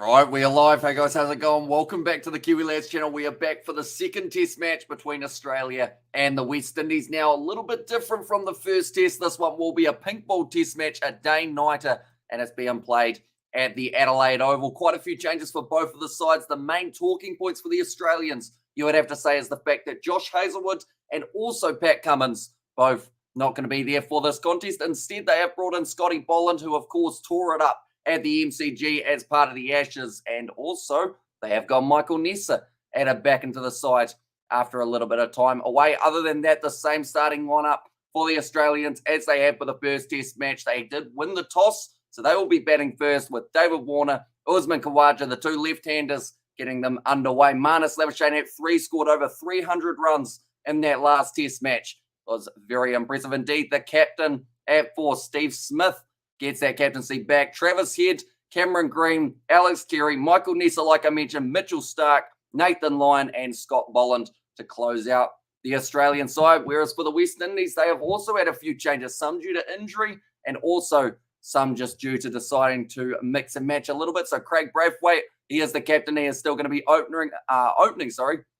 Right, we are live. Hey guys, how's it going? Welcome back to the Kiwi Lads channel. We are back for the second test match between Australia and the West Indies. Now, a little bit different from the first test. This one will be a pink ball test match, a day-nighter, and it's being played at the Adelaide Oval. Quite a few changes for both of the sides. The main talking points for the Australians, you would have to say, is the fact that Josh Hazlewood and also Pat Cummins, both not going to be there for this contest. Instead, they have brought in Scotty Boland, who, of course, tore it up at the MCG as part of the Ashes, and also they have got Michael Nessa added back into the side after a little bit of time away. Other than that, the same starting lineup for the Australians as they had for the first test match. They did win the toss, so they will be batting first with David Warner, Usman Khawaja, the two left-handers, getting them underway. Marnus Labuschagne at 3 scored over 300 runs in that last test match. It was very impressive indeed. The captain at 4, Steve Smith, gets that captaincy back. Travis Head, Cameron Green, Alex Carey, Michael Nessa, like I mentioned, Mitchell Starc, Nathan Lyon, and Scott Boland to close out the Australian side. Whereas for the West Indies, they have also had a few changes, some due to injury and also some just due to deciding to mix and match a little bit. So Craig Braithwaite, he is the captain. He is still going to be opening,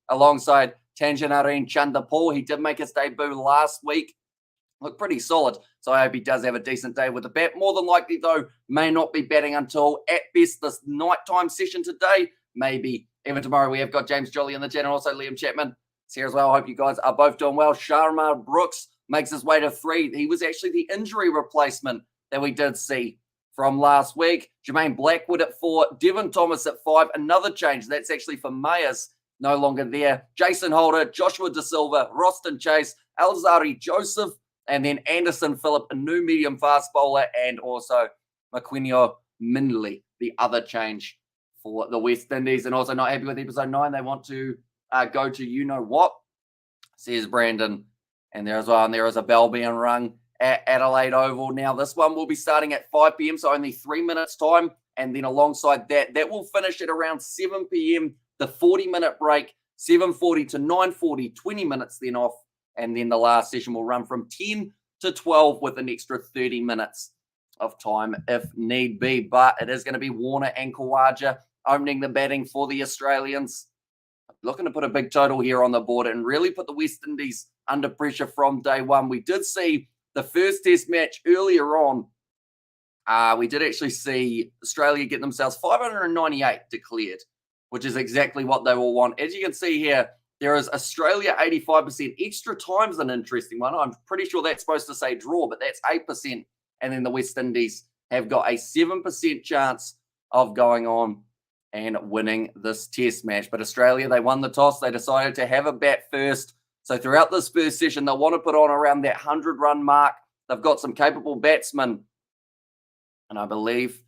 alongside Tanjanareen Chanderpaul. He did make his debut last week. Looked pretty solid, so I hope he does have a decent day with the bat. More than likely, though, may not be batting until, at best, this nighttime session today. Maybe even tomorrow. We have got James Jolly in the channel, also Liam Chapman is here as well. I hope you guys are both doing well. Sharma Brooks makes his way to 3. He was actually the injury replacement that we did see from last week. Jermaine Blackwood at 4. Devon Thomas at 5. Another change. That's actually for Mayers. No longer there. Jason Holder, Joshua De Silva, Roston Chase, Alzari Joseph, and then Anderson Phillip, a new medium fast bowler, and also Maquinio Mindley, the other change for the West Indies. And also not happy with episode 9. They want to go to you-know-what, says Brandon. And there as well. And there is a bell being rung at Adelaide Oval. Now, this one will be starting at 5 p.m., so only 3 minutes time. And then alongside that, that will finish at around 7 p.m., the 40-minute break, 7:40 to 9:40, 20 minutes then off. And then the last session will run from 10 to 12 with an extra 30 minutes of time if need be. But it is going to be Warner and Khawaja opening the batting for the Australians. Looking to put a big total here on the board and really put the West Indies under pressure from day one. We did see the first test match earlier on. We did actually see Australia get themselves 598 declared, which is exactly what they will want. As you can see here, there is Australia 85%. Extra time's an interesting one. I'm pretty sure that's supposed to say draw, but that's 8%. And then the West Indies have got a 7% chance of going on and winning this test match. But Australia, they won the toss. They decided to have a bat first. So throughout this first session, they'll want to put on around that 100-run mark. They've got some capable batsmen. And I believe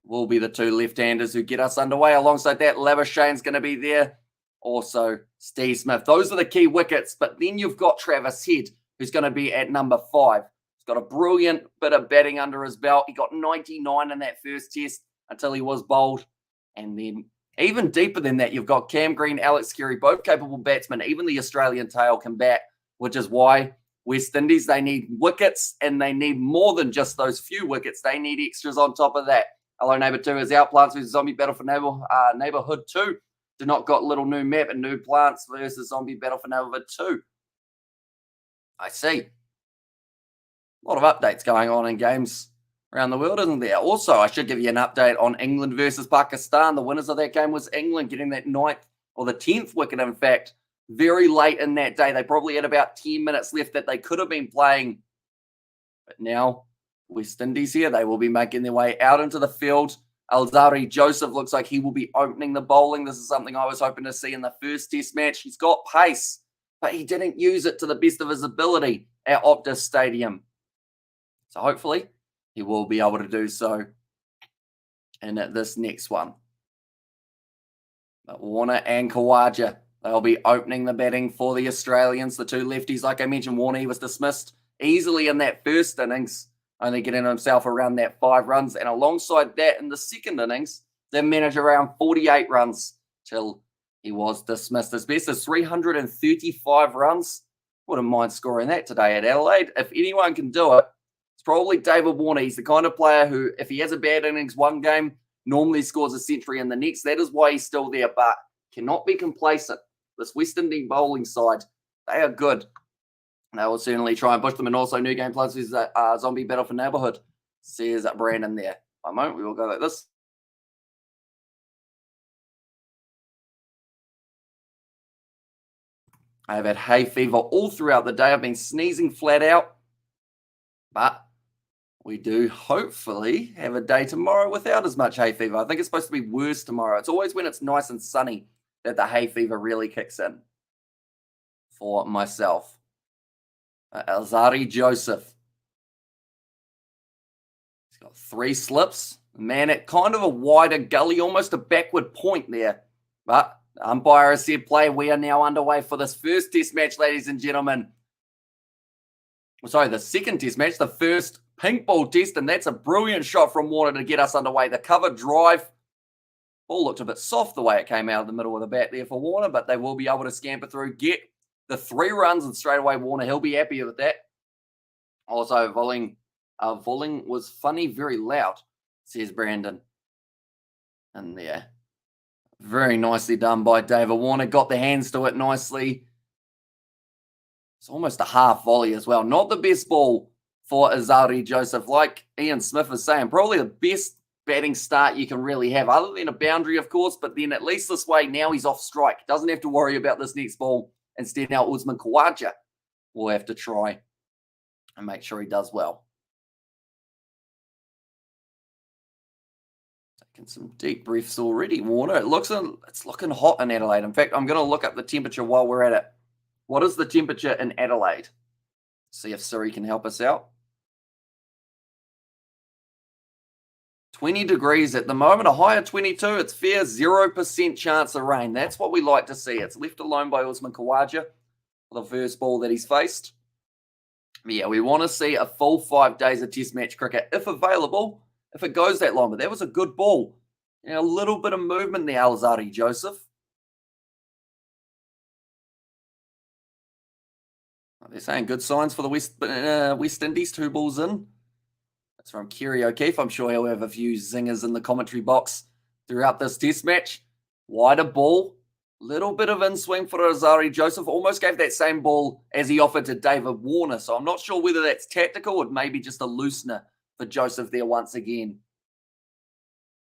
will be the two left-handers who get us underway. Alongside that, Labuschagne's going to be there. Also, Steve Smith. Those are the key wickets. But then you've got Travis Head, who's going to be at number 5. He's got a brilliant bit of batting under his belt. He got 99 in that first test until he was bowled. And then even deeper than that, you've got Cam Green, Alex Carey, both capable batsmen. Even the Australian tail can bat, which is why West Indies, they need wickets, and they need more than just those few wickets. They need extras on top of that. Hello, Neighbour 2 is out. Plants versus Zombie Battle for Neighbourhood 2. Do not got little new map and new plants versus Zombie Battle for Neighbourhood 2. I see. A lot of updates going on in games around the world, isn't there? Also, I should give you an update on England versus Pakistan. The winners of that game was England, getting that 9th or the 10th wicket, in fact, very late in that day. They probably had about 10 minutes left that they could have been playing. But now, West Indies here, they will be making their way out into the field. Alzari Joseph looks like he will be opening the bowling. This is something I was hoping to see in the first test match. He's got pace, but he didn't use it to the best of his ability at Optus Stadium. So hopefully he will be able to do so in this next one. But Warner and Khawaja, they'll be opening the batting for the Australians. The two lefties, like I mentioned, Warner, he was dismissed easily in that first innings, only getting himself around that 5 runs. And alongside that, in the second innings, they managed around 48 runs till he was dismissed. His best is 335 runs. Wouldn't mind scoring that today at Adelaide. If anyone can do it, it's probably David Warner. He's the kind of player who, if he has a bad innings one game, normally scores a century in the next. That is why he's still there, but cannot be complacent. This West Indies bowling side, they are good. They will certainly try and push them. And also, New Game Plus is a zombie battle for neighborhood, says Brandon there. One moment, we will go like this. I have had hay fever all throughout the day. I've been sneezing flat out. But we do hopefully have a day tomorrow without as much hay fever. I think it's supposed to be worse tomorrow. It's always when it's nice and sunny that the hay fever really kicks in for myself. Alzarri Joseph. He's got 3 slips. Man, at kind of a wider gully, almost a backward point there. But the umpire has said play. We are now underway for this first test match, ladies and gentlemen. Sorry, the second test match, the first pink ball test, and that's a brilliant shot from Warner to get us underway. The cover drive. Ball looked a bit soft the way it came out of the middle of the bat there for Warner, but they will be able to scamper through, get the 3 runs, and straight away Warner, he'll be happy with that. Also, volleying was funny, very loud, says Brandon. And there. Very nicely done by David Warner. Got the hands to it nicely. It's almost a half volley as well. Not the best ball for Alzarri Joseph. Like Ian Smith is saying, probably the best batting start you can really have, other than a boundary, of course, but then at least this way, now he's off strike. Doesn't have to worry about this next ball. Instead, now Usman Khawaja will have to try and make sure he does well. Taking some deep breaths already, Warner. It's looking hot in Adelaide. In fact, I'm going to look up the temperature while we're at it. What is the temperature in Adelaide? See if Siri can help us out. 20 degrees at the moment, a high of 22. It's fair, 0% chance of rain. That's what we like to see. It's left alone by Usman Khawaja for the first ball that he's faced. Yeah, we want to see a full 5 days of test match cricket, if available, if it goes that long. But that was a good ball. A little bit of movement there, Alzarri Joseph. They're saying good signs for the West Indies, 2 balls in. That's from Kerry O'Keefe. I'm sure he'll have a few zingers in the commentary box throughout this test match. Wider ball. Little bit of in-swing for Alzarri Joseph. Almost gave that same ball as he offered to David Warner. So I'm not sure whether that's tactical or maybe just a loosener for Joseph there once again.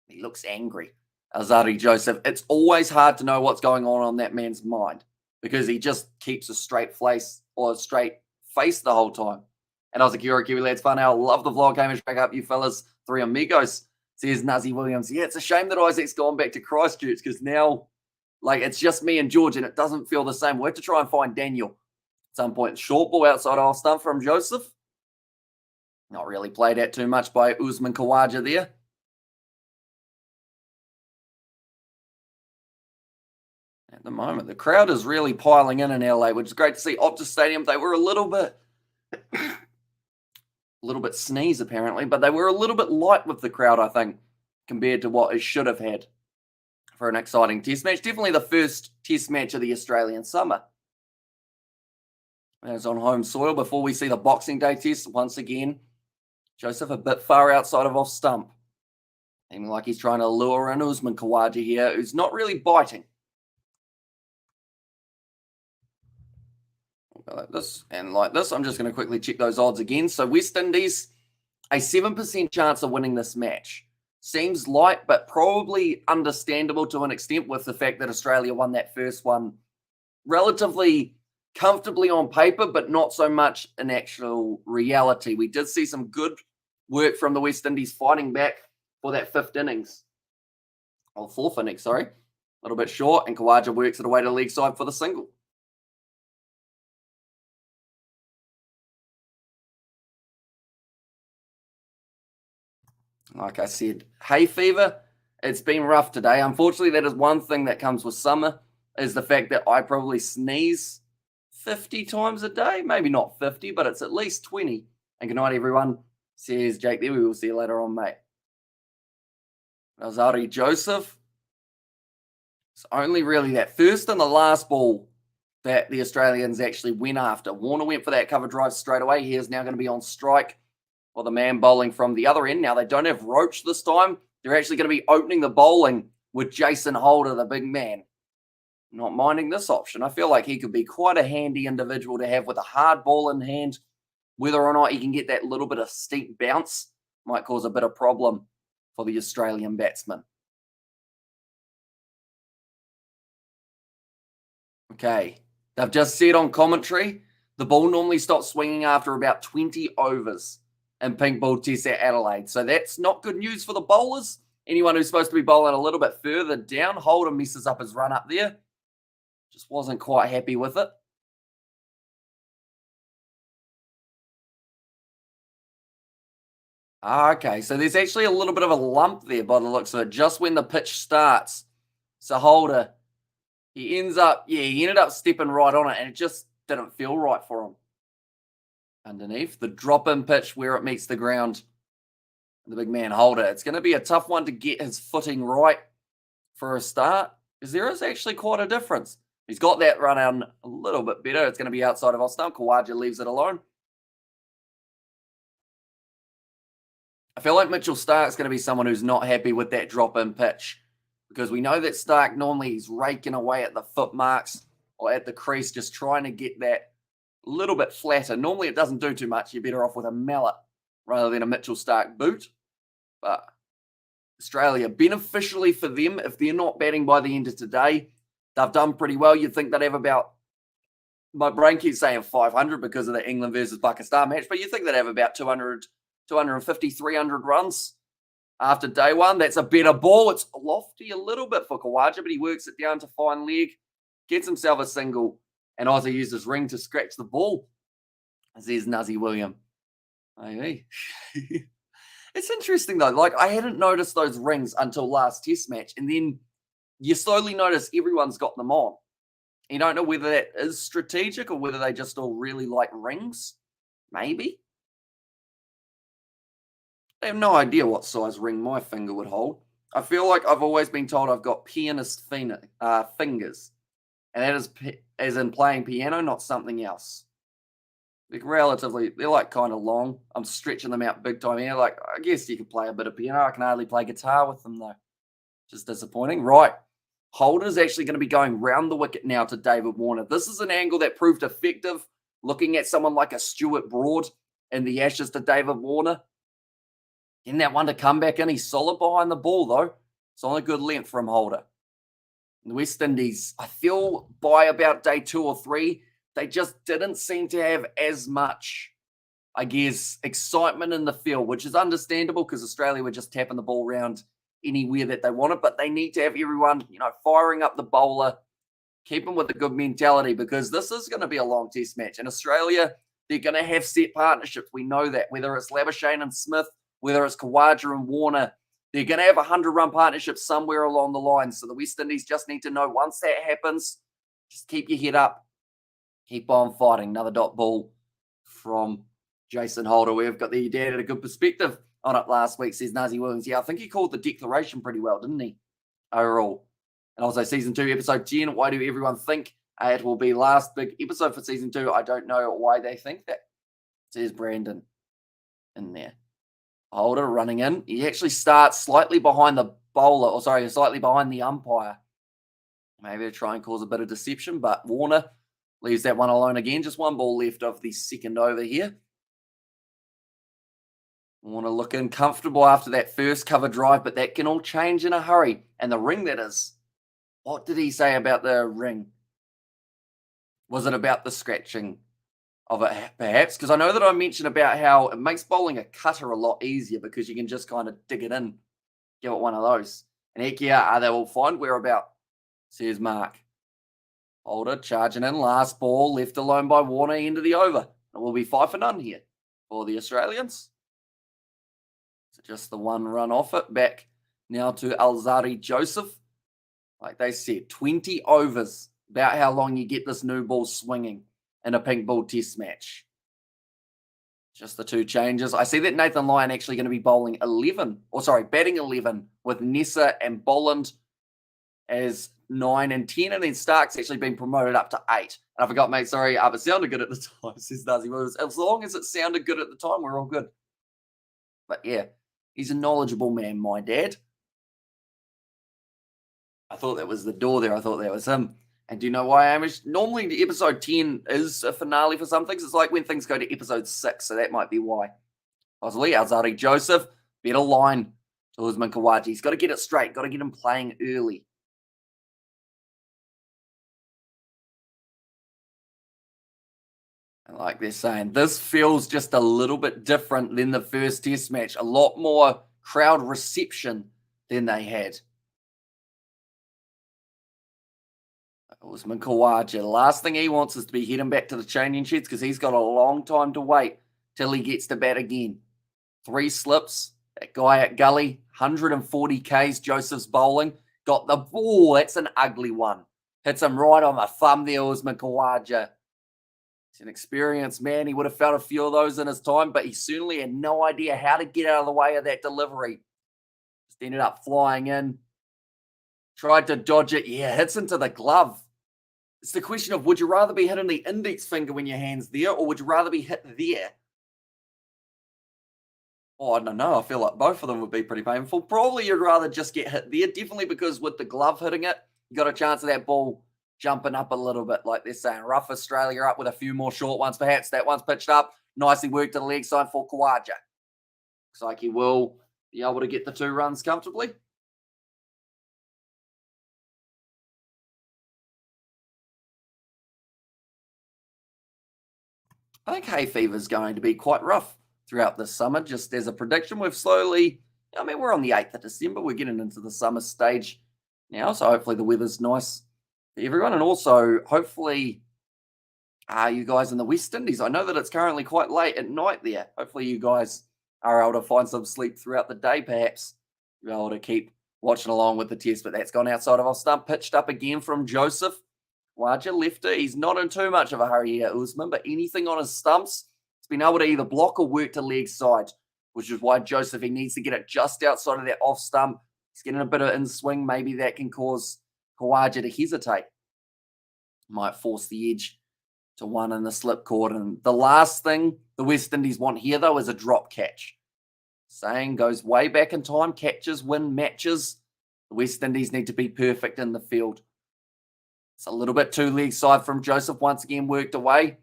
He looks angry. Alzarri Joseph. It's always hard to know what's going on that man's mind because he just keeps a straight face the whole time. And I was like, you're a Kiwi lads fun. I love the vlog. Came and back up, you fellas. 3 amigos, says Nazi Williams. Yeah, it's a shame that Isaac's gone back to Christchurch because now, it's just me and George and it doesn't feel the same. We'll have to try and find Daniel at some point. Short ball outside off stump from Joseph. Not really played out too much by Usman Khawaja there. At the moment, the crowd is really piling in LA, which is great to see. Optus Stadium, they were a little bit sneeze apparently, but they were a little bit light with the crowd, I think, compared to what it should have had for an exciting test match. Definitely the first test match of the Australian summer. It's on home soil before we see the Boxing Day test once again. Joseph a bit far outside of off stump. Seeming like he's trying to lure in Usman Khawaja here, who's not really biting. Like this and like this. I'm just going to quickly check those odds again. So West Indies, a 7% chance of winning this match. Seems light, but probably understandable to an extent with the fact that Australia won that first one relatively comfortably on paper, but not so much in actual reality. We did see some good work from the West Indies fighting back for that 4th innings. A little bit short, and Khawaja works it away to leg side for the single. Like I said, hay fever, it's been rough today. Unfortunately, that is one thing that comes with summer, is the fact that I probably sneeze 50 times a day. Maybe not 50, but it's at least 20. And good night, everyone, says Jake there. We will see you later on, mate. Alzarri Joseph. It's only really that first and the last ball that the Australians actually went after. Warner went for that cover drive straight away. He is now going to be on strike. Well, the man bowling from the other end. Now, they don't have Roach this time. They're actually going to be opening the bowling with Jason Holder, the big man. Not minding this option. I feel like he could be quite a handy individual to have with a hard ball in hand. Whether or not he can get that little bit of steep bounce might cause a bit of problem for the Australian batsman. Okay, they've just said on commentary, the ball normally stops swinging after about 20 overs in pink ball tests at Adelaide. So that's not good news for the bowlers. Anyone who's supposed to be bowling a little bit further down, Holder messes up his run up there. Just wasn't quite happy with it. Okay, so there's actually a little bit of a lump there by the looks of it, just when the pitch starts. So Holder, he ended up stepping right on it, and it just didn't feel right for him. Underneath, the drop-in pitch where it meets the ground. The big man Holder. It's going to be a tough one to get his footing right for a start, because there is actually quite a difference. He's got that run out a little bit better. It's going to be outside of off stump. Khawaja leaves it alone. I feel like Mitchell Stark's going to be someone who's not happy with that drop-in pitch, because we know that Stark normally he's raking away at the foot marks or at the crease, just trying to get that a little bit flatter. Normally it doesn't do too much. You're better off with a mallet rather than a Mitchell Stark boot. But Australia, beneficially for them, if they're not batting by the end of today, they've done pretty well. You'd think they'd have about, my brain keeps saying 500 because of the England versus Pakistan match, but you think they'd have about 200, 250, 300 runs after day one. That's a better ball. It's lofty a little bit for Khawaja, but he works it down to fine leg, gets himself a single, and Aussie uses ring to scratch the ball. Says Nuzzy William. Maybe. It's interesting though. Like, I hadn't noticed those rings until last test match, and then you slowly notice everyone's got them on. You don't know whether that is strategic or whether they just all really like rings. Maybe. I have no idea what size ring my finger would hold. I feel like I've always been told I've got pianist fingers. And that is as in playing piano, not something else. They're like kind of long. I'm stretching them out big time here. Like, I guess you can play a bit of piano. I can hardly play guitar with them though. Just disappointing. Right. Holder's actually going to be going round the wicket now to David Warner. This is an angle that proved effective. Looking at someone like a Stuart Broad in the Ashes to David Warner. Getting that one to come back in. He's solid behind the ball though. It's on a good length from Holder. The West Indies, I feel by about day 2 or 3, they just didn't seem to have as much, I guess, excitement in the field, which is understandable because Australia were just tapping the ball around anywhere that they wanted, but they need to have everyone, firing up the bowler, keep them with a good mentality, because this is going to be a long test match. In Australia, they're going to have set partnerships. We know that, whether it's Labuschagne and Smith, whether it's Khawaja and Warner, they're going to have a 100-run partnership somewhere along the line. So the West Indies just need to know once that happens, just keep your head up. Keep on fighting. Another dot ball from Jason Holder. We've got the dad had a good perspective on it last week, says Nazi Williams. Yeah, I think he called the declaration pretty well, didn't he? Overall. And also season 2, episode 10. Why do everyone think it will be last big episode for season 2? I don't know why they think that. Says Brandon in there. Holder running in. He actually starts slightly behind the bowler, slightly behind the umpire. Maybe to try and cause a bit of deception, but Warner leaves that one alone again. Just one ball left of the second over here. Warner looking comfortable after that first cover drive, but that can all change in a hurry. And the ring, that is. What did he say about the ring? Was it about the scratching of it, perhaps? Because I know that I mentioned about how it makes bowling a cutter a lot easier because you can just kind of dig it in, give it one of those. And heck yeah, they will find whereabout, says Mark. Holder charging in, last ball, left alone by Warner, end of the over. It will be 5 for none here for the Australians. So just the one run off it. Back now to Alzari Joseph. Like they said, 20 overs, about how long you get this new ball swinging in a pink ball test match. Just the 2 changes. I see that Nathan Lyon actually going to be batting 11 with Nessa and Bolland as 9 and 10, and then Stark's actually been promoted up to 8. And I forgot, mate, sorry, it sounded good at the time, says Darcy Williams. As long as it sounded good at the time, we're all good. But yeah, he's a knowledgeable man, my dad. I thought that was the door there. I thought that was him. And do you know why, Amish? Normally, the episode 10 is a finale for some things. It's like when things go to episode 6, so that might be why. Possibly, Alzari Joseph, better line to Usman Khawaja. He's got to get it straight, got to get him playing early. And like they're saying, this feels just a little bit different than the first test match. A lot more crowd reception than they had. Usman Khawaja, the last thing he wants is to be heading back to the changing sheds because he's got a long time to wait till he gets to bat again. 3 slips. That guy at Gully, 140 Ks, Joseph's bowling. Got the ball. That's an ugly one. Hits him right on the thumb there, Usman Khawaja. He's an experienced man. He would have felt a few of those in his time, but he certainly had no idea how to get out of the way of that delivery. Just ended up flying in. Tried to dodge it. Yeah, hits into the glove. It's the question of, would you rather be hitting the index finger when your hand's there, or would you rather be hit there? Oh, I don't know. I feel like both of them would be pretty painful. Probably you'd rather just get hit there. Definitely because with the glove hitting it, you got a chance of that ball jumping up a little bit, like they're saying. Rough Australia up with a few more short ones, perhaps. That one's pitched up. Nicely worked to the leg side for Khawaja. Looks like he will be able to get the 2 runs comfortably. I think hay fever is going to be quite rough throughout this summer. Just as a prediction, we're on the 8th of December. We're getting into the summer stage now. So hopefully the weather's nice for everyone. And also, hopefully, you guys in the West Indies, I know that it's currently quite late at night there. Hopefully you guys are able to find some sleep throughout the day, perhaps. You're able to keep watching along with the test. But that's gone outside of our stump. Pitched up again from Joseph. Larger lefter. He's not in too much of a hurry here, Usman, but anything on his stumps, he's been able to either block or work to leg side, which is why Joseph, he needs to get it just outside of that off stump. He's getting a bit of in swing. Maybe that can cause Khawaja to hesitate. Might force the edge to one in the slip cord. And the last thing the West Indies want here, though, is a drop catch. Saying goes way back in time. Catches win matches. The West Indies need to be perfect in the field. It's a little bit too leg side from Joseph. Once again, worked away.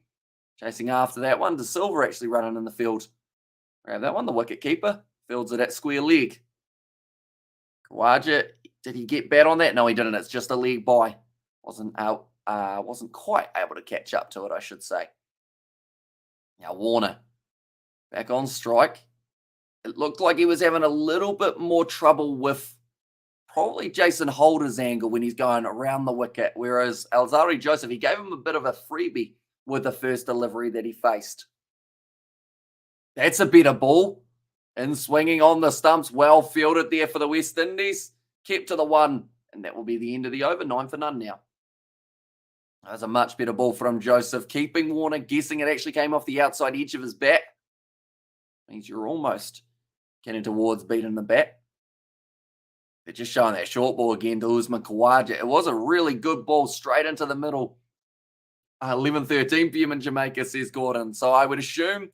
Chasing after that one. De Silva actually running in the field. Grab that one. The wicket keeper fields it at square leg. Khawaja, did he get bat on that? No, he didn't. It's just a leg by. Wasn't quite able to catch up to it, I should say. Now Warner back on strike. It looked like he was having a little bit more trouble with probably Jason Holder's angle when he's going around the wicket, whereas Alzari Joseph, he gave him a bit of a freebie with the first delivery that he faced. That's a better ball. In swinging on the stumps, well fielded there for the West Indies. Kept to the 1, and that will be the end of the over. 9 for none now. That's a much better ball from Joseph. Keeping Warner, guessing it actually came off the outside edge of his bat. Means you're almost getting towards beating the bat. They're just showing that short ball again to Usman Khawaja. It was a really good ball straight into the middle. 11:13 p.m. in Jamaica, says Gordon. So I would assume,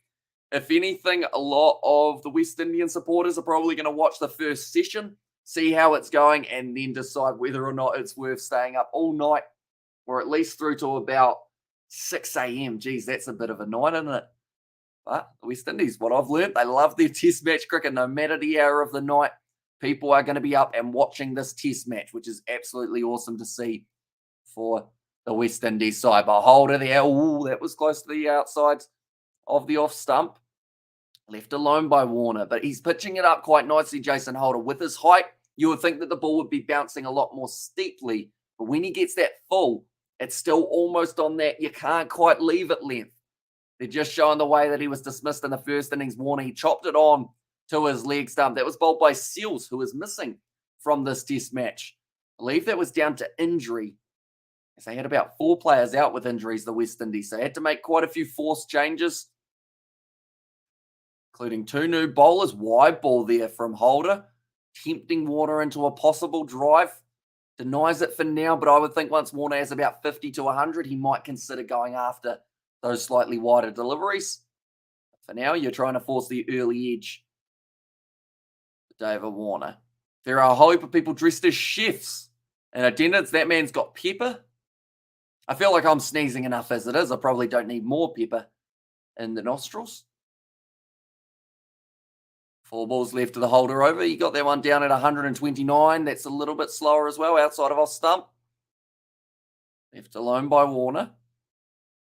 if anything, a lot of the West Indian supporters are probably going to watch the first session, see how it's going, and then decide whether or not it's worth staying up all night, or at least through to about 6 a.m. Geez, that's a bit of a night, isn't it? But the West Indies, what I've learned, they love their test match cricket no matter the hour of the night. People are going to be up and watching this test match, which is absolutely awesome to see for the West Indies side. But Holder there, that was close to the outside of the off stump. Left alone by Warner, but he's pitching it up quite nicely, Jason Holder. With his height, you would think that the ball would be bouncing a lot more steeply, but when he gets that full, it's still almost on that you can't quite leave it length. They're just showing the way that he was dismissed in the first innings. Warner, he chopped it on to his leg stump. That was bowled by Seals, who was missing from this test match. I believe that was down to injury, as they had about 4 players out with injuries, the West Indies. They had to make quite a few forced changes, including 2 new bowlers. Wide ball there from Holder, tempting Warner into a possible drive. Denies it for now, but I would think once Warner has about 50 to 100, he might consider going after those slightly wider deliveries. For now, you're trying to force the early edge. David Warner. There are a whole heap of people dressed as chefs In attendance, that man's got pepper. I feel like I'm sneezing enough as it is. I probably don't need more pepper in the nostrils. 4 balls left to the holder over. You got that one down at 129. That's a little bit slower as well, outside of off stump. Left alone by Warner.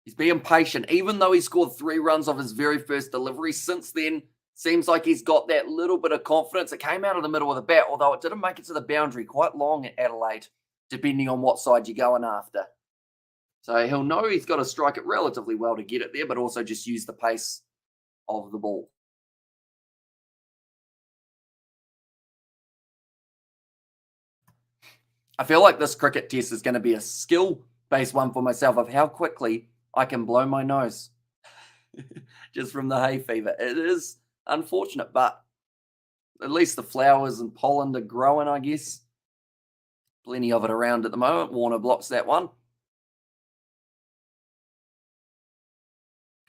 He's being patient, even though he scored 3 runs off his very first delivery. Since then, seems like he's got that little bit of confidence. It came out of the middle of the bat, although it didn't make it to the boundary. Quite long at Adelaide, depending on what side you're going after. So he'll know he's got to strike it relatively well to get it there, but also just use the pace of the ball. I feel like this cricket test is going to be a skill-based one for myself of how quickly I can blow my nose just from the hay fever. It is unfortunate, but at least the flowers and pollen are growing, I guess. Plenty of it around at the moment. Warner blocks that one.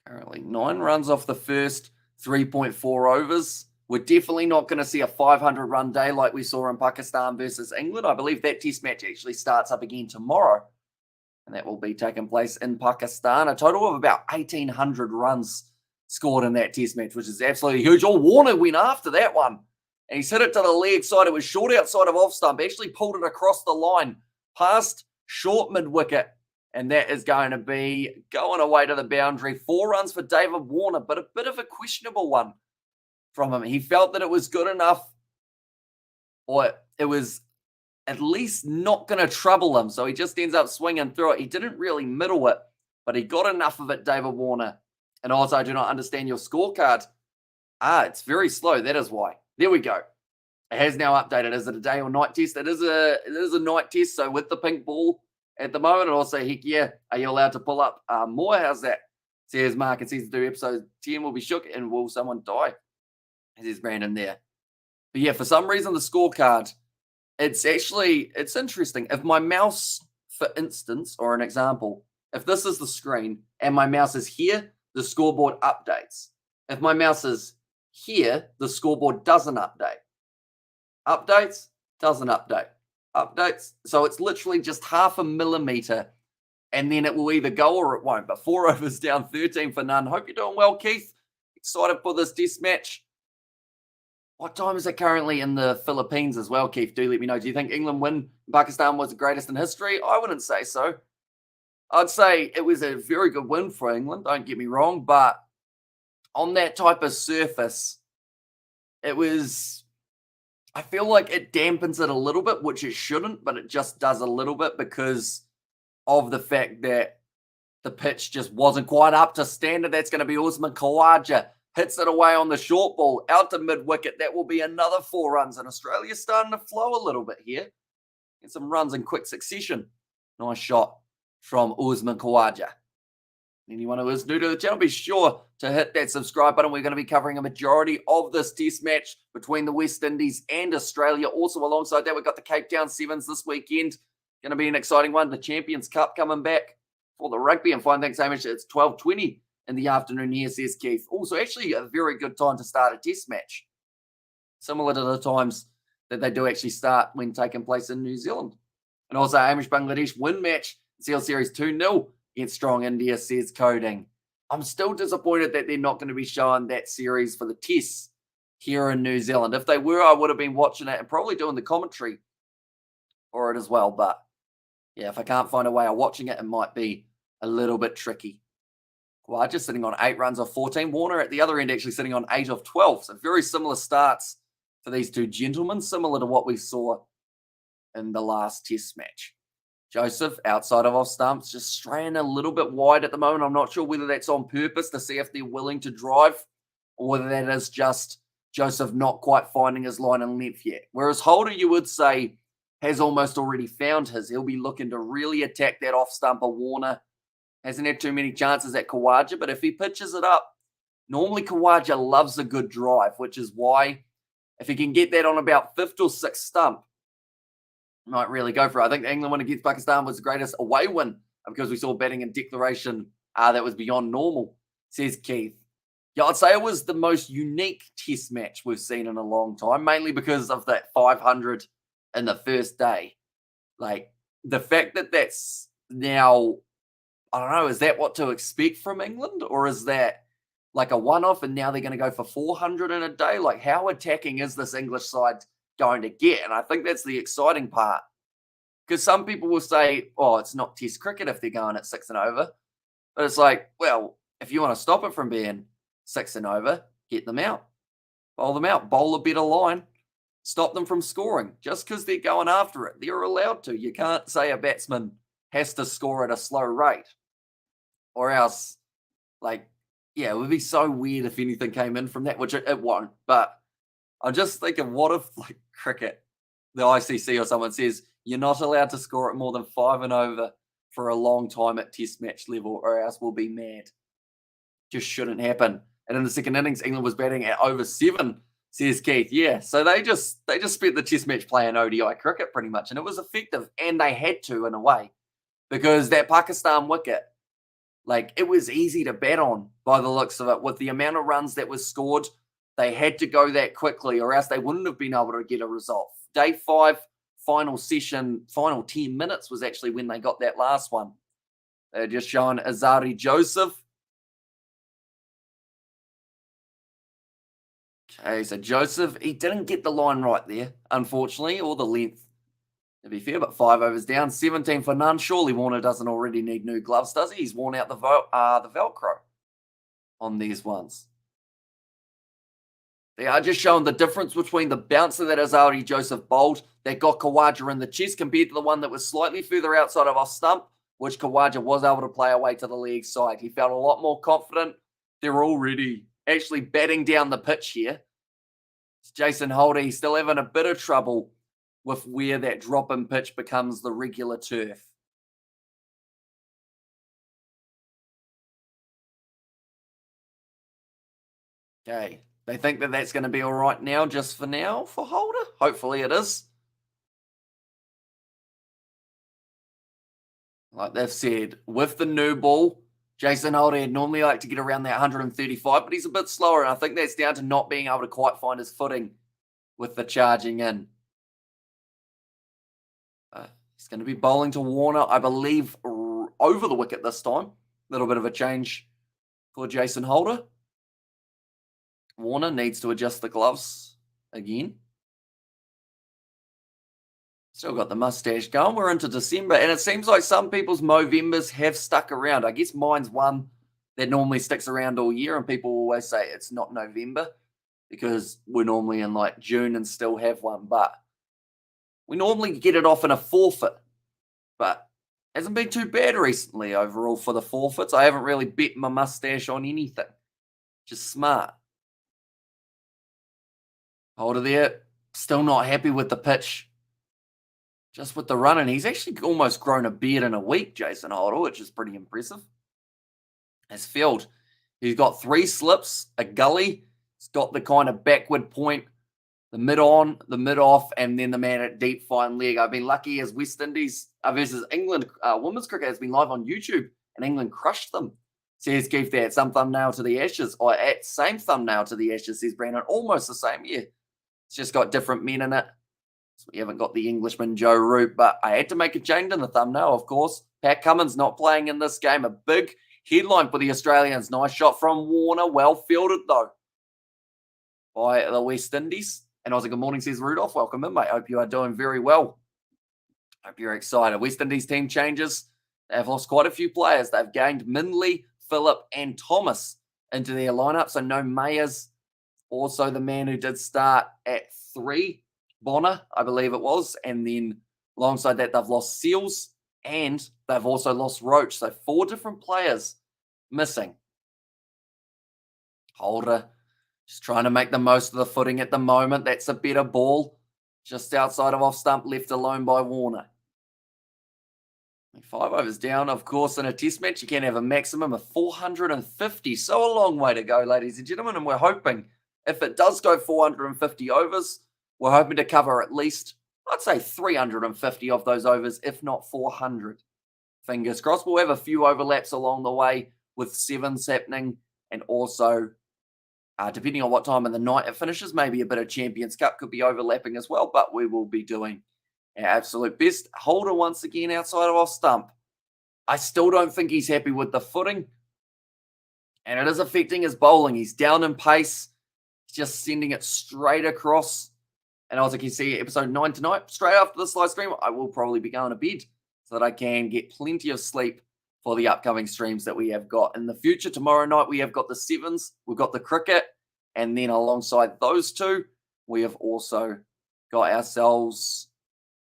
Currently 9 runs off the first 3.4 overs. We're definitely not going to see a 500-run day like we saw in Pakistan versus England. I believe that test match actually starts up again tomorrow, and that will be taking place in Pakistan. A total of about 1,800 runs scored in that test match, which is absolutely huge. Oh, Warner went after that one, and he's hit it to the leg side. It was short outside of off stump. Actually pulled it across the line, past short mid-wicket, and that is going to be going away to the boundary. 4 runs for David Warner, but a bit of a questionable one from him. He felt that it was good enough, or it was at least not going to trouble him, so he just ends up swinging through it. He didn't really middle it, but he got enough of it, David Warner. And also, I do not understand your scorecard. It's very slow. That is why. There we go. It has now updated. Is it a day or night test? It is a night test, so with the pink ball at the moment, and also, heck yeah, are you allowed to pull up more? How's that? Says Mark in season 2, episode 10 will be shook, and will someone die? There's Brandon there. But yeah, for some reason, the scorecard, it's interesting. If my mouse, for instance, or an example, if this is the screen and my mouse is here, the scoreboard updates. If my mouse is here, the scoreboard doesn't update. Updates, doesn't update. Updates. So it's literally just 0.5 millimeter, and then it will either go or it won't. But 4 overs down, 13 for none. Hope you're doing well, Keith. Excited for this test match. What time is it currently in the Philippines as well, Keith? Do let me know. Do you think England win Pakistan was the greatest in history? I wouldn't say so. I'd say it was a very good win for England, don't get me wrong, but on that type of surface, I feel like it dampens it a little bit, which it shouldn't, but it just does a little bit because of the fact that the pitch just wasn't quite up to standard. That's going to be Usman Khawaja. Hits it away on the short ball, out to mid-wicket. That will be another 4 runs, and Australia's starting to flow a little bit here. Get some runs in quick succession. Nice shot from Usman Khawaja. Anyone who is new to the channel, be sure to hit that subscribe button. We're going to be covering a majority of this test match between the West Indies and Australia. Also, alongside that, we've got the Cape Town Sevens this weekend. Going to be an exciting one. The Champions Cup coming back for the rugby. And fine, thanks, Hamish. It's 12:20 in the afternoon here, says Keith. Also, actually a very good time to start a test match. Similar to the times that they do actually start when taking place in New Zealand. And also, Hamish, Bangladesh win match, CL Series 2-0 against strong India, says Coding. I'm still disappointed that they're not going to be showing that series for the tests here in New Zealand. If they were, I would have been watching it and probably doing the commentary for it as well. But yeah, if I can't find a way of watching it, it might be a little bit tricky. Well, just sitting on 8 runs off 14. Warner at the other end actually sitting on 8 of 12. So very similar starts for these two gentlemen, similar to what we saw in the last test match. Joseph, outside of off stumps, just straying a little bit wide at the moment. I'm not sure whether that's on purpose to see if they're willing to drive or whether that is just Joseph not quite finding his line and length yet. Whereas Holder, you would say, has almost already found his. He'll be looking to really attack that off stumper. Warner hasn't had too many chances at Khawaja, but if he pitches it up, normally Khawaja loves a good drive, which is why if he can get that on about 5th or 6th stump, might really go for it. I think the England win against Pakistan was the greatest away win because we saw batting and declaration that was beyond normal, says Keith. Yeah, I'd say it was the most unique test match we've seen in a long time, mainly because of that 500 in the first day. Like, the fact that that's now, I don't know, is that what to expect from England? Or is that like a one-off and now they're going to go for 400 in a day? Like, how attacking is this English side going to get? And I think that's the exciting part. Because some people will say, oh, it's not test cricket if they're going at 6 and over. But it's like, well, if you want to stop it from being 6 and over, get them out. Bowl them out. Bowl a better line. Stop them from scoring. Just because they're going after it, they're allowed to. You can't say a batsman has to score at a slow rate. Or else, like, yeah, it would be so weird if anything came in from that, which it won't. But I'm just thinking, what if, like, cricket, the ICC or someone says, you're not allowed to score at more than 5 and over for a long time at test match level, or else we'll be mad. Just shouldn't happen. And in the second innings, England was batting at over 7, says Keith. Yeah, so they just spent the test match playing ODI cricket pretty much, and it was effective, and they had to in a way, because that Pakistan wicket, like, it was easy to bat on by the looks of it. With the amount of runs that was scored, they had to go that quickly, or else they wouldn't have been able to get a result. Day 5, final session, final 10 minutes was actually when they got that last one. They're just showing Azari Joseph. Okay, so Joseph, he didn't get the line right there, unfortunately, or the length, to be fair, but 5 overs down, 17 for none. Surely Warner doesn't already need new gloves, does he? He's worn out the Velcro on these ones. They are just showing the difference between the bouncer that Azari Joseph bowled that got Khawaja in the chest compared to the one that was slightly further outside of off stump, which Khawaja was able to play away to the leg side. He felt a lot more confident. They're already actually batting down the pitch here. It's Jason Holder, he's still having a bit of trouble with where that drop-in pitch becomes the regular turf. Okay, they think that that's going to be all right now, just for now, for Holder. Hopefully it is. Like they've said, with the new ball, Jason Holder would normally like to get around that 135, but he's a bit slower, and I think that's down to not being able to quite find his footing with the charging in. He's going to be bowling to Warner, I believe, over the wicket this time. A little bit of a change for Jason Holder. Warner needs to adjust the gloves again. Still got the mustache going. We're into December, and it seems like some people's Movembers have stuck around. I guess mine's one that normally sticks around all year, and people always say it's not November because we're normally in like June and still have one. But we normally get it off in a forfeit, but hasn't been too bad recently overall for the forfeits. I haven't really bet my mustache on anything. Just smart. Holder there, still not happy with the pitch. Just with the run, and he's actually almost grown a beard in a week, Jason Holder, which is pretty impressive. As field, he's got 3 slips, a gully. He's got the kind of backward point, the mid on, the mid off, and then the man at deep fine leg. I've been lucky as West Indies versus England women's cricket has been live on YouTube, and England crushed them. Says Keith there at some thumbnail to the Ashes, or at same thumbnail to the Ashes, says Brandon. Almost the same year. It's just got different men in it. So we haven't got the Englishman Joe Root, but I had to make a change in the thumbnail, of course. Pat Cummins not playing in this game. A big headline for the Australians. Nice shot from Warner. Well fielded, though, by the West Indies. And I was like, good morning, says Rudolph. Welcome in, mate. Hope you are doing very well. Hope you're excited. West Indies team changes. They've lost quite a few players. They've gained Mindley, Phillip, and Thomas into their lineup. So no Mayers. Also the man who did start at 3, Bonner, I believe it was. And then alongside that, they've lost Seals and they've also lost Roach. So 4 different players missing. Holder just trying to make the most of the footing at the moment. That's a better ball. Just outside of off stump, left alone by Warner. 5 overs down, of course, in a test match. You can have a maximum of 450. So a long way to go, ladies and gentlemen. And we're hoping if it does go 450 overs, we're hoping to cover at least, I'd say 350 of those overs, if not 400. Fingers crossed. We'll have a few overlaps along the way with 7s happening, and also, depending on what time of the night it finishes, maybe a bit of Champions Cup could be overlapping as well, but we will be doing absolute best. Holder once again outside of off stump. I still don't think he's happy with the footing. And it is affecting his bowling. He's down in pace. He's just sending it straight across. And as you can see, episode 9 tonight, straight after this live stream, I will probably be going to bed so that I can get plenty of sleep for the upcoming streams that we have got in the future. Tomorrow night, we have got the sevens. We've got the cricket. And then alongside those two, we have also got ourselves,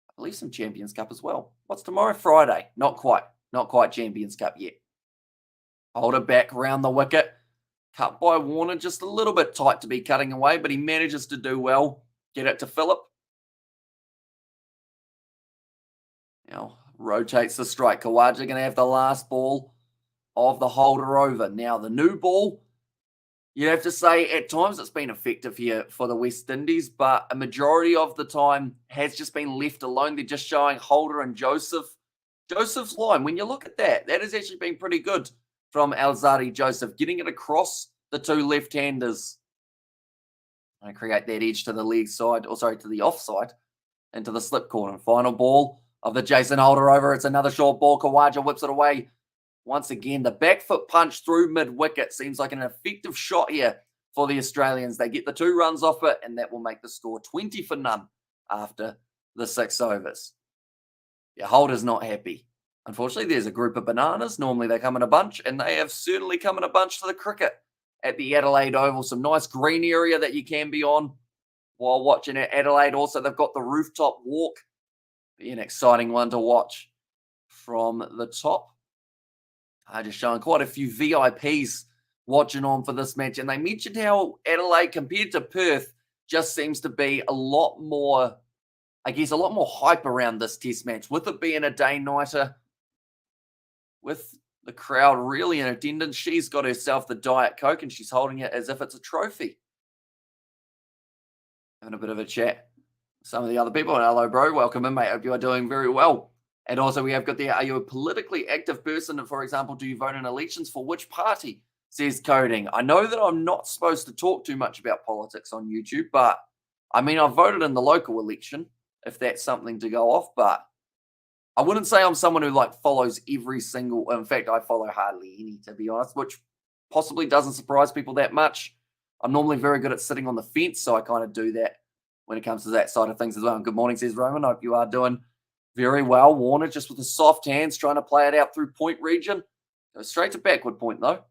I believe, some Champions Cup as well. What's tomorrow? Friday. Not quite. Not quite Champions Cup yet. Holder back round the wicket. Cut by Warner, just a little bit tight to be cutting away, but he manages to do well. Get it to Phillip. Now rotates the strike. Khawaja going to have the last ball of the Holder over. Now the new ball, you'd have to say at times it's been effective here for the West Indies, but a majority of the time has just been left alone. They're just showing Holder and Joseph. Joseph's line, when you look at that, that has actually been pretty good from Alzarri Joseph, getting it across the two left-handers and create that edge to the leg side, or sorry, to the offside, into the slip corner. Final ball of the Jason Holder over. It's another short ball. Khawaja whips it away. Once again, the back foot punch through mid-wicket seems like an effective shot here for the Australians. They get the 2 runs off it, and that will make the score 20 for none after the 6 overs. Yeah, Holder's not happy. Unfortunately, there's a group of bananas. Normally they come in a bunch, and they have certainly come in a bunch to the cricket at the Adelaide Oval. Some nice green area that you can be on while watching at Adelaide. Also, they've got the rooftop walk. Be an exciting one to watch from the top. Just showing quite a few VIPs watching on for this match. And they mentioned how Adelaide, compared to Perth, just seems to be a lot more, I guess, a lot more hype around this test match. With it being a day-nighter, with the crowd really in attendance, she's got herself the Diet Coke and she's holding it as if it's a trophy. Having a bit of a chat with some of the other people. Hello, bro. Welcome in, mate. Hope you are doing very well. And also we have got there, are you a politically active person? For example, do you vote in elections for which party? Says Coding. I know that I'm not supposed to talk too much about politics on YouTube, but I mean, I voted in the local election, if that's something to go off, but I wouldn't say I'm someone who follows every single, in fact, I follow hardly any, to be honest, which possibly doesn't surprise people that much. I'm normally very good at sitting on the fence, so I kind of do that when it comes to that side of things as well. And good morning, says Roman. I hope you are doing very well. Warner just with the soft hands, trying to play it out through point region. Goes straight to backward point, though.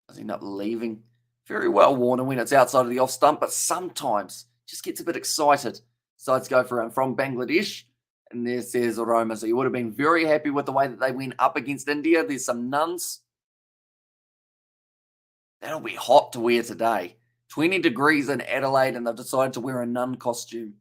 Does end up leaving very well, Warner, when it's outside of the off stump, but sometimes just gets a bit excited. Decides to go for him from Bangladesh. And there says Aroma. So you would have been very happy with the way that they went up against India. There's some nuns. That'll be hot to wear today. 20 degrees in Adelaide, and they've decided to wear a nun costume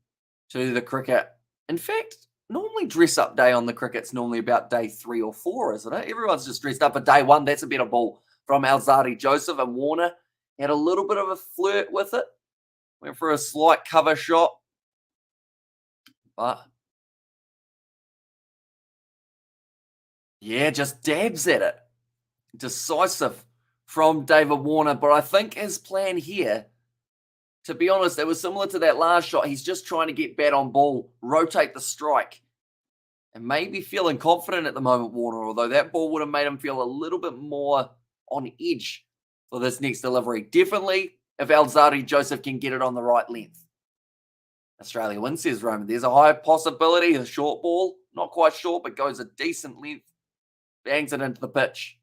to the cricket. In fact, normally dress-up day on the cricket's normally about day 3 or 4, isn't it? Everyone's just dressed up for day 1. That's a better ball from Alzarri Joseph, and Warner had a little bit of a flirt with it. Went for a slight cover shot. But, yeah, just dabs at it. Decisive from David Warner. But I think his plan here, to be honest, it was similar to that last shot. He's just trying to get bat on ball, rotate the strike, and maybe feeling confident at the moment, Warner, although that ball would have made him feel a little bit more on edge for this next delivery. Definitely, if Alzarri Joseph can get it on the right length. Australia wins, says Roman. There's a high possibility. A short ball, not quite short, but goes a decent length. Bangs it into the pitch.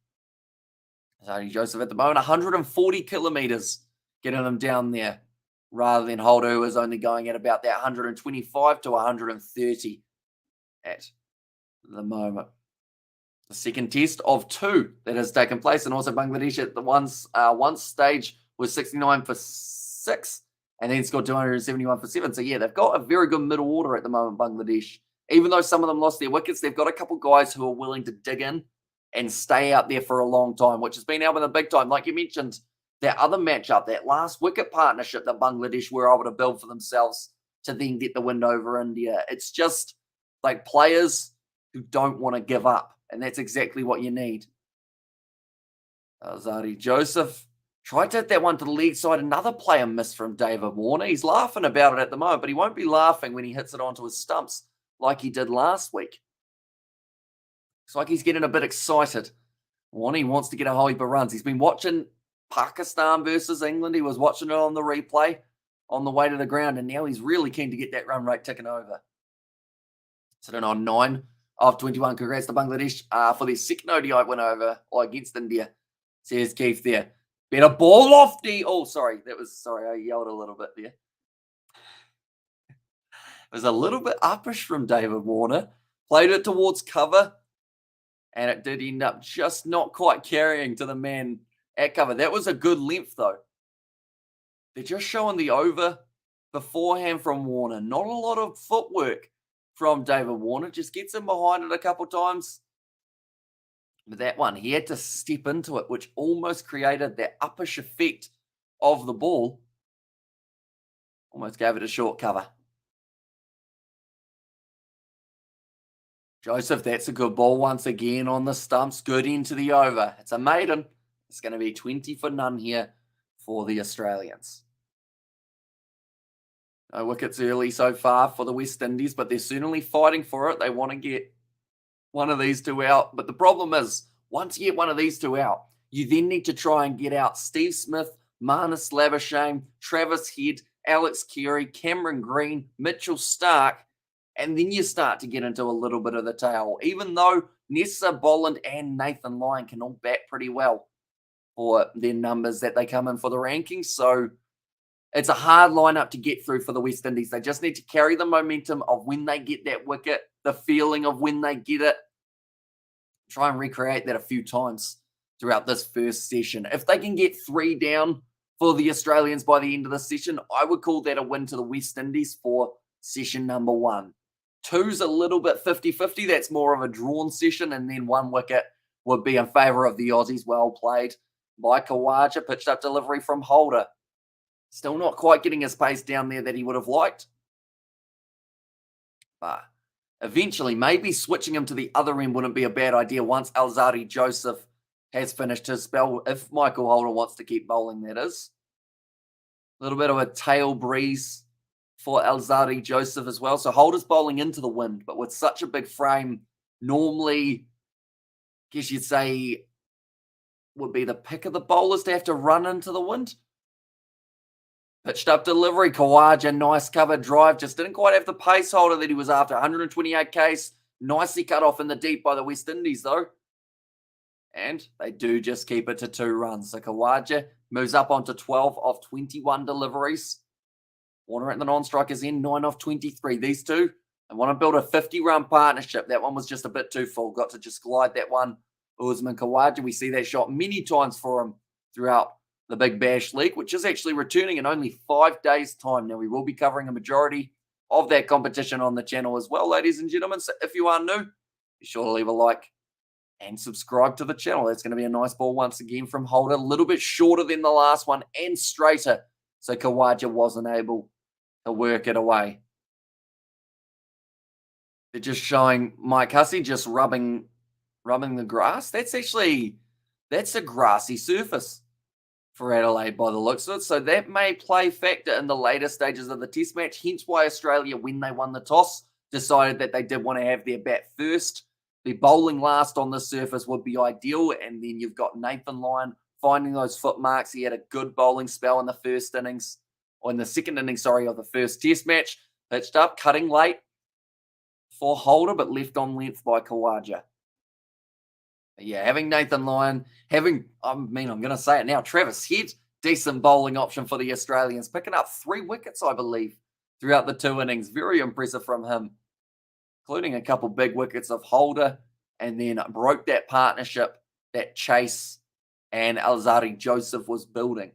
Alzarri Joseph at the moment, 140 kilometres getting him down there, rather than Holder, who is only going at about that 125 to 130 at the moment. The second test of 2 that has taken place, and also Bangladesh at the one stage was 69 for 6, and then scored 271 for 7. So yeah, they've got a very good middle order at the moment, Bangladesh. Even though some of them lost their wickets, they've got a couple guys who are willing to dig in and stay out there for a long time, which has been out in the big time. Like you mentioned, that other matchup, that last wicket partnership that Bangladesh were able to build for themselves to then get the win over India. It's just like players who don't want to give up, and that's exactly what you need. Alzarri Joseph Tried to hit that one to the leg side. Another player missed from David Warner. He's laughing about it at the moment, but he won't be laughing when he hits it onto his stumps like he did last week. It's like he's getting a bit excited. Warner wants to get a whole heap of runs. He's been watching Pakistan versus England. He was watching it on the replay on the way to the ground, and now he's really keen to get that run rate ticking over. Sitting on 9 of 21. Congrats to Bangladesh for their second ODI win over or against India. Says Keith there. Better ball off the. Oh, sorry. I yelled a little bit there. It was a little bit uppish from David Warner. Played it towards cover, and it did end up just not quite carrying to the man at cover. That was a good length, though. They're just showing the over beforehand from Warner. Not a lot of footwork from David Warner. Just gets him behind it a couple times. But that one, he had to step into it, which almost created that uppish effect of the ball. Almost gave it a short cover. Joseph, that's a good ball once again on the stumps. Good into the over. It's a maiden. It's going to be 20 for none here for the Australians. No wickets early so far for the West Indies, but they're certainly fighting for it. They want to get one of these two out. But the problem is, once you get one of these two out, you then need to try and get out Steve Smith, Marnus Labuschagne, Travis Head, Alex Carey, Cameron Green, Mitchell Starc, and then you start to get into a little bit of the tail. Even though Nessa Bolland and Nathan Lyon can all bat pretty well for their numbers that they come in for the rankings. So it's a hard lineup to get through for the West Indies. They just need to carry the momentum of when they get that wicket, the feeling of when they get it. Try and recreate that a few times throughout this first session. If they can get 3 down for the Australians by the end of the session, I would call that a win to the West Indies for session number 1. 2's a little bit 50-50. That's more of a drawn session, and then 1 wicket would be in favour of the Aussies. Well played by Khawaja. Pitched up delivery from Holder. Still not quite getting his pace down there that he would have liked. But eventually, maybe switching him to the other end wouldn't be a bad idea once Alzarri Joseph has finished his spell. If Michael Holder wants to keep bowling, that is. A little bit of a tail breeze for Alzarri Joseph as well. So Holder's bowling into the wind, but with such a big frame, normally, I guess you'd say, would be the pick of the bowlers to have to run into the wind. Pitched up delivery, Khawaja, nice cover drive. Just didn't quite have the pace Holder that he was after. 128 Ks, nicely cut off in the deep by the West Indies though. And they do just keep it to 2 runs. So Khawaja moves up onto 12 of 21 deliveries. Warner at the non-strikers in 9 of 23. These two, they want to build a 50-run partnership. That one was just a bit too full. Got to just glide that one. Usman Khawaja, we see that shot many times for him throughout the Big Bash League, which is actually returning in only 5 days' time. Now, we will be covering a majority of that competition on the channel as well, ladies and gentlemen. So if you are new, be sure to leave a like and subscribe to the channel. That's going to be a nice ball once again from Holder. A little bit shorter than the last one and straighter. So Khawaja wasn't able to work it away. They're just showing Mike Hussey just rubbing the grass. That's a grassy surface for Adelaide by the looks of it. So that may play factor in the later stages of the test match. Hence why Australia, when they won the toss, decided that they did want to have their bat first. The bowling last on the surface would be ideal. And then you've got Nathan Lyon finding those footmarks. He had a good bowling spell in the first innings, or in the second innings, of the first test match. Pitched up, cutting late for Holder, but left on length by Khawaja. Yeah, having Nathan Lyon, I'm going to say it now, Travis Head, decent bowling option for the Australians, picking up 3 wickets, I believe, throughout the 2 innings. Very impressive from him, including a couple big wickets of Holder, and then broke that partnership that Chase and Alzarri Joseph was building.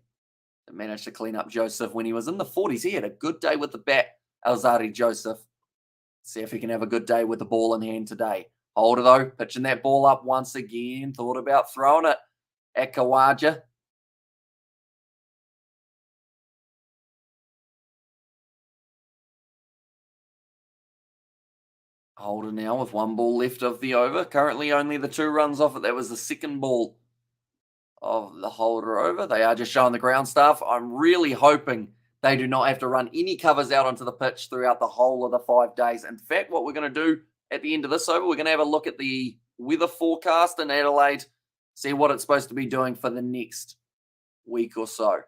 They managed to clean up Joseph when he was in the 40s. He had a good day with the bat, Alzarri Joseph. See if he can have a good day with the ball in hand today. Holder, though, pitching that ball up once again. Thought about throwing it at Khawaja. Holder now with 1 ball left of the over. Currently only the 2 runs off it. That was the second ball of the holder over. They are just showing the ground staff. I'm really hoping they do not have to run any covers out onto the pitch throughout the whole of the 5 days. In fact, what we're going to do at the end of this over, we're going to have a look at the weather forecast in Adelaide, see what it's supposed to be doing for the next week or so.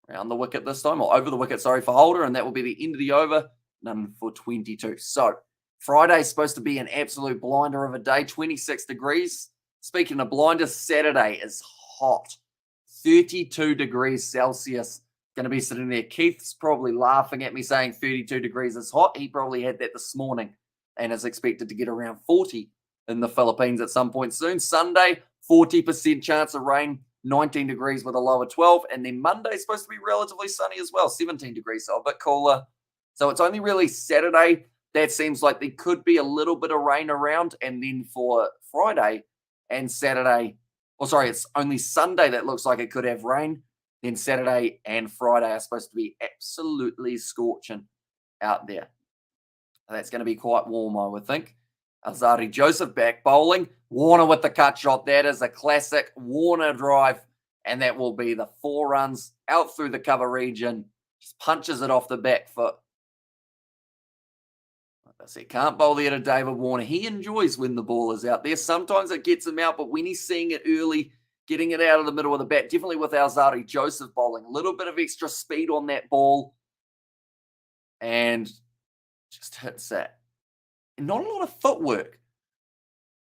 Around the wicket this time, or over the wicket, sorry, for holder, and that will be the end of the over, none for 22. So Friday's supposed to be an absolute blinder of a day, 26 degrees. Speaking of blinders, Saturday is hot, 32 degrees Celsius. Going to be sitting there. Keith's probably laughing at me saying 32 degrees is hot. He probably had that this morning and is expected to get around 40 in the Philippines at some point soon. Sunday, 40% chance of rain, 19 degrees with a low of 12. And then Monday's supposed to be relatively sunny as well, 17 degrees, so a bit cooler. So it's only really Saturday that seems like there could be a little bit of rain around. And then for Friday and Saturday, it's only Sunday that looks like it could have rain. Then Saturday and Friday are supposed to be absolutely scorching out there. That's going to be quite warm, I would think. Azari Joseph back bowling. Warner with the cut shot. That is a classic Warner drive. And that will be the 4 runs out through the cover region. Just punches it off the back foot. Like I said, can't bowl there to David Warner. He enjoys when the ball is out there. Sometimes it gets him out, but when he's seeing it early, getting it out of the middle of the bat, definitely with Azari Joseph bowling. A little bit of extra speed on that ball. And just hits that. And not a lot of footwork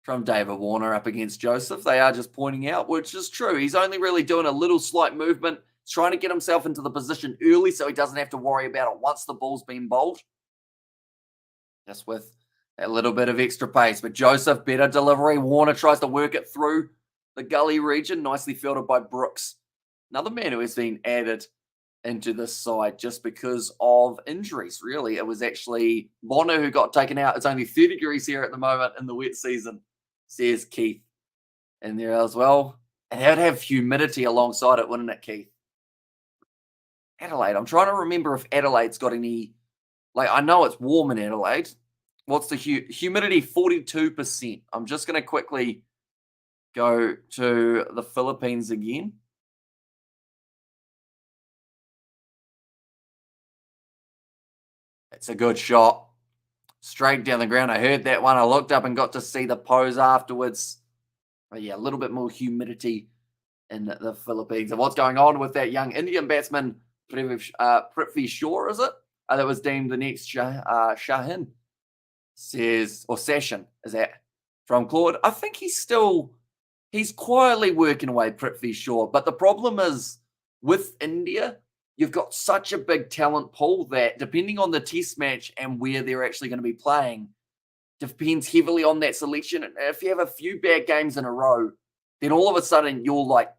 from David Warner up against Joseph. They are just pointing out, which is true. He's only really doing a little slight movement. He's trying to get himself into the position early so he doesn't have to worry about it once the ball's been bowled. Just with a little bit of extra pace. But Joseph, better delivery. Warner tries to work it through the gully region, nicely fielded by Brooks. Another man who has been added into this side just because of injuries, really. It was actually Bonner who got taken out. It's only 30 degrees here at the moment in the wet season, says Keith in there as well. And it would have humidity alongside it, wouldn't it, Keith? Adelaide. I'm trying to remember if Adelaide's got any... I know it's warm in Adelaide. What's the humidity? 42%. I'm just going to quickly go to the Philippines again. It's a good shot. Straight down the ground. I heard that one. I looked up and got to see the pose afterwards. But yeah, a little bit more humidity in the Philippines. And what's going on with that young Indian batsman, Prithvi Shaw, is it? That was deemed the next Shahin. Session, is that from Claude? I think he's quietly working away, Prithvi Shaw. But the problem is, with India, you've got such a big talent pool that depending on the test match and where they're actually going to be playing, depends heavily on that selection. And if you have a few bad games in a row, then all of a sudden you're like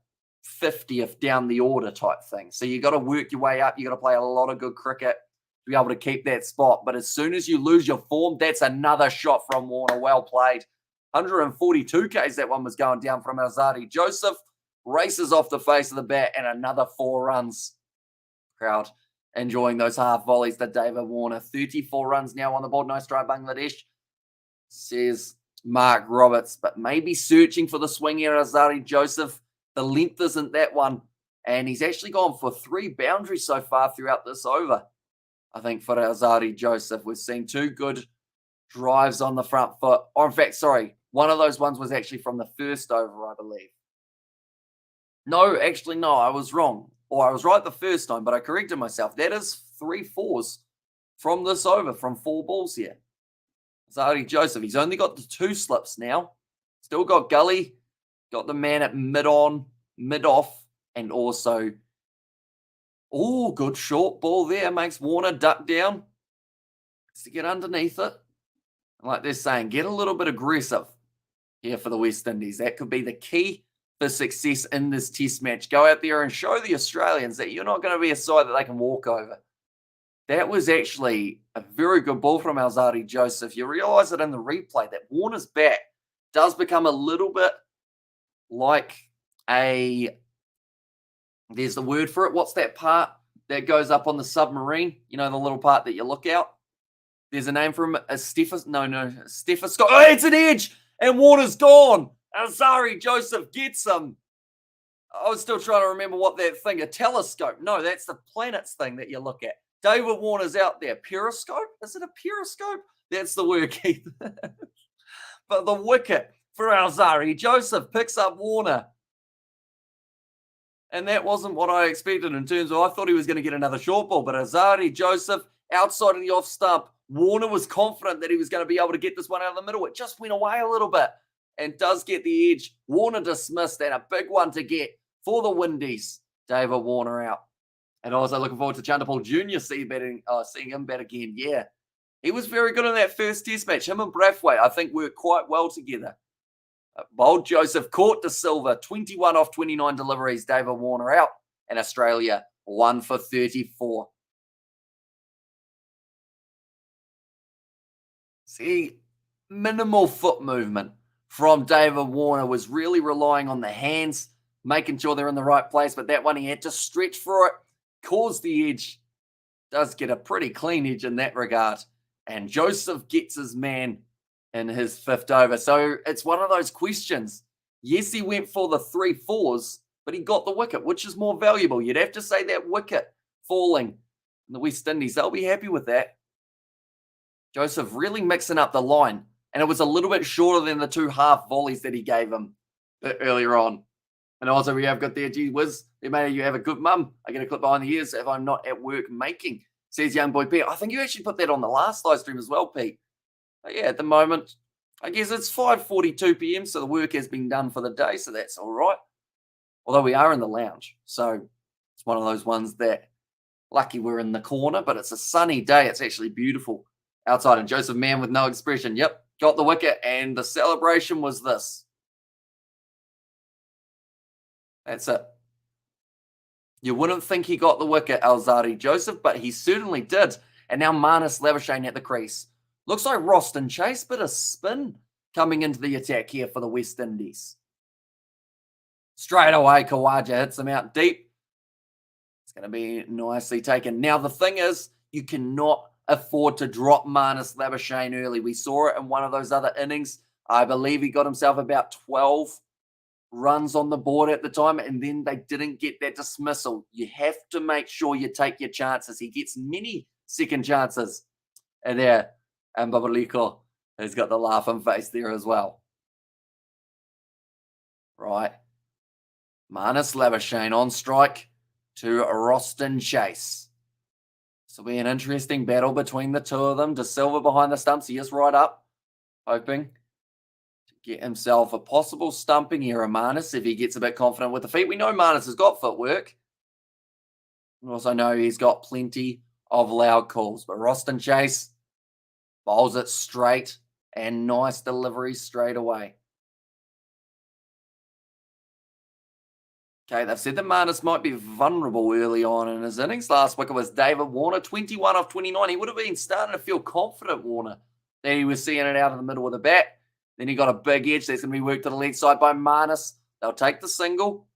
50th down the order type thing. So you got to work your way up. You got to play a lot of good cricket to be able to keep that spot. But as soon as you lose your form, that's another shot from Warner. Well played. 142 Ks that one was going down from Azari Joseph. Races off the face of the bat and another 4 runs. Crowd enjoying those half volleys to David Warner. 34 runs now on the board. Nice try, Bangladesh, says Mark Roberts. But maybe searching for the swing here, Azari Joseph. The length isn't that one. And he's actually gone for 3 boundaries so far throughout this over. I think for Azari Joseph, we've seen 2 good drives on the front foot. Or in fact, sorry, one of those ones was actually from the first over, I believe. No, actually, no, I was wrong. Or I was right the first time, but I corrected myself. That is 3 fours from this over, from 4 balls here. Azari Joseph, he's only got the 2 slips now. Still got Gully, got the man at mid-on, mid-off, and also... Oh, good short ball there. Makes Warner duck down. To get underneath it. Like they're saying, get a little bit aggressive here for the West Indies. That could be the key for success in this test match. Go out there and show the Australians that you're not going to be a side that they can walk over. That was actually a very good ball from Azari Joseph. You realise it in the replay that Warner's bat does become a little bit like a... There's the word for it. What's that part that goes up on the submarine? You know, the little part that you look out? There's a name for him. A stethoscope. Oh, it's an edge! And Warner's gone! Azari Joseph gets him. I was still trying to remember what that thing, a telescope. No, that's the planets thing that you look at. David Warner's out there. Periscope? Is it a periscope? That's the word, Keith. But the wicket for Alzari. Joseph picks up Warner. And that wasn't what I expected in terms of, I thought he was going to get another short ball. But Alzari, Joseph, outside of the off stump. Warner was confident that he was going to be able to get this one out of the middle. It just went away a little bit and does get the edge. Warner dismissed, and a big one to get for the Windies. David Warner out. And also looking forward to Chanderpaul Jr. seeing him bat again. Yeah, he was very good in that first test match. Him and Brathwaite, I think, worked quite well together. Bold Joseph caught De Silva, 21 off 29 deliveries. David Warner out, and Australia 1 for 34. See, minimal foot movement from David Warner, was really relying on the hands, making sure they're in the right place. But that one, he had to stretch for it, caused the edge. Does get a pretty clean edge in that regard. And Joseph gets his man in his fifth over. So it's one of those questions. Yes, he went for the 3-4s, but he got the wicket, which is more valuable. You'd have to say that wicket falling in the West Indies, they'll be happy with that. Joseph really mixing up the line. And it was a little bit shorter than the 2 half volleys that he gave him earlier on. And also we have got there, gee whiz, maybe you have a good mum. I get a clip behind the ears if I'm not at work making, says young boy Pete. I think you actually put that on the last live stream as well, Pete. But yeah, at the moment, I guess it's 5:42 p.m, so the work has been done for the day, so that's all right. Although we are in the lounge, so it's one of those ones that lucky we're in the corner, but it's a sunny day. It's actually beautiful outside. And Joseph Mann with no expression. Yep, got the wicket, and the celebration was this. That's it. You wouldn't think he got the wicket, Alzari Joseph, but he certainly did. And now Marnus Labuschagne at the crease. Looks like Roston Chase, bit of spin coming into the attack here for the West Indies. Straight away, Khawaja hits him out deep. It's going to be nicely taken. Now, the thing is, you cannot afford to drop Marnus Labuschagne early. We saw it in one of those other innings. I believe he got himself about 12 runs on the board at the time, and then they didn't get that dismissal. You have to make sure you take your chances. He gets many second chances. And there, and Babaliko has got the laughing face there as well. Right. Marnus Labuschagne on strike to Roston Chase. This will be an interesting battle between the two of them. De Silva behind the stumps. He is right up, hoping to get himself a possible stumping here, Marnus, if he gets a bit confident with the feet. We know Marnus has got footwork. We also know he's got plenty of loud calls. But Roston Chase bowls it straight, and nice delivery straight away. Okay, they've said that Marnus might be vulnerable early on in his innings. Last wicket was David Warner, 21 off 29. He would have been starting to feel confident, Warner, that he was seeing it out of the middle of the bat. Then he got a big edge. That's going to be worked to the leg side by Marnus. They'll take the single.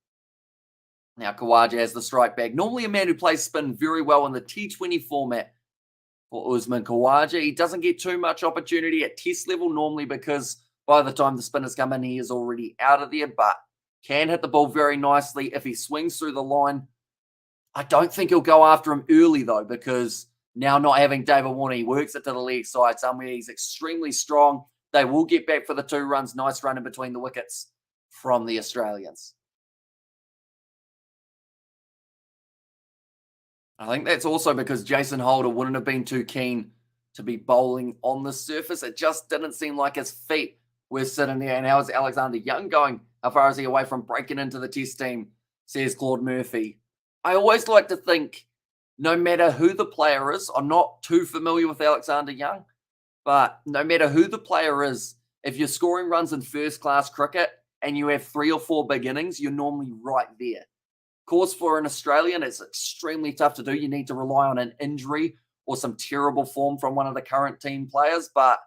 Now Khawaja has the strike back. Normally a man who plays spin very well in the T20 format for Usman Khawaja. He doesn't get too much opportunity at test level normally because by the time the spinners come in, he is already out of there, but can hit the ball very nicely if he swings through the line. I don't think he'll go after him early, though, because now not having David Warner, he works it to the leg side somewhere. He's extremely strong. They will get back for the 2 runs. Nice run in between the wickets from the Australians. I think that's also because Jason Holder wouldn't have been too keen to be bowling on the surface. It just didn't seem like his feet were sitting there. And how is Alexander Young going? How far is he away from breaking into the test team, says Claude Murphy. I always like to think, no matter who the player is, I'm not too familiar with Alexander Young, but no matter who the player is, if you're scoring runs in first-class cricket and you have 3 or 4 big innings, you're normally right there. Of course, for an Australian, it's extremely tough to do. You need to rely on an injury or some terrible form from one of the current team players. But,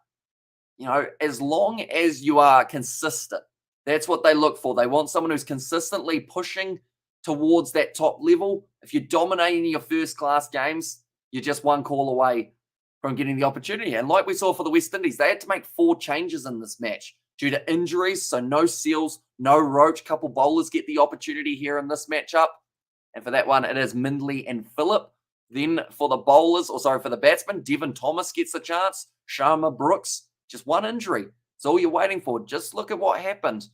you know, as long as you are consistent, that's what they look for. They want someone who's consistently pushing towards that top level. If you're dominating your first-class games, you're just one call away from getting the opportunity. And like we saw for the West Indies, they had to make 4 changes in this match due to injuries. So no Seals, no Roach. Couple bowlers get the opportunity here in this matchup. And for that one, it is Mindley and Phillip. Then for the bowlers, for the batsmen, Devon Thomas gets a chance. Sharma Brooks, just one injury. That's all you're waiting for. Just look at what happened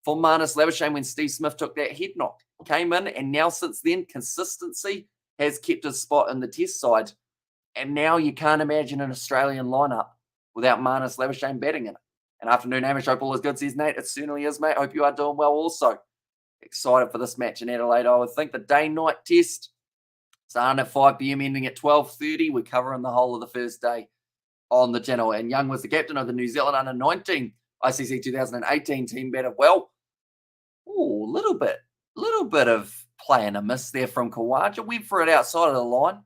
for Marnus Labuschagne when Steve Smith took that head knock. Came in, and now since then, consistency has kept his spot in the test side. And now you can't imagine an Australian lineup without Marnus Labuschagne batting in it. An afternoon amateur ball is good, says Nate. It certainly is, mate. Hope you are doing well also. Excited for this match in Adelaide. I would think the day-night test starting at 5 p.m, ending at 12:30. We're covering the whole of the first day on the channel. And Young was the captain of the New Zealand under-19 ICC 2018 team, batted well. Ooh, little bit of play and a miss there from Khawaja. Went for it outside of the line.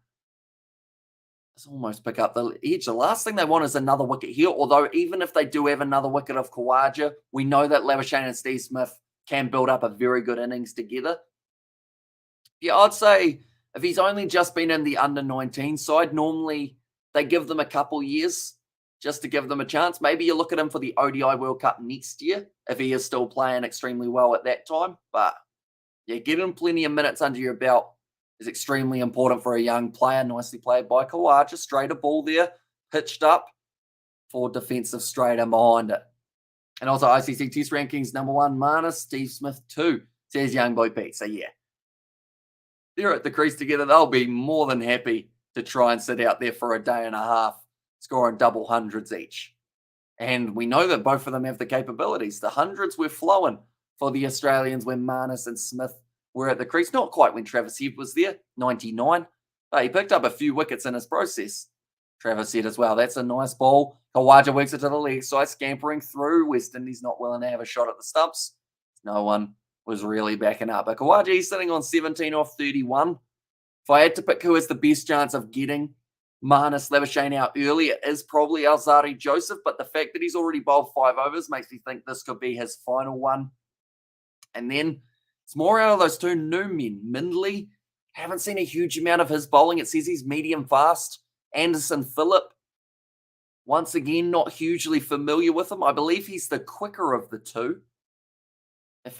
Let's almost pick up the edge. The last thing they want is another wicket here. Although even if they do have another wicket of Khawaja, we know that Labuschagne and Steve Smith can build up a very good innings together. Yeah, I'd say if he's only just been in the under-19 side, normally they give them a couple years just to give them a chance. Maybe you look at him for the ODI World Cup next year if he is still playing extremely well at that time. But yeah, get him plenty of minutes under your belt is extremely important for a young player. Nicely played by Khawaja. Straighter ball there, pitched up for defensive straighter behind it. And also ICC Test Rankings, number 1, Marnus, Steve Smith 2, says Young Boy Pete. So yeah, they're at the crease together. They'll be more than happy to try and sit out there for a day and a half, scoring double hundreds each. And we know that both of them have the capabilities. The hundreds were flowing for the Australians when Marnus and Smith were at the crease. Not quite when Travis Head was there, 99. But he picked up a few wickets in his process. Travis Head as well. That's a nice ball. Khawaja works it to the leg side, scampering through. West Indies not willing to have a shot at the stumps. No one was really backing up. But Khawaja, he's sitting on 17 off 31. If I had to pick who has the best chance of getting Marnus Labuschagne out early, it is probably Alzarri Joseph. But the fact that he's already bowled 5 overs makes me think this could be his final one. And then it's more out of those two new men. Mindley, haven't seen a huge amount of his bowling. It says he's medium fast. Anderson Phillip, once again, not hugely familiar with him. I believe he's the quicker of the two.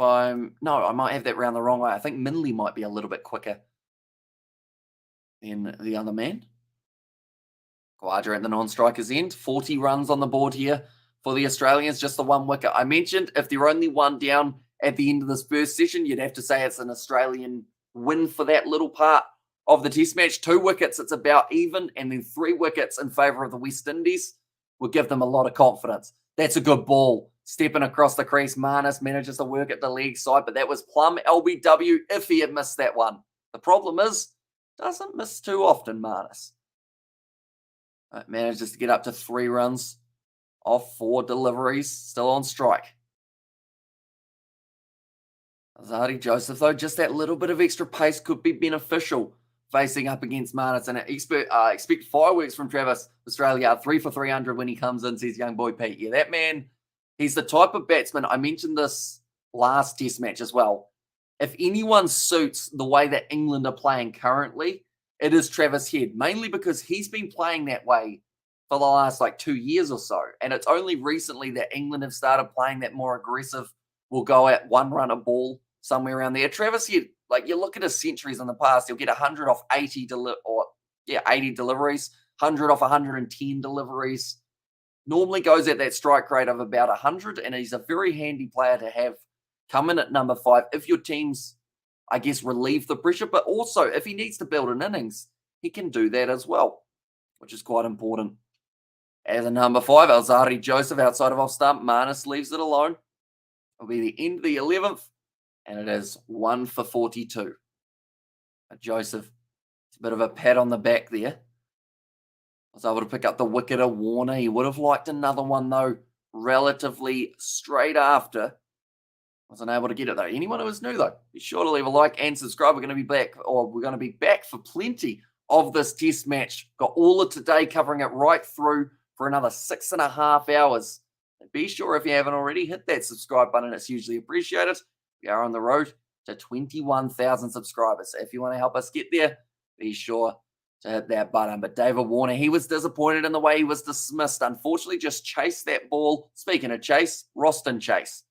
I might have that round the wrong way. I think Mindley might be a little bit quicker than the other man. Khawaja at the non-striker's end. 40 runs on the board here for the Australians, just the 1 wicket. I mentioned if they're only 1 down at the end of this first session, you'd have to say it's an Australian win for that little part of the test match. 2 wickets, it's about even, and then 3 wickets in favour of the West Indies will give them a lot of confidence. That's a good ball. Stepping across the crease, Marnus manages to work at the leg side, but that was plumb LBW if he had missed that one. The problem is, doesn't miss too often, Marnus. Manages to get up to 3 runs off 4 deliveries, still on strike. Alzarri Joseph, though, just that little bit of extra pace could be beneficial facing up against Marnus. And expect fireworks from Travis Australia, 3 for 300 when he comes in, says Young Boy Pete. Yeah, that man, he's the type of batsman. I mentioned this last test match as well. If anyone suits the way that England are playing currently, it is Travis Head, mainly because he's been playing that way for the last 2 years or so. And it's only recently that England have started playing that more aggressive, we'll go at 1 run a ball, somewhere around there. Travis Head, you look at his centuries in the past, he'll get 100 off 80 deliveries, 100 off 110 deliveries. Normally goes at that strike rate of about 100, and he's a very handy player to have come in at number 5 if your team's, relieve the pressure, but also if he needs to build an innings, he can do that as well, which is quite important. As a number 5, Alzarri Joseph outside of off stump. Marnus leaves it alone. It'll be the end of the 11th, and it is 1 for 42. Joseph, it's a bit of a pat on the back there. Was able to pick up the wicket of Warner. He would have liked another one, though, relatively straight after. Wasn't able to get it, though. Anyone who is new, though, be sure to leave a like and subscribe. We're going to be back for plenty of this test match. Got all of today, covering it right through for another 6.5 hours. And be sure, if you haven't already, hit that subscribe button. It's hugely appreciated. We are on the road to 21,000 subscribers. So if you want to help us get there, be sure to hit that button. But David Warner, he was disappointed in the way he was dismissed. Unfortunately, just chased that ball. Speaking of chase, Roston Chase.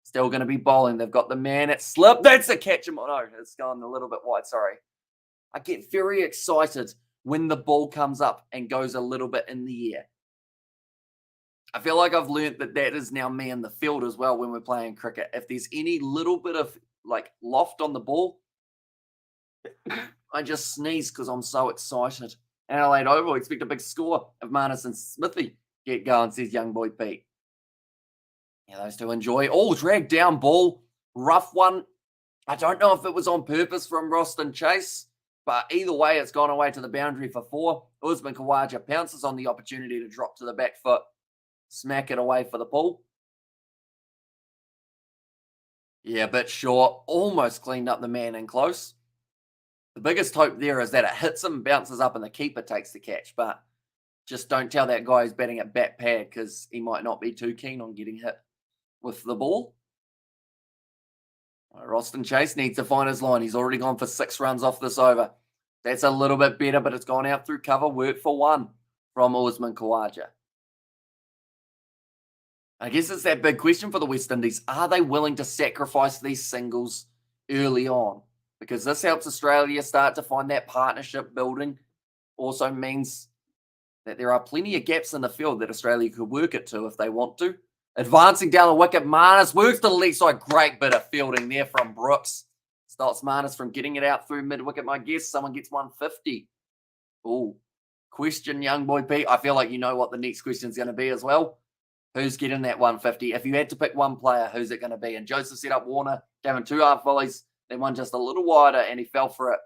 Still going to be bowling. They've got the man at slip. That's a catch. Oh, no, it's gone a little bit wide. Sorry. I get very excited when the ball comes up and goes a little bit in the air. I feel like I've learned that is now me in the field as well when we're playing cricket. If there's any little bit of like loft on the ball, I just sneeze because I'm so excited. Adelaide Oval, expect a big score if Marnus and Smithy get going, says young boy Pete. Yeah, those two enjoy. Oh, dragged down ball. Rough one. I don't know if it was on purpose from Roston Chase, but either way, it's gone away to the boundary for 4. Usman Khawaja pounces on the opportunity to drop to the back foot. Smack it away for the pull. Yeah, a bit short. Almost cleaned up the man in close. The biggest hope there is that it hits him, bounces up, and the keeper takes the catch. But just don't tell that guy who's batting at bat pad because he might not be too keen on getting hit with the ball. Roston Chase needs to find his line. He's already gone for 6 runs off this over. That's a little bit better, but it's gone out through cover. Work for 1 from Usman Khawaja. I guess it's that big question for the West Indies. Are they willing to sacrifice these singles early on? Because this helps Australia start to find that partnership building. Also means that there are plenty of gaps in the field that Australia could work it to if they want to. Advancing down the wicket, Marnus works to the leg side. Great bit of fielding there from Brooks. Stops Marnus from getting it out through mid-wicket. My guess, someone gets 150. Oh, question, young boy Pete. I feel like you know what the next question is going to be as well. Who's getting that 150? If you had to pick one player, who's it going to be? And Joseph set up Warner, gave him 2 half volleys, then one just a little wider, and he fell for it.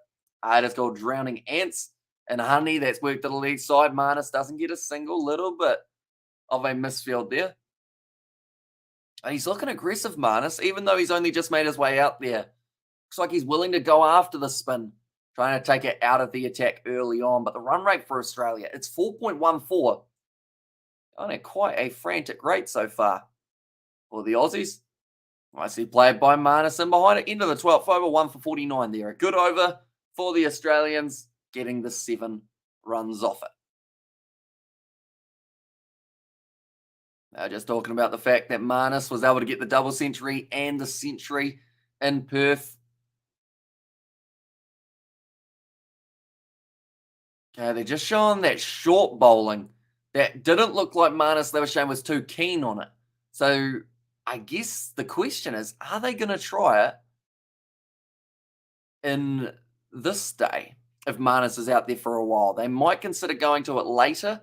It's called Drowning Ants. And Honey, that's worked to the leg side. Marnus doesn't get a single little bit of a misfield there. And he's looking aggressive, Marnus, even though he's only just made his way out there. Looks like he's willing to go after the spin, trying to take it out of the attack early on. But the run rate for Australia, it's 4.14. On at quite a frantic rate so far for the Aussies. Nicely played by Marnus in behind it. End of the 12th over, 1 for 49 there. A good over for the Australians, getting the 7 runs off it. Now, just talking about the fact that Marnus was able to get the double century and the century in Perth. Okay, they're just showing that short bowling. That didn't look like Marnus Labuschagne was too keen on it. So I guess the question is, are they going to try it in this day if Marnus is out there for a while? They might consider going to it later.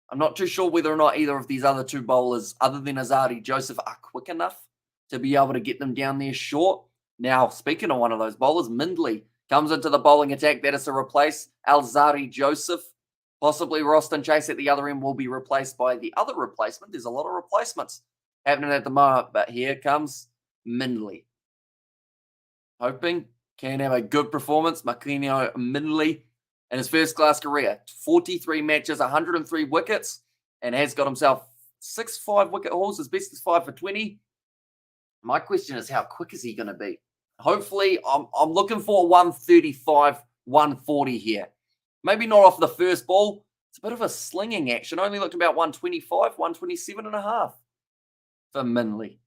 I'm not too sure whether or not either of these other 2 bowlers, other than Azari Joseph, are quick enough to be able to get them down there short. Now, speaking of one of those bowlers, Mindley comes into the bowling attack. That is to replace Alzari Joseph. Possibly Roston Chase at the other end will be replaced by the other replacement. There's a lot of replacements happening at the moment, but here comes Mindley. Hoping can have a good performance. Makinio Mindley in his first-class career. 43 matches, 103 wickets, and has got himself 6 5-wicket hauls. His best is 5 for 20. My question is, how quick is he going to be? Hopefully, I'm looking for 135, 140 here. Maybe not off the first ball. It's a bit of a slinging action. Only looked about 125, 127 and a half for Mindley.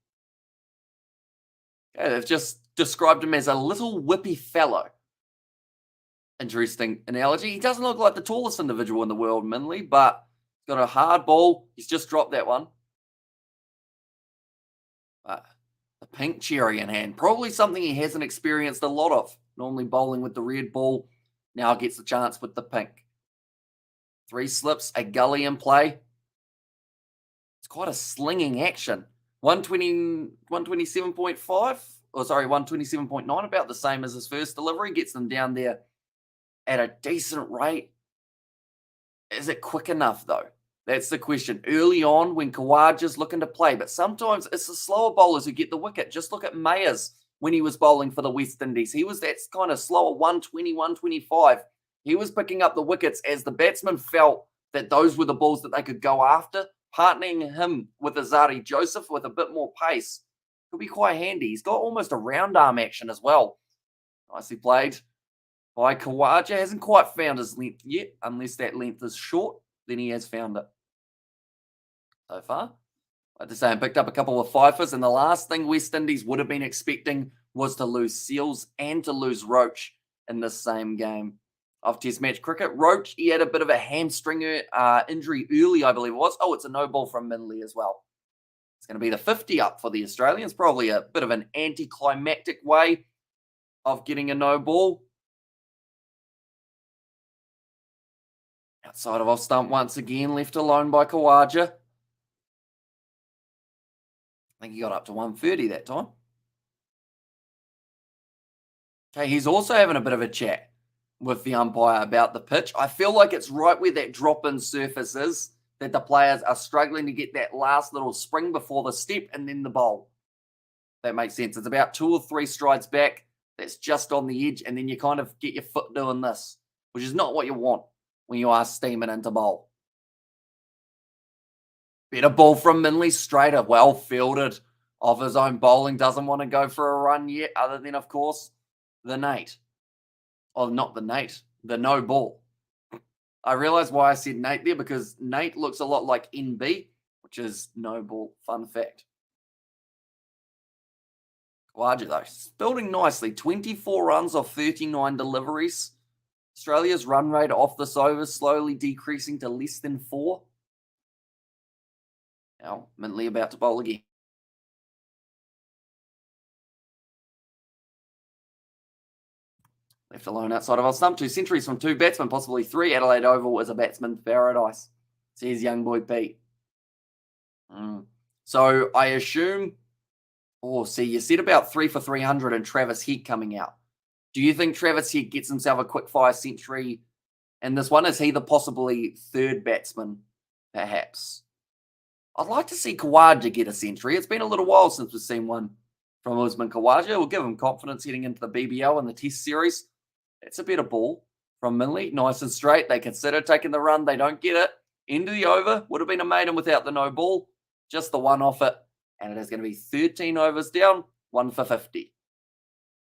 Okay, they've just described him as a little whippy fellow. Interesting analogy. He doesn't look like the tallest individual in the world, Mindley, but he's got a hard ball. He's just dropped that one. The pink cherry in hand. Probably something he hasn't experienced a lot of. Normally bowling with the red ball. Now gets the chance with the pink. 3 slips, a gully in play. It's quite a slinging action. 127.5, or sorry, 127.9, about the same as his first delivery. Gets them down there at a decent rate. Is it quick enough, though? That's the question. Early on, when Khawaja's looking to play, but sometimes it's the slower bowlers who get the wicket. Just look at Mayers when he was bowling for the West Indies. He was that kind of slower 120, 125. He was picking up the wickets as the batsmen felt that those were the balls that they could go after. Partnering him with Azari Joseph with a bit more pace could be quite handy. He's got almost a round arm action as well. Nicely played by Kawaja. Hasn't quite found his length yet, unless that length is short. Then he has found it so far. Like I say, I picked up a couple of fifers, and the last thing West Indies would have been expecting was to lose Seals and to lose Roach in the same game of Test match cricket. Roach, he had a bit of a hamstring injury early, I believe it was. Oh, it's a no ball from Minley as well. It's going to be the 50 up for the Australians. Probably a bit of an anticlimactic way of getting a no ball. Outside of off stump once again, left alone by Kawaja. I think he got up to 130 that time. Okay, he's also having a bit of a chat with the umpire about the pitch. I feel like it's right where that drop-in surface is that the players are struggling to get that last little spring before the step and then the bowl. That makes sense. It's about 2 or 3 strides back. That's just on the edge, and then you kind of get your foot doing this, which is not what you want when you are steaming into bowl. Better ball from Minley, straighter, well fielded off his own bowling. Doesn't want to go for a run yet, other than, of course, the Nate. Oh, not the Nate, the no ball. I realized why I said Nate there, because Nate looks a lot like NB, which is no ball. Fun fact. Kawaja, though, building nicely. 24 runs off 39 deliveries. Australia's run rate off this over slowly decreasing to less than 4. Now, Minley about to bowl again. Left alone outside of our stump. 2 centuries from 2 batsmen, possibly 3. Adelaide Oval is a batsman's paradise. Says young boy Pete. So I assume, see, you said about 3 for 300 and Travis Head coming out. Do you think Travis Head gets himself a quick fire century in this one? Is he the possibly 3rd batsman, perhaps? I'd like to see Kawaja get a century. It's been a little while since we've seen one from Usman Kawaja. We'll give him confidence heading into the BBL and the Test series. It's a better ball from Minley. Nice and straight. They consider taking the run. They don't get it. End of the over. Would have been a maiden without the no ball. Just the one off it. And it is going to be 13 overs down, 1 for 50.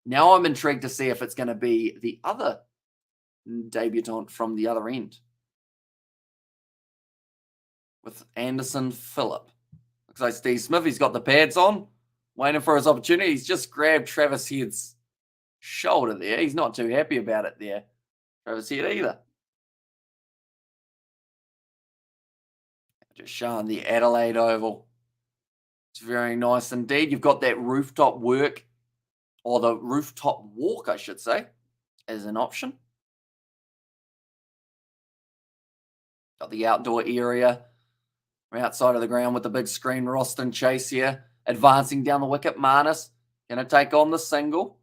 Now I'm intrigued to see if it's going to be the other debutant from the other end. With Anderson Phillip. Looks like Steve Smith. He's got the pads on. Waiting for his opportunity. He's just grabbed Travis Head's shoulder there. He's not too happy about it there. Travis Head either. Just showing the Adelaide Oval. It's very nice indeed. You've got that rooftop work, or the rooftop walk, I should say, as an option. Got the outdoor area. We're outside of the ground with the big screen. Roston Chase here, advancing down the wicket. Marnus going to take on the single.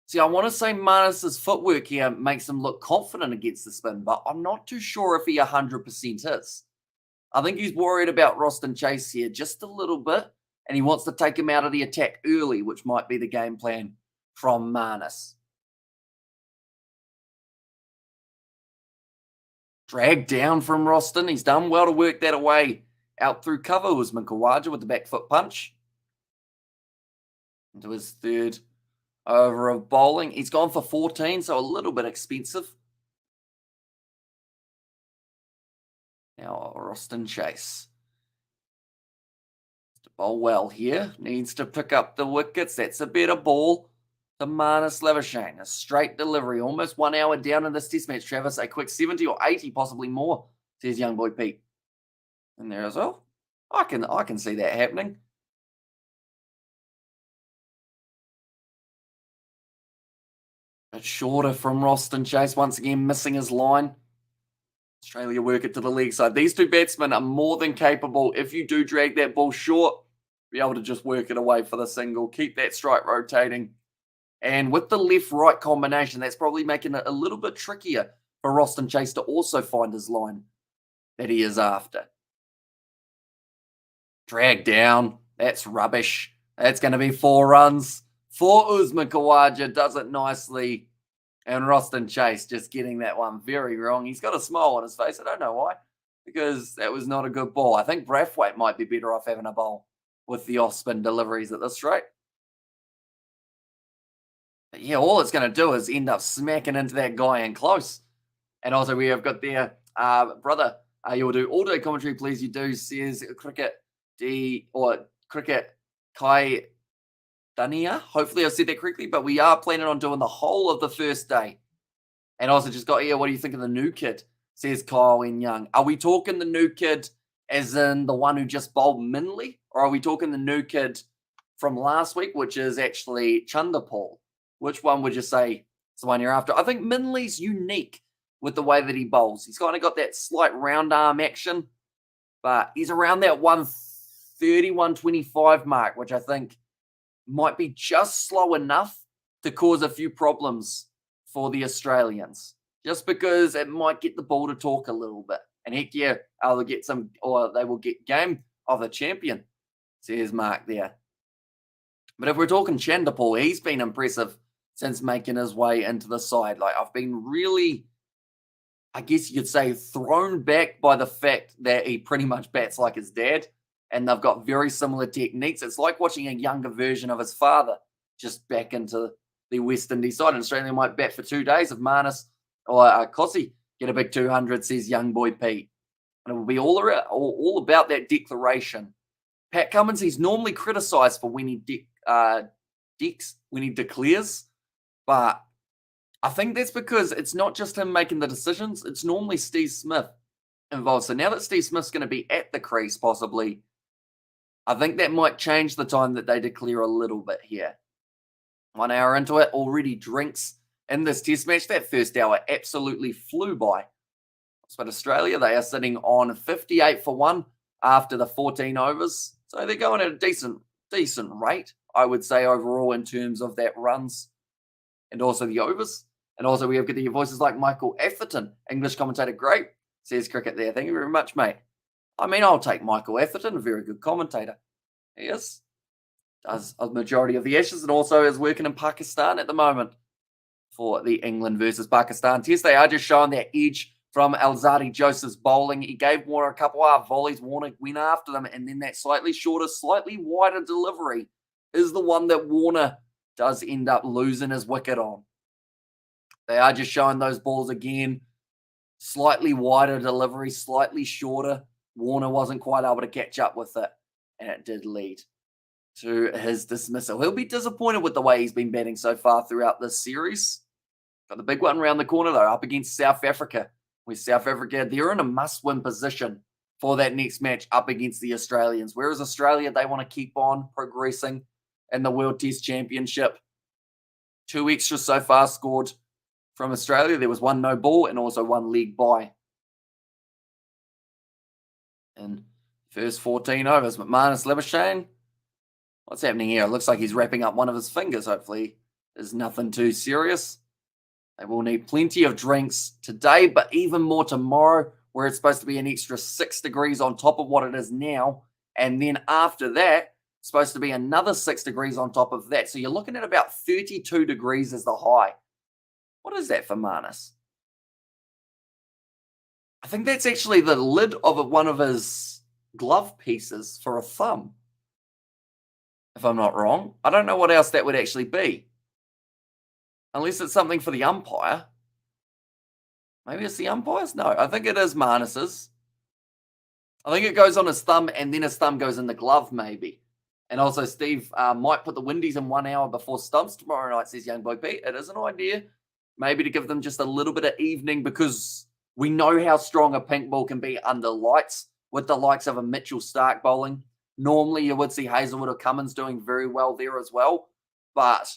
See, I want to say Marnus's footwork here makes him look confident against the spin, but I'm not too sure if he 100% is. I think he's worried about Roston Chase here just a little bit, and he wants to take him out of the attack early, which might be the game plan from Marnus. Dragged down from Roston. He's done well to work that away out through cover. Usman Kawaja with the back foot punch. Into his 3rd over of bowling. He's gone for 14, so a little bit expensive. Now, Roston Chase. To bowl well here. Needs to pick up the wickets. That's a better ball to Marnus Labuschagne. A straight delivery. Almost 1 hour down in this test match, Travis. A quick 70 or 80, possibly more, says young boy Pete. In there as well. I can see that happening. But shorter from Roston Chase. Once again, missing his line. Australia work it to the leg side. These 2 batsmen are more than capable, if you do drag that ball short, be able to just work it away for the single. Keep that strike rotating. And with the left-right combination, that's probably making it a little bit trickier for Roston Chase to also find his line that he is after. Drag down. That's rubbish. That's going to be 4 runs for Usman Kawaja. Does it nicely. And Roston Chase just getting that one very wrong. He's got a smile on his face. I don't know why. Because that was not a good ball. I think Brathwaite might be better off having a bowl with the off-spin deliveries at this rate. But yeah, all it's going to do is end up smacking into that guy in close. And also we have got there, brother, you'll do all day commentary, please. You do, says Cricket Kai Dania. Hopefully I said that correctly, but we are planning on doing the whole of the first day. And also just got here, what do you think of the new kid? Says Kyle N. Young. Are we talking the new kid as in the one who just bowled Minley? Or are we talking the new kid from last week, which is actually Chanderpaul? Which one would you say is the one you're after? I think Minley's unique with the way that he bowls. He's kind of got that slight round arm action, but he's around that 130, 125 mark, which I think might be just slow enough to cause a few problems for the Australians, just because it might get the ball to talk a little bit. And heck yeah, they'll get some, or they will get game of the champion, says Mark there. But if we're talking Chanderpaul, he's been impressive since making his way into the side. Like, I've been really, I guess you could say, thrown back by the fact that he pretty much bats like his dad, and they've got very similar techniques. It's like watching a younger version of his father just back into the West Indies side. And Australia might bat for 2 days if Marnus or Kossi get a big 200, says young boy Pete. And it will be all about that declaration. Pat Cummins, he's normally criticised for when he declares, but I think that's because it's not just him making the decisions. It's normally Steve Smith involved. So now that Steve Smith's going to be at the crease possibly, I think that might change the time that they declare a little bit here. 1 hour into it, already drinks in this test match. That first hour absolutely flew by. But Australia, they are sitting on 58 for 1 after the 14 overs. So they're going at a decent rate, I would say, overall in terms of that runs and also the overs. And also we have got your voices like Michael Atherton, English commentator, great, says Cricket there. Thank you very much, mate. I mean, I'll take Michael Atherton, a very good commentator. He is. Does a majority of the Ashes and also is working in Pakistan at the moment for the England versus Pakistan test. They are just showing that edge from Alzadi Joseph's bowling. He gave Warner a couple of volleys. Warner went after them, and then that slightly shorter, slightly wider delivery is the one that Warner does end up losing his wicket on. They are just showing those balls again. Slightly wider delivery, slightly shorter. Warner wasn't quite able to catch up with it, and it did lead to his dismissal. He'll be disappointed with the way he's been batting so far throughout this series. Got the big one around the corner, though, up against South Africa. With South Africa, they're in a must-win position for that next match up against the Australians. Whereas Australia, they want to keep on progressing in the World Test Championship. 2 extras so far scored from Australia. There was 1 no ball and also 1 leg bye in first 14 overs. McManus Labuschagne, what's happening here? It looks like he's wrapping up one of his fingers. Hopefully there's nothing too serious. They will need plenty of drinks today, but even more tomorrow, where it's supposed to be an extra 6 degrees on top of what it is now. And then after that, it's supposed to be another 6 degrees on top of that. So you're looking at about 32 degrees as the high. What is that for Marnus? I think that's actually the lid of one of his glove pieces for a thumb, if I'm not wrong. I don't know what else that would actually be. Unless it's something for the umpire. Maybe it's the umpires? No, I think it is Marnus's. I think it goes on his thumb and then his thumb goes in the glove maybe. And also Steve might put the Windies in 1 hour before stumps tomorrow night, says young boy Pete. It is an idea. Maybe to give them just a little bit of evening, because we know how strong a pink ball can be under lights with the likes of a Mitchell Starc bowling. Normally you would see Hazelwood or Cummins doing very well there as well. But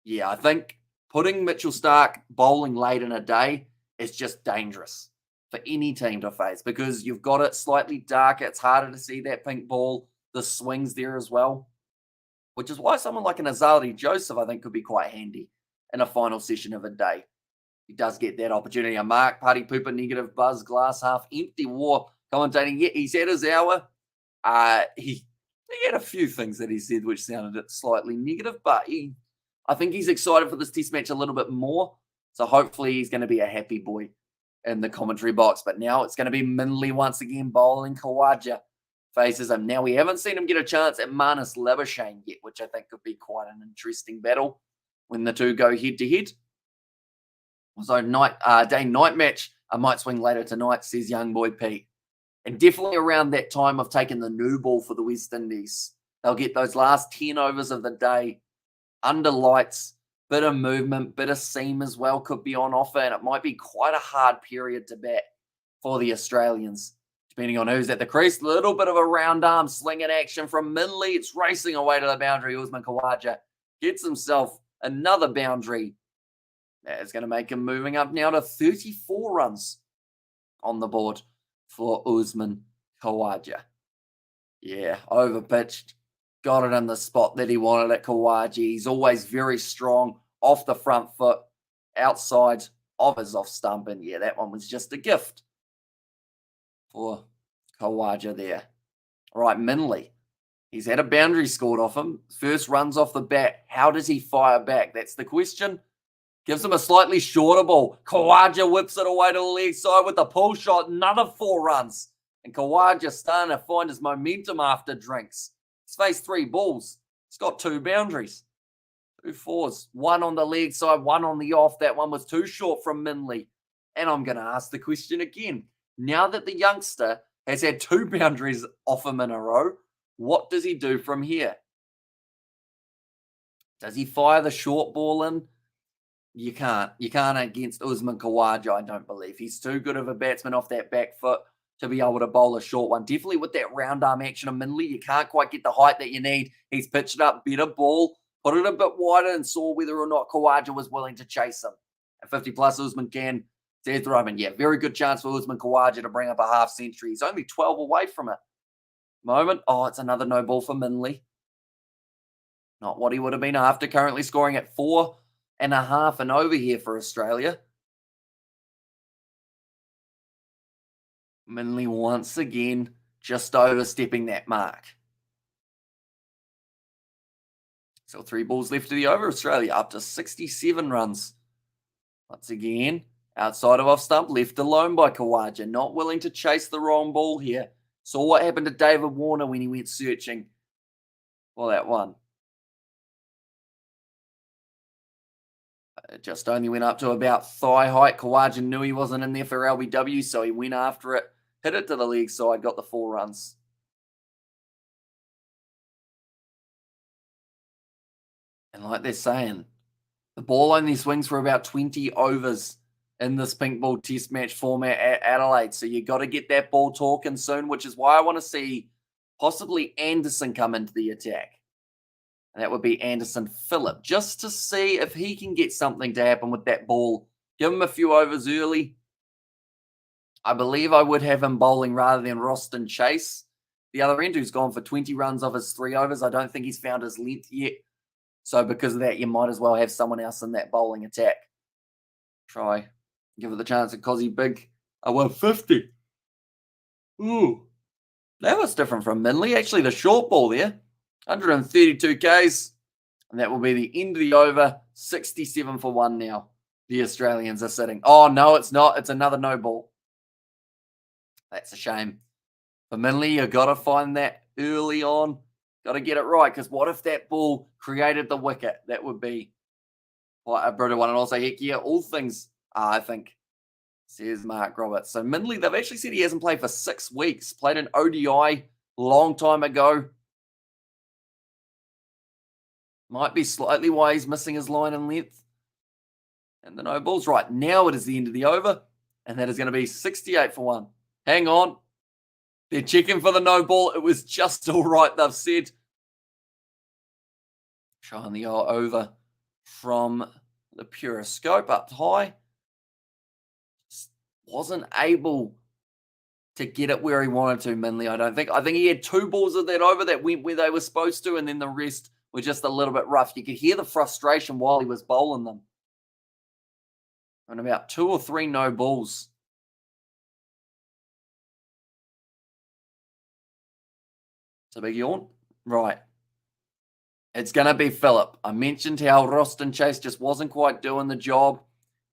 yeah, I think putting Mitchell Starc bowling late in a day is just dangerous for any team to face, because you've got it slightly darker. It's harder to see that pink ball. The swings there as well, which is why someone like an Azali Joseph, I think, could be quite handy in a final session of a day. He does get that opportunity. A Mark, Party Pooper, negative buzz, glass half empty. War commentating, yeah, he's had his hour. He had a few things that he said which sounded slightly negative, but I think he's excited for this test match a little bit more. So hopefully he's going to be a happy boy in the commentary box. But now it's going to be Minley once again bowling. Khawaja faces him. Now we haven't seen him get a chance at Marnus Labuschagne yet, which I think could be quite an interesting battle. when the two go head to head. So day-night match, I might swing later tonight, says young boy Pete. And definitely around that time of taking the new ball for the West Indies. They'll get those last 10 overs of the day under lights, bit of movement, bit of seam as well could be on offer, and it might be quite a hard period to bat for the Australians, depending on who's at the crease. Little bit of a round arm slinging action from Minley. It's racing away to the boundary. Usman Khawaja gets himself another boundary. That's going to make him moving up now to 34 runs on the board for Usman Khawaja. Yeah, overpitched. Got it in the spot that he wanted at Khawaja. He's always very strong off the front foot, outside of his off stump. And yeah, that one was just a gift for Khawaja there. All right, Minley. He's had a boundary scored off him. First runs off the bat. How does he fire back? That's the question. Gives him a slightly shorter ball. Khawaja whips it away to the leg side with a pull shot. Another 4 runs. And Khawaja starting to find his momentum after drinks. He's faced 3 balls. He's got 2 boundaries. 2 fours. 1 on the leg side, 1 on the off. That one was too short from Minley. And I'm going to ask the question again. Now that the youngster has had 2 boundaries off him in a row, what does he do from here? Does he fire the short ball in? You can't. You can't against Usman Khawaja, I don't believe. He's too good of a batsman off that back foot to be able to bowl a short one. Definitely with that round arm action of Minley, you can't quite get the height that you need. He's pitched it up, better ball, put it a bit wider and saw whether or not Khawaja was willing to chase him. At 50 plus, Usman can. Says Roman, yeah, very good chance for Usman Khawaja to bring up a half century. He's only 12 away from it. Moment. Oh, it's another no ball for Minley. Not what he would have been after, currently scoring at 4.5 and over here for Australia. Minley once again just overstepping that mark. So 3 balls left to the over. Australia up to 67 runs. Once again, outside of off stump, left alone by Khawaja. Not willing to chase the wrong ball here. Saw what happened to David Warner when he went searching for that one. It just only went up to about thigh height. Khawaja knew he wasn't in there for LBW, so he went after it, hit it to the leg side, got the 4 runs. And like they're saying, the ball only swings for about 20 overs in this pink ball test match format at Adelaide. So you got to get that ball talking soon, which is why I want to see possibly Anderson come into the attack. And that would be Anderson Phillip, just to see if he can get something to happen with that ball. Give him a few overs early. I believe I would have him bowling rather than Roston Chase. The other end, who's gone for 20 runs off his 3 overs. I don't think he's found his length yet. So because of that, you might as well have someone else in that bowling attack. Try. Give it the chance at Cozzy Big. A 150. Ooh. That was different from Minley. Actually, the short ball there. 132 Ks. And that will be the end of the over. 67 for 1 now. The Australians are sitting. Oh, no, it's not. It's another no ball. That's a shame. For Minley, you've got to find that early on. Got to get it right, because what if that ball created the wicket? That would be quite a brutal one. And also, heck yeah, all things, I think, says Mark Roberts. So Minley, they've actually said he hasn't played for 6 weeks. Played an ODI long time ago. Might be slightly why he's missing his line and length. And the no balls. Right, now it is the end of the over. And that is going to be 68 for 1. Hang on. They're checking for the no ball. It was just all right, they've said. Showing the over from the Periscope up high. Wasn't able to get it where he wanted to, Minley, I don't think. I think he had 2 balls of that over that went where they were supposed to, and then the rest were just a little bit rough. You could hear the frustration while he was bowling them. And about 2 or 3 no balls. It's a big yawn. Right. It's going to be Phillip. I mentioned how Roston Chase just wasn't quite doing the job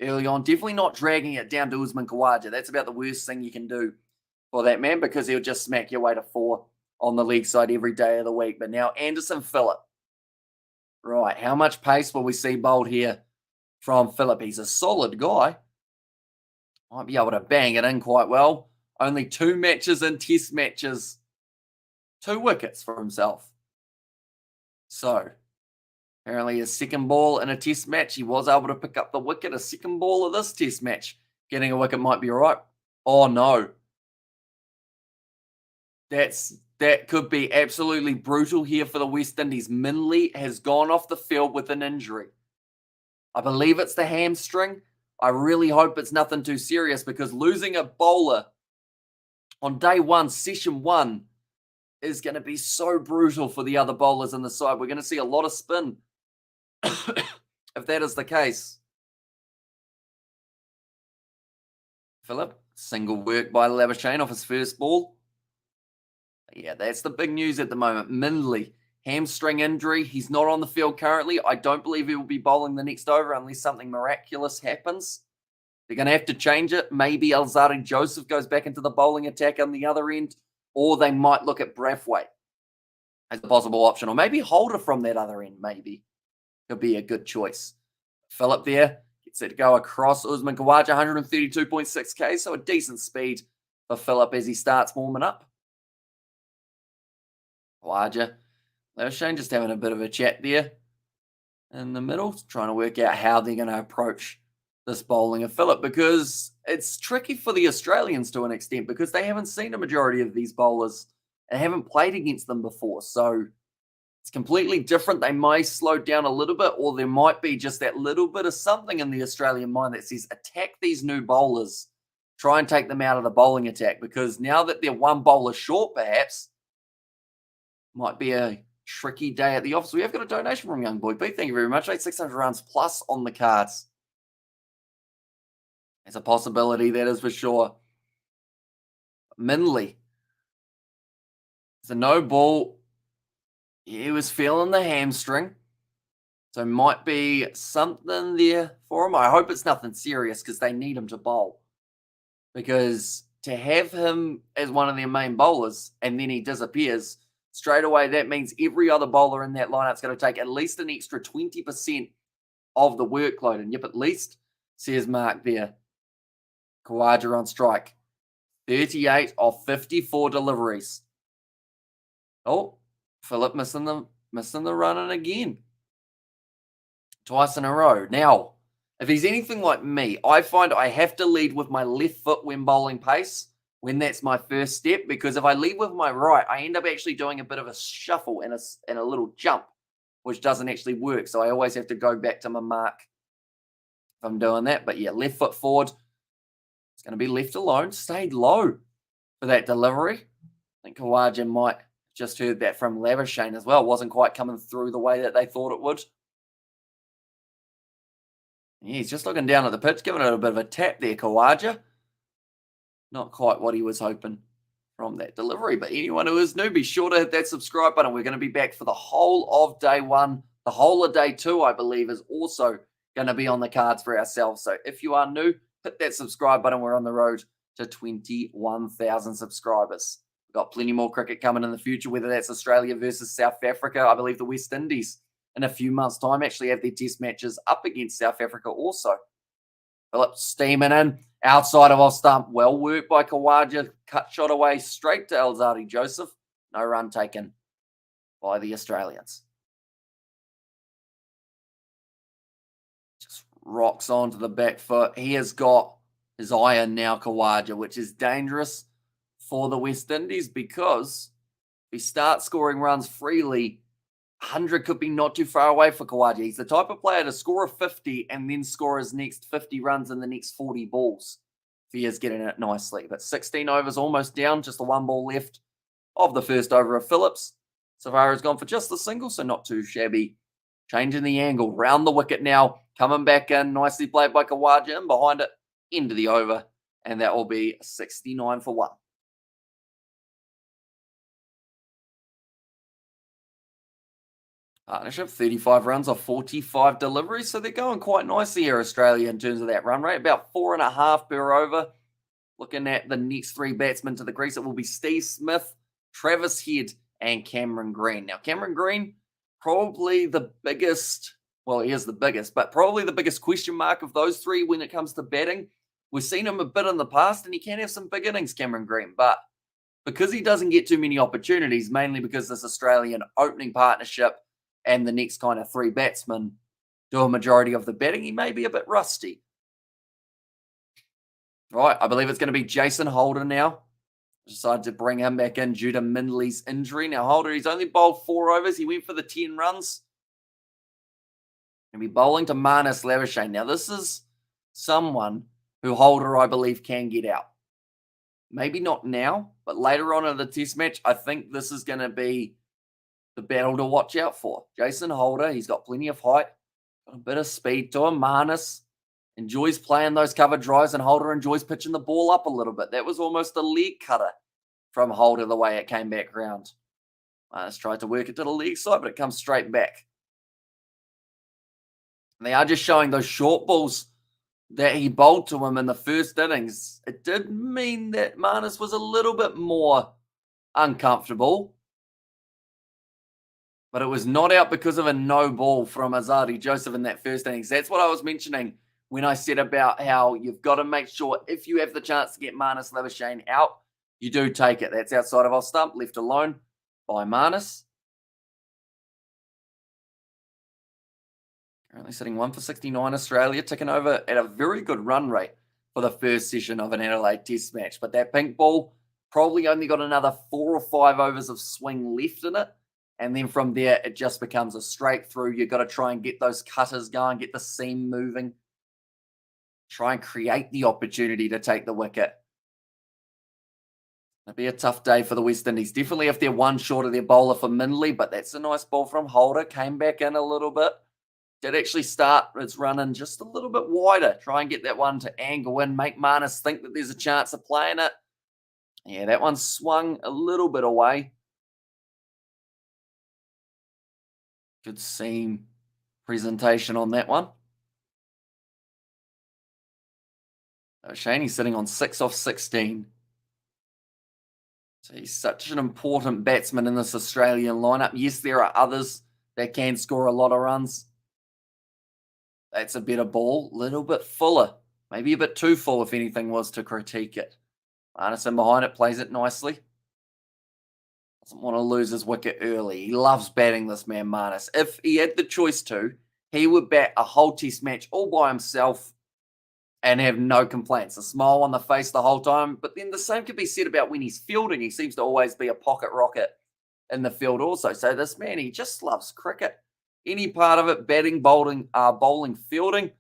early on. Definitely not dragging it down to Usman Khawaja. That's about the worst thing you can do for that man, because he'll just smack your way to 4 on the leg side every day of the week. But now Anderson Phillip. Right, how much pace will we see bowled here from Phillip? He's a solid guy. Might be able to bang it in quite well. Only 2 matches in test matches. 2 wickets for himself. So, apparently his second ball in a test match, he was able to pick up the wicket. A second ball of this test match, getting a wicket might be all right. Oh, no. That could be absolutely brutal here for the West Indies. Minley has gone off the field with an injury. I believe it's the hamstring. I really hope it's nothing too serious because losing a bowler on day 1, session 1, is going to be so brutal for the other bowlers in the side. We're going to see a lot of spin if that is the case. Phillip, single work by Labuschagne off his first ball. Yeah, that's the big news at the moment. Minley, hamstring injury. He's not on the field currently. I don't believe he will be bowling the next over unless something miraculous happens. They're going to have to change it. Maybe Alzarri Joseph goes back into the bowling attack on the other end, or they might look at Brathwaite as a possible option, or maybe Holder from that other end, maybe. Could be a good choice. Phillip there gets it to go across Usman Khawaja, 132.6k, so a decent speed for Phillip as he starts warming up. Khawaja, Labuschagne just having a bit of a chat there in the middle, trying to work out how they're going to approach this bowling of Phillip, because it's tricky for the Australians to an extent because they haven't seen a majority of these bowlers and haven't played against them before. So it's completely different. They may slow down a little bit, or there might be just that little bit of something in the Australian mind that says attack these new bowlers, try and take them out of the bowling attack, because now that they're one bowler short, perhaps, might be a tricky day at the office. We have got a donation from Young Boy B. Thank you very much. 600 runs plus on the cards. It's a possibility, that is for sure. Minley. It's a no ball. He was feeling the hamstring. So might be something there for him. I hope it's nothing serious because they need him to bowl. Because to have him as one of their main bowlers and then he disappears, straight away that means every other bowler in that lineup is going to take at least an extra 20% of the workload. And yep, at least, says Mark there. Khawaja on strike. 38 of 54 deliveries. Oh, Phillip missing the run-in again. Twice in a row. Now, if he's anything like me, I find I have to lead with my left foot when bowling pace, when that's my first step, because if I lead with my right, I end up actually doing a bit of a shuffle and a little jump, which doesn't actually work. So I always have to go back to my mark if I'm doing that. But yeah, left foot forward. It's going to be left alone. Stayed low for that delivery. I think Khawaja might just heard that from Labuschagne as well. Wasn't quite coming through the way that they thought it would. Yeah, he's just looking down at the pitch, giving it a bit of a tap there, Khawaja. Not quite what he was hoping from that delivery. But anyone who is new, be sure to hit that subscribe button. We're going to be back for the whole of day 1. The whole of day 2, I believe, is also going to be on the cards for ourselves. So if you are new, hit that subscribe button. We're on the road to 21,000 subscribers. We've got plenty more cricket coming in the future, whether that's Australia versus South Africa. I believe the West Indies in a few months' time actually have their test matches up against South Africa also. Phillip steaming in, outside of off stump. Well worked by Khawaja. Cut shot away straight to Alzarri Joseph. No run taken by the Australians. Just rocks onto the back foot. He has got his iron now, Khawaja, which is dangerous for the West Indies, because if he starts scoring runs freely, 100 could be not too far away for Khawaja. He's the type of player to score a 50 and then score his next 50 runs in the next 40 balls if he is getting it nicely. But 16 overs almost down, just the 1 ball left of the first over of Phillips. Savara's gone for just the single, so not too shabby. Changing the angle, round the wicket now, coming back in, nicely played by Khawaja, and behind it, into the over, and that will be 69 for 1. Partnership, 35 runs off 45 deliveries. So they're going quite nicely here, Australia, in terms of that run rate. About 4.5 per over. Looking at the next 3 batsmen to the crease, it will be Steve Smith, Travis Head, and Cameron Green. Now, Cameron Green, probably the biggest, well, he is the biggest, but probably the biggest question mark of those three when it comes to batting. We've seen him a bit in the past, and he can have some big innings, Cameron Green, but because he doesn't get too many opportunities, mainly because this Australian opening partnership and the next kind of three batsmen do a majority of the batting, he may be a bit rusty. Right, I believe it's going to be Jason Holder now. Decided to bring him back in due to Mindley's injury. Now, Holder, he's only bowled 4 overs. He went for the 10 runs. He'll be bowling to Marnus Labuschagne. Now, this is someone who Holder, I believe, can get out. Maybe not now, but later on in the test match, I think this is going to be the battle to watch out for. Jason Holder, he's got plenty of height, got a bit of speed to him. Marnus enjoys playing those cover drives, and Holder enjoys pitching the ball up a little bit. That was almost a leg cutter from Holder the way it came back round. Marnus tried to work it to the leg side, but it comes straight back. And they are just showing those short balls that he bowled to him in the first innings. It did mean that Marnus was a little bit more uncomfortable, but it was not out because of a no ball from Azadi Joseph in that first innings. That's what I was mentioning when I said about how you've got to make sure if you have the chance to get Marnus Labuschagne out, you do take it. That's outside of off stump, left alone by Marnus. Currently sitting 1 for 69 Australia, ticking over at a very good run rate for the first session of an Adelaide Test match. But that pink ball probably only got another 4 or 5 overs of swing left in it. And then from there, it just becomes a straight through. You've got to try and get those cutters going, get the seam moving. Try and create the opportunity to take the wicket. It'll be a tough day for the West Indies. Definitely if they're one short of their bowler for Mindley, but that's a nice ball from Holder. Came back in a little bit. Did actually start its running just a little bit wider. Try and get that one to angle in, make Marnus think that there's a chance of playing it. Yeah, that one swung a little bit away. Good seam presentation on that one. Shane's sitting on 6 off 16. So he's such an important batsman in this Australian lineup. Yes, there are others that can score a lot of runs. That's a better ball, a little bit fuller. Maybe a bit too full if anything was to critique it. Marnus in behind it, plays it nicely. Doesn't want to lose his wicket early. He loves batting, this man Marnus. If he had the choice to, he would bat a whole test match all by himself and have no complaints. A smile on the face the whole time. But then the same could be said about when he's fielding. He seems to always be a pocket rocket in the field also. So this man, he just loves cricket. Any part of it, batting, bowling, fielding.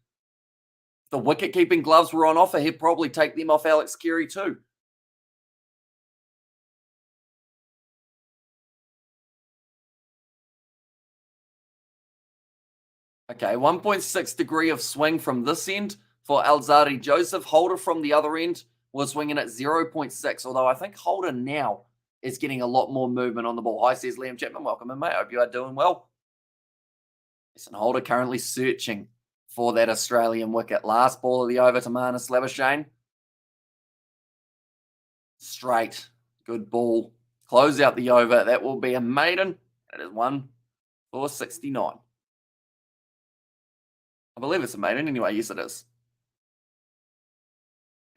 The wicket-keeping gloves were on offer. He'd probably take them off Alex Carey too. Okay, 1.6 degree of swing from this end for Alzarri Joseph. Holder from the other end was swinging at 0.6, although I think Holder now is getting a lot more movement on the ball. Hi, says Liam Chapman. Welcome in, mate. Hope you are doing well. And Holder currently searching for that Australian wicket. Last ball of the over to Marnus Labuschagne. Straight. Good ball. Close out the over. That will be a maiden. It is 1 for 69. I believe it's a maiden anyway. Yes, it is.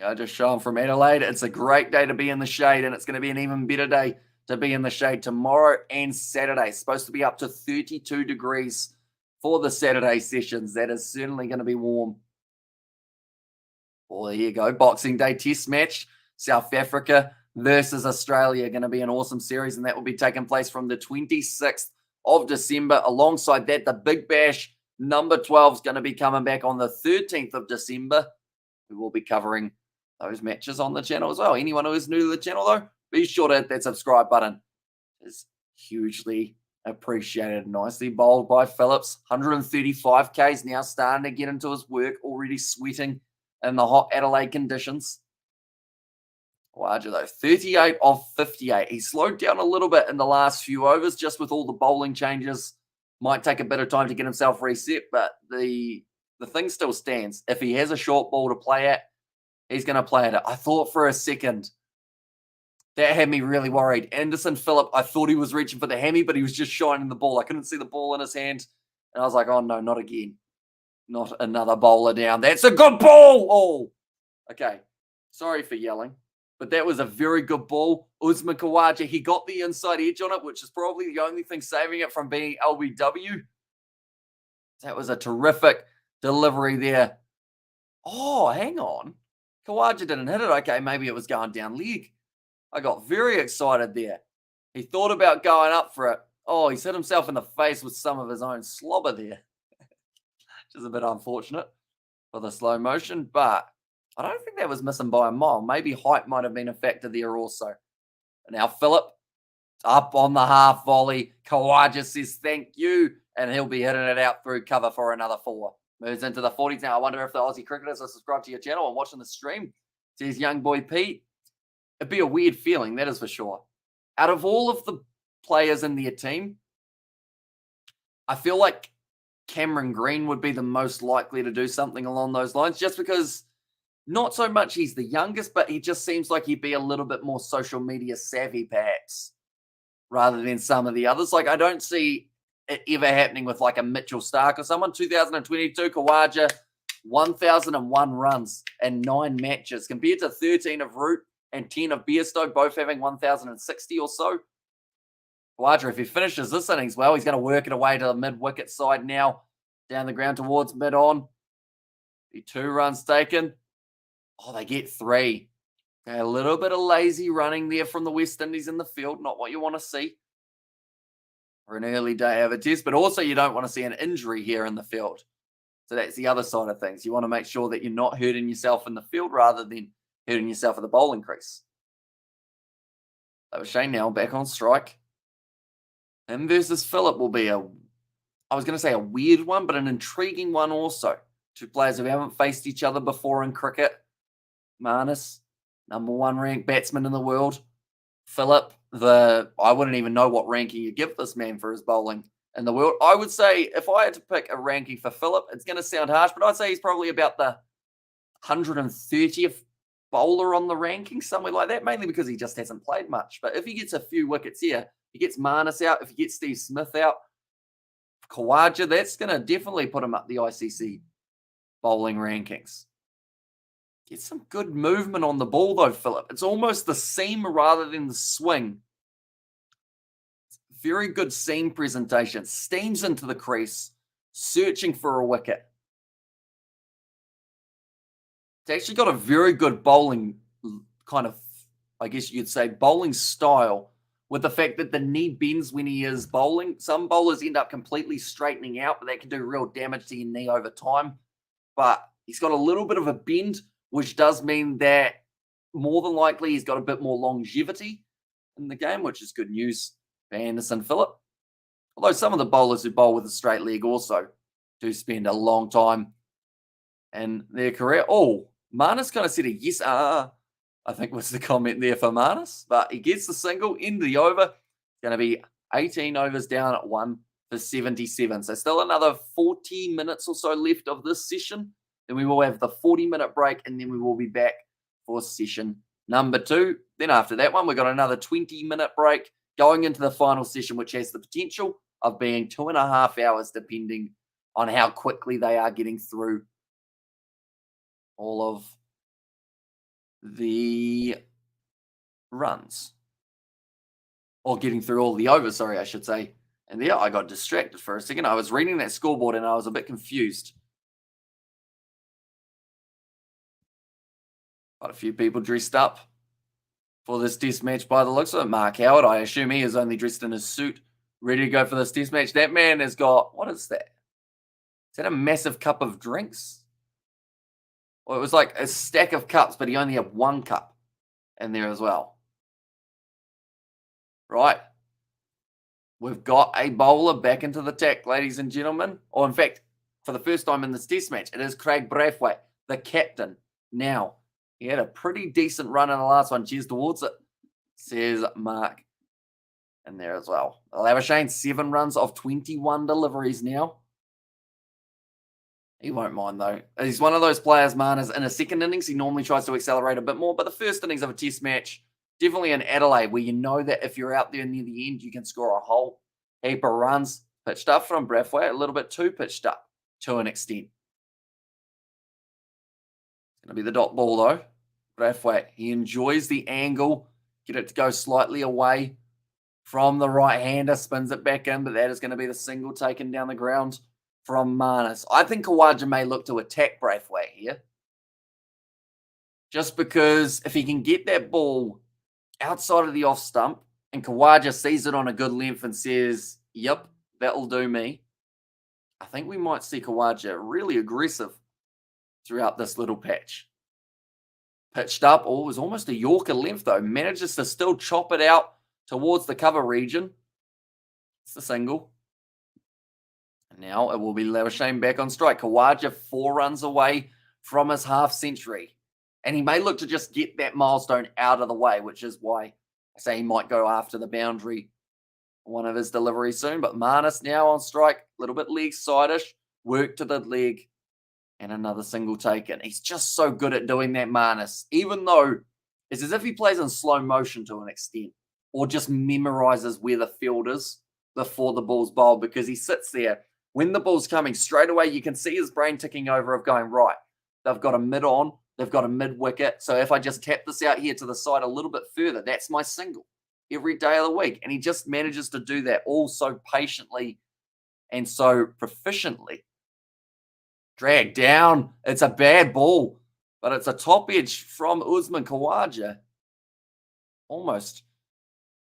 I just show them from Adelaide. It's a great day to be in the shade, and it's going to be an even better day to be in the shade tomorrow and Saturday. It's supposed to be up to 32 degrees for the Saturday sessions. That is certainly going to be warm. Well, there you go. Boxing Day Test match. South Africa versus Australia. Going to be an awesome series, and that will be taking place from the 26th of December. Alongside that, the Big Bash number 12 is going to be coming back on the 13th of December. We will be covering those matches on the channel as well. Anyone who is new to the channel, though, be sure to hit that subscribe button. It's hugely appreciated. Nicely bowled by Phillips. 135 Ks now, starting to get into his work, already sweating in the hot Adelaide conditions. Larger though, 38 off 58. He slowed down a little bit in the last few overs, just with all the bowling changes. Might take a bit of time to get himself reset, but the thing still stands. If he has a short ball to play at, he's going to play at it. I thought for a second That had me really worried. Anderson Phillip, I thought he was reaching for the hammy, but he was just shining the ball. I couldn't see the ball in his hand. And I was like, oh no, not again. Not another bowler down. That's a good ball. Oh, okay. Sorry for yelling. But that was a very good ball. Usman Khawaja, he got the inside edge on it, which is probably the only thing saving it from being LBW. That was a terrific delivery there. Oh, hang on. Khawaja didn't hit it. Okay, maybe it was going down leg. I got very excited there. He thought about going up for it. Oh, he's hit himself in the face with some of his own slobber there, which is a bit unfortunate for the slow motion, but I don't think that was missing by a mile. Maybe height might have been a factor there also. And now Phillip up on the half volley. Khawaja says thank you, and he'll be hitting it out through cover for another 4. Moves into the 40s now. I wonder if the Aussie cricketers are subscribed to your channel and watching the stream. Says young boy Pete. It'd be a weird feeling, that is for sure. Out of all of the players in their team, I feel like Cameron Green would be the most likely to do something along those lines, just because not so much he's the youngest, but he just seems like he'd be a little bit more social media savvy, perhaps, rather than some of the others. Like, I don't see it ever happening with like a Mitchell Stark or someone. 2022, Khawaja, 1,001 runs in 9 matches, compared to 13 of Root and 10 of Bairstow, both having 1,060 or so. Khawaja, if he finishes this innings well, he's going to work it away to the mid-wicket side now, down the ground towards mid-on. Be 2 runs taken. Oh, they get 3. Okay, a little bit of lazy running there from the West Indies in the field. Not what you want to see for an early day of a test, but also you don't want to see an injury here in the field. So that's the other side of things. You want to make sure that you're not hurting yourself in the field rather than hurting yourself at the bowling crease. That was Shane now back on strike. Him versus Phillip will be I was going to say a weird one, but an intriguing one also. 2 players who haven't faced each other before in cricket. Marnus, #1 ranked batsman in the world. Phillip, I wouldn't even know what ranking you give this man for his bowling in the world. I would say if I had to pick a ranking for Phillip, it's going to sound harsh, but I'd say he's probably about the 130th bowler on the ranking, somewhere like that, mainly because he just hasn't played much. But if he gets a few wickets here, he gets Marnus out, if he gets Steve Smith out, Khawaja, that's going to definitely put him up the ICC bowling rankings. Get some good movement on the ball, though, Phillip. It's almost the seam rather than the swing. Very good seam presentation. Steams into the crease, searching for a wicket. It's actually got a very good bowling kind of, I guess you'd say, bowling style, with the fact that the knee bends when he is bowling. Some bowlers end up completely straightening out, but that can do real damage to your knee over time. But he's got a little bit of a bend, which does mean that more than likely he's got a bit more longevity in the game, which is good news for Anderson Phillip. Although some of the bowlers who bowl with a straight leg also do spend a long time in their career. Oh, Marnus kind of said a yes, I think was the comment there for Marnus. But he gets the single, end the over. It's going to be 18 overs down at 1 for 77. So still another 40 minutes or so left of this session. Then we will have the 40-minute break, and then we will be back for session number 2. Then after that one, we've got another 20-minute break going into the final session, which has the potential of being 2.5 hours, depending on how quickly they are getting through all of the runs. Or getting through all the overs, sorry, I should say. And yeah, I got distracted for a second. I was reading that scoreboard and I was a bit confused. Quite a few people dressed up for this test match by the looks of it. Mark Howard, I assume he is only dressed in his suit, ready to go for this test match. That man has got, what is that? Is that a massive cup of drinks? Well, it was like a stack of cups, but he only had 1 cup in there as well. Right. We've got a bowler back into the tack, ladies and gentlemen. Or in fact, for the first time in this test match, it is Craig Brathwaite, the captain. Now, he had a pretty decent run in the last one. Cheers towards it, says Mark in there as well. Labuschagne, 7 runs off 21 deliveries now. He won't mind, though. He's one of those players, man, is in a second innings, he normally tries to accelerate a bit more. But the first innings of a test match, definitely in Adelaide, where you know that if you're out there near the end, you can score a whole heap of runs. Pitched up from Brathwaite, a little bit too pitched up to an extent. It's going to be the dot ball though. Brathwaite, he enjoys the angle, get it to go slightly away from the right-hander, spins it back in, but that is going to be the single taken down the ground from Marnus. I think Khawaja may look to attack Brathwaite here. Just because if he can get that ball outside of the off stump and Khawaja sees it on a good length and says, yep, that'll do me, I think we might see Khawaja really aggressive throughout this little patch. Pitched up, it was almost a Yorker length though. Manages to still chop it out towards the cover region. It's the single. And now it will be Labuschagne back on strike. Khawaja 4 runs away from his half century. And he may look to just get that milestone out of the way, which is why I say he might go after the boundary one of his deliveries soon. But Marnus now on strike, a little bit leg side-ish, work to the leg, and another single taken. He's just so good at doing that, Marnus, even though it's as if he plays in slow motion to an extent, or just memorizes where the field is before the ball's bowled, because he sits there. When the ball's coming straight away, you can see his brain ticking over of going, right, they've got a mid-on, they've got a mid-wicket, so if I just tap this out here to the side a little bit further, that's my single every day of the week. And he just manages to do that all so patiently and so proficiently. Drag down. It's a bad ball, but it's a top edge from Usman Khawaja. Almost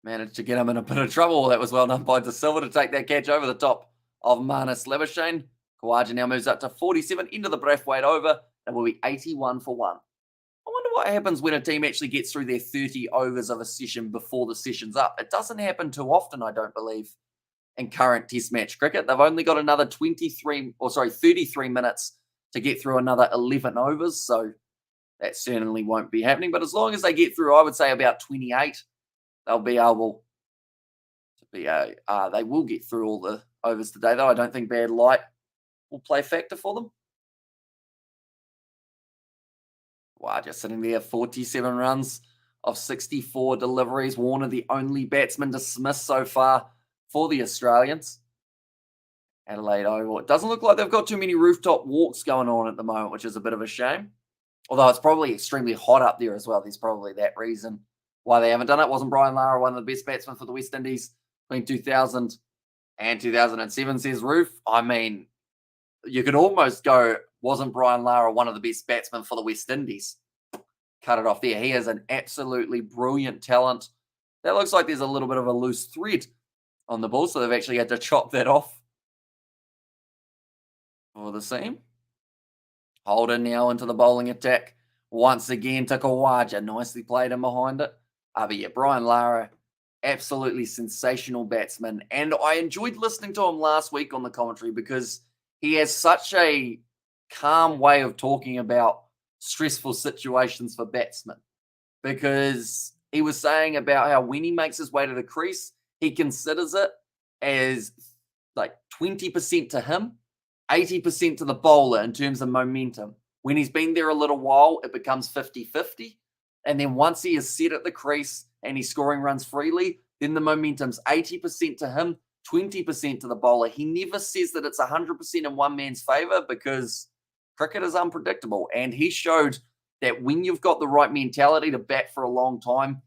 managed to get him in a bit of trouble. That was well done by De Silva to take that catch over the top of Marnus Labuschagne. Khawaja now moves up to 47 into the Brathwaite over. It will be 81 for 1. I wonder what happens when a team actually gets through their 30 overs of a session before the session's up. It doesn't happen too often, I don't believe, in current Test match cricket. They've only got another 33 minutes to get through another 11 overs, so that certainly won't be happening. But as long as they get through, I would say about 28, they'll be able to be they will get through all the overs today, though. I don't think bad light will play factor for them. Wow, just sitting there, 47 runs of 64 deliveries. Warner, the only batsman dismissed so far for the Australians. Adelaide Oval. It doesn't look like they've got too many rooftop walks going on at the moment, which is a bit of a shame. Although it's probably extremely hot up there as well. There's probably that reason why they haven't done it. Wasn't Brian Lara one of the best batsmen for the West Indies between 2000 and 2007, says Roof? I mean, you could almost go, wasn't Brian Lara one of the best batsmen for the West Indies? Cut it off there. He is an absolutely brilliant talent. That looks like there's a little bit of a loose thread on the ball, so they've actually had to chop that off for the seam. Holden now into the bowling attack. Once again to Khawaja. Nicely played in behind it. But yeah, Brian Lara, absolutely sensational batsman. And I enjoyed listening to him last week on the commentary because he has such a calm way of talking about stressful situations for batsmen. Because he was saying about how when he makes his way to the crease, he considers it as like 20% to him, 80% to the bowler in terms of momentum. When he's been there a little while, it becomes 50-50. And then once he is set at the crease and he's scoring runs freely, then the momentum's 80% to him, 20% to the bowler. He never says that it's 100% in one man's favour because cricket is unpredictable. And he showed that when you've got the right mentality to bat for a long time,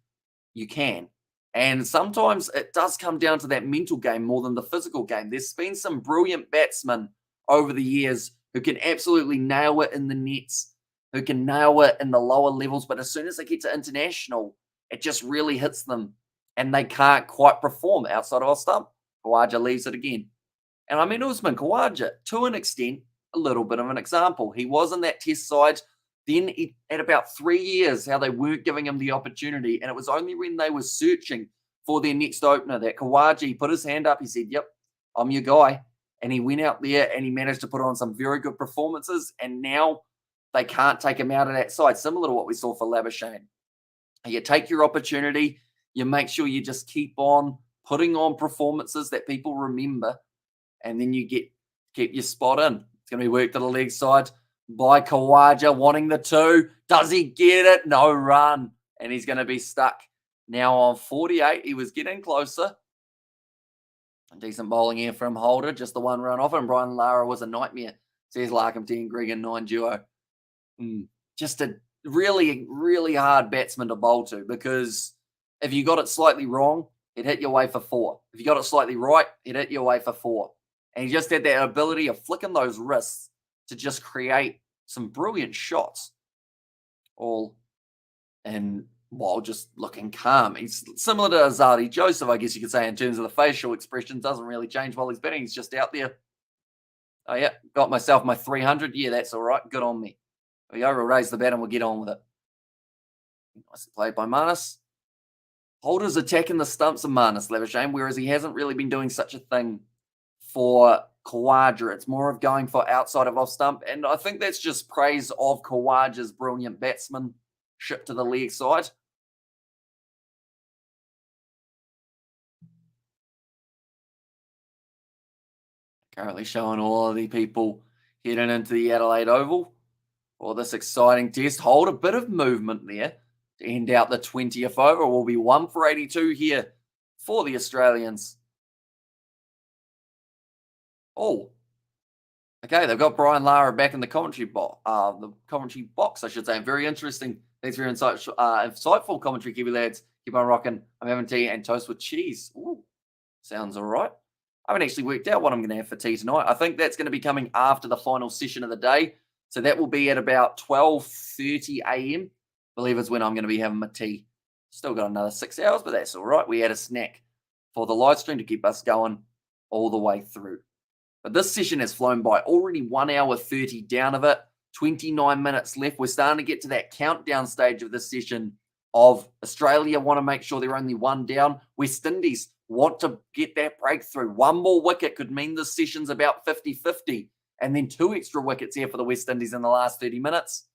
you can. And sometimes it does come down to that mental game more than the physical game. There's been some brilliant batsmen over the years who can absolutely nail it in the nets, who can nail it in the lower levels, but as soon as they get to international, it just really hits them and they can't quite perform outside of a stump. Khawaja leaves it again. And I mean, Usman Khawaja, to an extent, a little bit of an example. He was in that test side. Then he had about 3 years how they weren't giving him the opportunity. And it was only when they were searching for their next opener that Khawaja put his hand up. He said, yep, I'm your guy. And he went out there and he managed to put on some very good performances. And now they can't take him out of that side, similar to what we saw for Labuschagne. You take your opportunity. You make sure you just keep on putting on performances that people remember. And then you keep your spot in. It's going to be worked to the leg side by Khawaja, wanting the 2. Does he get it? No run. And he's going to be stuck Now on 48, he was getting closer. Decent bowling here from Holder, just the one run off, and Brian Lara was a nightmare. Says Larkham 10, Gregan 9 duo. Just a really, really hard batsman to bowl to, because if you got it slightly wrong, it hit your way for 4. If you got it slightly right, it hit your way for 4. And he just had that ability of flicking those wrists to just create some brilliant shots. All and while just looking calm. He's similar to Azadi Joseph, I guess you could say, in terms of the facial expression. Doesn't really change while he's batting. He's just out there. Oh, yeah, got myself my 300. Yeah, that's all right. Good on me. There we go. We'll raise the bat and we'll get on with it. Nicely played by Marnus. Holder's attacking the stumps of Marnus, Labuschagne, whereas he hasn't really been doing such a thing for Khawaja. It's more of going for outside of off stump. And I think that's just praise of Khawaja's brilliant batsmanship to the leg side. Currently showing all of the people heading into the Adelaide Oval for this exciting test. Hold a bit of movement there to end out the 20th over. Will be 1 for 82 here for the Australians. Oh, okay. They've got Brian Lara back in the commentary box, I should say. Very interesting. Thanks for your insightful commentary, Kiwi lads. Keep on rocking. I'm having tea and toast with cheese. Ooh, sounds all right. I haven't actually worked out what I'm going to have for tea tonight. I think that's going to be coming after the final session of the day. So that will be at about 12:30 a.m. I believe is when I'm going to be having my tea. Still got another 6 hours, but that's all right. We had a snack for the live stream to keep us going all the way through. But this session has flown by. Already 1 hour 30 down of it. 29 minutes left. We're starting to get to that countdown stage of this session of Australia want to make sure they're only 1 down. West Indies want to get that breakthrough. 1 more wicket could mean this session's about 50-50. And then 2 extra wickets here for the West Indies in the last 30 minutes.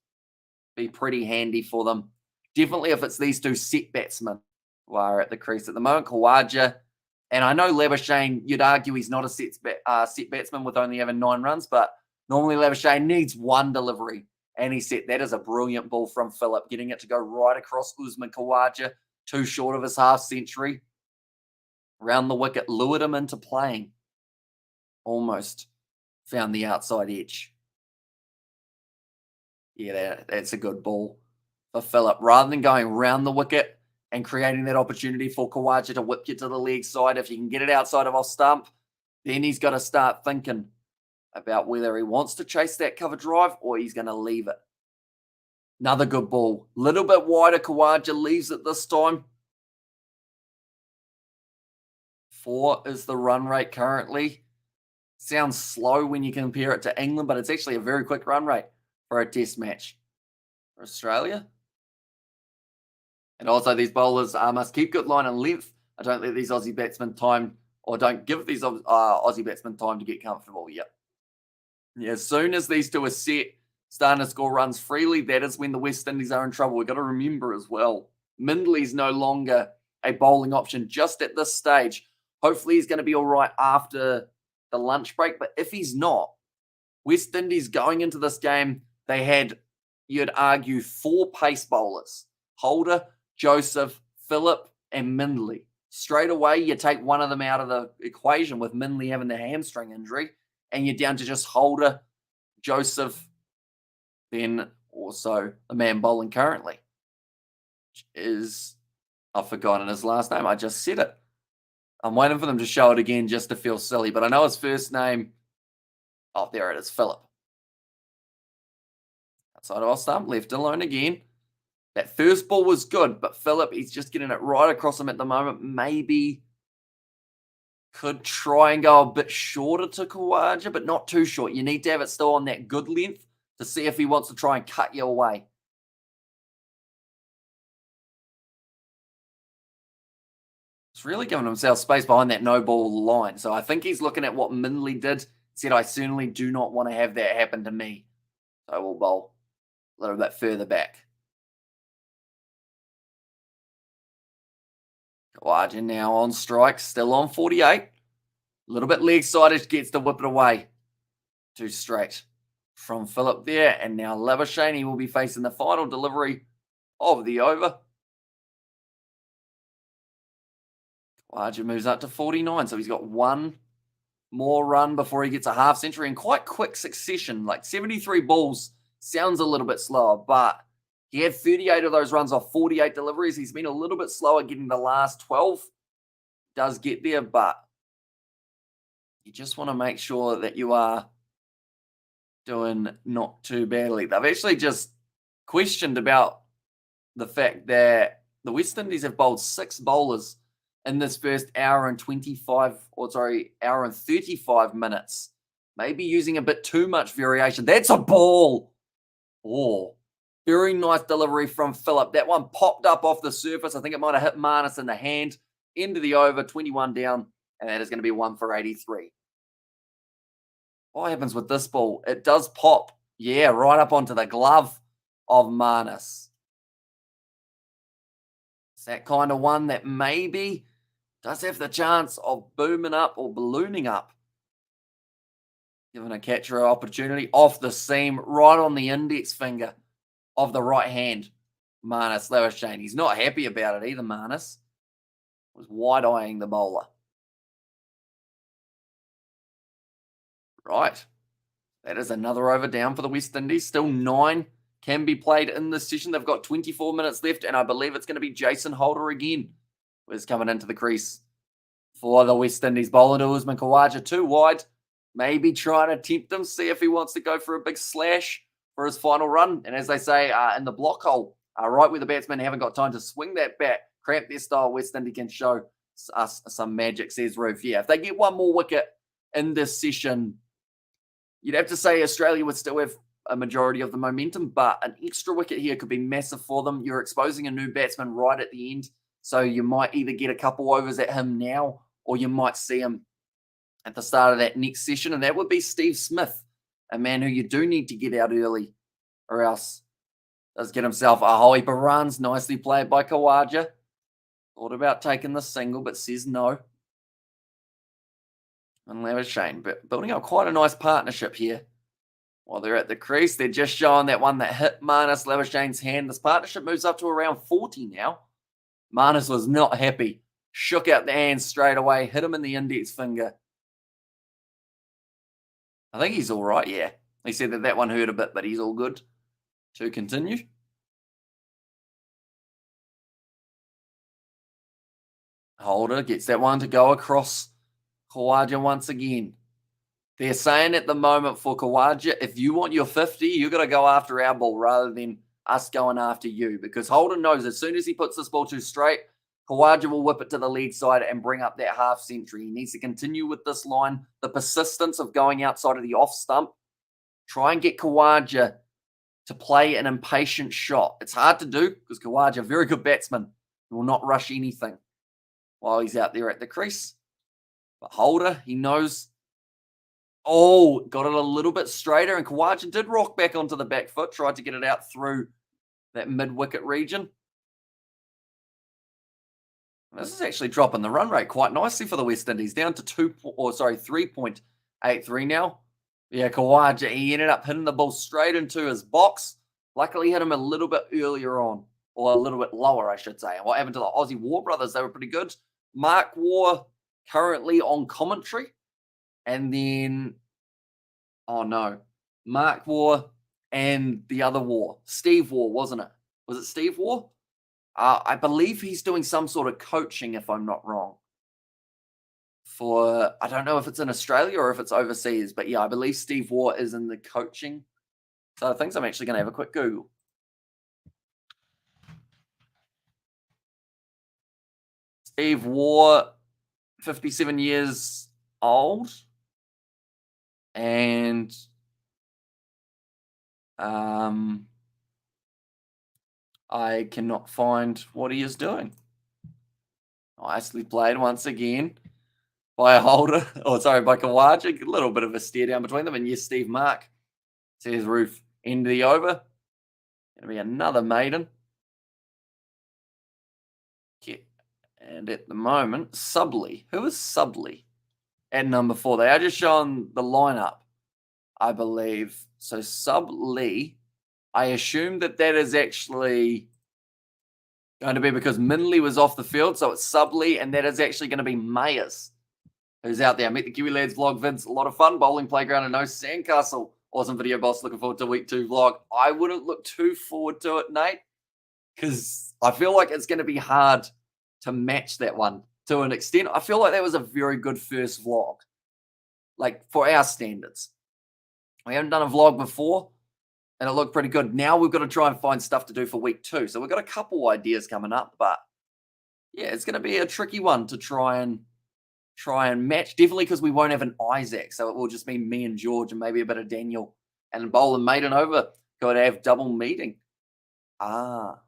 Be pretty handy for them. Definitely if it's these 2 set batsmen who are at the crease at the moment. Khawaja, and I know Labuschagne, you'd argue he's not a set batsman with only having 9 runs, but normally Labuschagne needs 1 delivery. And he said that is a brilliant ball from Phillip, getting it to go right across Usman Khawaja, too short of his half century. Round the wicket, lured him into playing. Almost found the outside edge. Yeah, that's a good ball for Phillip. Rather than going round the wicket and creating that opportunity for Khawaja to whip you to the leg side, if you can get it outside of off stump, then he's got to start thinking about whether he wants to chase that cover drive or he's going to leave it. Another good ball. Little bit wider. Khawaja leaves it this time. 4 is the run rate currently. Sounds slow when you compare it to England, but it's actually a very quick run rate for a test match for Australia. And also these bowlers must keep good line and length. I don't let these Aussie batsmen time, or don't give these Aussie batsmen time to get comfortable. Yep. Yeah, as soon as these 2 are set, starting to score runs freely, that is when the West Indies are in trouble. We've got to remember as well, Mindley's no longer a bowling option just at this stage. Hopefully he's going to be all right after the lunch break. But if he's not, West Indies going into this game, they had, you'd argue, 4 pace bowlers. Holder, Joseph, Phillip, and Mindley. Straight away, you take one of them out of the equation with Mindley having the hamstring injury, and you're down to just Holder, Joseph, then also the man bowling currently, which is, I've forgotten his last name. I just said it. I'm waiting for them to show it again just to feel silly, but I know his first name. Oh, there it is, Phillip. Outside of off stump, left alone again. That first ball was good, but Phillip, he's just getting it right across him at the moment. Maybe could try and go a bit shorter to Khawaja, but not too short. You need to have it still on that good length to see if he wants to try and cut you away. He's really giving himself space behind that no ball line. So I think he's looking at what Mindley did. Said, I certainly do not want to have that happen to me. So we'll bowl a little bit further back. Khawaja now on strike, still on 48. A little bit leg sided, gets to whip it away. 2 straight from Phillip there. And now Labuschagne will be facing the final delivery of the over. Kawaja moves up to 49, so he's got one more run before he gets a half century in quite quick succession. Like 73 balls sounds a little bit slower, but he had 38 of those runs off 48 deliveries. He's been a little bit slower getting the last 12. Does get there, but you just want to make sure that you are doing not too badly. They've actually just questioned about the fact that the West Indies have bowled 6 bowlers in this first hour and 35 minutes. Maybe using a bit too much variation. That's a ball. Oh, very nice delivery from Phillip. That one popped up off the surface. I think it might have hit Marnus in the hand. Into the over, 21 down, and that is going to be 1 for 83. What happens with this ball? It does pop. Yeah, right up onto the glove of Marnus. It's that kind of one that maybe does have the chance of booming up or ballooning up. Giving a catcher an opportunity off the seam, right on the index finger of the right hand. Marnus Labuschagne. He's not happy about it either, Marnus. Was wide-eyeing the bowler. Right. That is another over down for the West Indies. Still 9 can be played in this session. They've got 24 minutes left, and I believe it's going to be Jason Holder again who's coming into the crease for the West Indies. Bowler to Usman Khawaja, 2 wide. Maybe trying to tempt him, see if he wants to go for a big slash for his final run. And as they say, in the block hole, right where the batsmen haven't got time to swing that bat, cramp their style, West Indies can show us some magic, says Roof. Yeah, if they get one more wicket in this session, you'd have to say Australia would still have a majority of the momentum, but an extra wicket here could be massive for them. You're exposing a new batsman right at the end, so you might either get a couple overs at him now, or you might see him at the start of that next session, and that would be Steve Smith, a man who you do need to get out early, or else does get himself a whole heap of runs. Nicely played by Khawaja. Thought about taking the single, but says no. And Labuschagne building up quite a nice partnership here. While they're at the crease, they're just showing that one that hit Marnus Labuschagne's hand. This partnership moves up to around 40 now. Marnus was not happy. Shook out the hand straight away, hit him in the index finger. I think he's all right, yeah. He said that one hurt a bit, but he's all good. To continue. Holder gets that one to go across Khawaja once again. They're saying at the moment for Khawaja, if you want your 50, you've got to go after our ball rather than us going after you. Because Holder knows as soon as he puts this ball too straight, Khawaja will whip it to the lead side and bring up that half century. He needs to continue with this line, the persistence of going outside of the off stump. Try and get Khawaja to play an impatient shot. It's hard to do because Khawaja, a very good batsman, will not rush anything while he's out there at the crease. But Holder, he knows. Oh, got it a little bit straighter, and Khawaja did rock back onto the back foot, tried to get it out through that mid-wicket region. And this is actually dropping the run rate quite nicely for the West Indies, down to 3.83 now. Yeah, Khawaja, he ended up hitting the ball straight into his box. Luckily, hit him a little bit earlier on, or a little bit lower, I should say. And what happened to the Aussie War brothers? They were pretty good. Mark War currently on commentary. And then, oh no, Mark War and the other War. Steve War, wasn't it? Was it Steve War? I believe he's doing some sort of coaching, if I'm not wrong. I don't know if it's in Australia or if it's overseas, but yeah, I believe Steve War is in the coaching. So I think I'm actually going to have a quick Google. Steve War, 57 years old. And I cannot find what he is doing. Nicely played once again by a Holder. Oh, sorry, by Khawaja. A little bit of a stare down between them. And yes, Steve Mark, says Roof. End of the over. Going to be another maiden. Yeah. And at the moment, Subley. Who is Subley? At number 4. They are just showing the lineup, I believe. So Subley, I assume that is actually going to be because Minley was off the field, so it's Subley, and that is actually going to be Mayers, who's out there. Meet the Kiwi Lads vlog, Vince. A lot of fun. Bowling playground and no sandcastle. Awesome video, boss. Looking forward to week 2 vlog. I wouldn't look too forward to it, Nate, because I feel like it's going to be hard to match that one to an extent. I feel like that was a very good first vlog, like for our standards. We haven't done a vlog before, and it looked pretty good. Now we've got to try and find stuff to do for week 2. So we've got a couple ideas coming up, but yeah, it's going to be a tricky one to try and match. Definitely because we won't have an Isaac, so it will just be me and George and maybe a bit of Daniel and Bowl and Maiden over. Got to have double meeting. Ah,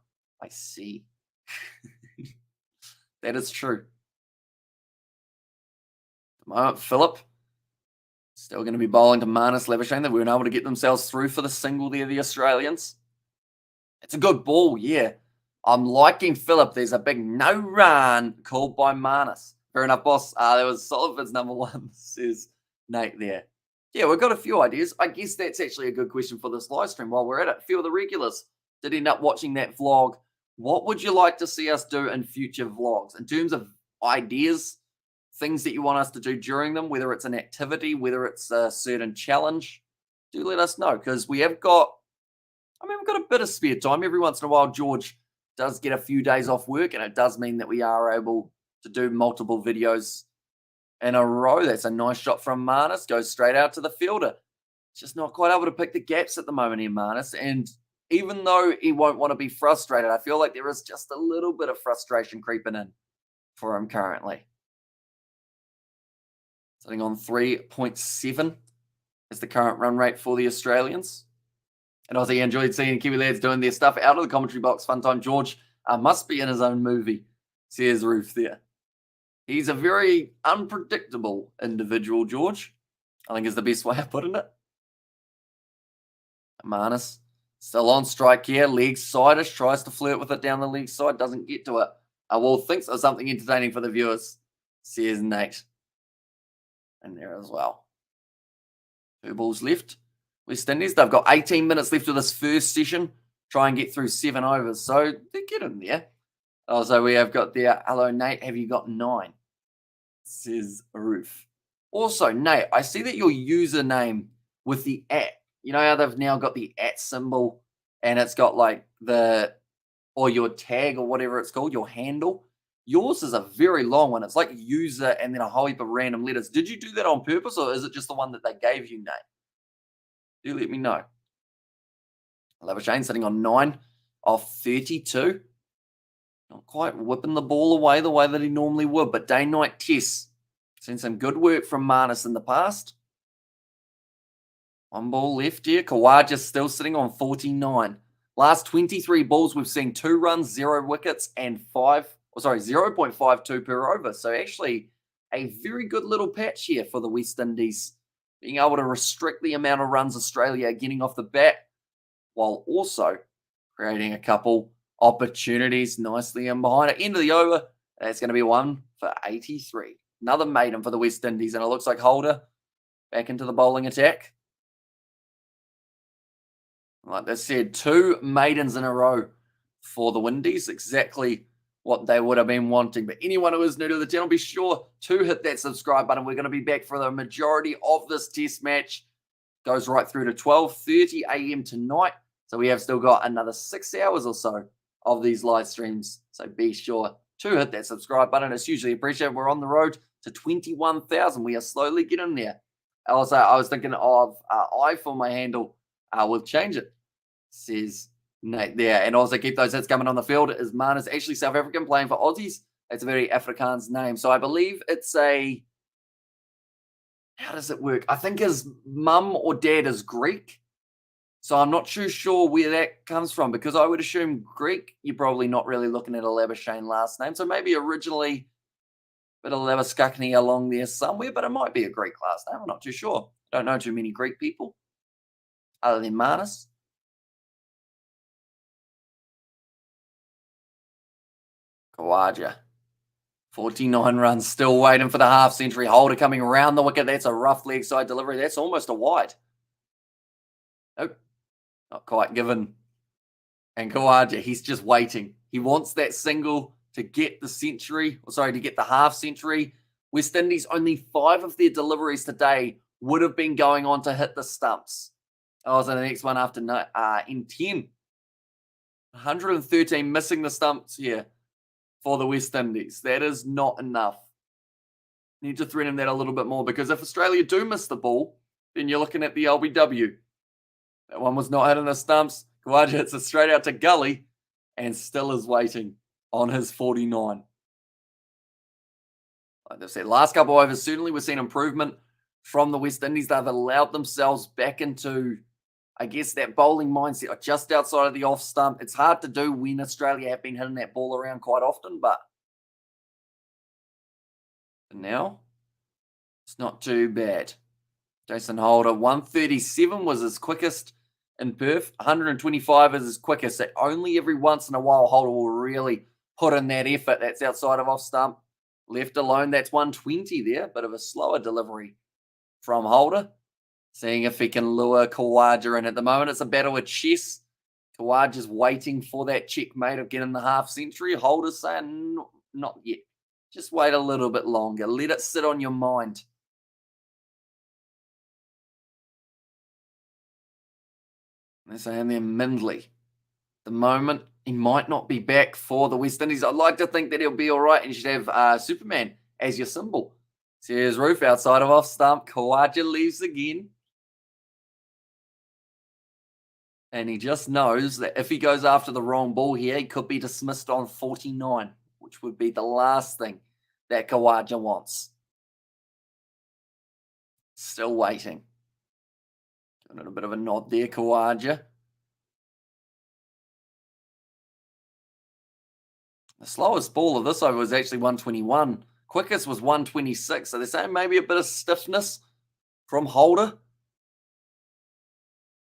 I see. That is true. At the moment, Philip still going to be bowling to Marnus Labuschagne. They weren't able to get themselves through for the single there, the Australians. It's a good ball, yeah. I'm liking Philip. There's a big no run called by Marnus. Fair enough, boss. That was Sullivan's number 1, says Nate there. Yeah, we've got a few ideas. I guess that's actually a good question for this live stream while we're at it. A few of the regulars did end up watching that vlog. What would you like to see us do in future vlogs? In terms of ideas, things that you want us to do during them, whether it's an activity, whether it's a certain challenge, do let us know. Because we've got a bit of spare time. Every once in a while, George does get a few days off work, and it does mean that we are able to do multiple videos in a row. That's a nice shot from Marnus. Goes straight out to the fielder. Just not quite able to pick the gaps at the moment here, Marnus. And even though he won't want to be frustrated, I feel like there is just a little bit of frustration creeping in for him currently. Sitting on 3.7 is the current run rate for the Australians. And also, enjoyed seeing Kiwi Lads doing their stuff out of the commentary box. Fun time. George must be in his own movie, says Ruth there. He's a very unpredictable individual, George. I think is the best way of putting it. Marnus still on strike here. Leg side-ish. Tries to flirt with it down the leg side. Doesn't get to it. Well, thinks of something entertaining for the viewers, says Nate. And there as well. 2 balls left. West Indies, they've got 18 minutes left of this first session. Try and get through 7 overs. So they get in there. Also, we have got there, hello, Nate, have you got 9? Says Ruth. Also, Nate, I see that your username with the @ you know how they've now got the @ symbol and it's got like or your tag or whatever it's called, your handle. Yours is a very long one. It's like user and then a whole heap of random letters. Did you do that on purpose or is it just the one that they gave you, Nate? Do let me know. Labuschagne sitting on 9 off 32. Not quite whipping the ball away the way that he normally would, but day-night tests. Seen some good work from Marnus in the past. 1 ball left here. Kawaja still sitting on 49. Last 23 balls, we've seen 2 runs, 0 wickets, and 0.52 per over. So actually a very good little patch here for the West Indies. Being able to restrict the amount of runs Australia are getting off the bat while also creating a couple opportunities nicely in behind it. End of the over. That's going to be 1 for 83. Another maiden for the West Indies, and it looks like Holder back into the bowling attack. Like I said, 2 maidens in a row for the Windies. Exactly what they would have been wanting. But anyone who is new to the channel, be sure to hit that subscribe button. We're going to be back for the majority of this test match. Goes right through to 12:30 a.m. tonight. So we have still got another 6 hours or so of these live streams. So be sure to hit that subscribe button. It's hugely appreciated. We're on the road to 21,000. We are slowly getting there. Also, I was thinking of I for my handle. We'll change it, says Nate there. And also keep those hits coming on the field. Is Marnus actually South African playing for Aussies? It's a very Afrikaans name. So I believe it's a... How does it work? I think his mum or dad is Greek. So I'm not too sure where that comes from because I would assume Greek, you're probably not really looking at a Labuschagne last name. So maybe originally a bit of Labuschagne along there somewhere, but it might be a Greek last name. I'm not too sure. I don't know too many Greek people other than Marnus. Kawaja. 49 runs, still waiting for the half century. Holder coming around the wicket. That's a rough leg side delivery. That's almost a wide. Nope. Not quite given. And Kawaja, he's just waiting. He wants that single to get the century, to get the half century. West Indies, only 5 of their deliveries today would have been going on to hit the stumps. So the next one after in 10. 113 missing the stumps here for the West Indies. That is not enough. Need to threaten that a little bit more, because if Australia do miss the ball, then you're looking at the LBW. That one was not hitting the stumps. Khawaja hits it straight out to gully and still is waiting on his 49. Like I said, last couple overs, certainly we've seen improvement from the West Indies. They've allowed themselves back into, I guess, that bowling mindset just outside of the off stump. It's hard to do when Australia have been hitting that ball around quite often, but now it's not too bad. Jason Holder, 137 was his quickest in Perth. 125 is his quickest. So only every once in a while Holder will really put in that effort. That's outside of off stump. Left alone, that's 120 there. Bit of a slower delivery from Holder. Seeing if he can lure Khawaja in. At the moment, it's a battle with chess. Khawaja's waiting for that checkmate of getting the half century. Holder's saying, not yet. Just wait a little bit longer. Let it sit on your mind. They're saying there Mindley. The moment, he might not be back for the West Indies. I'd like to think that he'll be all right, and you should have Superman as your symbol. So here's Roof outside of off stump. Khawaja leaves again. And he just knows that if he goes after the wrong ball here, he could be dismissed on 49, which would be the last thing that Khawaja wants. Still waiting. Giving it a bit of a nod there, Khawaja. The slowest ball of this over was actually 121. Quickest was 126. So they're saying maybe a bit of stiffness from Holder.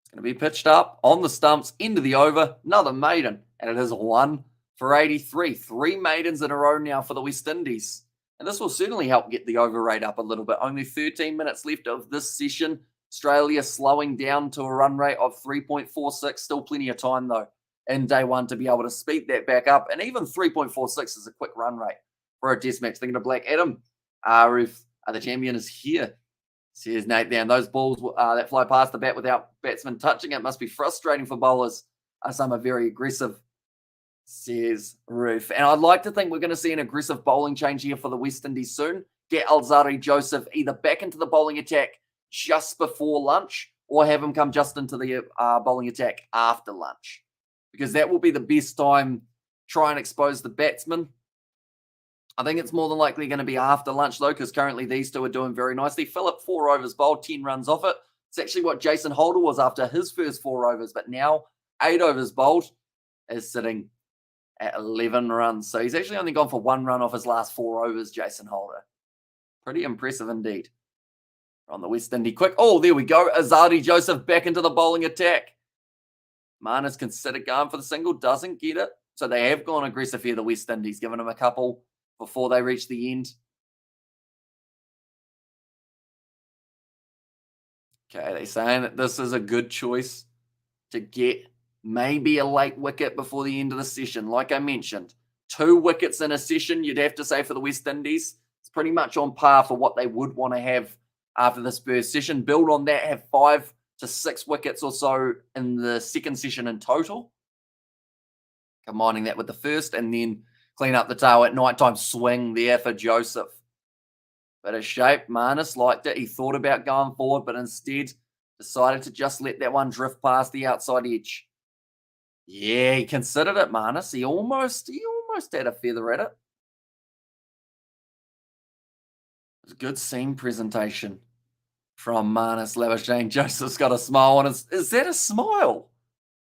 It's going to be pitched up on the stumps, into the over. Another maiden. And it is 1 for 83. 3 maidens in a row now for the West Indies. And this will certainly help get the over rate up a little bit. Only 13 minutes left of this session. Australia slowing down to a run rate of 3.46. Still plenty of time, though, in day one to be able to speed that back up. And even 3.46 is a quick run rate for a test match. Thinking of Black Adam, the champion is here. Says Nate down. Those balls that fly past the bat without batsmen touching it must be frustrating for bowlers. Some are very aggressive, says Roof. And I'd like to think we're going to see an aggressive bowling change here for the West Indies soon. Get Alzarri Joseph either back into the bowling attack just before lunch, or have him come just into the bowling attack after lunch, because that will be the best time. Try and expose the batsman. I think it's more than likely going to be after lunch, though, because currently these two are doing very nicely. Phillip, 4 overs bowled, 10 runs off it. It's actually what Jason Holder was after his first 4 overs, but now 8 overs bowled is sitting at 11 runs. So he's actually only gone for 1 run off his last 4 overs, Jason Holder. Pretty impressive indeed. On the West Indies quick. Oh, there we go. Azadi Joseph back into the bowling attack. Marnus considered going for the single. Doesn't get it. So they have gone aggressive here, the West Indies, giving him a couple before they reach the end. Okay, they're saying that this is a good choice to get maybe a late wicket before the end of the session. Like I mentioned, 2 wickets in a session, you'd have to say, for the West Indies. It's pretty much on par for what they would want to have after this first session. Build on that, have 5 to 6 wickets or so in the second session in total. Combining that with the first, and then clean up the tail at nighttime. Swing there for Joseph. Bit of shape. Marnus liked it. He thought about going forward, but instead decided to just let that one drift past the outside edge. Yeah, he considered it, Marnus. He almost had a feather at it. It was a good seam presentation from Marnus Labuschagne. Joseph's got a smile on his... Is that a smile?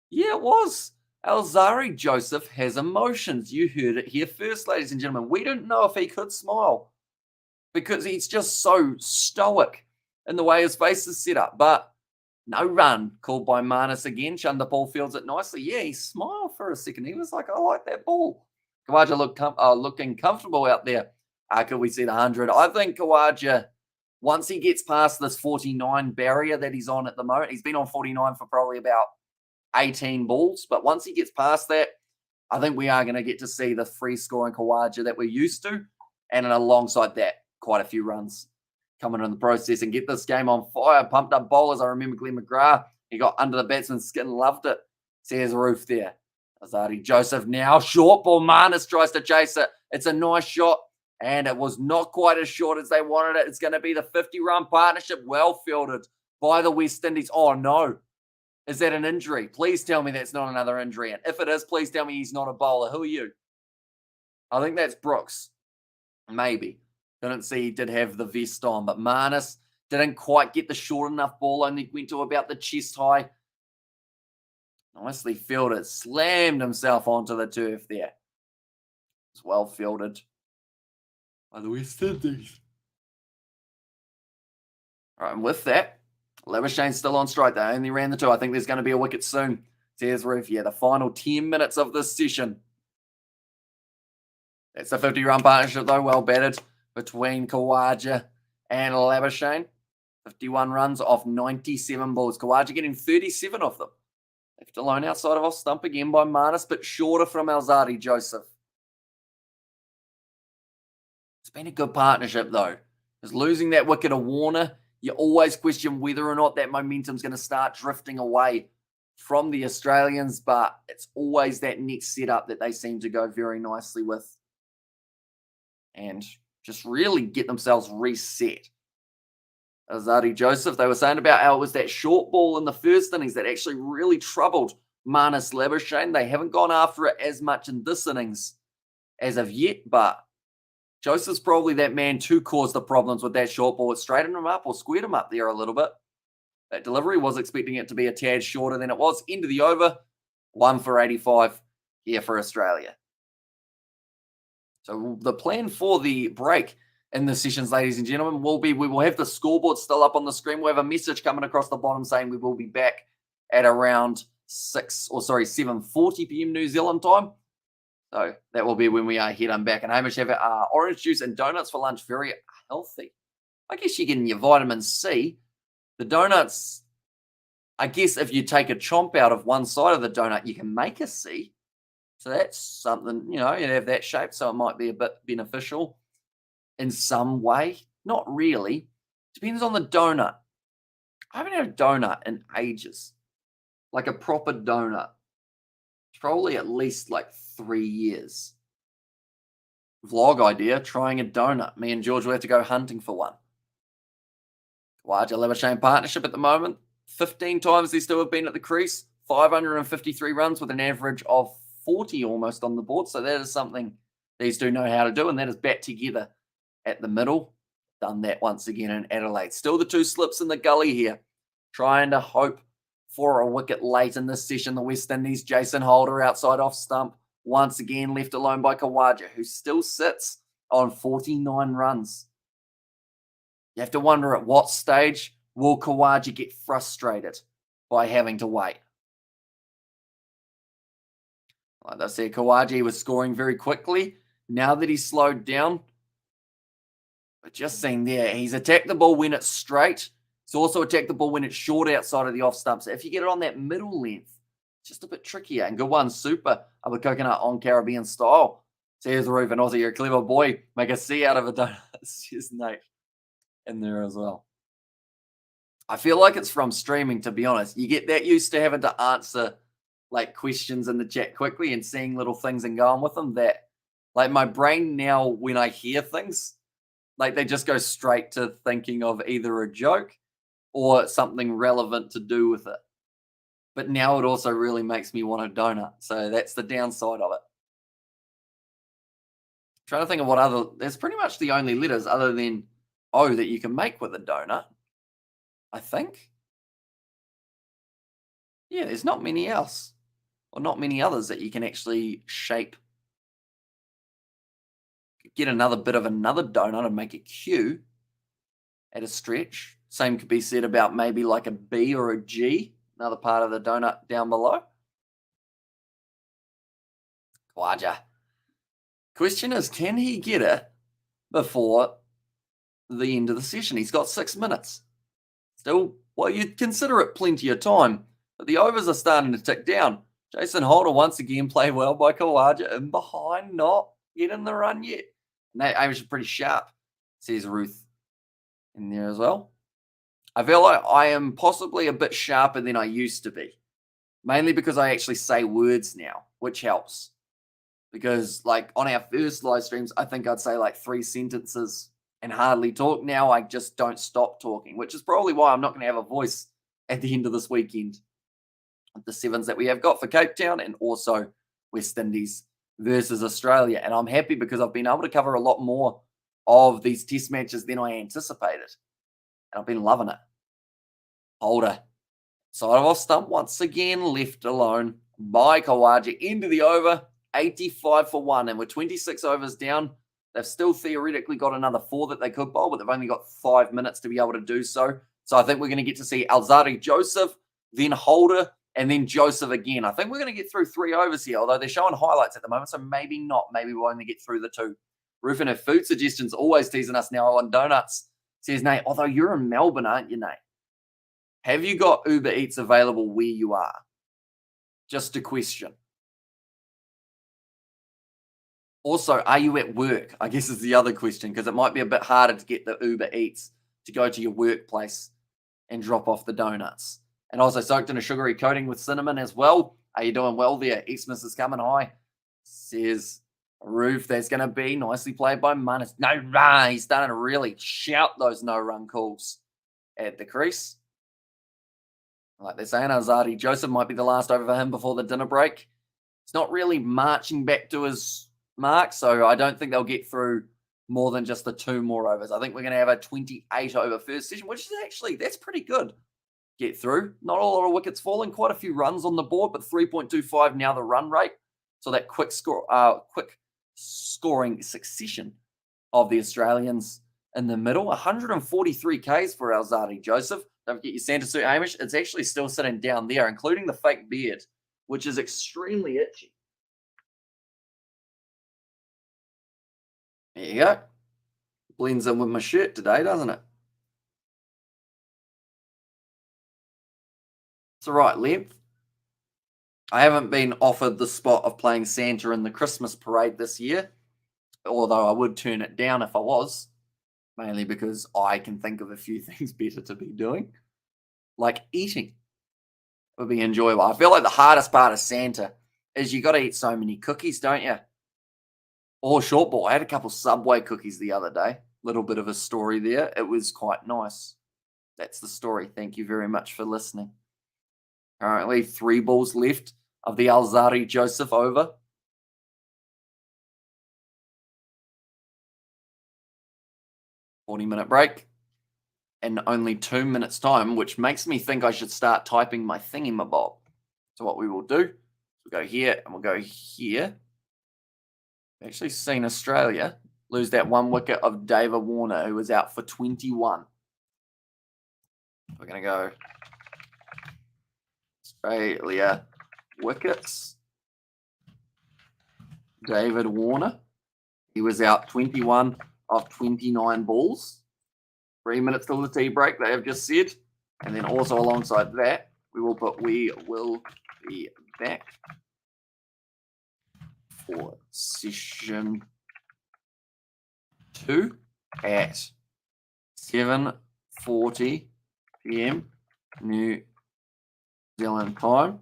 Yeah, it was. Alzarri Joseph has emotions. You heard it here first, ladies and gentlemen. We didn't know if he could smile because he's just so stoic in the way his face is set up. But no run called by Marnus again. Chandapal fields it nicely. Yeah, he smiled for a second. He was like, I like that ball. Khawaja looking comfortable out there. Could we see the 100? I think Khawaja, once he gets past this 49 barrier that he's on at the moment, he's been on 49 for probably about 18 balls. But once he gets past that, I think we are going to get to see the free scoring Kawaja that we're used to. And alongside that, quite a few runs coming in the process and get this game on fire. Pumped up bowlers. I remember Glenn McGrath. He got under the batsman's skin, loved it. Says Roof there. Azadi Joseph now. Short ball. Marnus tries to chase it. It's a nice shot. And it was not quite as short as they wanted it. It's going to be the 50-run partnership. Well fielded by the West Indies. Oh, no. Is that an injury? Please tell me that's not another injury. And if it is, please tell me he's not a bowler. Who are you? I think that's Brooks. Maybe. Didn't see he did have the vest on. But Marnus didn't quite get the short enough ball. Only went to about the chest high. Nicely fielded. Slammed himself onto the turf there. It's well fielded by the West Indies. All right, and with that, Lavishane's still on strike. They only ran the 2. I think there's going to be a wicket soon. Says Roof. Yeah, the final 10 minutes of this session. That's a 50-run partnership, though. Well batted between Kawaja and Labuschagne. 51 runs off 97 balls. Kawaja getting 37 of them. Left alone outside of off stump again by Marnus, but shorter from Alzadi Joseph. It's been a good partnership, though. Because losing that wicket to Warner, you always question whether or not that momentum's going to start drifting away from the Australians, but it's always that next setup that they seem to go very nicely with and just really get themselves reset. Azadi Joseph, they were saying about how it was that short ball in the first innings that actually really troubled Marnus Labuschagne. They haven't gone after it as much in this innings as of yet, but Joseph's probably that man to cause the problems with that short ball. It straightened him up or squared him up there a little bit. That delivery was expecting it to be a tad shorter than it was. End of the over, 1 for 85 here for Australia. So the plan for the break in the sessions, ladies and gentlemen, will be we will have the scoreboard still up on the screen. We'll have a message coming across the bottom saying we will be back at around 7:40 p.m. New Zealand time. So that will be when we are heading back. And Hamish have orange juice and donuts for lunch. Very healthy. I guess you're getting your vitamin C. The donuts, I guess if you take a chomp out of one side of the donut, you can make a C. So that's something, you have that shape. So it might be a bit beneficial in some way. Not really. Depends on the donut. I haven't had a donut in ages. Like a proper donut. Probably at least like 3 years. Vlog idea, trying a donut. Me and George will have to go hunting for one. Kawaja Labuschagne partnership at the moment. 15 times they still have been at the crease. 553 runs with an average of 40 almost on the board. So that is something these do know how to do, and that is bat together at the middle. Done that once again in Adelaide. Still the 2 slips in the gully here. Trying to hope for a wicket late in this session. The West Indies, Jason Holder outside off stump. Once again left alone by Kawaja, who still sits on 49 runs. You have to wonder at what stage will Kawaja get frustrated by having to wait. Like I said, Kawaja was scoring very quickly. Now that he's slowed down, but just seeing there, he's attacked the ball when it's straight. He's also attacked the ball when it's short outside of the off stump. So if you get it on that middle length, it's just a bit trickier. And good one, super of a coconut on Caribbean style. Says Roof, and also you're a clever boy. Make a C out of a donut. Says Nate in there as well. I feel like it's from streaming, to be honest. You get that used to having to answer like questions in the chat quickly and seeing little things and going with them that like my brain now, when I hear things, like they just go straight to thinking of either a joke or something relevant to do with it. But now it also really makes me want a donut. So that's the downside of it. I'm trying to think of what other, there's pretty much the only letters other than O that you can make with a donut, I think. Yeah, there's not many else. Or not many others that you can actually shape. Get another bit of another donut and make a Q at a stretch. Same could be said about maybe like a B or a G, another part of the donut down below. Kawaja. Question is, can he get it before the end of the session? He's got 6 minutes. Still, well, you'd consider it plenty of time, but the overs are starting to tick down. Jason Holder once again played well by Kawaja in behind, not getting the run yet. And that aim is pretty sharp, says Ruth in there as well. I feel like I am possibly a bit sharper than I used to be, mainly because I actually say words now, which helps. Because, like, on our first live streams, I think I'd say like 3 sentences and hardly talk. Now I just don't stop talking, which is probably why I'm not going to have a voice at the end of this weekend. The sevens that we have got for Cape Town and also West Indies versus Australia. And I'm happy because I've been able to cover a lot more of these test matches than I anticipated. And I've been loving it. Holder. Side of off stump once again, left alone by Kawaja. Into the over, 85 for 1. And with 26 overs down, they've still theoretically got another 4 that they could bowl, but they've only got 5 minutes to be able to do so. So I think we're going to get to see Alzarri Joseph, then Holder, and then Joseph again. I think we're going to get through 3 overs here, although they're showing highlights at the moment, so maybe not. Maybe we'll only get through the 2. Roof and her food suggestions always teasing us now on donuts. Says Nate, although you're in Melbourne, aren't you, Nate? Have you got Uber Eats available where you are? Just a question. Also, are you at work? I guess is the other question, because it might be a bit harder to get the Uber Eats to go to your workplace and drop off the donuts. And also soaked in a sugary coating with cinnamon as well. Are you doing well there? Xmas is coming high. Says Roof, that's going to be nicely played by Munnis. No run. He's starting to really shout those no-run calls at the crease. Like they're saying, Alzarri Joseph might be the last over for him before the dinner break. It's not really marching back to his mark, so I don't think they'll get through more than just the 2 more overs. I think we're going to have a 28 over first session, which is actually, that's pretty good. Get through. Not a lot of wickets falling, quite a few runs on the board, but 3.25 now the run rate. So that quick scoring succession of the Australians in the middle. 143 Ks for Alzarri Joseph. Don't forget your Santa suit, Hamish. It's actually still sitting down there, including the fake beard, which is extremely itchy. There you go. Blends in with my shirt today, doesn't it? It's the right length. I haven't been offered the spot of playing Santa in the Christmas parade this year, although I would turn it down if I was, mainly because I can think of a few things better to be doing, like eating. It would be enjoyable. I feel like the hardest part of Santa is you got to eat so many cookies, don't you? Or short ball. I had a couple Subway cookies the other day. Little bit of a story there. It was quite nice. That's the story. Thank you very much for listening. Currently 3 balls left of the Alzarri Joseph over. 40-minute break. And only 2 minutes time, which makes me think I should start typing my thingamabob. So what we will do, we'll go here and we'll go here. We've actually seen Australia lose that 1 wicket of David Warner, who was out for 21. We're going to go Australia wickets. David Warner. He was out 21 of 29 balls. 3 minutes till the tea break, they have just said. And then also alongside that, we will put we will be back for session 2 at 7:40 p.m. New Zealand time.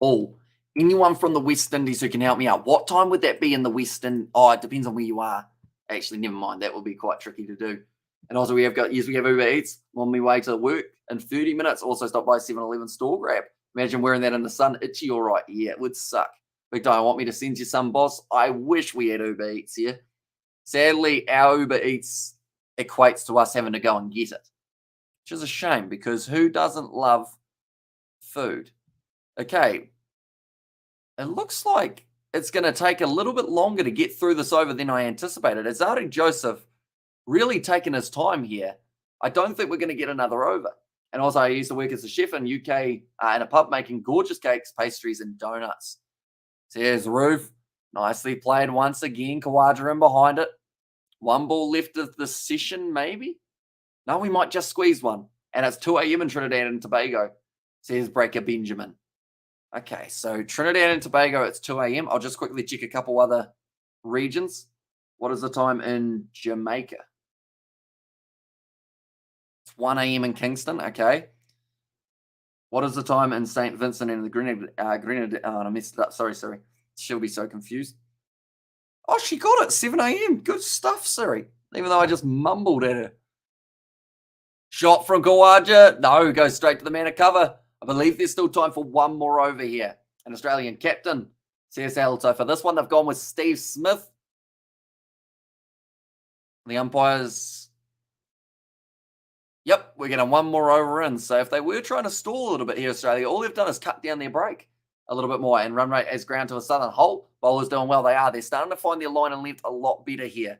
Oh, anyone from the West Indies who can help me out? What time would that be in the West Indies? Oh, it depends on where you are. Actually, never mind. That will be quite tricky to do. And also, we have Uber Eats on my way to work in 30 minutes. Also, stop by 7-Eleven store grab. Imagine wearing that in the sun. Itchy, all right. Yeah, it would suck. Big time. Want me to send you some, boss? I wish we had Uber Eats here. Sadly, our Uber Eats equates to us having to go and get it, which is a shame because who doesn't love food? Okay. It looks like it's going to take a little bit longer to get through this over than I anticipated. Alzarri Joseph really taking his time here. I don't think we're going to get another over. And also, I used to work as a chef in UK in a pub making gorgeous cakes, pastries, and donuts. So here's Roof. Nicely played once again. Kawaja in behind it. 1 ball left of the session, maybe? No, we might just squeeze one. And it's 2 a.m. in Trinidad and Tobago, says Breaker Benjamin. Okay, so Trinidad and Tobago, it's 2 a.m. I'll just quickly check a couple other regions. What is the time in Jamaica? It's 1 a.m. in Kingston. Okay. What is the time in St. Vincent and the Grenadines? Oh, I messed it up. Sorry. She'll be so confused. Oh, she got it. 7 a.m. Good stuff, Siri. Even though I just mumbled at her. Shot from Kawaja. No, goes straight to the man of cover. I believe there's still time for one more over here. An Australian captain. CSL. So for this one, they've gone with Steve Smith. The umpires. Yep, we're getting one more over in. So if they were trying to stall a little bit here, Australia, all they've done is cut down their break a little bit more. And run rate has ground to a southern hole. Bowlers doing well. They are. They're starting to find their line and length a lot better here.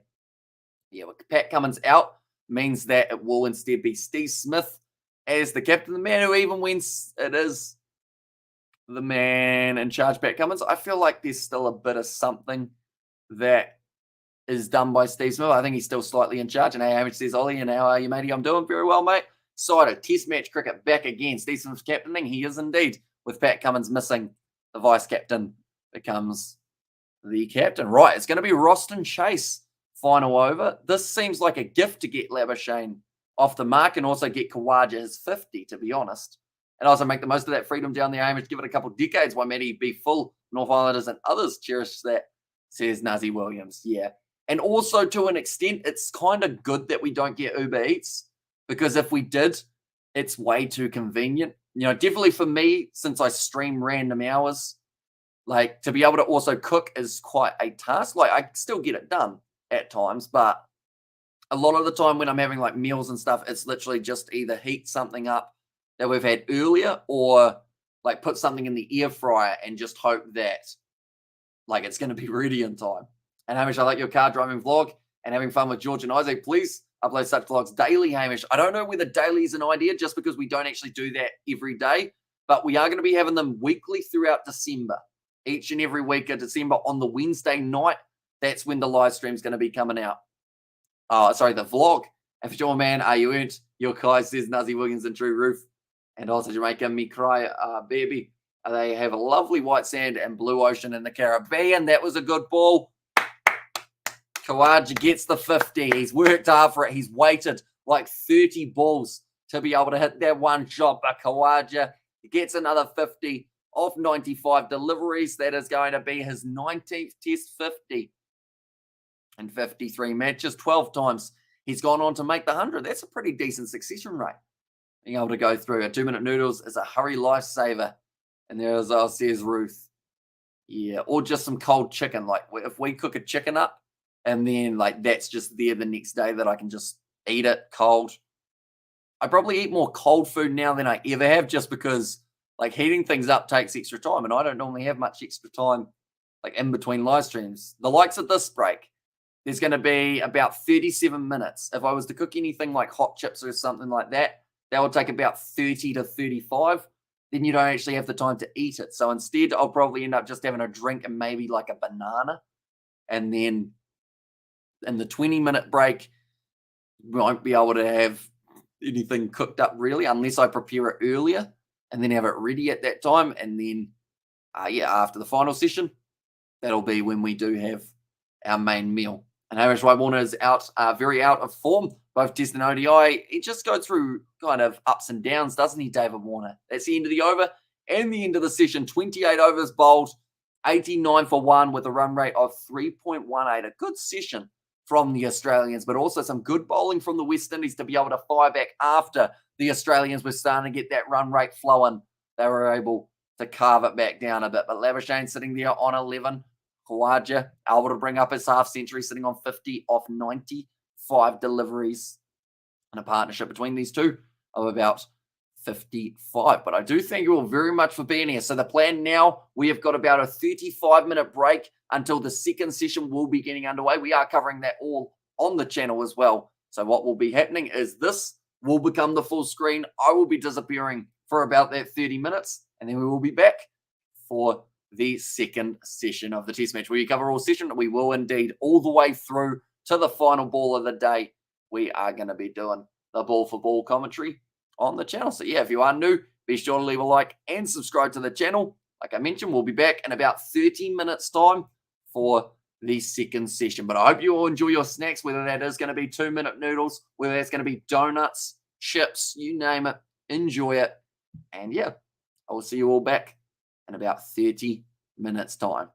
Yeah, with Pat Cummins out, means that it will instead be Steve Smith as the captain. The man who even wins, it is the man in charge, Pat Cummins. I feel like there's still a bit of something that is done by Steve Smith. I think he's still slightly in charge. And Hamish says, Ollie, and how are you, matey? I'm doing very well, mate. Side of test match cricket back again. Steve Smith's captaining. He is indeed. With Pat Cummins missing, the vice captain becomes the captain. Right, it's going to be Roston Chase final over. This seems like a gift to get Labuschagne off the mark and also get Kawaja his 50, to be honest. And also make the most of that freedom down there. Hamish, give it a couple decades while Matty be full. North Islanders and others cherish that, says Nazi Williams. Yeah. And also, to an extent, it's kind of good that we don't get Uber Eats, because if we did, it's way too convenient. You know, definitely for me, since I stream random hours, like to be able to also cook is quite a task. Like I still get it done at times, but a lot of the time when I'm having like meals and stuff, it's literally just either heat something up that we've had earlier or like put something in the air fryer and just hope that like it's going to be ready in time. And Hamish, I like your car driving vlog and having fun with George and Isaac. Please upload such vlogs daily, Hamish. I don't know whether daily is an idea just because we don't actually do that every day, but we are going to be having them weekly throughout December. Each and every week of December on the Wednesday night, that's when the live stream is going to be coming out. The vlog. And for sure, man, you earned your guys, says Nazi Williams and True Roof. And also Jamaica, me cry, baby. They have a lovely white sand and blue ocean in the Caribbean. That was a good ball. Kawaja gets the 50. He's worked hard for it. He's waited like 30 balls to be able to hit that one shot. But Kawaja gets another 50 off 95 deliveries. That is going to be his 19th Test 50 in 53 matches. 12 times he's gone on to make the 100. That's a pretty decent succession rate. Being able to go through a 2-minute noodles is a hurry lifesaver. And there's, says Ruth. Yeah, or just some cold chicken. Like if we cook a chicken up and then like that's just there the next day that I can just eat it cold. I probably eat more cold food now than I ever have just because like heating things up takes extra time. And I don't normally have much extra time like in between live streams. The likes of this break, there's going to be about 37 minutes. If I was to cook anything like hot chips or something like that, that would take about 30 to 35. Then you don't actually have the time to eat it. So instead, I'll probably end up just having a drink and maybe like a banana. And then in the 20-minute break, we won't be able to have anything cooked up really unless I prepare it earlier and then have it ready at that time. And then, after the final session, that'll be when we do have our main meal. And Hamish White Warner is out, very out of form, both Test and ODI. He just goes through kind of ups and downs, doesn't he, David Warner? That's the end of the over and the end of the session. 28 overs bowled, 89 for 1 with a run rate of 3.18. A good session from the Australians, but also some good bowling from the West Indies to be able to fire back after the Australians were starting to get that run rate flowing. They were able to carve it back down a bit. But Labuschagne sitting there on 11. Kawaja able to bring up his half century, sitting on 50 off 95 deliveries, and a partnership between these two of about 55. But I do thank you all very much for being here. So the plan now, we have got about a 35-minute break until the second session will be getting underway. We are covering that all on the channel as well. So what will be happening is this will become the full screen. I will be disappearing for about that 30 minutes, and then we will be back for the second session of the test match. We cover all session. We will indeed all the way through to the final ball of the day. We are going to be doing the ball for ball commentary on the channel. So yeah, if you are new, be sure to leave a like and subscribe to the channel. like I mentioned, we'll be back in about 30 minutes time for the second session. But I hope you all enjoy your snacks, whether that is going to be 2-minute noodles, whether that's going to be donuts, chips, you name it. Enjoy it. And yeah, I will see you all back in about 30 minutes time.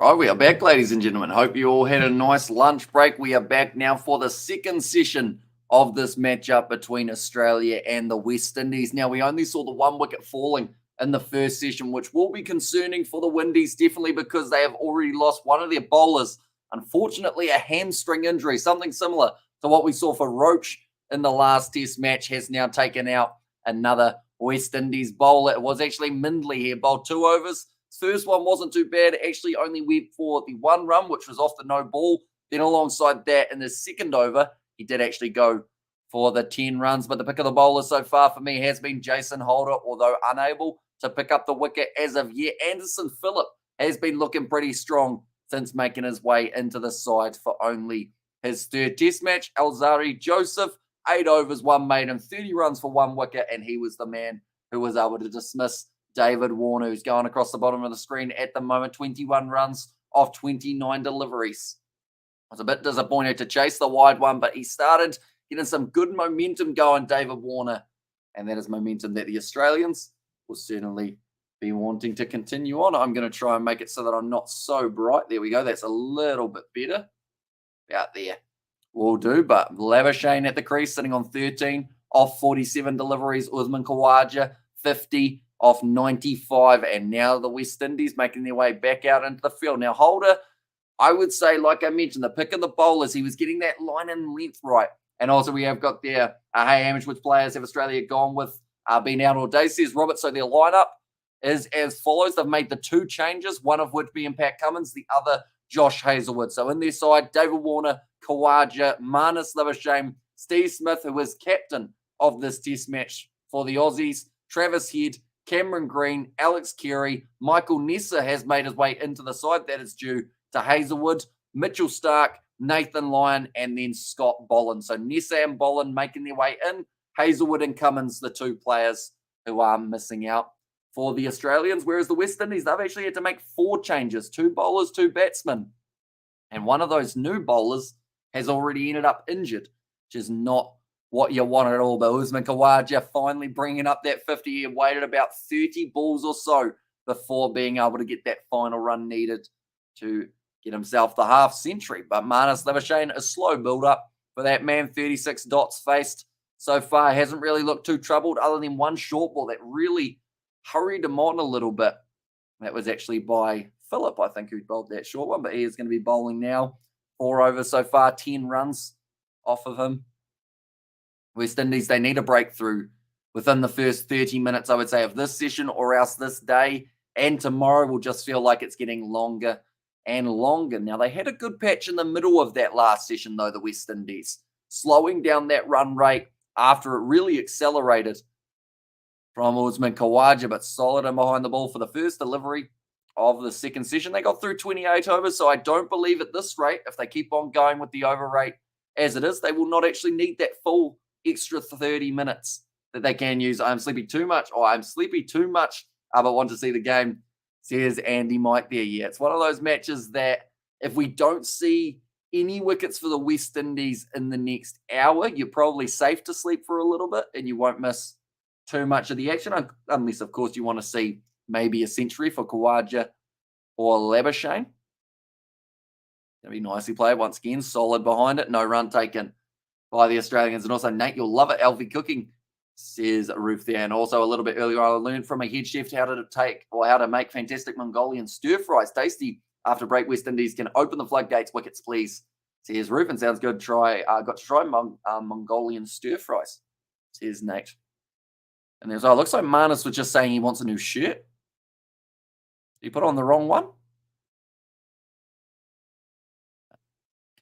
Right, we are back, ladies and gentlemen. Hope you all had a nice lunch break. We are back now for the second session of this matchup between Australia and the West Indies. Now, we only saw the one wicket falling in the first session, which will be concerning for the Windies, definitely because they have already lost one of their bowlers. Unfortunately, a hamstring injury, something similar to what we saw for Roach in the last test match, has now taken out another West Indies bowler. It was actually Mindley here, bowled 2 overs. First one wasn't too bad. It actually only went for the 1 run, which was off the no ball. Then alongside that, in the second over, he did actually go for the 10 runs. But the pick of the bowler so far for me has been Jason Holder, although unable to pick up the wicket as of yet. Anderson Phillip has been looking pretty strong since making his way into the side for only his third test match. Alzari Joseph, 8 overs, 1 maiden, 30 runs for 1 wicket, and he was the man who was able to dismiss David Warner, who's going across the bottom of the screen at the moment, 21 runs off 29 deliveries. I was a bit disappointed to chase the wide one, but he started getting some good momentum going, David Warner, and that is momentum that the Australians will certainly be wanting to continue on. I'm going to try and make it so that I'm not so bright. There we go. That's a little bit better. Out there will do, but Labuschagne at the crease, sitting on 13 off 47 deliveries. Usman Khawaja, 50 off 95, and now the West Indies making their way back out into the field. Now, Holder, I would say, like I mentioned, the pick of the bowlers, he was getting that line and length right. And also we have got there, hey, Hamish, which players have Australia gone with, been out all day, says Robert. So their lineup is as follows. They've made the 2 changes, one of which being Pat Cummins, the other Josh Hazlewood. So in their side, David Warner, Khawaja, Marnus Labuschagne, Steve Smith, who was captain of this test match for the Aussies, Travis Head, Cameron Green, Alex Carey, Michael Nessa has made his way into the side. That is due to Hazlewood, Mitchell Stark, Nathan Lyon, and then Scott Boland. So Nessa and Boland making their way in. Hazlewood and Cummins, the 2 players who are missing out for the Australians. Whereas the West Indies, they've actually had to make 4 changes, 2 bowlers, 2 batsmen. And one of those new bowlers has already ended up injured, which is not what you want at all. But Usman Khawaja finally bringing up that 50. He waited about 30 balls or so before being able to get that final run needed to get himself the half century. But Marnus Labuschagne, a slow build-up for that man. 36 dots faced so far. Hasn't really looked too troubled other than one short ball that really hurried him on a little bit. That was actually by Phillip, I think, who bowled that short one. But he is going to be bowling now. 4 overs so far, 10 runs off of him. West Indies, they need a breakthrough within the first 30 minutes, I would say, of this session, or else this day and tomorrow will just feel like it's getting longer and longer. Now, they had a good patch in the middle of that last session, though, the West Indies, slowing down that run rate after it really accelerated from Usman Khawaja, but solid and behind the ball for the first delivery of the second session. They got through 28 overs, so I don't believe at this rate, if they keep on going with the over rate as it is, they will not actually need that full extra 30 minutes that they can use. I'm sleepy too much, but want to see the game, says Andy Mike there. Yeah, it's one of those matches that if we don't see any wickets for the West Indies in the next hour, you're probably safe to sleep for a little bit and you won't miss too much of the action, unless, of course, you want to see maybe a century for Khawaja or Labuschagne. Going to be nicely played once again. Solid behind it. No run taken by the Australians. And also, Nate, you'll love it. Alfie Cooking, says Ruth there. And also a little bit earlier, I learned from a head chef how to make fantastic Mongolian stir fries. Tasty after break. West Indies can open the floodgates. Wickets, please, says Ruth. And sounds good. Got to try Mongolian stir fries, says Nate. And there's, looks like Marnus was just saying he wants a new shirt. Did he put on the wrong one?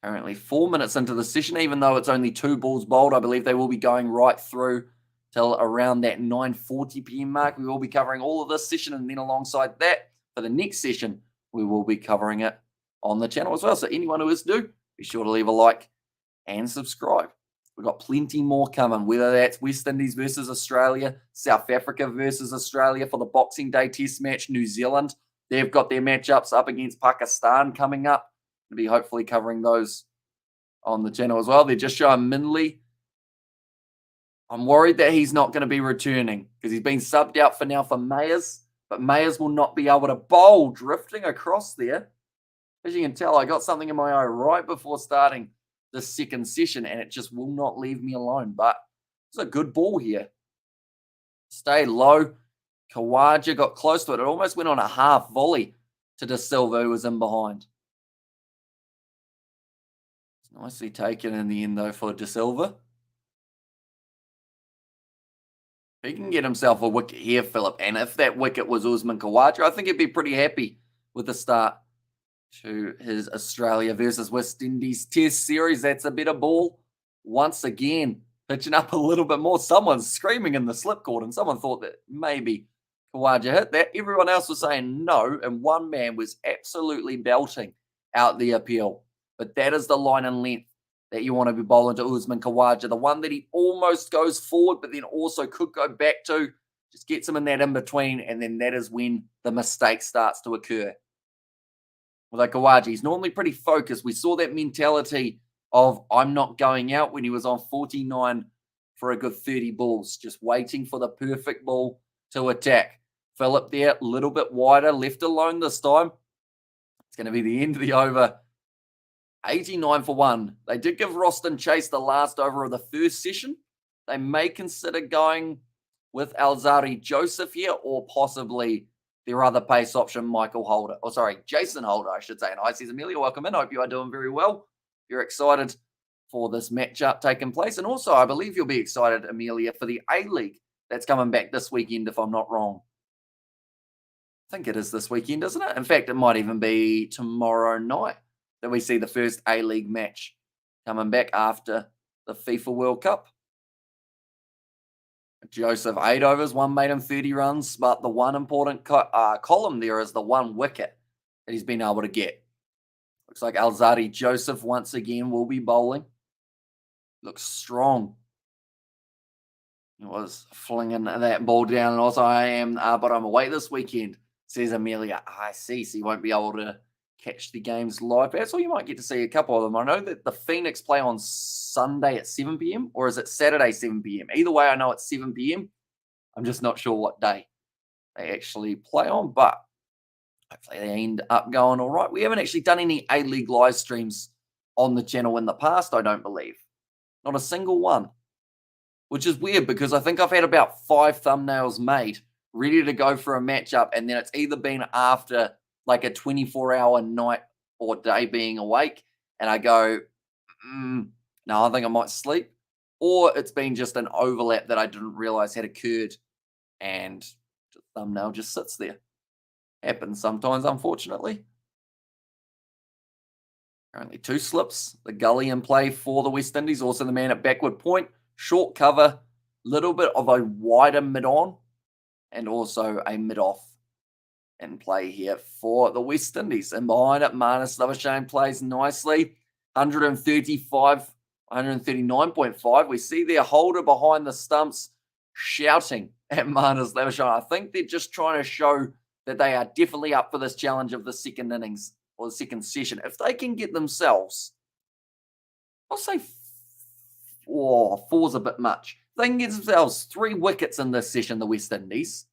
Currently 4 minutes into the session, even though it's only 2 balls bowled, I believe they will be going right through till around that 9:40 p.m. mark. We will be covering all of this session, and then alongside that, for the next session, we will be covering it on the channel as well. So anyone who is new, be sure to leave a like and subscribe. We've got plenty more coming, whether that's West Indies versus Australia, South Africa versus Australia for the Boxing Day Test match, New Zealand. They've got their matchups up against Pakistan coming up. We'll be hopefully covering those on the channel as well. They're just showing Mindley. I'm worried that he's not going to be returning because he's been subbed out for now for Mayers, but Mayers will not be able to bowl, drifting across there. As you can tell, I got something in my eye right before starting the second session, and it just will not leave me alone. But it's a good ball here. Stay low. Kawaja got close to it. It almost went on a half volley to De Silva, who was in behind. It's nicely taken in the end, though, for De Silva. He can get himself a wicket here, Philip. And if that wicket was Usman Khawaja, I think he'd be pretty happy with the start to his Australia versus West Indies Test series. That's a better ball. Once again, pitching up a little bit more. Someone's screaming in the slip court, and someone thought that maybe Khawaja hit that. Everyone else was saying no, and one man was absolutely belting out the appeal. But that is the line and length that you want to be bowling to Usman Khawaja, the one that he almost goes forward, but then also could go back to, just gets him in that in-between, and then that is when the mistake starts to occur. Although Khawaja, he's normally pretty focused. We saw that mentality of I'm not going out when he was on 49 for a good 30 balls, just waiting for the perfect ball to attack. Philip there, a little bit wider, left alone this time. It's going to be the end of the over. 89 for 1. They did give Roston Chase the last over of the first session. They may consider going with Alzari Joseph here, or possibly their other pace option, Jason Holder, I should say. And hi, says Amelia, welcome in. Hope you are doing very well. You're excited for this matchup taking place. And also, I believe you'll be excited, Amelia, for the A-League that's coming back this weekend, if I'm not wrong. I think it is this weekend, isn't it? In fact, it might even be tomorrow night that we see the first A-League match coming back after the FIFA World Cup. Joseph, 8 overs, 1 made him 30 runs, but the one important column there is the 1 wicket that he's been able to get. Looks like Alzari Joseph once again will be bowling. Looks strong. He was flinging that ball down, and also but I'm away this weekend, says Amelia. I see, so you won't be able to catch the games live. That's all, you might get to see a couple of them. I know that the Phoenix play on Sunday at 7 p.m. or is it Saturday 7 p.m.? Either way, I know it's 7 p.m. I'm just not sure what day they actually play on, but hopefully they end up going all right. We haven't actually done any A-League live streams on the channel in the past, I don't believe. Not a single one, which is weird because I think I've had about 5 thumbnails made ready to go for a matchup, and then it's either been after like a 24-hour night or day being awake, and I go, no, I think I might sleep. Or it's been just an overlap that I didn't realize had occurred, and the thumbnail just sits there. Happens sometimes, unfortunately. Currently 2 slips. The gully in play for the West Indies. Also the man at backward point. Short cover. Little bit of a wider mid-on. And also a mid-off in play here for the West Indies. And behind it, Marnus Labuschagne plays nicely. 139.5. We see their holder behind the stumps shouting at Marnus Labuschagne. I think they're just trying to show that they are definitely up for this challenge of the second innings or the second session. If they can get themselves, I'll say 4's a bit much. If they can get themselves 3 wickets in this session, the West Indies,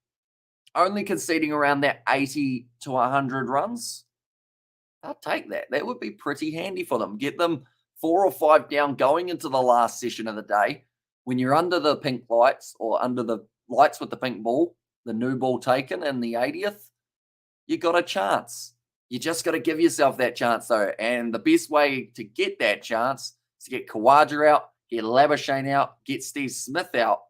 only conceding around that 80 to 100 runs, I'll take that. That would be pretty handy for them. Get them 4 or 5 down going into the last session of the day. When you're under the pink lights or under the lights with the pink ball, the new ball taken in the 80th, you got a chance. You just got to give yourself that chance, though. And the best way to get that chance is to get Khawaja out, get Labuschagne out, get Steve Smith out,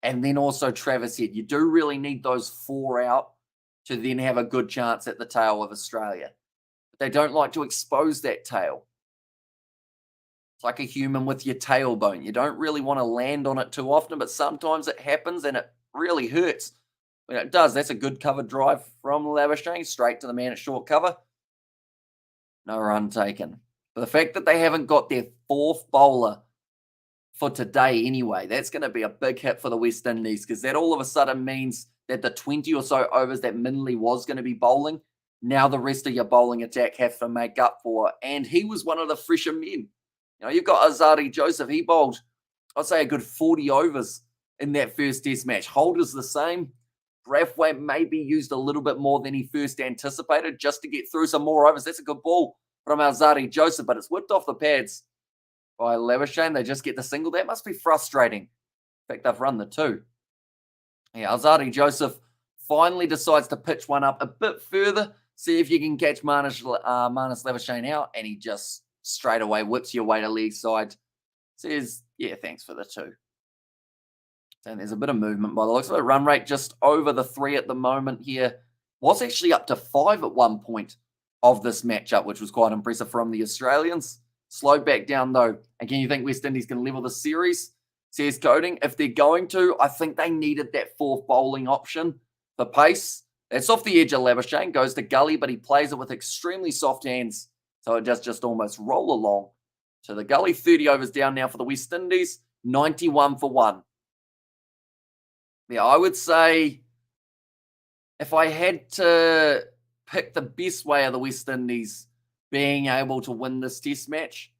and then also Travis Head. You do really need those 4 out to then have a good chance at the tail of Australia. But they don't like to expose that tail. It's like a human with your tailbone. You don't really want to land on it too often, but sometimes it happens and it really hurts. When it does, that's a good cover drive from Labuschagne, straight to the man at short cover. No run taken. But the fact that they haven't got their 4th bowler for today anyway, that's going to be a big hit for the West Indies, because that all of a sudden means that the 20 or so overs that Minley was going to be bowling, now the rest of your bowling attack have to make up for. And he was one of the fresher men. You know, you've got Azari Joseph. He bowled, I'd say, a good 40 overs in that first test match. Holder's the same. Brathwaite maybe used a little bit more than he first anticipated just to get through some more overs. That's a good ball from Alzarri Joseph, but it's whipped off the pads by Labuschagne. They just get the single. That must be frustrating. In fact, they've run the two. Yeah, Alzarri Joseph finally decides to pitch one up a bit further, see if you can catch Marnus Labuschagne out, and he just straight away whips your way to leg side. Says, yeah, thanks for the two. And there's a bit of movement by the looks of it. Run rate just over the 3 at the moment here. Was actually up to 5 at one point of this matchup, which was quite impressive from the Australians. Slowed back down, though. Again, you think West Indies can level the series? Says Coding. If they're going to, I think they needed that fourth bowling option for pace. That's off the edge of Labuschagne. Goes to Gully, but he plays it with extremely soft hands. So it does just almost roll along to the Gully. 30 overs down now for the West Indies. 91 for 1. Yeah, I would say if I had to pick the best way of the West Indies being able to win this test match,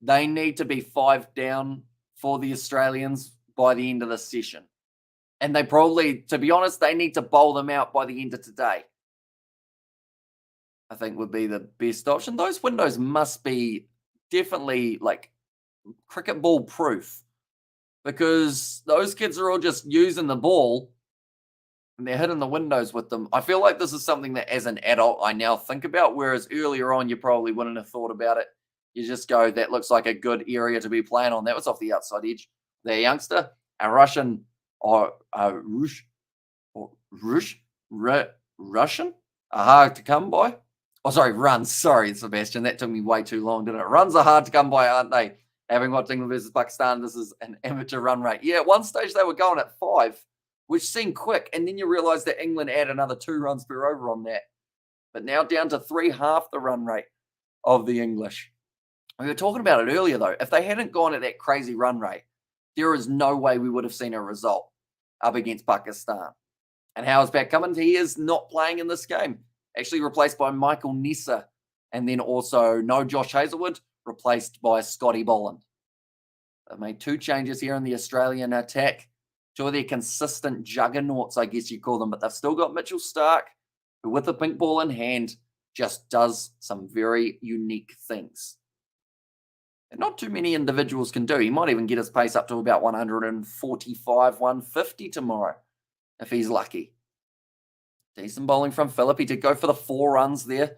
they need to be 5 down for the Australians by the end of the session. And they probably, to be honest, they need to bowl them out by the end of today. I think would be the best option. Those windows must be definitely like cricket ball proof, because those kids are all just using the ball and they're hitting the windows with them. I feel like this is something that as an adult I now think about, whereas earlier on you probably wouldn't have thought about it. You just go, that looks like a good area to be playing on. That was off the outside edge. Their youngster, a Russian or Russian, hard to come by. Oh, sorry, runs. Sorry, Sebastian. That took me way too long, didn't it? Runs are hard to come by, aren't they? Having watched England versus Pakistan, this is an amateur run rate. Yeah, at one stage they were going at 5, which seemed quick. And then you realise that England add another 2 runs per over on that. But now down to 3, half the run rate of the English. We were talking about it earlier, though. If they hadn't gone at that crazy run rate, there is no way we would have seen a result up against Pakistan. And how is Pat Cummins? He is not playing in this game. Actually replaced by Michael Nessa. And then also no Josh Hazlewood, replaced by Scotty Boland. They've made 2 changes here in the Australian attack. 2 of their consistent juggernauts, I guess you call them. But they've still got Mitchell Starc, who with the pink ball in hand just does some very unique things. And not too many individuals can do. He might even get his pace up to about 145, 150 tomorrow, if he's lucky. Decent bowling from Phillip. He did go for the 4 runs there.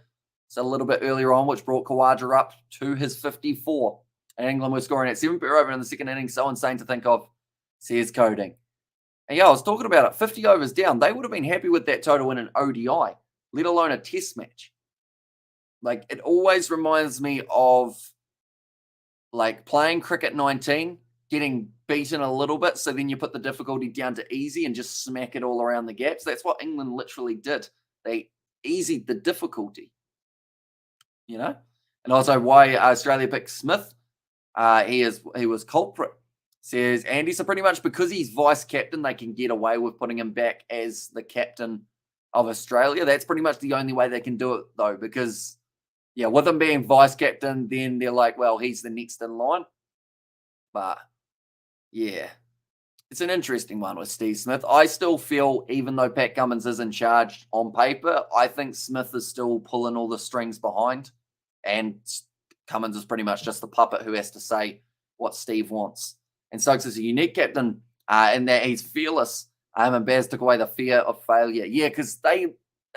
So a little bit earlier on, which brought Khawaja up to his 54. And England were scoring at 7 per over in the second innings. So insane to think of, says Coding. And yeah, I was talking about it. 50 overs down. They would have been happy with that total in an ODI, let alone a test match. Like, it always reminds me of like playing cricket 19, getting beaten a little bit, so then you put the difficulty down to easy and just smack it all around the gaps. That's what England literally did. They easied the difficulty, you know? And also why Australia picked Smith. He was culprit. Says Andy, so pretty much because he's vice captain, they can get away with putting him back as the captain of Australia. That's pretty much the only way they can do it, though, because yeah, with him being vice captain, then they're like, well, he's the next in line. But yeah, it's an interesting one with Steve Smith. I still feel, even though Pat Cummins is in charge on paper, I think Smith is still pulling all the strings behind. And Cummins is pretty much just the puppet who has to say what Steve wants. And Stokes is a unique captain in that he's fearless. And Baz took away the fear of failure. Yeah, because they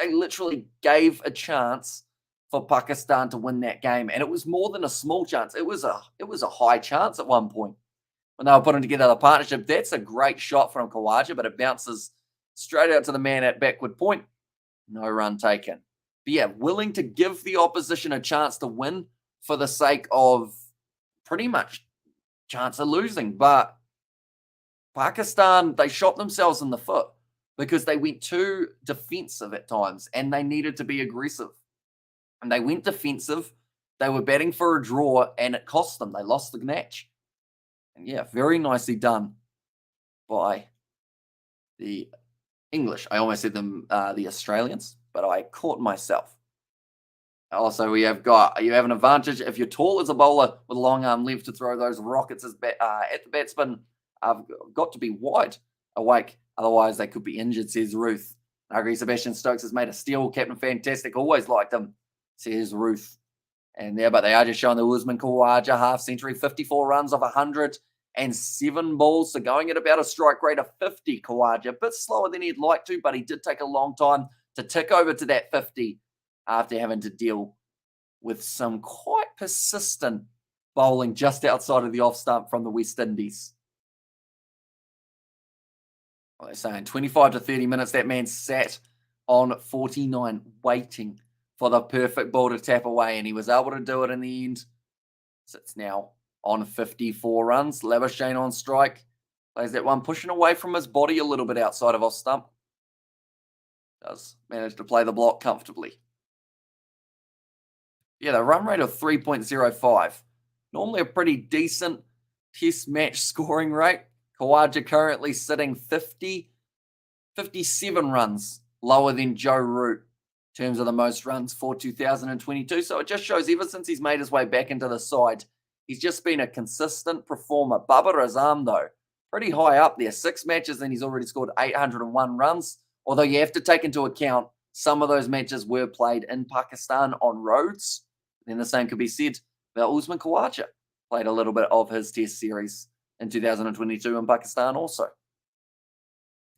literally gave a chance for Pakistan to win that game. And it was more than a small chance. It was a high chance at one point when they were putting together the partnership. That's a great shot from Khawaja, but it bounces straight out to the man at backward point. No run taken. But yeah, willing to give the opposition a chance to win for the sake of pretty much chance of losing. But Pakistan, they shot themselves in the foot because they went too defensive at times and they needed to be aggressive. And they went defensive. They were batting for a draw, and it cost them. They lost the match. And yeah, very nicely done by the English. I almost said them, the Australians, but I caught myself. Also, you have an advantage if you're tall as a bowler with a long arm length to throw those rockets at the batsman. I've got to be wide awake Otherwise, they could be injured, says Ruth. I agree. Sebastian Stokes has made a steal. Captain fantastic. Always liked him, says Ruth. And there, but they are just showing the Usman Khawaja half century, 54 runs off 107 balls. So going at about a strike rate of 50, Khawaja. A bit slower than he'd like to, but he did take a long time to tick over to that 50 after having to deal with some quite persistent bowling just outside of the off stump from the West Indies. Well, they're saying 25 to 30 minutes, that man sat on 49 waiting for the perfect ball to tap away, and he was able to do it in the end. Sits now on 54 runs. Labuschagne on strike. Plays that one, pushing away from his body a little bit outside of off stump. Does manage to play the block comfortably. Yeah, the run rate of 3.05. Normally a pretty decent test match scoring rate. Khawaja currently sitting 57 runs lower than Joe Root in terms of the most runs for 2022. So it just shows ever since he's made his way back into the side, he's just been a consistent performer. Babar Azam, though, pretty high up there. 6 matches and he's already scored 801 runs. Although you have to take into account some of those matches were played in Pakistan on roads. Then the same could be said about Usman Khawaja. Played a little bit of his test series in 2022 in Pakistan also.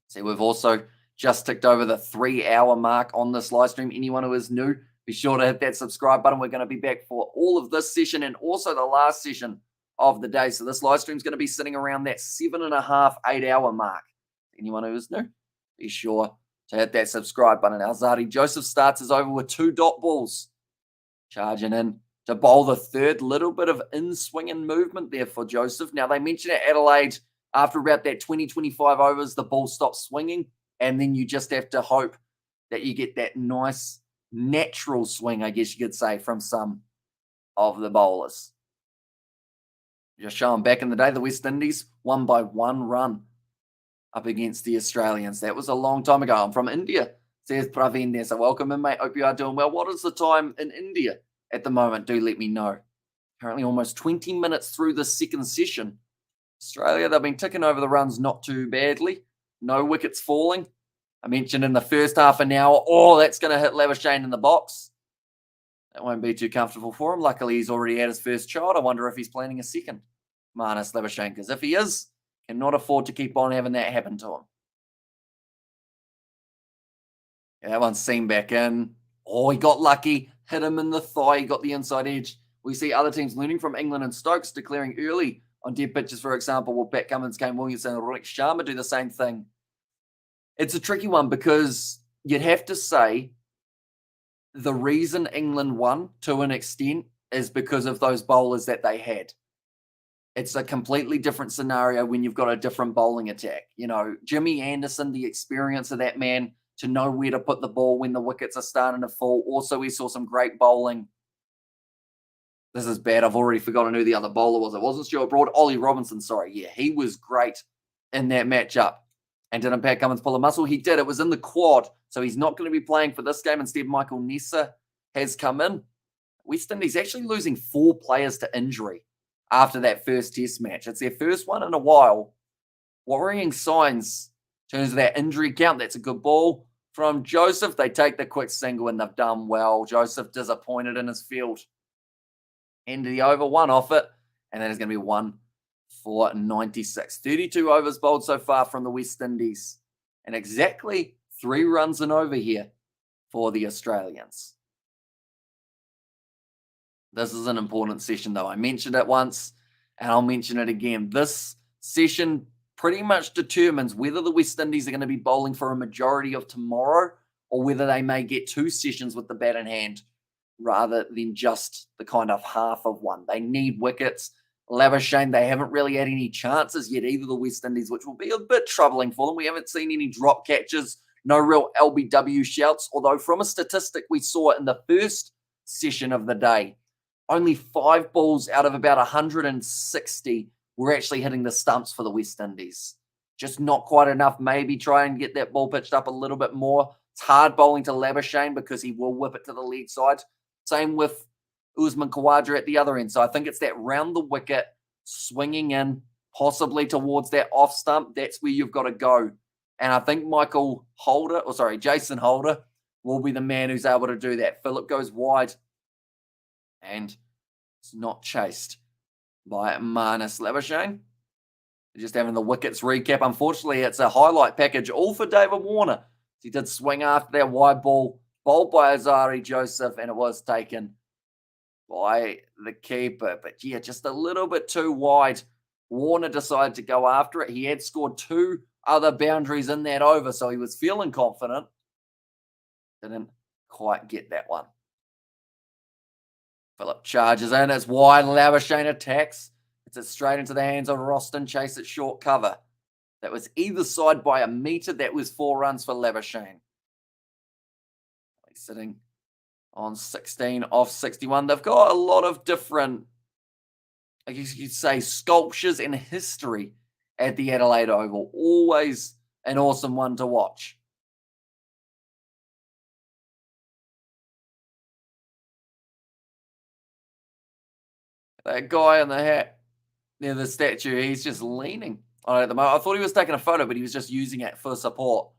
See, we've also just ticked over the 3-hour mark on this live stream. Anyone who is new, be sure to hit that subscribe button. We're going to be back for all of this session and also the last session of the day. So this live stream is going to be sitting around that 7.5, 8-hour mark. Anyone who is new, be sure to hit that subscribe button. Alzadi Joseph starts his over with 2 dot balls. Charging in to bowl the third. Little bit of in-swinging movement there for Joseph. Now, they mentioned at Adelaide, after about that 20-25 overs, the ball stops swinging, and then you just have to hope that you get that nice, natural swing, I guess you could say, from some of the bowlers. Just showing back in the day, the West Indies won by 1 run up against the Australians. That was a long time ago. I'm from India, says Praveen there. So welcome in, mate. Hope you are doing well. What is the time in India at the moment? Do let me know. Currently almost 20 minutes through the second session. Australia, they've been ticking over the runs not too badly. No wickets falling. I mentioned in the first half an hour, that's going to hit Labuschagne in the box. That won't be too comfortable for him. Luckily, he's already had his first child. I wonder if he's planning a second. Marnus Labuschagne, because if he is, cannot afford to keep on having that happen to him. Yeah, that one's seen back in. He got lucky. Hit him in the thigh. He got the inside edge. We see other teams learning from England and Stokes, declaring early on dead pitches, for example, will Pat Cummins, Kane Williamson, and Rohit Sharma do the same thing? It's a tricky one because you'd have to say the reason England won to an extent is because of those bowlers that they had. It's a completely different scenario when you've got a different bowling attack. You know, Jimmy Anderson, the experience of that man to know where to put the ball when the wickets are starting to fall. Also, we saw some great bowling. This is bad. I've already forgotten who the other bowler was. It wasn't Stuart Broad. Ollie Robinson, sorry. Yeah, he was great in that matchup. And didn't Pat Cummins pull a muscle? He did. It was in the quad. So he's not going to be playing for this game. Instead, Michael Nessa has come in. West Indies actually losing 4 players to injury after that first test match. It's their first one in a while. Worrying signs in terms of that injury count. That's a good ball from Joseph. They take the quick single and they've done well. Joseph disappointed in his field. End of the over, 1 off it. And that is going to be 1 for 96. 32 overs bowled so far from the West Indies. And exactly 3 runs and over here for the Australians. This is an important session, though. I mentioned it once, and I'll mention it again. This session pretty much determines whether the West Indies are going to be bowling for a majority of tomorrow or whether they may get 2 sessions with the bat in hand rather than just the kind of half of one. They need wickets. Labuschagne, they haven't really had any chances yet either, the West Indies, which will be a bit troubling for them. We haven't seen any drop catches, no real LBW shouts, although from a statistic we saw in the first session of the day, only 5 balls out of about 160 were actually hitting the stumps for the West Indies. Just not quite enough. Maybe try and get that ball pitched up a little bit more. It's hard bowling to Labuschagne because he will whip it to the leg side. Same with Usman Khawaja at the other end. So I think it's that round the wicket, swinging in, possibly towards that off stump. That's where you've got to go And I think Jason Holder will be the man who's able to do that. Phillip goes wide and it's not chased by Marnus Labuschagne. Just having the wickets recap. Unfortunately, it's a highlight package all for David Warner. He did swing after that wide ball, bowled by Azari Joseph, and it was taken by the keeper. But yeah, just a little bit too wide. Warner decided to go after it. He had scored 2 other boundaries in that over, so he was feeling confident. Didn't quite get that one. Phillip charges in. It's wide. Labuschagne attacks. It's it straight into the hands of Roston. Chase it short cover. That was either side by a metre. That was 4 runs for Labuschagne. He's sitting on 16 off 61. They've got a lot of different, I guess you'd say, sculptures and history at the Adelaide Oval. Always an awesome one to watch. That guy in the hat near the statue, he's just leaning on it at the moment. I thought he was taking a photo, but he was just using it for support.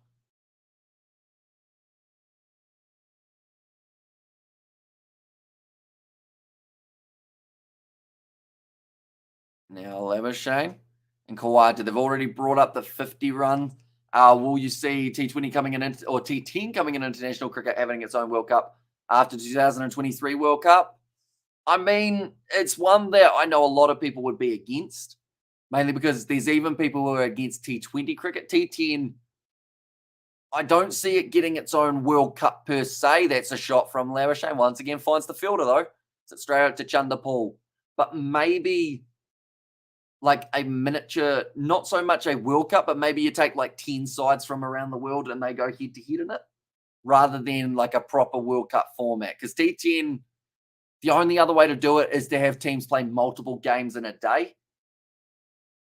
Now Labuschagne and Kawhi, they've already brought up the 50 run. Will you see T20 coming in, or T10 coming in international cricket having its own World Cup after 2023 World Cup? I mean, it's one that I know a lot of people would be against, mainly because there's even people who are against T20 cricket. T10, I don't see it getting its own World Cup per se. That's a shot from Labuschagne. Once again, finds the fielder though. It's straight out to Chunder Paul. But maybe like a miniature, not so much a World Cup, but maybe you take like 10 sides from around the world and they go head to head in it, rather than like a proper World Cup format. Because T10, the only other way to do it is to have teams play multiple games in a day,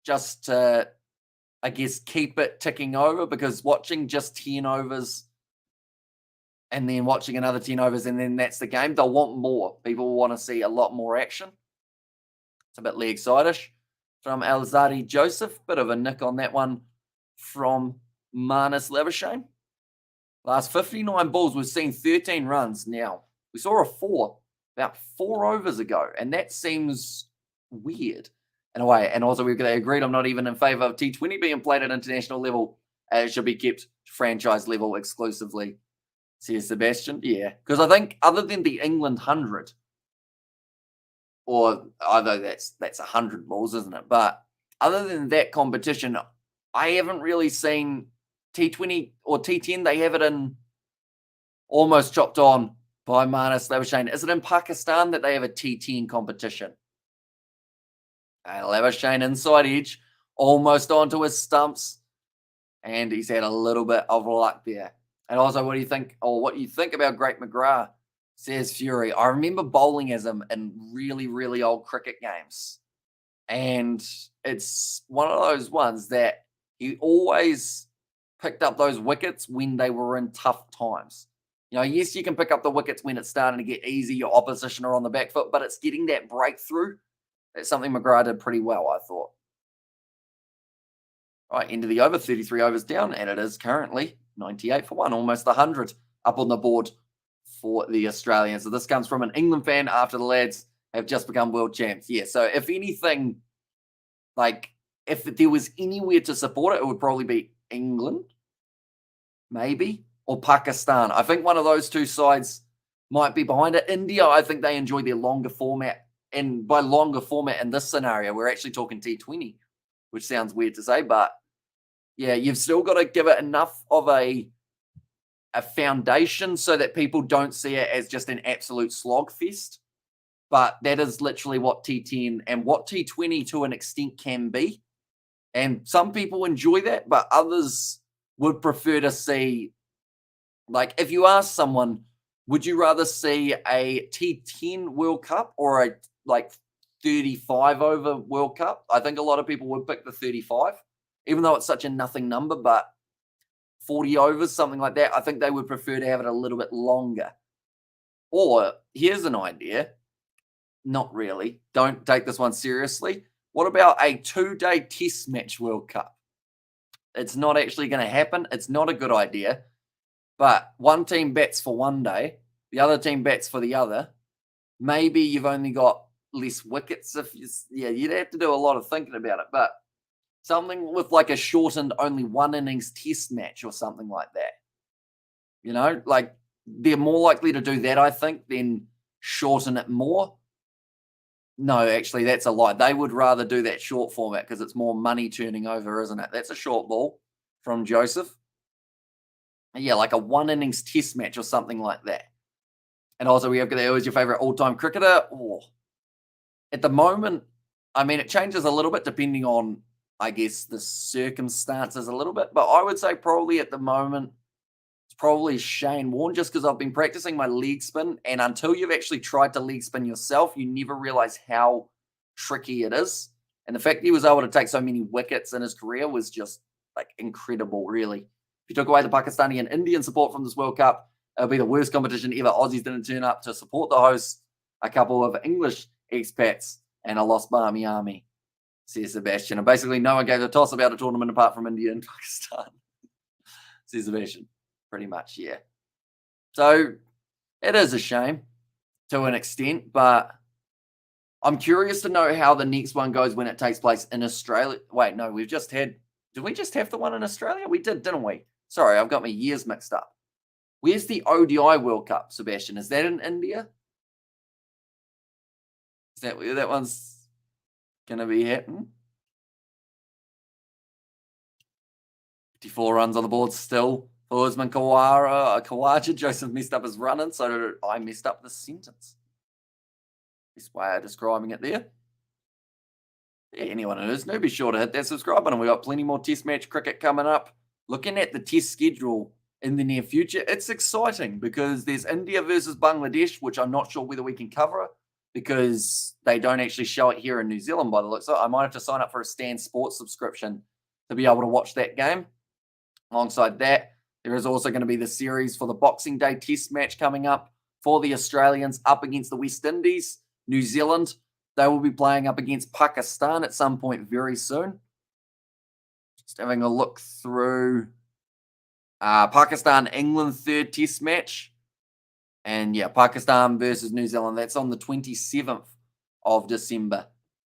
just to, I guess, keep it ticking over, because watching just 10 overs and then watching another 10 overs and then that's the game, they'll want more. People will want to see a lot more action. It's a bit leg side-ish from Alzadi Joseph. Bit of a nick on that one from Marnus Labuschagne. Last 59 balls, we've seen 13 runs now. We saw a 4 about 4 overs ago, and that seems weird in a way. And also, we've agreed I'm not even in favour of T20 being played at international level. It should be kept franchise level exclusively, says Sebastian. Yeah, because I think other than the England 100, or although that's 100 balls, isn't it? But other than that competition, I haven't really seen T20 or T10. They have it in almost chopped on by Marnus Labuschagne. Is it in Pakistan that they have a T10 competition? Labuschagne inside edge, almost onto his stumps, and he's had a little bit of luck there. And also, what do you think, or what you think about Great McGrath? Says Fury. I remember bowling as him in really, really old cricket games. And it's one of those ones that he always picked up those wickets when they were in tough times. You know, yes, you can pick up the wickets when it's starting to get easy, your opposition are on the back foot, but it's getting that breakthrough. That's something McGrath did pretty well, I thought. Right, end of the over, 33 overs down, and it is currently 98 for 1, almost 100 up on the board for the Australians. So this comes from an England fan after the lads have just become world champs. Yeah, so if anything, like if there was anywhere to support it, it would probably be England, maybe, or Pakistan. I think one of those two sides might be behind it. India, I think they enjoy their longer format. And by longer format in this scenario, we're actually talking T20, which sounds weird to say, but yeah, you've still got to give it enough of a foundation so that people don't see it as just an absolute slog fest. But that is literally what T10 and what T20 to an extent can be. And some people enjoy that, but others would prefer to see, like, if you ask someone, would you rather see a T10 World Cup or a, like, 35 over World Cup? I think a lot of people would pick the 35, even though it's such a nothing number, but 40 overs, something like that, I think they would prefer to have it a little bit longer. Or here's an idea. Not really. Don't take this one seriously. What about a 2-day test match World Cup? It's not actually going to happen. It's not a good idea. But one team bats for one day, the other team bats for the other. Maybe you've only got less wickets. You'd have to do a lot of thinking about it. But something with like a shortened only one innings test match or something like that. Like they're more likely to do that, I think, than shorten it more. No, actually, that's a lie. They would rather do that short format because it's more money turning over, isn't it? That's a short ball from Joseph. Yeah, like a one innings test match or something like that. And also, we have got who is your favorite all-time cricketer? Oh, at the moment, I mean, it changes a little bit depending on, I guess, the circumstances a little bit. But I would say probably at the moment, it's probably Shane Warne, just because I've been practicing my leg spin. And until you've actually tried to leg spin yourself, you never realize how tricky it is. And the fact he was able to take so many wickets in his career was just like incredible, really. If you took away the Pakistani and Indian support from this World Cup, it'll be the worst competition ever. Aussies didn't turn up to support the hosts, a couple of English expats, and a lost Barmy army, says Sebastian. And basically, no one gave a toss about a tournament apart from India and Pakistan, says Sebastian. Pretty much, yeah. So it is a shame to an extent, but I'm curious to know how the next one goes when it takes place in Australia. Wait, no, did we just have the one in Australia? We did, didn't we? Sorry, I've got my years mixed up. Where's the ODI World Cup, Sebastian? Is that in India? Is that where that one's going to be happening? 54 runs on the board still for Usman Khawaja. Joseph messed up his running, so I messed up the sentence. This way of describing it there. Yeah, anyone who is new, be sure to hit that subscribe button. We've got plenty more test match cricket coming up. Looking at the test schedule in the near future, it's exciting because there's India versus Bangladesh, which I'm not sure whether we can cover because they don't actually show it here in New Zealand by the looks of it. I might have to sign up for a Stan Sports subscription to be able to watch that game. Alongside that, there is also going to be the series for the Boxing Day test match coming up for the Australians up against the West Indies. New Zealand, they will be playing up against Pakistan at some point very soon. Just having a look through Pakistan-England third test match. And yeah, Pakistan versus New Zealand. That's on the 27th of December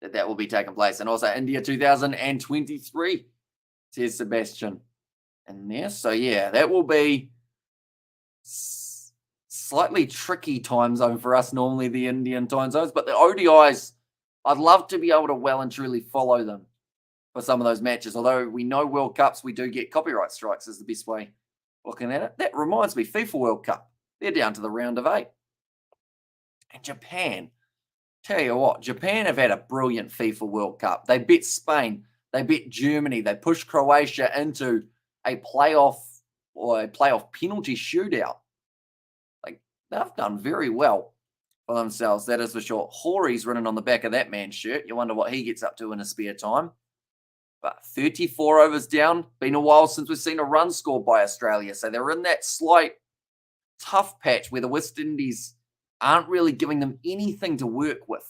that will be taking place. And also India 2023, says Sebastian. And there, so yeah, that will be slightly tricky time zone for us, normally the Indian time zones. But the ODIs, I'd love to be able to well and truly follow them for some of those matches. Although we know World Cups, we do get copyright strikes is the best way looking at it. That reminds me, FIFA World Cup. They're down to the round of 8. And Japan, tell you what, Japan have had a brilliant FIFA World Cup. They beat Spain. They beat Germany. They pushed Croatia into a playoff penalty shootout. Like, they've done very well for themselves, that is for sure. Hori's running on the back of that man's shirt. You wonder what he gets up to in his spare time. But 34 overs down. Been a while since we've seen a run scored by Australia. So they're in that slight tough patch where the West Indies aren't really giving them anything to work with.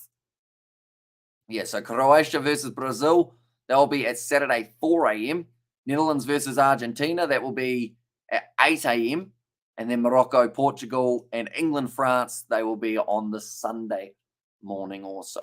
Yeah, so Croatia versus Brazil, they'll be at Saturday, 4 a.m. Netherlands versus Argentina, that will be at 8 a.m. And then Morocco, Portugal, and England, France, they will be on the Sunday morning also.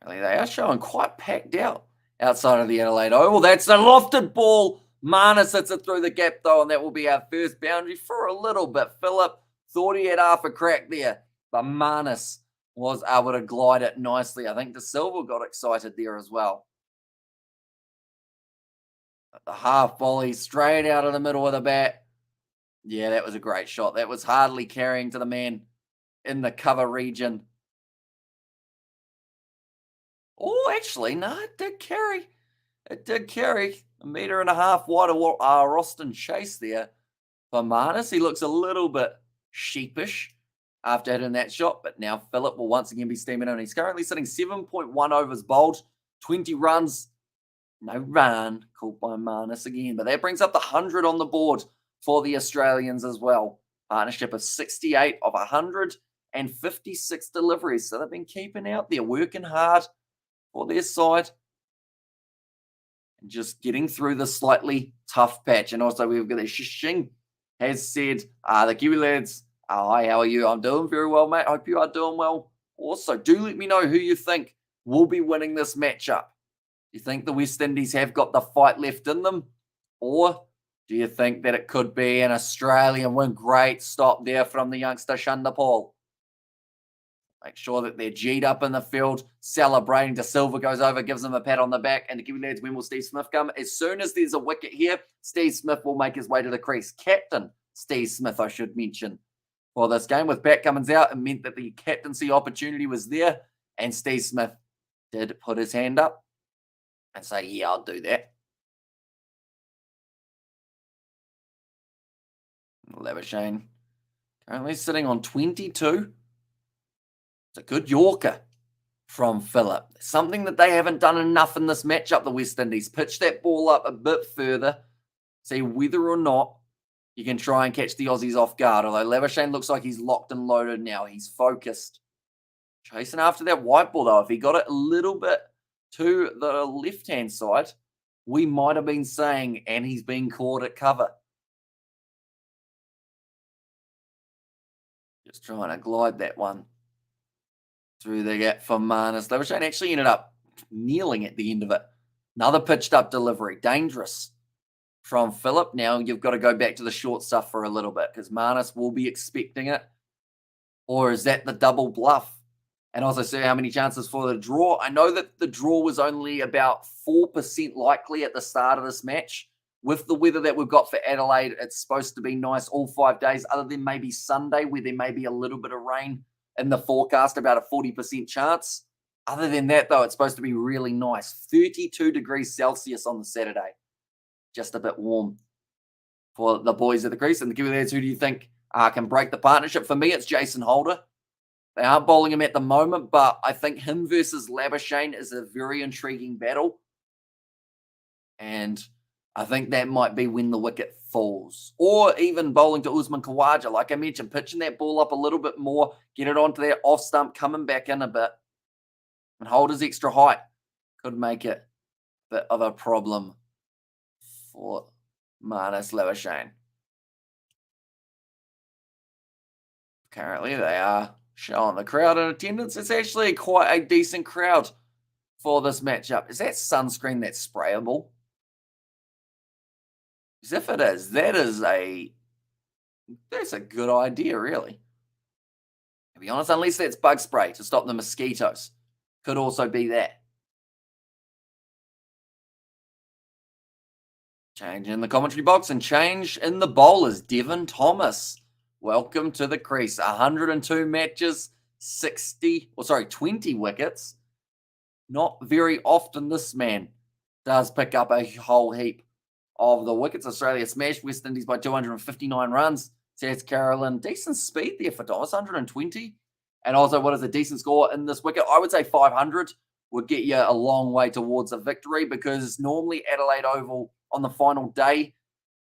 Really, they are showing quite packed out outside of the Adelaide Oval. That's a lofted ball. Marnus hits it through the gap, though, and that will be our first boundary for a little bit. Phillip thought he had half a crack there, but Marnus was able to glide it nicely. I think De Silva got excited there as well. But the half volley straight out of the middle of the bat. Yeah, that was a great shot. That was hardly carrying to the man in the cover region. Oh, actually, no, it did carry. It did carry. 1.5 meters wide of Roston Chase there for Marnus. He looks a little bit sheepish after hitting that shot, but now Phillip will once again be steaming in. He's currently sitting 7.1 overs bowled, 20 runs, no run called by Marnus again, but that brings up the 100 on the board for the Australians as well. Partnership of 68 of 156 deliveries, so they've been keeping out there, working hard for their side. and just getting through the slightly tough patch. And also we've got that Shishing has said, the Kiwi lads, hi, how are you? I'm doing very well, mate. Hope you are doing well. Also, do let me know who you think will be winning this matchup. Do you think the West Indies have got the fight left in them? Or do you think that it could be an Australian win? Great stop there from the youngster Shandapal. Make sure that they're G'd up in the field, celebrating. De Silva goes over, gives them a pat on the back. And the Kiwi lads, when will Steve Smith come? As soon as there's a wicket here, Steve Smith will make his way to the crease. Captain Steve Smith, I should mention, for this game. With Pat Cummins out, it meant that the captaincy opportunity was there. And Steve Smith did put his hand up and say, yeah, I'll do that. Labuschagne currently sitting on 22. It's a good Yorker from Phillip. Something that they haven't done enough in this matchup, the West Indies. Pitch that ball up a bit further. See whether or not you can try and catch the Aussies off guard. Although Labuschagne looks like he's locked and loaded now. He's focused. Chasing after that white ball, though. If he got it a little bit to the left-hand side, we might have been saying, and he's been caught at cover. Just trying to glide that one through the gap for Marnus. Labuschagne actually ended up kneeling at the end of it. Another pitched up delivery. Dangerous from Phillip. Now you've got to go back to the short stuff for a little bit because Marnus will be expecting it. Or is that the double bluff? And also see how many chances for the draw. I know that the draw was only about 4% likely at the start of this match. With the weather that we've got for Adelaide, it's supposed to be nice all 5 days, other than maybe Sunday where there may be a little bit of rain in the forecast, about a 40% chance. Other than that, though, it's supposed to be really nice. 32 degrees Celsius on the Saturday. Just a bit warm for the boys at the crease. And the Kiwi lads, who do you think can break the partnership? For me, it's Jason Holder. They aren't bowling him at the moment, but I think him versus Labuschagne is a very intriguing battle. And I think that might be when the wicket falls. Or even bowling to Usman Khawaja. Like I mentioned, pitching that ball up a little bit more, get it onto that off stump, coming back in a bit. And Holder's extra height could make it a bit of a problem for Marnus Labuschagne. Currently, they are showing the crowd in attendance. It's actually quite a decent crowd for this matchup. Is that sunscreen that's sprayable? As if it is, that's a good idea, really. To be honest, unless that's bug spray to stop the mosquitoes. Could also be that. Change in the commentary box and change in the bowlers. Devon Thomas, welcome to the crease. 102 matches, 20 wickets. Not very often this man does pick up a whole heap of the wickets. Australia smashed West Indies by 259 runs. South Carolina, decent speed there for Thomas, 120. And also, what is a decent score in this wicket? I would say 500 would get you a long way towards a victory, because normally Adelaide Oval on the final day,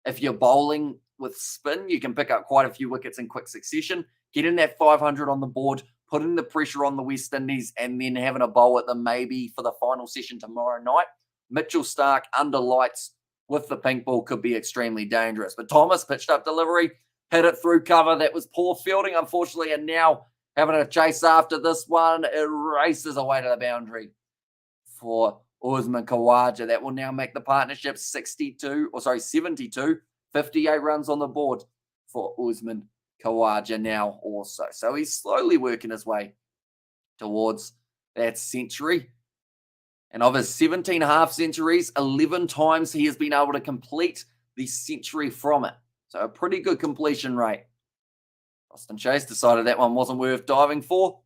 if you're bowling with spin, you can pick up quite a few wickets in quick succession. Getting that 500 on the board, putting the pressure on the West Indies, and then having a bowl at them maybe for the final session tomorrow night. Mitchell Starc under lights with the pink ball could be extremely dangerous. But Thomas pitched up delivery, hit it through cover. That was poor fielding, unfortunately, and now having a chase after this one, it races away to the boundary for Usman Khawaja. That will now make the partnership 72, 58 runs on the board for Usman Khawaja now also. So he's slowly working his way towards that century. And of his 17 half centuries, 11 times he has been able to complete the century from it. So a pretty good completion rate. Austin Chase decided that one wasn't worth diving for.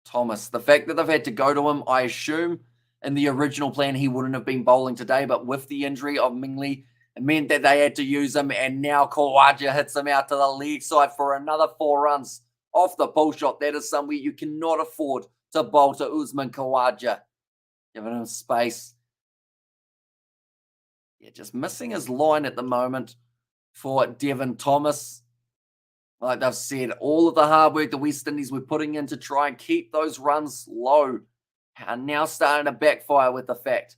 Thomas, the fact that they've had to go to him, I assume in the original plan he wouldn't have been bowling today, but with the injury of Mingley, it meant that they had to use him, and now Khawaja hits him out to the leg side for another 4 runs off the pull shot. That is somewhere you cannot afford to bowl to Usman Khawaja. Giving him space. Yeah, just missing his line at the moment for Devon Thomas. Like they've said, all of the hard work the West Indies were putting in to try and keep those runs low are now starting to backfire with the fact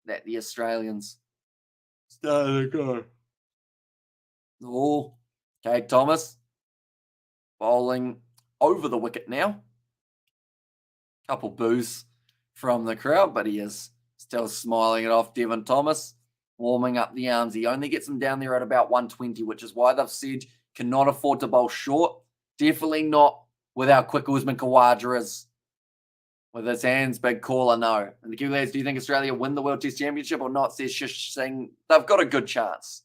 that the Australians starting to go. Oh, okay, Thomas bowling over the wicket now. Couple boos from the crowd, but he is still smiling it off. Devon Thomas warming up the arms. He only gets them down there at about 120, which is why they've said cannot afford to bowl short. Definitely not with how quick Usman Khawaja is. With his hands, big caller, no. And the Kiwi lads, do you think Australia win the World Test Championship or not? Says Shish Singh. They've got a good chance.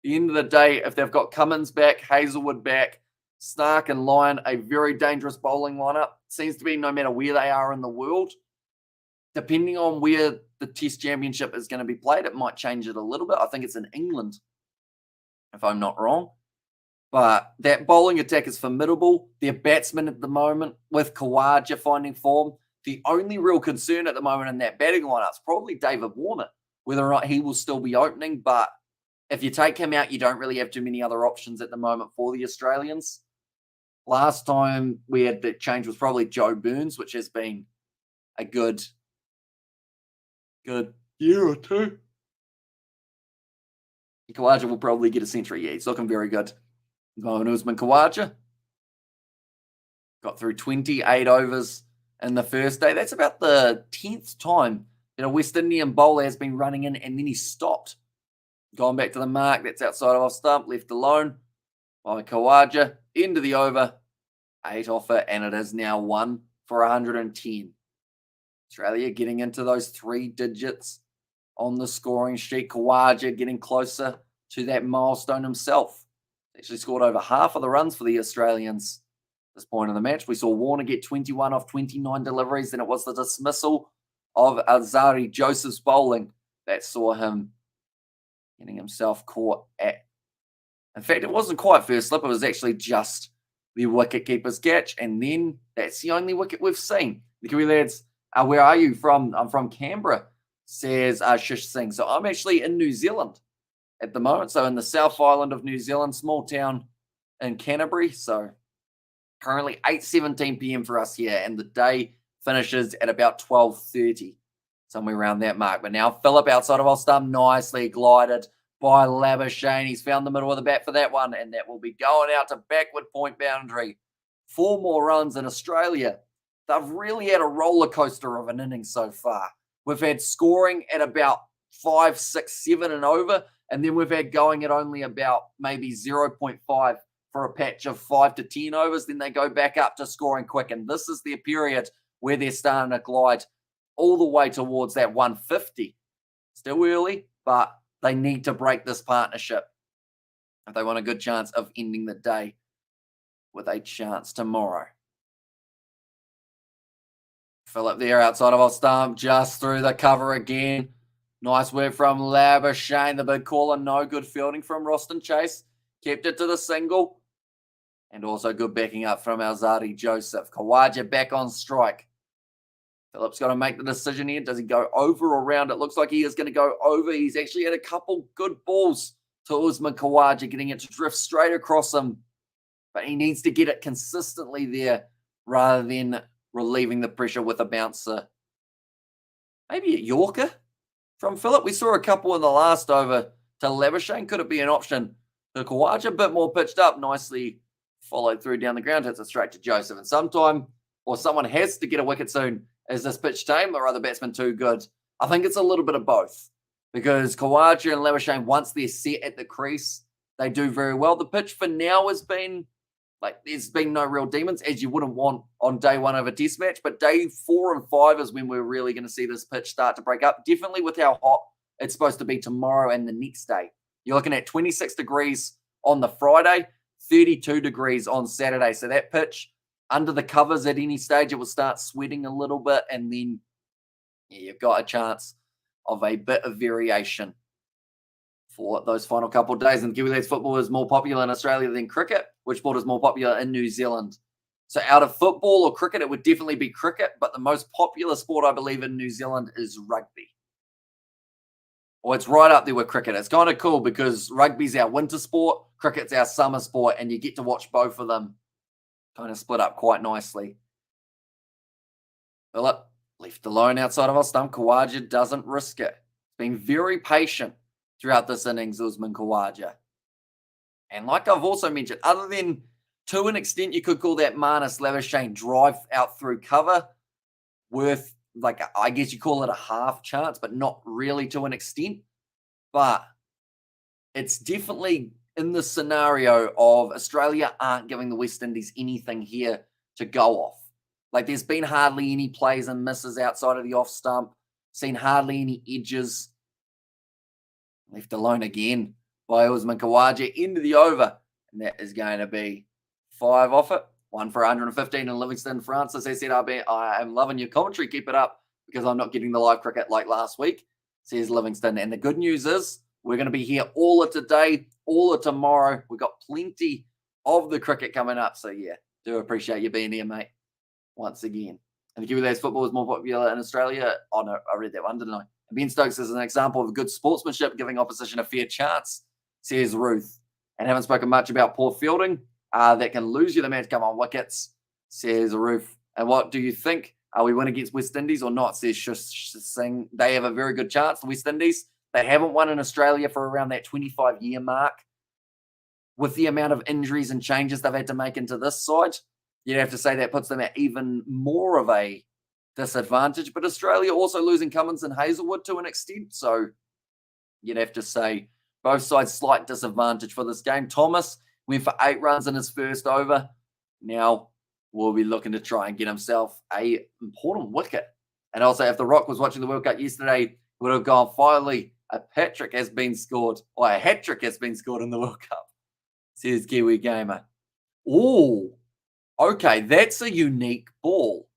At the end of the day, if they've got Cummins back, Hazelwood back, Stark and Lyon, a very dangerous bowling lineup. Seems to be no matter where they are in the world. Depending on where the Test Championship is going to be played, it might change it a little bit. I think it's in England, if I'm not wrong. But that bowling attack is formidable. Their batsmen at the moment, with Khawaja finding form, the only real concern at the moment in that batting lineup is probably David Warner, whether or not he will still be opening. But if you take him out, you don't really have too many other options at the moment for the Australians. Last time we had the change was probably Joe Burns, which has been a good year or two. Khawaja will probably get a century. Yeah, he's looking very good. Usman Khawaja got through 28 overs in the first day. That's about the 10th time that a West Indian bowler has been running in and then he stopped. Gone back to the mark. That's outside of off stump, left alone by Khawaja. End of the over. 8 offer, and it is now 1 for 110. Australia getting into those 3 digits on the scoring sheet. Khawaja getting closer to that milestone himself. Actually scored over half of the runs for the Australians at this point in the match. We saw Warner get 21 off 29 deliveries. Then it was the dismissal of Azari Joseph's bowling that saw him getting himself caught at. In fact, it wasn't quite first slip. It was actually just the wicket-keeper's catch. And then that's the only wicket we've seen. The Kiwi lads, where are you from? I'm from Canberra, says Shish Singh. So I'm actually in New Zealand at the moment. So in the South Island of New Zealand, small town in Canterbury. So currently 8:17 p.m. for us here. And the day finishes at about 12:30, somewhere around that mark. But now Phillip outside of off stump, nicely glided by Labuschagne. He's found the middle of the bat for that one, and that will be going out to backward point boundary. 4 more runs in Australia. They've really had a roller coaster of an inning so far. We've had scoring at about 5, 6, 7 and over, and then we've had going at only about maybe 0.5 for a patch of 5 to 10 overs. Then they go back up to scoring quick, and this is their period where they're starting to glide all the way towards that 150. Still early, but they need to break this partnership if they want a good chance of ending the day with a chance tomorrow. Phillip there outside of off stump, just through the cover again. Nice work from Labuschagne, the big caller. No good fielding from Roston Chase. Kept it to the single. And also good backing up from Alzadi Joseph. Khawaja back on strike. Phillip's got to make the decision here. Does he go over or around? It looks like he is going to go over. He's actually had a couple good balls to Usman Khawaja, getting it to drift straight across him. But he needs to get it consistently there rather than relieving the pressure with a bouncer. Maybe a Yorker from Phillip. We saw a couple in the last over to Labuschagne. Could it be an option? The Khawaja a bit more pitched up, nicely followed through down the ground, hits it straight to Joseph. And sometime, or someone has to get a wicket soon. Is this pitch tame or are the batsmen too good? I think it's a little bit of both. Because Khawaja and Labuschagne, once they're set at the crease, they do very well. The pitch for now has been, there's been no real demons, as you wouldn't want on day 1 of a test match. But day 4 and 5 is when we're really going to see this pitch start to break up. Definitely with how hot it's supposed to be tomorrow and the next day. You're looking at 26 degrees on the Friday, 32 degrees on Saturday. So that pitch, under the covers at any stage, it will start sweating a little bit, and then you've got a chance of a bit of variation for those final couple of days. And Kiwi lads, football is more popular in Australia than cricket. Which sport is more popular in New Zealand? So out of football or cricket, it would definitely be cricket, but the most popular sport, I believe, in New Zealand is rugby. Or it's right up there with cricket. It's kind of cool because rugby's our winter sport, cricket's our summer sport, and you get to watch both of them kind of split up quite nicely. Phillip Left alone outside of our stump, Kawaja doesn't risk it. Been very patient throughout this innings, Usman Khawaja. And like I've also mentioned, other than to an extent, you could call that Marnus Labuschagne drive out through cover worth, like, I guess you call it a half chance, but not really to an extent. But it's definitely in the scenario of Australia aren't giving the West Indies anything here to go off. Like, there's been hardly any plays and misses outside of the off stump, seen hardly any edges. Left alone again by Usman Khawaja into the over. And that is going to be 5 off it. 1 for 115 in Livingston. Francis has said, I am loving your commentary. Keep it up because I'm not getting the live cricket like last week, says Livingston. And the good news is we're going to be here all of today, all of tomorrow. We've got plenty of the cricket coming up. So, yeah, do appreciate you being here, mate, once again. And the Kiwi football is more popular in Australia. Oh, no, I read that one, didn't I? Ben Stokes is an example of good sportsmanship, giving opposition a fair chance, says Ruth. And haven't spoken much about poor fielding. That can lose you the match. Come on, wickets, says Ruth. And what do you think? We win against West Indies or not, says Shush Singh. They have a very good chance, the West Indies. They haven't won in Australia for around that 25-year mark. With the amount of injuries and changes they've had to make into this side, you'd have to say that puts them at even more of a disadvantage. But Australia also losing Cummins and Hazelwood to an extent. So you'd have to say both sides slight disadvantage for this game. Thomas went for 8 runs in his first over. Now we'll be looking to try and get himself a important wicket. And also, if The Rock was watching the World Cup yesterday, he would have gone, finally, a hat-trick has been scored, or a hat-trick has been scored in the World Cup, says Kiwi Gamer. Oh, okay, that's a unique ball.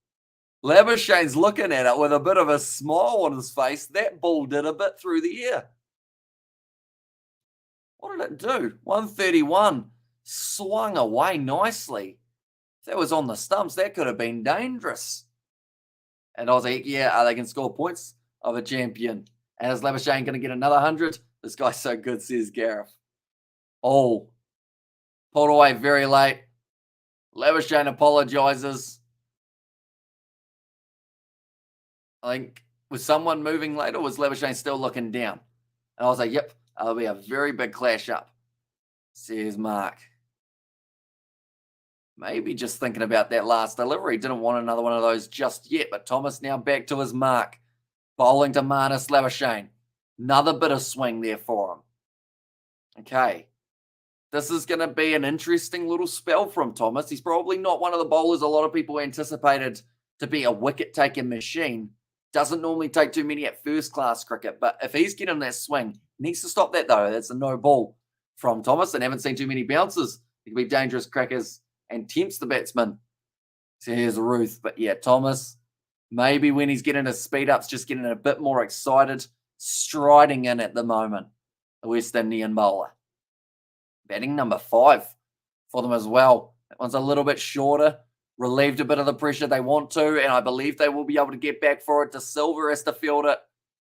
Labuschagne's looking at it with a bit of a smile on his face. That ball did a bit through the air. What did it do? 131. Swung away nicely. If that was on the stumps, that could have been dangerous. And I was like, yeah, they can score points of a champion. And is Labuschagne going to get another 100? This guy's so good, says Gareth. Oh, pulled away very late. Labuschagne apologizes. I think, was someone moving late or was Labuschagne still looking down? And I was like, yep, that'll be a very big clash up, says Mark. Maybe just thinking about that last delivery. Didn't want another one of those just yet. But Thomas now back to his mark. Bowling to Marnus Labuschagne. Another bit of swing there for him. Okay. This is going to be an interesting little spell from Thomas. He's probably not one of the bowlers a lot of people anticipated to be a wicket-taking machine. Doesn't normally take too many at first-class cricket. But if he's getting that swing, needs to stop that, though. That's a no ball from Thomas. And haven't seen too many bounces. It could be dangerous crackers and tempts the batsman, says Ruth. But yeah, Thomas, maybe when he's getting his speed ups, just getting a bit more excited, striding in at the moment, the West Indian bowler. Batting number 5 for them as well. That one's a little bit shorter, relieved a bit of the pressure they want to, and I believe they will be able to get back for it. De Silva has to field it,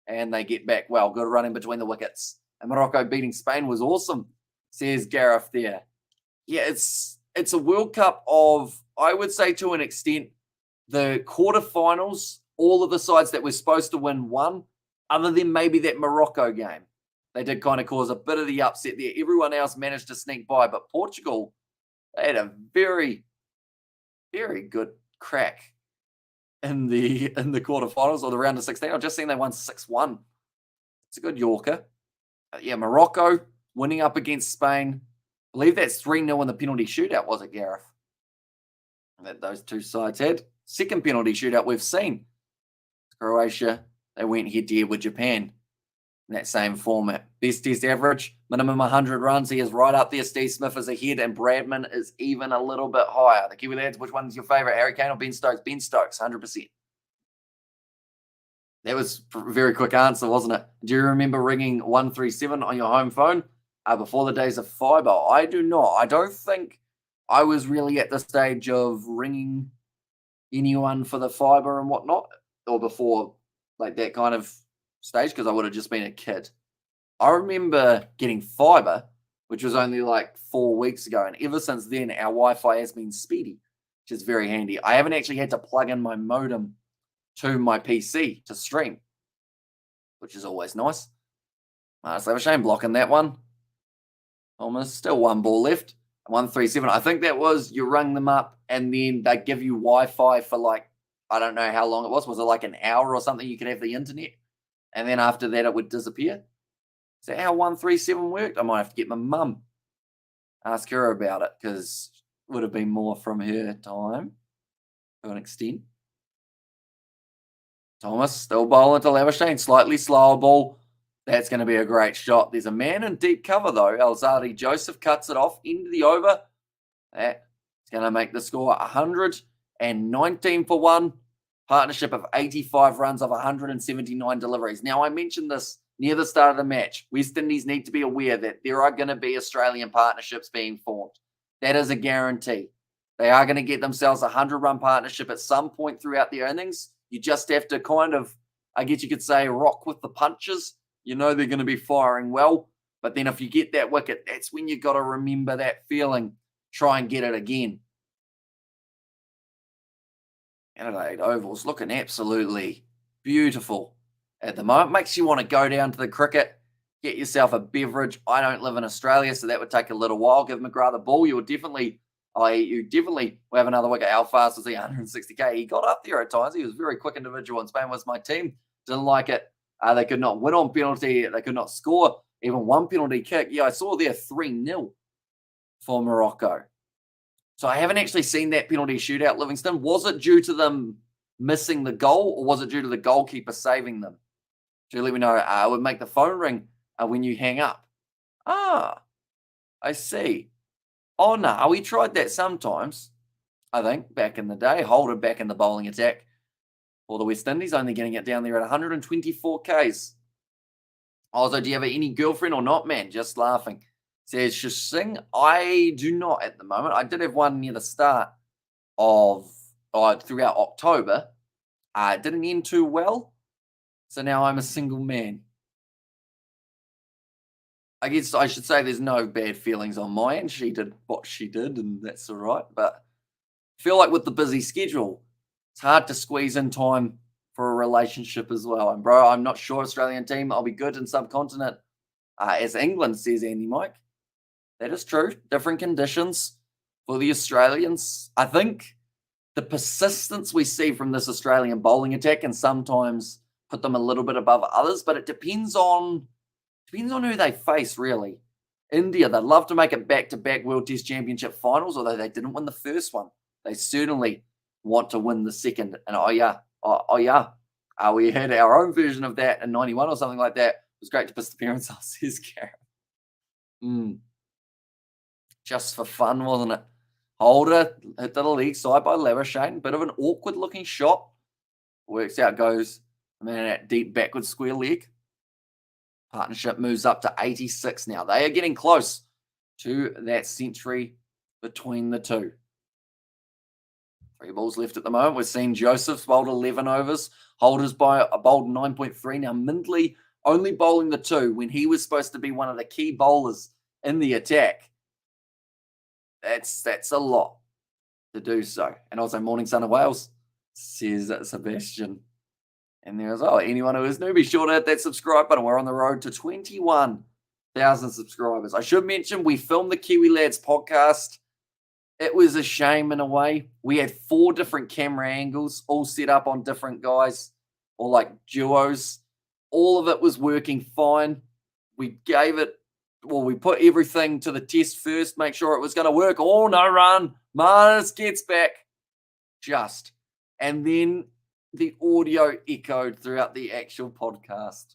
and they get back well. Good running between the wickets. And Morocco beating Spain was awesome, says Gareth there. Yeah, it's a World Cup of, I would say to an extent, the quarterfinals, all of the sides that were supposed to win won, other than maybe that Morocco game. They did kind of cause a bit of the upset there. Everyone else managed to sneak by, but Portugal, they had a very, very good crack in the quarterfinals or the round of 16. I've just seen they won 6-1. It's a good Yorker. Yeah, Morocco winning up against Spain. I believe that's 3-0 in the penalty shootout, was it, Gareth? That those two sides had. Second penalty shootout we've seen. Croatia, they went head-to-head with Japan in that same format. Best test average, minimum 100 runs. He is right up there. Steve Smith is ahead, and Bradman is even a little bit higher. The Kiwi lads, which one's your favourite, Harry Kane or Ben Stokes? Ben Stokes, 100%. That was a very quick answer, wasn't it? Do you remember ringing 137 on your home phone before the days of fibre? I do not. I don't think I was really at the stage of ringing anyone for the fibre and whatnot, or before like that kind of stage, because I would have just been a kid. I remember getting fibre, which was only like 4 weeks ago, and ever since then, our Wi-Fi has been speedy, which is very handy. I haven't actually had to plug in my modem to my PC to stream, which is always nice. So Labuschagne blocking that one. Almost still one ball left. 137. I think that was you rung them up and then they give you Wi-Fi for like, I don't know how long it was. Was it like an hour or something? You could have the internet. And then after that, it would disappear. Is that how 137 worked? I might have to get my mum. Ask her about it because it would have been more from her time to an extent. Thomas still bowling to Labuschagne. Slightly slower ball. That's going to be a great shot. There's a man in deep cover, though. Alzadi Joseph cuts it off into the over. That's going to make the score 119 for 1. Partnership of 85 runs of 179 deliveries. Now, I mentioned this near the start of the match. West Indies need to be aware that there are going to be Australian partnerships being formed. That is a guarantee. They are going to get themselves a 100-run partnership at some point throughout the innings. You just have to kind of, I guess you could say, rock with the punches. You know they're going to be firing well. But then if you get that wicket, that's when you got to remember that feeling. Try and get it again. Adelaide Oval's looking absolutely beautiful at the moment. Makes you want to go down to the cricket, get yourself a beverage. I don't live in Australia, so that would take a little while. Give McGrath the ball. You definitely will have another wicket. How fast was he? 160k. He got up there at times. He was a very quick individual, and Spain was my team. Didn't like it. They could not win on penalty. They could not score even one penalty kick. Yeah, I saw there 3-0 for Morocco. So I haven't actually seen that penalty shootout, Livingston. Was it due to them missing the goal, or was it due to the goalkeeper saving them? Do let me know. I would make the phone ring when you hang up. I see. Oh, no, we tried that sometimes, I think, back in the day. Holder back in the bowling attack for the West Indies, only getting it down there at 124 Ks. Also, do you have any girlfriend or not, man? Just laughing. Says Shasing. I do not at the moment. I did have one near the start of throughout October. It didn't end too well. So now I'm a single man. I guess I should say there's no bad feelings on my end. She did what she did, and that's all right. But I feel like with the busy schedule, it's hard to squeeze in time for a relationship as well. And, bro, I'm not sure Australian team. I'll be good in subcontinent as England, says Andy Mike. That is true. Different conditions for the Australians. I think the persistence we see from this Australian bowling attack can sometimes put them a little bit above others, but it depends on who they face, really. India, they'd love to make it back-to-back World Test Championship finals, although they didn't win the first one. They certainly want to win the second. And we had our own version of that in 91 or something like that. It was great to piss the parents off, says Karen. Just for fun, wasn't it? Holder hit to the leg side by Labuschagne. Bit of an awkward-looking shot. Works out, goes that deep backward square leg. Partnership moves up to 86 now. They are getting close to that century between the two. 3 balls left at the moment. We're seeing Joseph's bowled 11 overs. Holders bowled 9.3. Now, Mindley only bowling the 2 when he was supposed to be one of the key bowlers in the attack. That's a lot to do so. And also, Morning Sun of Wales, says Sebastian. And there's, anyone who is new, be sure to hit that subscribe button. We're on the road to 21,000 subscribers. I should mention, we filmed the Kiwi Lads podcast. It was a shame in a way. We had 4 different camera angles, all set up on different guys, or like duos. All of it was working fine. We put everything to the test first, make sure it was going to work. Oh, no run. Marnus gets back. And then the audio echoed throughout the actual podcast.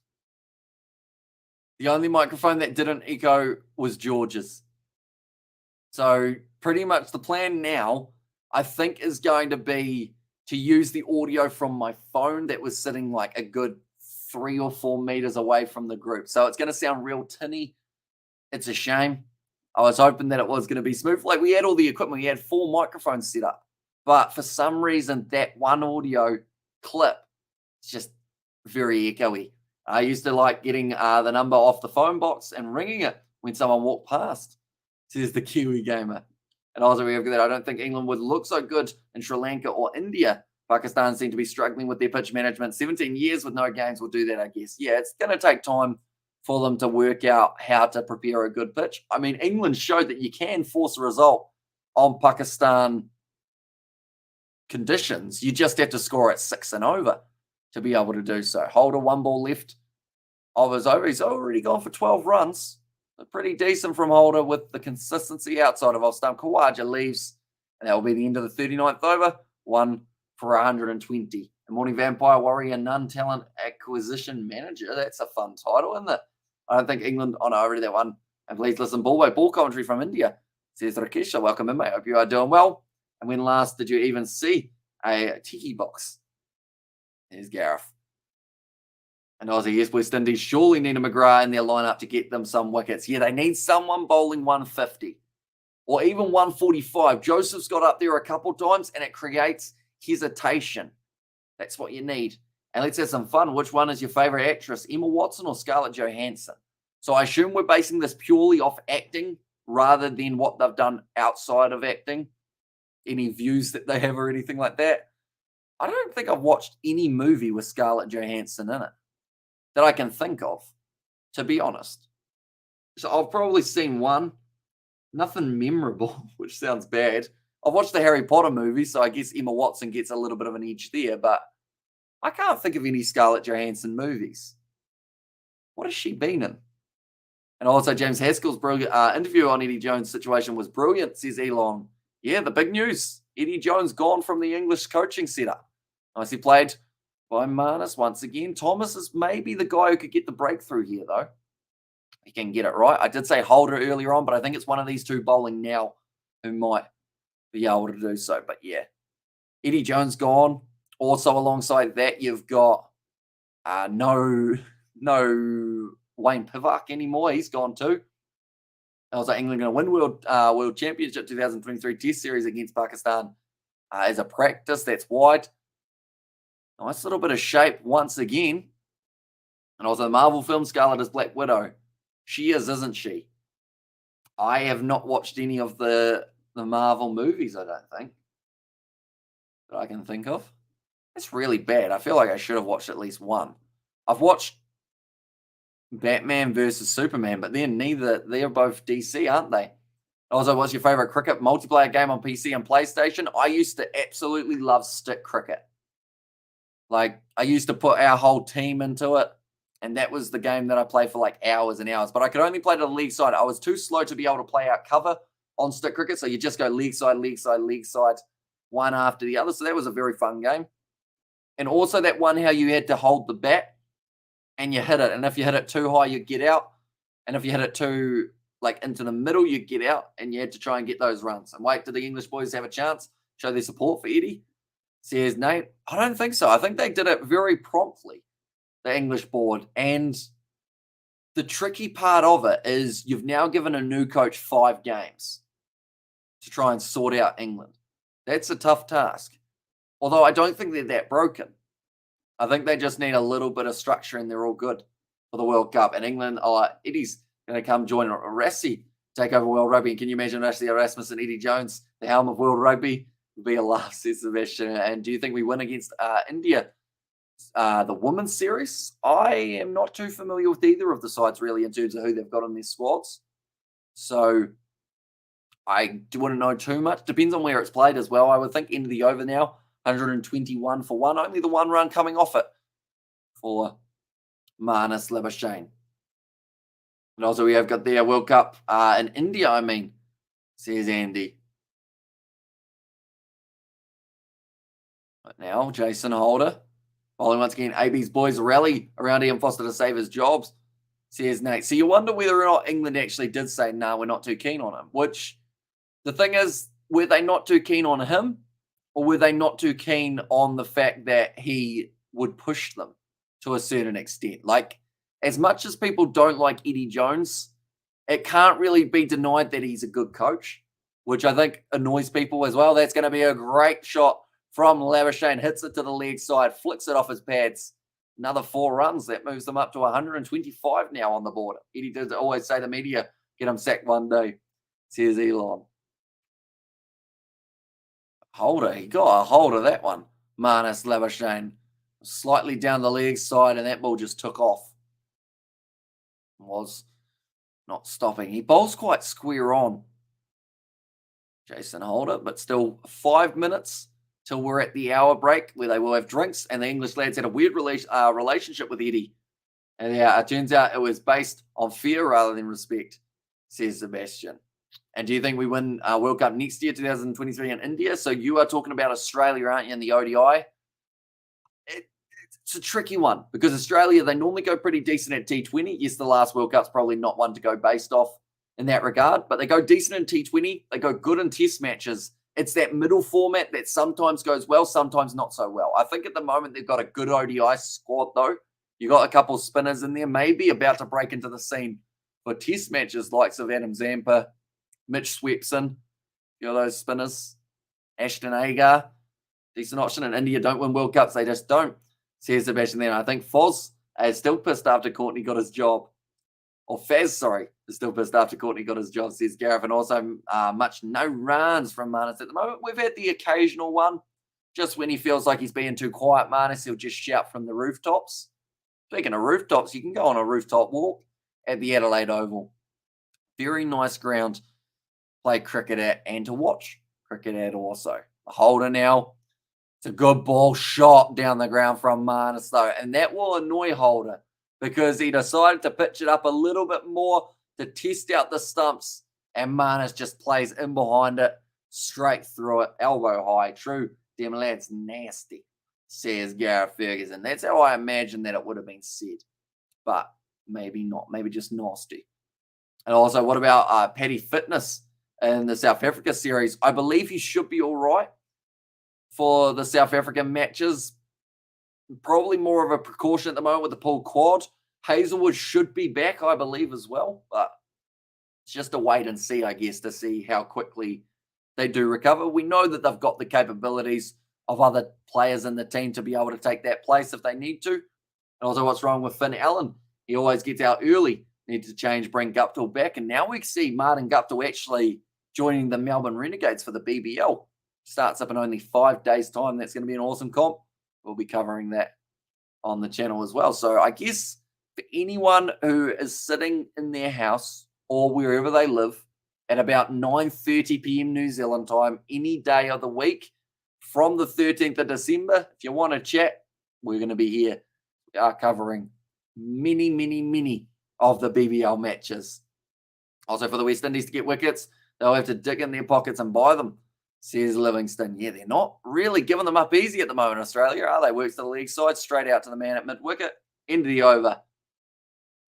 The only microphone that didn't echo was George's. So pretty much the plan now, I think, is going to be to use the audio from my phone that was sitting like a good 3 or 4 meters away from the group. So it's going to sound real tinny. It's a shame. I was hoping that it was going to be smooth. Like, we had all the equipment. We had 4 microphones set up. But for some reason, that one audio clip is just very echoey. I used to like getting the number off the phone box and ringing it when someone walked past, says the Kiwi gamer. And I was aware of that. I don't think England would look so good in Sri Lanka or India, Pakistan seem to be struggling with their pitch management. 17 years with no games will do that, I guess. Yeah, it's going to take time for them to work out how to prepare a good pitch. I mean, England showed that you can force a result on Pakistan conditions. You just have to score at 6 and over to be able to do so. Holder, 1 ball left of his over. He's already gone for 12 runs. Pretty decent from Holder with the consistency outside of off stump. Khawaja leaves, and that will be the end of the 39th over. 1 for 120. The Morning Vampire Warrior Non-Talent Acquisition Manager. That's a fun title, isn't it? I don't think England. Oh, no, I read that one. And please listen, ball commentary from India. Says Rakesha, welcome in, mate. Hope you are doing well. And when last did you even see a tiki box? There's Gareth. And Aussie, yes, West Indies surely need a McGrath in their lineup to get them some wickets. Yeah, they need someone bowling 150 or even 145. Joseph's got up there a couple times and it creates hesitation. That's what you need. And let's have some fun. Which one is your favorite actress, Emma Watson or Scarlett Johansson? So I assume we're basing this purely off acting rather than what they've done outside of acting. Any views that they have or anything like that. I don't think I've watched any movie with Scarlett Johansson in it that I can think of, to be honest. So I've probably seen one. Nothing memorable, which sounds bad. I've watched the Harry Potter movie, so I guess Emma Watson gets a little bit of an edge there, but I can't think of any Scarlett Johansson movies. What has she been in? And also James Haskell's brilliant interview on Eddie Jones' situation was brilliant, says Elon. Yeah, the big news. Eddie Jones gone from the English coaching setup. Nicely played by Marnus once again. Thomas is maybe the guy who could get the breakthrough here, though. He can get it right. I did say Holder earlier on, but I think it's one of these two bowling now who might be able to do so. But yeah, Eddie Jones gone. Also alongside that, you've got no Wayne Pivak anymore. He's gone too. Also, England going to win World Championship 2023 Test Series against Pakistan as a practice. That's wide. Nice little bit of shape once again. And also the Marvel film Scarlet is Black Widow. She is, isn't she? I have not watched any of the Marvel movies, I don't think, that I can think of. It's really bad. I feel like I should have watched at least one. I've watched Batman versus Superman, but they're both DC, aren't they? Also, what's your favorite cricket multiplayer game on PC and PlayStation? I used to absolutely love stick cricket. Like, I used to put our whole team into it, and that was the game that I played for like hours and hours. But I could only play to the league side. I was too slow to be able to play out cover on stick cricket, so you just go league side, one after the other. So that was a very fun game. And also that one how you had to hold the bat and you hit it. And if you hit it too high, you'd get out. And if you hit it too like into the middle, you'd get out. And you had to try and get those runs. And wait till the English boys have a chance, show their support for Eddie. Says Nate, I don't think so. I think they did it very promptly, the English board. And the tricky part of it is you've now given a new coach 5 games to try and sort out England. That's a tough task. Although I don't think they're that broken. I think they just need a little bit of structure and they're all good for the World Cup. And England, Eddie's going to come join Rassi, take over World Rugby. And can you imagine Rassi Erasmus and Eddie Jones, the helm of World Rugby? Would be a laugh, says Sebastian. And do you think we win against India? The women's series? I am not too familiar with either of the sides really in terms of who they've got in their squads. So I wouldn't know too much. Depends on where it's played as well. I would think end of the over now. 121 for 1. Only the 1 run coming off it for Marnus Labuschagne. And also we have got their World Cup in India, says Andy. But now, Jason Holder. Following once again, AB's boys rally around Ian Foster to save his jobs, says Nate. So you wonder whether or not England actually did say, no, we're not too keen on him. Which, the thing is, were they not too keen on him? Or were they not too keen on the fact that he would push them to a certain extent? Like, as much as people don't like Eddie Jones, it can't really be denied that he's a good coach, which I think annoys people as well. That's going to be a great shot from Labuschagne, hits it to the leg side, flicks it off his pads. Another 4 runs. That moves them up to 125 now on the board. Eddie does always say to the media, get him sacked one day, says Elon. Holder, he got a hold of that one. Marnus Labuschagne. Slightly down the leg side, and that ball just took off. Was not stopping. He bowls quite square on, Jason Holder, but still 5 minutes till we're at the hour break where they will have drinks, and the English lads had a weird relationship with Eddie. And yeah, it turns out it was based on fear rather than respect, says Sebastian. And do you think we win World Cup next year, 2023 in India? So you are talking about Australia, aren't you, in the ODI? It's a tricky one because Australia, they normally go pretty decent at T20. Yes, the last World Cup's probably not one to go based off in that regard, but they go decent in T20. They go good in test matches. It's that middle format that sometimes goes well, sometimes not so well. I think at the moment they've got a good ODI squad, though. You got a couple of spinners in there, maybe about to break into the scene for test matches, likes of Adam Zampa, Mitch Swepson, those spinners, Ashton Agar, decent option. In India don't win World Cups, they just don't. Says Sebastian then. I think Foz is still pissed after Courtney got his job. Or Faz, sorry, is still pissed after Courtney got his job, says Gareth. And also no runs from Marnus at the moment. We've had the occasional one. Just when he feels like he's being too quiet, Marnus, he'll just shout from the rooftops. Speaking of rooftops, you can go on a rooftop walk at the Adelaide Oval. Very nice ground. Play cricket at and to watch cricket at also. The Holder now. It's a good ball shot down the ground from Marnus, though. And that will annoy Holder because he decided to pitch it up a little bit more to test out the stumps. And Marnus just plays in behind it, straight through it, elbow high. True, them lads nasty, says Gareth Ferguson. That's how I imagine that it would have been said. But maybe not. Maybe just nasty. And also, what about Paddy Fitness in the South Africa series? I believe he should be all right for the South African matches. Probably more of a precaution at the moment with the pulled quad. Hazelwood should be back, I believe, as well. But it's just a wait and see, I guess, to see how quickly they do recover. We know that they've got the capabilities of other players in the team to be able to take that place if they need to. And also, what's wrong with Finn Allen? He always gets out early. Need to change, bring Guptill back. And now we see Martin Guptill actually joining the Melbourne Renegades for the BBL. Starts up in only 5 days' time. That's going to be an awesome comp. We'll be covering that on the channel as well. So I guess for anyone who is sitting in their house or wherever they live at about 9:30 p.m. New Zealand time, any day of the week from the 13th of December, if you want to chat, we're going to be here. We are covering many of the BBL matches. Also for the West Indies to get wickets, they'll have to dig in their pockets and buy them, says Livingston. Yeah, they're not really giving them up easy at the moment, Australia, are they? Works to the league side, straight out to the man at mid-wicket, into the over.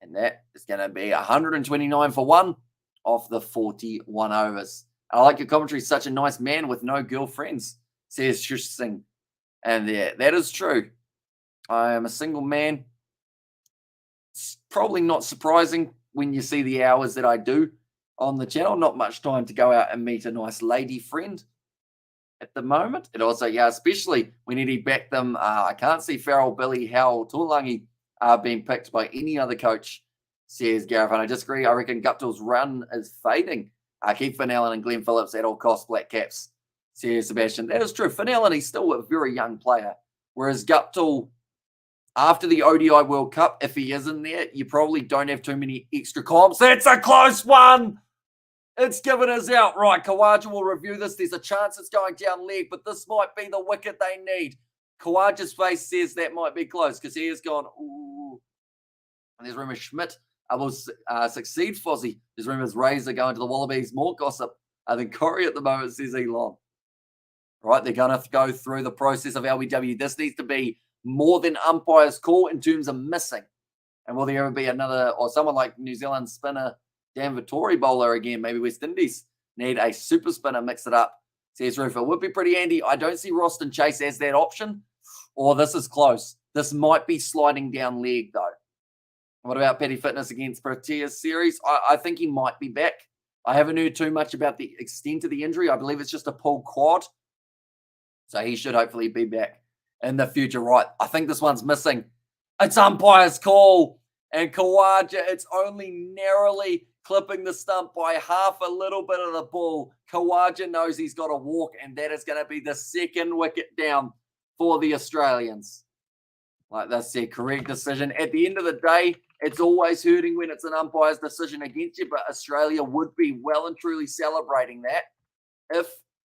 And that is going to be 129 for one off the 41 overs. I like your commentary, such a nice man with no girlfriends, says Shush Singh. And yeah, that is true. I am a single man. It's probably not surprising when you see the hours that I do on the channel. Not much time to go out and meet a nice lady friend at the moment. And also, yeah, especially when he backed them. I can't see Farrell, Billy, Howell, Tuolangi being picked by any other coach, says Gareth. And I disagree. I reckon Guptill's run is fading. Keep Finn Allen and Glenn Phillips at all costs, Black Caps, says Sebastian. That is true. Finn Allen, he's still a very young player. Whereas Guptill, after the ODI World Cup, if he is in there, you probably don't have too many extra comps. That's a close one. It's given us out. Right, Khawaja will review this. There's a chance it's going down leg, but this might be the wicket they need. Khawaja's face says that might be close because he has gone, ooh. And there's rumours Schmidt will succeed Fozzie. There's rumours Razor going to the Wallabies. More gossip than Corey at the moment, says Elon. Right, they're going to go through the process of LBW. This needs to be more than umpire's call in terms of missing. And will there ever be another, or someone like New Zealand spinner, Dan Vittori bowler again? Maybe West Indies need a super spinner, mix it up, says Roofer. It would be pretty handy. I don't see Roston Chase as that option, or this is close. This might be sliding down leg, though. What about Paddy Fitness against Proteas series? I think he might be back. I haven't heard too much about the extent of the injury. I believe it's just a pulled quad. So he should hopefully be back in the future. Right, I think this one's missing. It's umpire's call. And Khawaja, it's only narrowly clipping the stump by half a little bit of the ball. Khawaja knows he's got to walk, and that is going to be the second wicket down for the Australians. Like that's their correct decision. At the end of the day, it's always hurting when it's an umpire's decision against you, but Australia would be well and truly celebrating that if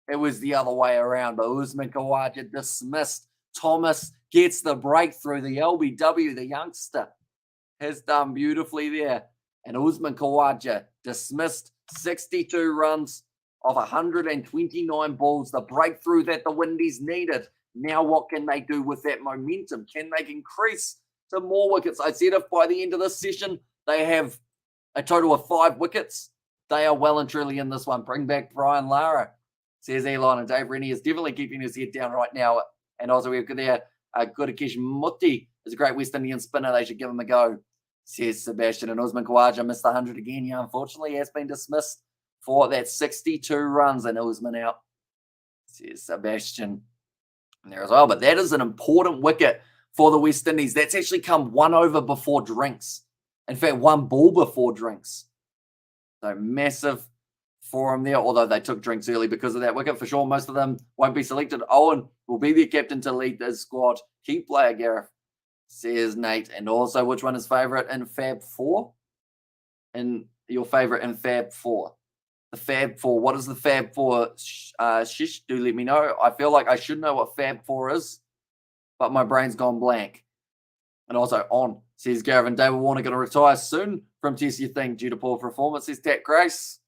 it was the other way around. But Usman Khawaja dismissed. Thomas gets the breakthrough. The LBW, the youngster, has done beautifully there. And Usman Khawaja dismissed 62 runs of 129 balls, the breakthrough that the Windies needed. Now what can they do with that momentum? Can they increase to more wickets? I said if by the end of this session they have a total of 5 wickets, they are well and truly in this one. Bring back Brian Lara, says Elon, and Dave Rennie is definitely keeping his head down right now. And also we've got there Gudakesh Mutti is a great West Indian spinner. They should give him a go, says Sebastian. And Usman Khawaja missed the 100 again. Yeah, unfortunately, he has been dismissed for that 62 runs, and Usman out, says Sebastian there as well. But that is an important wicket for the West Indies. That's actually come 1 over before drinks. In fact, 1 ball before drinks. So massive for him there, although they took drinks early because of that wicket. For sure, most of them won't be selected. Owen will be their captain to lead this squad. Key player, Gareth, says Nate. And also, which one is favourite in Fab 4? And your favourite in Fab 4? The Fab 4. What is the Fab 4? Shish, do let me know. I feel like I should know what Fab 4 is, but my brain's gone blank. And also, on, says Gavin, David Warner going to retire soon from Test Your Thing due to poor performance, says Tat Grace.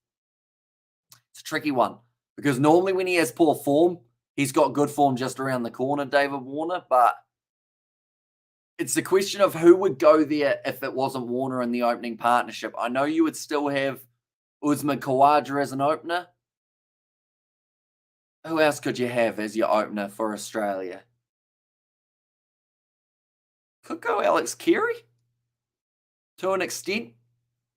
It's a tricky one because normally when he has poor form, he's got good form just around the corner, David Warner, but it's the question of who would go there if it wasn't Warner in the opening partnership. I know you would still have Usman Khawaja as an opener. Who else could you have as your opener for Australia? Could go Alex Carey to an extent,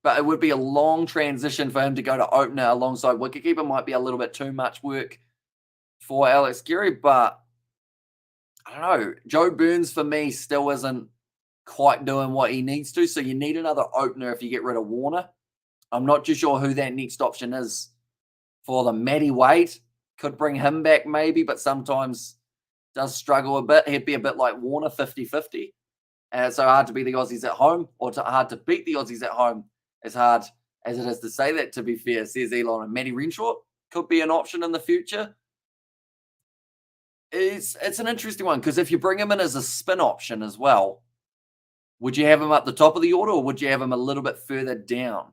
but it would be a long transition for him to go to opener alongside wicketkeeper. Might be a little bit too much work for Alex Carey, but I don't know. Joe Burns, for me, still isn't quite doing what he needs to, so you need another opener if you get rid of Warner. I'm not too sure who that next option is for them. Matty Wade could bring him back maybe, but sometimes does struggle a bit. He'd be a bit like Warner, 50-50. And it's so hard to beat the Aussies at home, or hard to beat the Aussies at home. As hard as it is to say that, to be fair, says Elon. And Matty Renshaw could be an option in the future. It's an interesting one because if you bring him in as a spin option as well, would you have him up the top of the order or would you have him a little bit further down?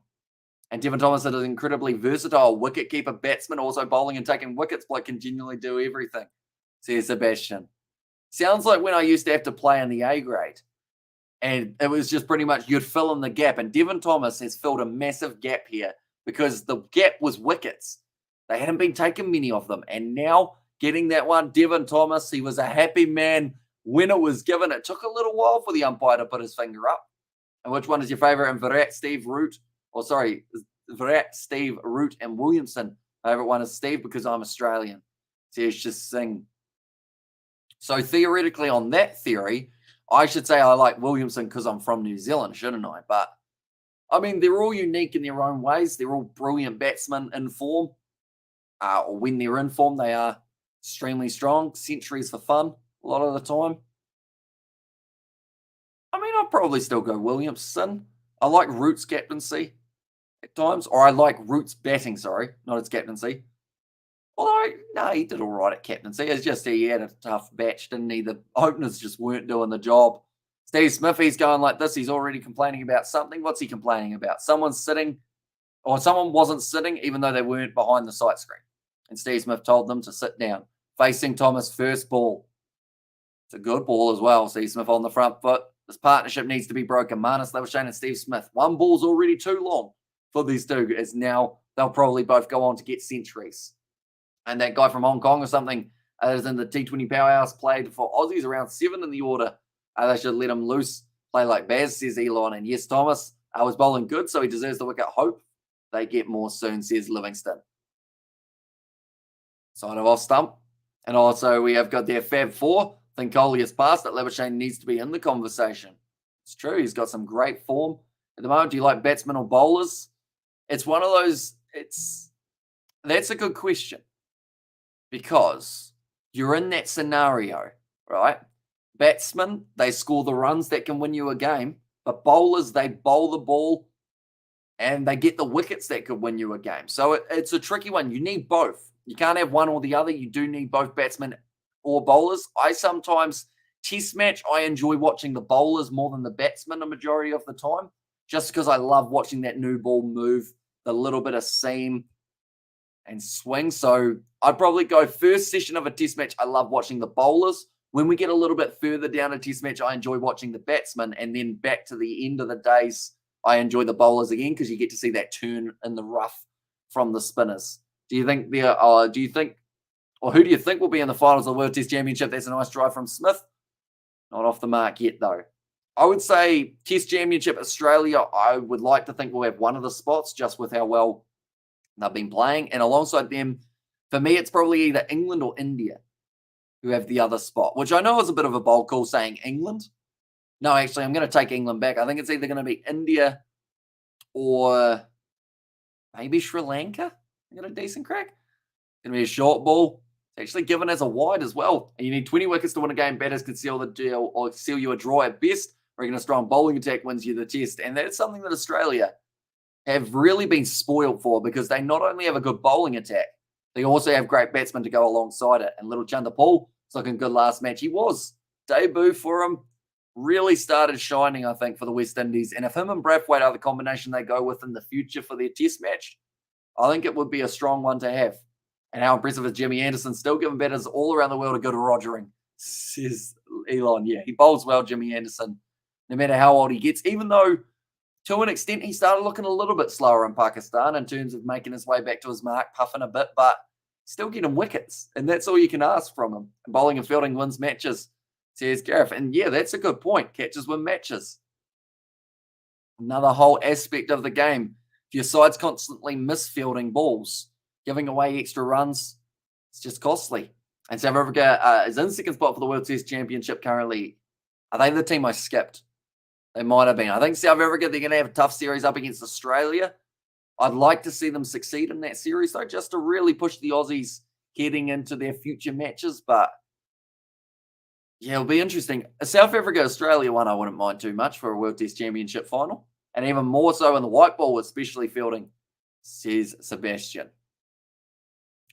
And Devon Thomas is an incredibly versatile wicket-keeper batsman, also bowling and taking wickets, but can genuinely do everything, says Sebastian. Sounds like when I used to have to play in the A grade. And it was just pretty much you'd fill in the gap. And Devon Thomas has filled a massive gap here because the gap was wickets. They hadn't been taking many of them. And now getting that one, Devon Thomas, he was a happy man when it was given. It took a little while for the umpire to put his finger up. And which one is your favourite? And Virat, Steve, Root. Virat, Steve, Root, and Williamson. Favourite one is Steve because I'm Australian. Says just sing. So theoretically on that theory, I should say I like Williamson because I'm from New Zealand, shouldn't I? But, I mean, they're all unique in their own ways. They're all brilliant batsmen in form. Or when they're in form, they are extremely strong. Centuries for fun a lot of the time. I mean, I'll probably still go Williamson. I like Root's captaincy at times. Or I like Root's batting, not his captaincy. Although, no, he did all right at captaincy. It's just he had a tough batch, didn't he? The openers just weren't doing the job. Steve Smith, he's going like this. He's already complaining about something. What's he complaining about? Someone's sitting, or someone wasn't sitting, even though they weren't behind the sight screen. And Steve Smith told them to sit down. Facing Thomas, first ball. It's a good ball as well. Steve Smith on the front foot. This partnership needs to be broken. Marnus Labuschagne and Steve Smith. One ball's already too long for these two, as now they'll probably both go on to get centuries. And that guy from Hong Kong or something is in the T20 powerhouse, played for Aussies around 7 in the order. They should let him loose, play like Baz, says Elon. And yes, Thomas was bowling good, so he deserves the wicket. Hope they get more soon, says Livingston. Side of off stump. And also we have got their Fab 4. I think Kohli has passed, that Labuschagne needs to be in the conversation. It's true. He's got some great form. At the moment, do you like batsmen or bowlers? It's one of those, that's a good question. Because you're in that scenario right? Batsmen, they score the runs that can win you a game, but bowlers, they bowl the ball and they get the wickets that could win you a game. So it's a tricky one. You need both. You can't have one or the other. You do need both batsmen or bowlers. I sometimes, test match, I enjoy watching the bowlers more than the batsmen a majority of the time, just because I love watching that new ball move, the little bit of seam and swing. So I'd probably go first session of a test match. I love watching the bowlers. When we get a little bit further down a test match, I enjoy watching the batsmen. And then back to the end of the days, I enjoy the bowlers again because you get to see that turn in the rough from the spinners. Do you think or who do you think will be in the finals of the World Test Championship? That's a nice drive from Smith. Not off the mark yet, though. I would say Test Championship Australia, I would like to think we'll have one of the spots just with how well they've been playing. And alongside them, for me, it's probably either England or India who have the other spot, which I know is a bit of a bold call saying England. No, actually, I'm going to take England back. I think it's either going to be India or maybe Sri Lanka. I got a decent crack. It's going to be a short ball. It's actually given as a wide as well. And you need 20 wickets to win a game. Batters can seal the deal or seal you a draw at best. Or a strong bowling attack wins you the test. And that's something that Australia have really been spoiled for because they not only have a good bowling attack, they also have great batsmen to go alongside it. And little Chanda Paul is looking good last match. He was. Debut for him. Really started shining, I think, for the West Indies. And if him and Brathwaite are the combination they go with in the future for their test match, I think it would be a strong one to have. And how impressive is Jimmy Anderson still giving batters all around the world a good rogering, says Elon. Yeah, he bowls well, Jimmy Anderson, no matter how old he gets, even though to an extent he started looking a little bit slower in Pakistan in terms of making his way back to his mark, puffing a bit, but still getting wickets. And that's all you can ask from him. And bowling and fielding wins matches, says Gareth. And yeah, that's a good point. Catches win matches. Another whole aspect of the game. If your side's constantly misfielding balls, giving away extra runs, it's just costly. And South Africa is in second spot for the World Test Championship currently. Are they the team I skipped? They might have been. I think South Africa, they're going to have a tough series up against Australia. I'd like to see them succeed in that series, though, just to really push the Aussies heading into their future matches. But yeah, it'll be interesting. A South Africa-Australia one I wouldn't mind too much for a World Test Championship final. And even more so in the white ball, especially fielding, says Sebastian.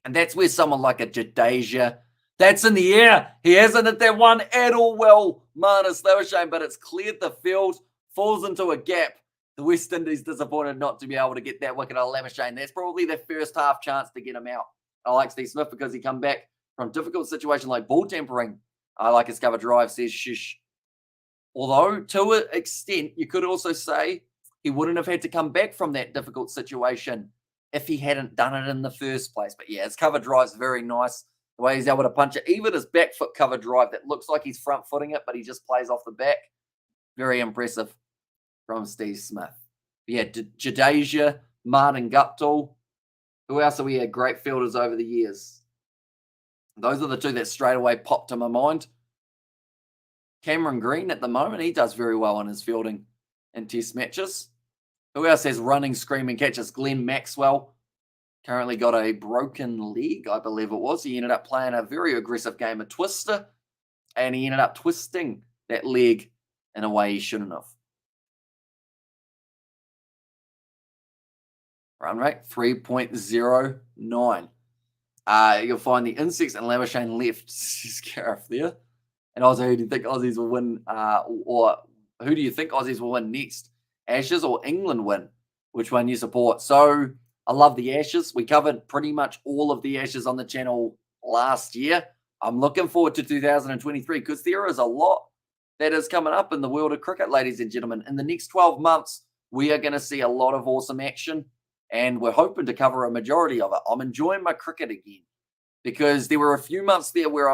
And that's where someone like a Jadeja, that's in the air. He hasn't hit that one at all well, Marnus Labuschagne, but it's cleared the field, falls into a gap. The West Indies disappointed not to be able to get that wicket on Labuschagne. That's probably their first half chance to get him out. I like Steve Smith because he come back from a difficult situation like ball tampering. I like his cover drive, says Shish. Although, to an extent, you could also say he wouldn't have had to come back from that difficult situation if he hadn't done it in the first place. But yeah, his cover drive's very nice. The way he's able to punch it, even his back foot cover drive that looks like he's front footing it, but he just plays off the back. Very impressive from Steve Smith. Yeah, Jadeja, Martin Guptill. Who else have we had great fielders over the years? Those are the two that straight away popped to my mind. Cameron Green at the moment, he does very well on his fielding in test matches. Who else has running, screaming catches? Glenn Maxwell. Currently got a broken leg, I believe it was. He ended up playing a very aggressive game of twister, and he ended up twisting that leg in a way he shouldn't have. Run rate, 3.09. You'll find the insects and Labuschagne left, says Gareth there. And also, who do you think Aussies will win, or who do you think Aussies will win next? Ashes or England win? Which one you support? So, I love the Ashes. We covered pretty much all of the Ashes on the channel last year. I'm looking forward to 2023 because there is a lot that is coming up in the world of cricket, ladies and gentlemen. In the next 12 months, we are going to see a lot of awesome action, and we're hoping to cover a majority of it. I'm enjoying my cricket again because there were a few months there where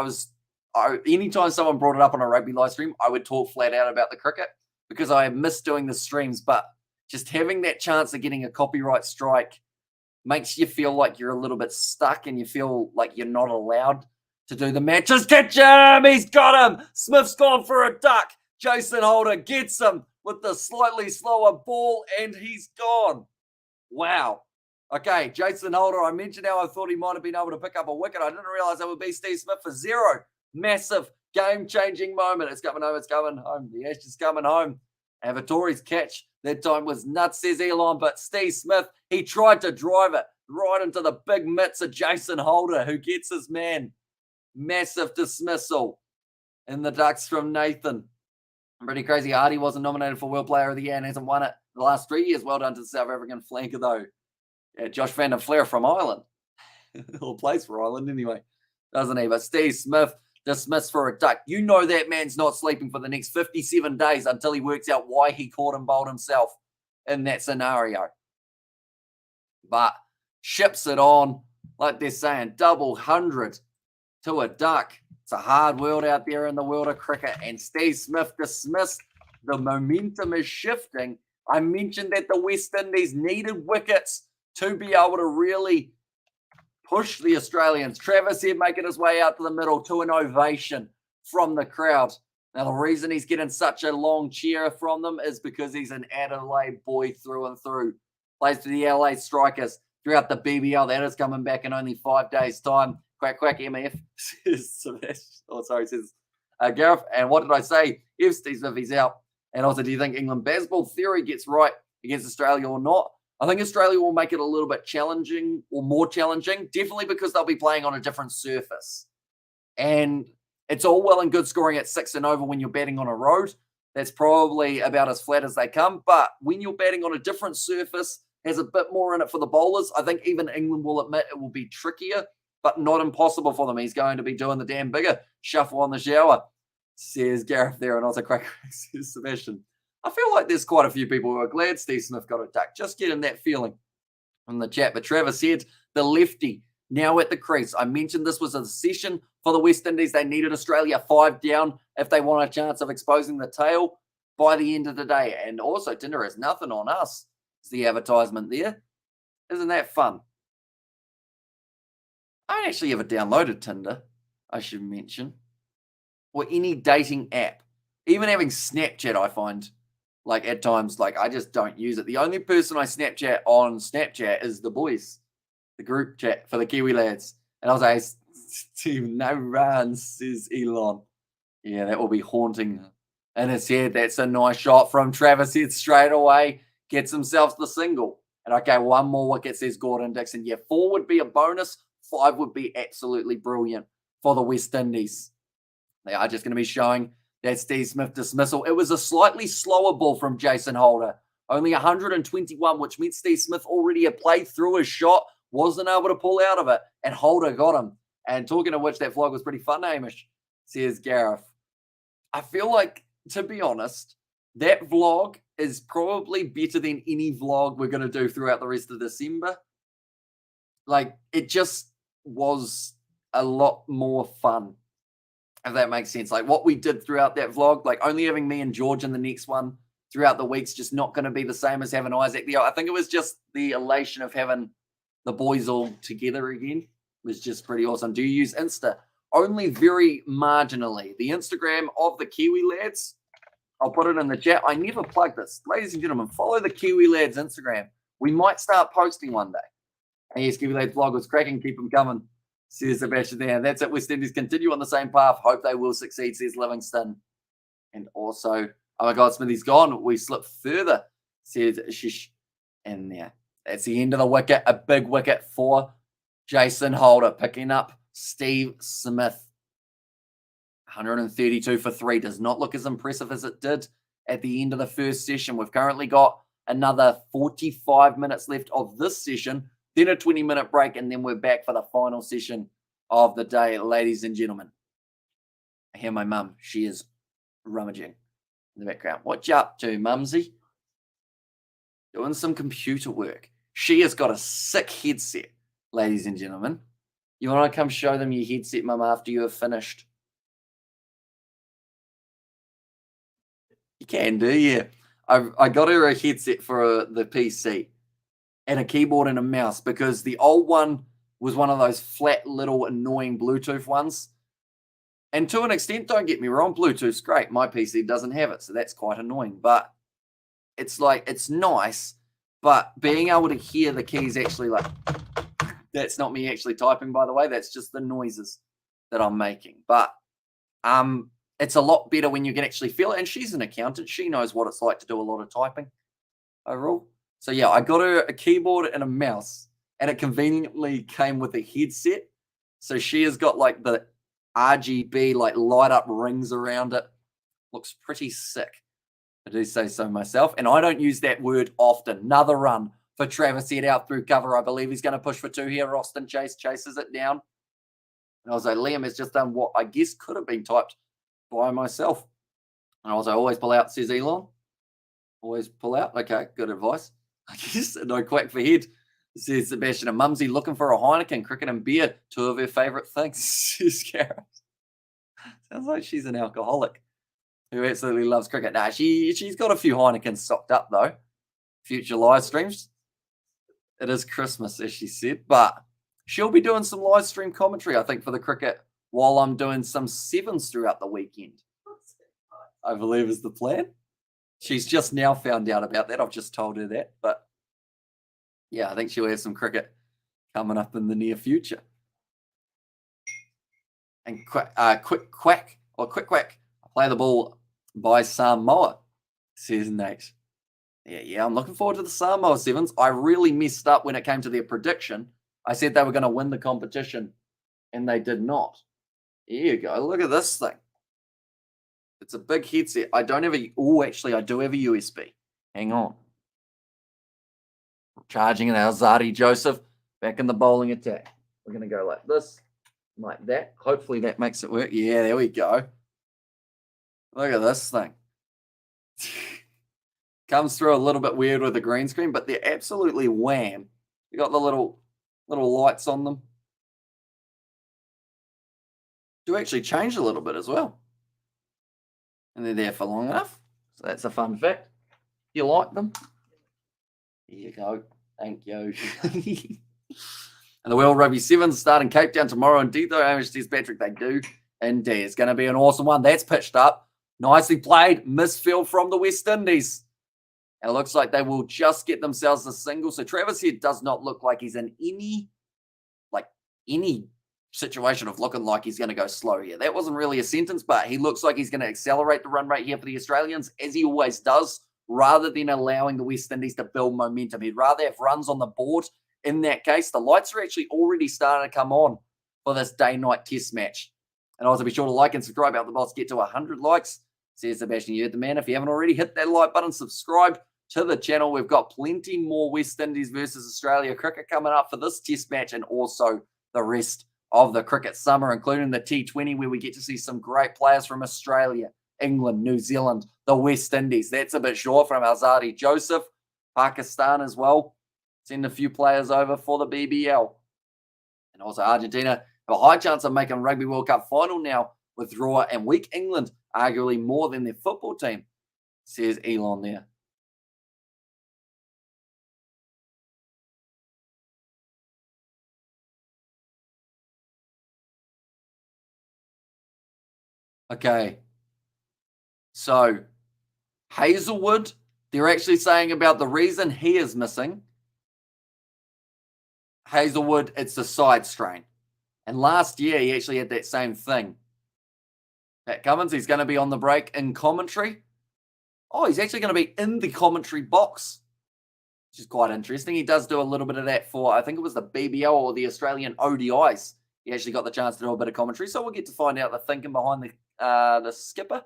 anytime someone brought it up on a rugby live stream, I would talk flat out about the cricket because I miss doing the streams. But just having that chance of getting a copyright strike makes you feel like you're a little bit stuck and you feel like you're not allowed to do the matches. Catch him! He's got him! Smith's gone for a duck. Jason Holder gets him with the slightly slower ball and he's gone. Wow. Okay, Jason Holder, I mentioned how I thought he might have been able to pick up a wicket. I didn't realize that would be Steve Smith for 0. Massive Game-changing moment. It's coming home. It's coming home. The Ash is coming home. Avatori's catch that time was nuts, says Elon, but Steve Smith, he tried to drive it right into the big mitts of Jason Holder, who gets his man. Massive dismissal in the Ducks from Nathan. Pretty crazy. Hardy wasn't nominated for World Player of the Year and hasn't won it the last 3 years. Well done to the South African flanker, though. Yeah, Josh Van der Flair from Ireland. Or plays for Ireland anyway, doesn't he? But Steve Smith dismissed for a duck. You know that man's not sleeping for the next 57 days until he works out why he caught and bowled himself in that scenario. But ships it on, like they're saying, double 100 to a duck. It's a hard world out there in the world of cricket, and Steve Smith dismissed. The momentum is shifting. I mentioned that the West Indies needed wickets to be able to really push the Australians. Travis here making his way out to the middle to an ovation from the crowd. Now, the reason he's getting such a long cheer from them is because he's an Adelaide boy through and through. Plays for the LA Strikers throughout the BBL. That is coming back in only 5 days' time. Quack, quack, MF, says Gareth. And what did I say? If Steve Smith is out. And also, do you think England baseball theory gets right against Australia or not? I think Australia will make it a little bit challenging or more challenging, definitely because they'll be playing on a different surface. And it's all well and good scoring at 6 and over when you're batting on a road. That's probably about as flat as they come. But when you're batting on a different surface, has a bit more in it for the bowlers. I think even England will admit it will be trickier, but not impossible for them. He's going to be doing the damn bigger shuffle on the shower, says Gareth there, and also crack, says Sebastian. I feel like there's quite a few people who are glad Steve Smith got a duck. Just getting that feeling in the chat. But Travis said, the lefty now at the crease. I mentioned this was a session for the West Indies. They needed Australia 5 down if they want a chance of exposing the tail by the end of the day. And also, Tinder has nothing on us. It's the advertisement there. Isn't that fun? I don't actually ever downloaded Tinder, I should mention, or any dating app. Even having Snapchat, I find, like, at times, like, I just don't use it. The only person I Snapchat on Snapchat is the boys, the group chat for the Kiwi lads. And I was like, Steve, no runs, says Elon. Yeah, that will be haunting in his head. That's a nice shot from Travis Head straight away. Gets himself the single. And okay, one more wicket, says Gordon Dixon. Yeah, 4 would be a bonus. 5 would be absolutely brilliant for the West Indies. They are just going to be showing that Steve Smith dismissal. It was a slightly slower ball from Jason Holder. Only 121, which means Steve Smith already had played through his shot, wasn't able to pull out of it, and Holder got him. And talking of which, that vlog was pretty fun, Hamish, says Gareth. I feel like, to be honest, that vlog is probably better than any vlog we're going to do throughout the rest of December. Like, it just was a lot more fun, if that makes sense. Like, what we did throughout that vlog, like only having me and George in the next one throughout the week's just not going to be the same as having Isaac there. I think it was just the elation of having the boys all together again was just pretty awesome. Do you use Insta? Only very marginally. The Instagram of the Kiwi lads, I'll put it in the chat. I never plug this. Ladies and gentlemen, follow the Kiwi lads Instagram. We might start posting one day. And yes, Kiwi lads vlog was cracking. Keep them coming, says Sebastian there. That's it. West Indies continue on the same path. Hope they will succeed, says Livingston. And also, oh my God, Smithy's gone. We slip further, says Shish. And there. That's the end of the wicket. A big wicket for Jason Holder, picking up Steve Smith. 132 for 3. Does not look as impressive as it did at the end of the first session. We've currently got another 45 minutes left of this session, then a 20-minute break, and then we're back for the final session of the day, ladies and gentlemen. I hear my mum. She is rummaging in the background. What you up to, Mumsy? Doing some computer work. She has got a sick headset, ladies and gentlemen. You want to come show them your headset, Mum, after you have finished? You can do, yeah. I got her a headset for the PC and a keyboard and a mouse because the old one was one of those flat little annoying Bluetooth ones. And to an extent, don't get me wrong, Bluetooth's great. My PC doesn't have it, so that's quite annoying. But it's like, it's nice, but being able to hear the keys actually like, that's not me actually typing, by the way. That's just the noises that I'm making. But It's a lot better when you can actually feel it. And she's an accountant. She knows what it's like to do a lot of typing overall. So yeah, I got her a keyboard and a mouse, and it conveniently came with a headset. So she has got like the RGB like light up rings around it. Looks pretty sick. I do say so myself. And I don't use that word often. Another run for Travis Head out through cover. I believe he's going to push for 2 here. Austin Chase chases it down. And I was like, Liam has just done what I guess could have been typed by myself. And I was like, always pull out, says Elon. Always pull out. Okay, good advice. I guess no quack for head, says Sebastian. And Mumsy looking for a Heineken, cricket and beer, 2 of her favourite things, says Gareth. Sounds like she's an alcoholic who absolutely loves cricket. Nah, she's got a few Heinekens stocked up, though. Future live streams. It is Christmas, as she said, but she'll be doing some live stream commentary, I think, for the cricket while I'm doing some sevens throughout the weekend. I believe is the plan. She's just now found out about that. I've just told her that. But yeah, I think she'll have some cricket coming up in the near future. And quick quack. I play the ball by Samoa, says Nate. Yeah, I'm looking forward to the Samoa Sevens. I really messed up when it came to their prediction. I said they were going to win the competition, and they did not. Here you go. Look at this thing. It's a big headset. I don't have a... Oh, actually, I do have a USB. Hang on. Charging an Alzadi Joseph back in the bowling attack. We're going to go like this, like that. Hopefully that makes it work. Yeah, there we go. Look at this thing. Comes through a little bit weird with the green screen, but they're absolutely wham. You got the little lights on them. Do actually change a little bit as well. And they're there for long enough. So that's a fun fact. You like them? Here you go. Thank you. And the World Rugby Sevens start in Cape Town tomorrow. Indeed, though, Amish says Patrick, they do. Indeed. It's going to be an awesome one. That's pitched up. Nicely played. Misfield from the West Indies. And it looks like they will just get themselves a single. So Travis here does not look like he's in any situation of looking like he's going to go slow here. That wasn't really a sentence, but he looks like he's going to accelerate the run rate here for the Australians, as he always does, rather than allowing the West Indies to build momentum. He'd rather have runs on the board. In that case, the lights are actually already starting to come on for this day-night test match. And also be sure to like and subscribe. Out the boss, get to 100 likes. Says Sebastian, you heard the man. If you haven't already, hit that like button, subscribe to the channel. We've got plenty more West Indies versus Australia cricket coming up for this test match, and also the rest of the cricket summer, including the T20, where we get to see some great players from Australia, England, New Zealand, the West Indies. That's a bit short from Alzadi Joseph, Pakistan as well. Send a few players over for the BBL. And also Argentina have a high chance of making Rugby World Cup final now, with raw and weak England arguably more than their football team, says Elon there. Okay. So, Hazelwood, they're actually saying about the reason he is missing. Hazelwood, it's the side strain. And last year, he actually had that same thing. Pat Cummins, he's going to be on the break in commentary. Oh, he's actually going to be in the commentary box, which is quite interesting. He does do a little bit of that for, I think it was the BBL or the Australian ODIs. He actually got the chance to do a bit of commentary. So we'll get to find out the thinking behind the skipper,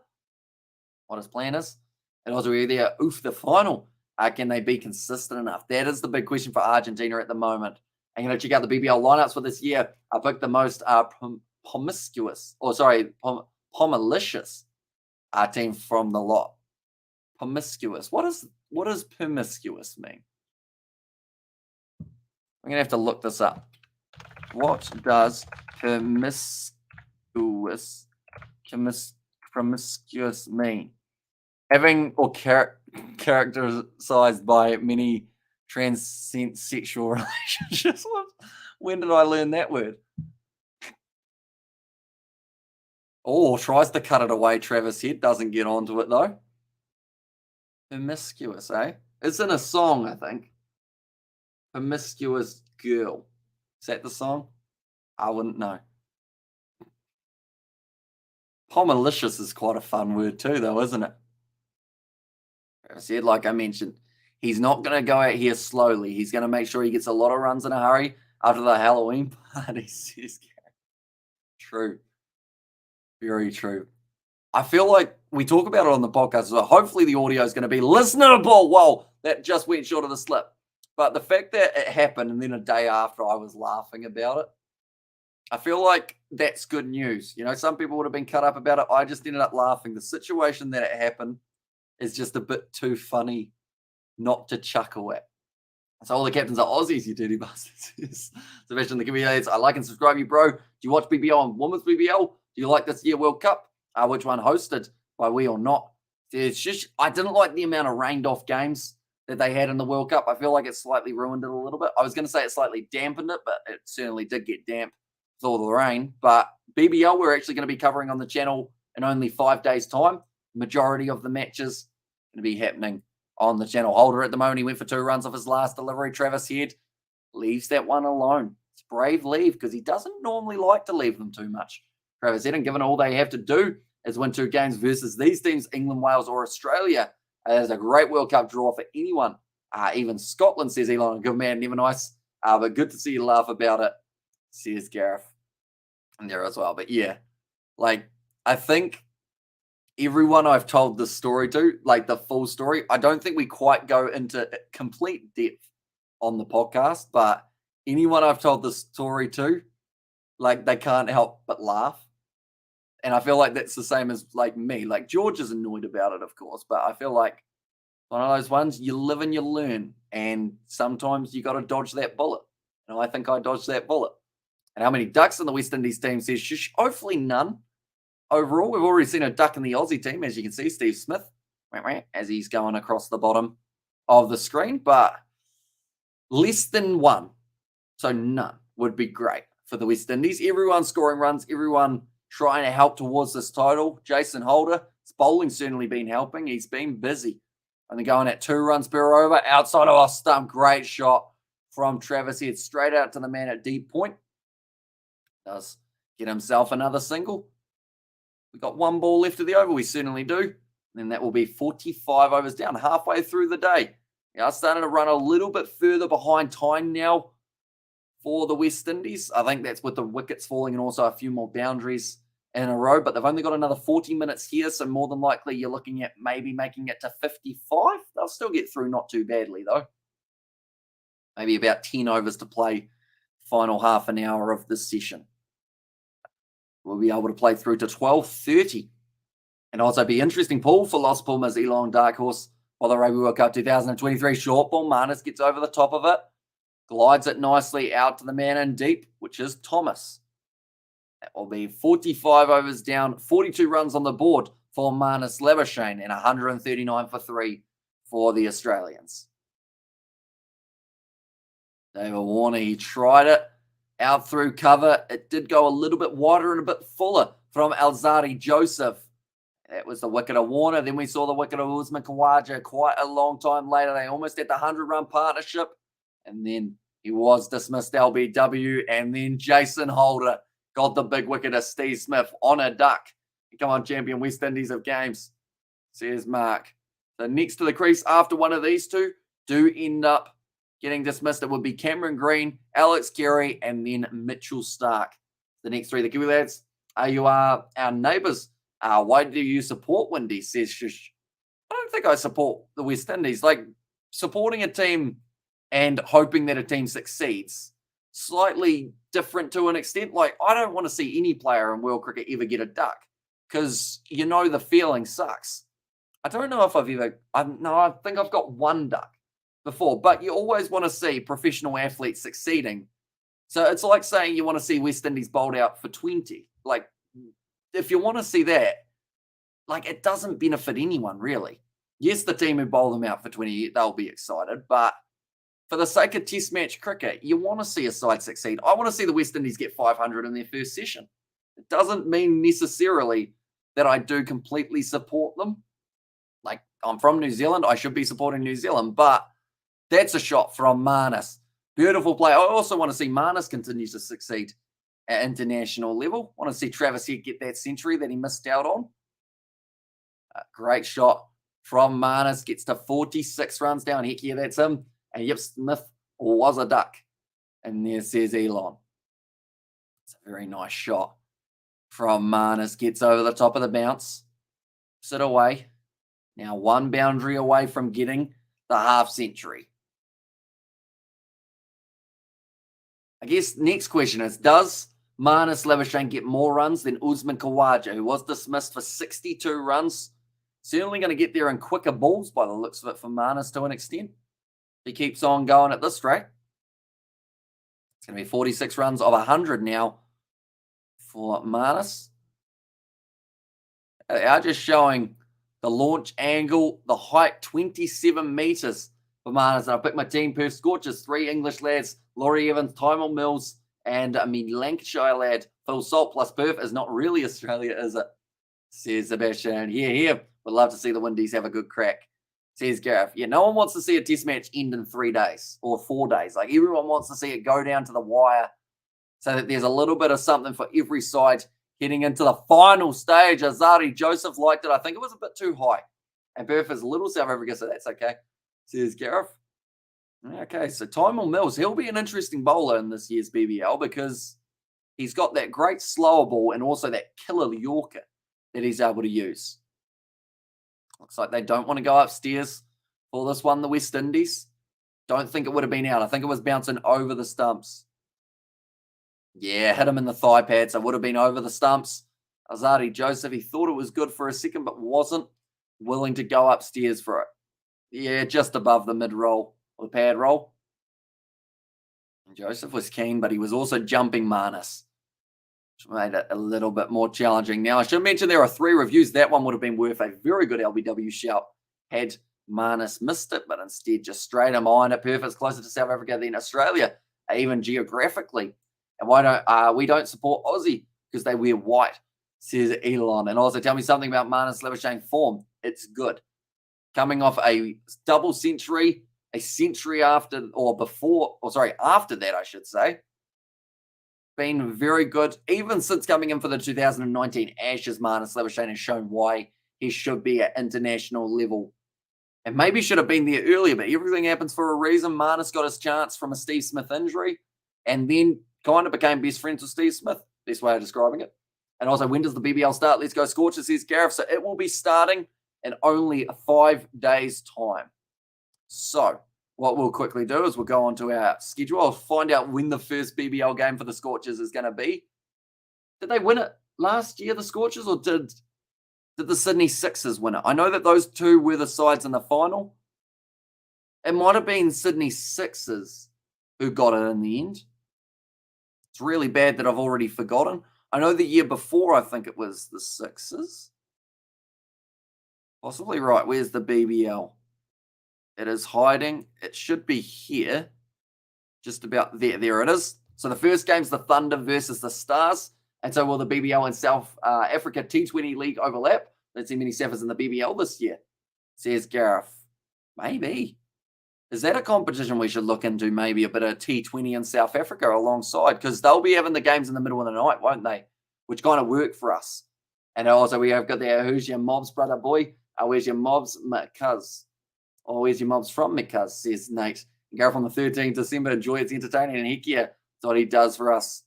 what his plan is. And also there, the final. Can they be consistent enough? That is the big question for Argentina at the moment. And check out the BBL lineups for this year. I picked the most promiscuous team from the lot. Promiscuous. What does promiscuous mean? I'm gonna have to look this up. What does promiscuous mean? Having or characterized by many transsexual relationships. When did I learn that word? Oh, tries to cut it away. Travis Head doesn't get onto it though. Promiscuous, eh? It's in a song, I think. Promiscuous girl. Is that the song? I wouldn't know. Pomalicious is quite a fun word too, though, isn't it? I said, like I mentioned, he's not going to go out here slowly. He's going to make sure he gets a lot of runs in a hurry after the Halloween party. True. Very true. I feel like we talk about it on the podcast, so hopefully the audio is going to be listenable. Whoa, that just went short of the slip. But the fact that it happened and then a day after I was laughing about it, I feel like that's good news. You know, some people would have been cut up about it. I just ended up laughing. The situation that it happened is just a bit too funny not to chuckle at. So all the captains are Aussies, you dirty bastards. Sebastian, the community, I like and subscribe you, bro. Do you watch BBL and Women's BBL? Do you like this year World Cup? Which one hosted by we or not? It's just, I didn't like the amount of rained off games that they had in the World Cup. I feel like it slightly ruined it a little bit. I was going to say it slightly dampened it, but it certainly did get damp with all the rain. But BBL, we're actually going to be covering on the channel in only 5 days' time. Majority of the matches going to be happening on the channel. Holder at the moment, he went for 2 runs off his last delivery. Travis Head leaves that one alone. It's a brave leave because he doesn't normally like to leave them too much. Travis Head, and given all they have to do is win 2 games versus these teams, England, Wales, or Australia, there's a great World Cup draw for anyone. Even Scotland, says Elon. Good man, never nice. But good to see you laugh about it, says Gareth. And there as well. But yeah, like, I think everyone I've told this story to, like the full story, I don't think we quite go into complete depth on the podcast, but anyone I've told this story to, like, they can't help but laugh. And I feel like that's the same as like me. Like George is annoyed about it, of course, but I feel like one of those ones, you live and you learn. And sometimes you got to dodge that bullet. And I think I dodged that bullet. And how many ducks in the West Indies team says, shush, hopefully none. Overall, we've already seen a duck in the Aussie team, as you can see, Steve Smith, as he's going across the bottom of the screen, but less than 1. So none would be great for the West Indies. Everyone scoring runs, everyone trying to help towards this title. Jason Holder, his bowling's certainly been helping. He's been busy. Only going at 2 runs per over. Outside of our stump, great shot from Travis Head, straight out to the man at deep point. Does get himself another single. We've got 1 ball left of the over. We certainly do. And that will be 45 overs down, halfway through the day. Yeah, starting to run a little bit further behind time now for the West Indies. I think that's with the wickets falling and also a few more boundaries in a row. But they've only got another 40 minutes here, so more than likely you're looking at maybe making it to 55. They'll still get through not too badly, though. Maybe about 10 overs to play final half an hour of this session. We'll be able to play through to 12:30. And also be interesting pool for Los Pumas, Elon Dark Horse for the Rugby World Cup 2023. Short ball, Marnus gets over the top of it. Glides it nicely out to the man in deep, which is Thomas. That will be 45 overs down, 42 runs on the board for Marnus Labuschagne and 139 for 3 for the Australians. David Warner, he tried it. Out through cover. It did go a little bit wider and a bit fuller from Alzari Joseph. That was the wicket of Warner. Then we saw the wicket of Usman Khawaja quite a long time later. They almost had the 100-run partnership. And then he was dismissed LBW. And then Jason Holder got the big wicket of Steve Smith on a duck. Come on, champion West Indies of games, says Mark. So next to the crease after one of these two do end up getting dismissed. It would be Cameron Green, Alex Carey, and then Mitchell Stark. The next 3, the Kiwi lads, you are our neighbours. Why do you support Windies? Says Shush. I don't think I support the West Indies. Like, supporting a team and hoping that a team succeeds, slightly different to an extent. Like, I don't want to see any player in world cricket ever get a duck because, you know, the feeling sucks. I don't know if I think I've got 1 duck before, but you always want to see professional athletes succeeding. So it's like saying you want to see West Indies bowled out for 20. Like, if you want to see that, like, it doesn't benefit anyone, really. Yes, the team who bowl them out for 20, they'll be excited, but for the sake of test match cricket, you want to see a side succeed. I want to see the West Indies get 500 in their first session. It doesn't mean necessarily that I do completely support them. Like, I'm from New Zealand. I should be supporting New Zealand, but that's a shot from Marnus. Beautiful play. I also want to see Marnus continue to succeed at international level. Want to see Travis Head get that century that he missed out on. Great shot from Marnus. Gets to 46 runs down. Heck yeah, that's him. And yep, Smith was a duck. And there says Elon. It's a very nice shot from Marnus. Gets over the top of the bounce. Sit away. Now 1 boundary away from getting the half century. I guess next question is, does Marnus Labuschagne get more runs than Usman Khawaja, who was dismissed for 62 runs? Certainly going to get there in quicker balls by the looks of it for Marnus to an extent. He keeps on going at this rate. It's going to be 46 runs of 100 now for Marnus. They are just showing the launch angle, the height, 27 metres for Marnus. And I picked my team. Perth Scorchers, 3 English lads, Laurie Evans, Tymel Mills, and Lancashire lad, Phil Salt, plus Perth is not really Australia, is it? Says Sebastian. Yeah. Would love to see the Windies have a good crack. Says Gareth. Yeah, no one wants to see a test match end in 3 days or 4 days. Like, everyone wants to see it go down to the wire so that there's a little bit of something for every side heading into the final stage. Azari Joseph liked it. I think it was a bit too high. And Perth is little South Africa, so that's okay. Says Gareth. Okay, so Tymel Mills, he'll be an interesting bowler in this year's BBL because he's got that great slower ball and also that killer Yorker that he's able to use. Looks like they don't want to go upstairs for this one, the West Indies. Don't think it would have been out. I think it was bouncing over the stumps. Yeah, hit him in the thigh pad, so it would have been over the stumps. Azari Joseph, he thought it was good for a second, but wasn't willing to go upstairs for it. Yeah, just above the mid-roll, or the pad roll. And Joseph was keen, but he was also jumping Marnus, which made it a little bit more challenging. Now, I should mention there are 3 reviews. That one would have been worth a very good LBW shout had Marnus missed it, but instead just straight him on it. Perth is closer to South Africa than Australia, even geographically. And why don't we don't support Aussie? Because they wear white, says Elon. And also tell me something about Marnus Labuschagne form. It's good. Coming off a double century, a century after, after that, I should say. Been very good. Even since coming in for the 2019 Ashes, Marnus Labuschagne has shown why he should be at international level. And maybe should have been there earlier, but everything happens for a reason. Marnus got his chance from a Steve Smith injury and then kind of became best friends with Steve Smith. Best way of describing it. And also, when does the BBL start? Let's go Scorchers, says Gareth. So it will be starting in only 5 days' time. So what we'll quickly do is we'll go on to our schedule. I'll find out when the first BBL game for the Scorchers is going to be. Did they win it last year, the Scorchers, or did the Sydney Sixers win it? I know that those two were the sides in the final. It might have been Sydney Sixers who got it in the end. It's really bad that I've already forgotten. I know the year before, I think it was the Sixers. Possibly right. Where's the BBL? It is hiding. It should be here. Just about there. There it is. So the first game's the Thunder versus the Stars. And so will the BBL and South Africa T20 League overlap? Let's see many Saffers in the BBL this year, says Gareth. Maybe. Is that a competition we should look into? Maybe a bit of T20 in South Africa alongside, because they'll be having the games in the middle of the night, won't they? Which kind of work for us. And also we have got there, who's your mobs, brother boy? Where's your mobs, cuz? Or where's your mobs from, cuz, says Nate. Gareth on the 13th December. Enjoy, it's entertaining. And heck yeah, that's what he does for us.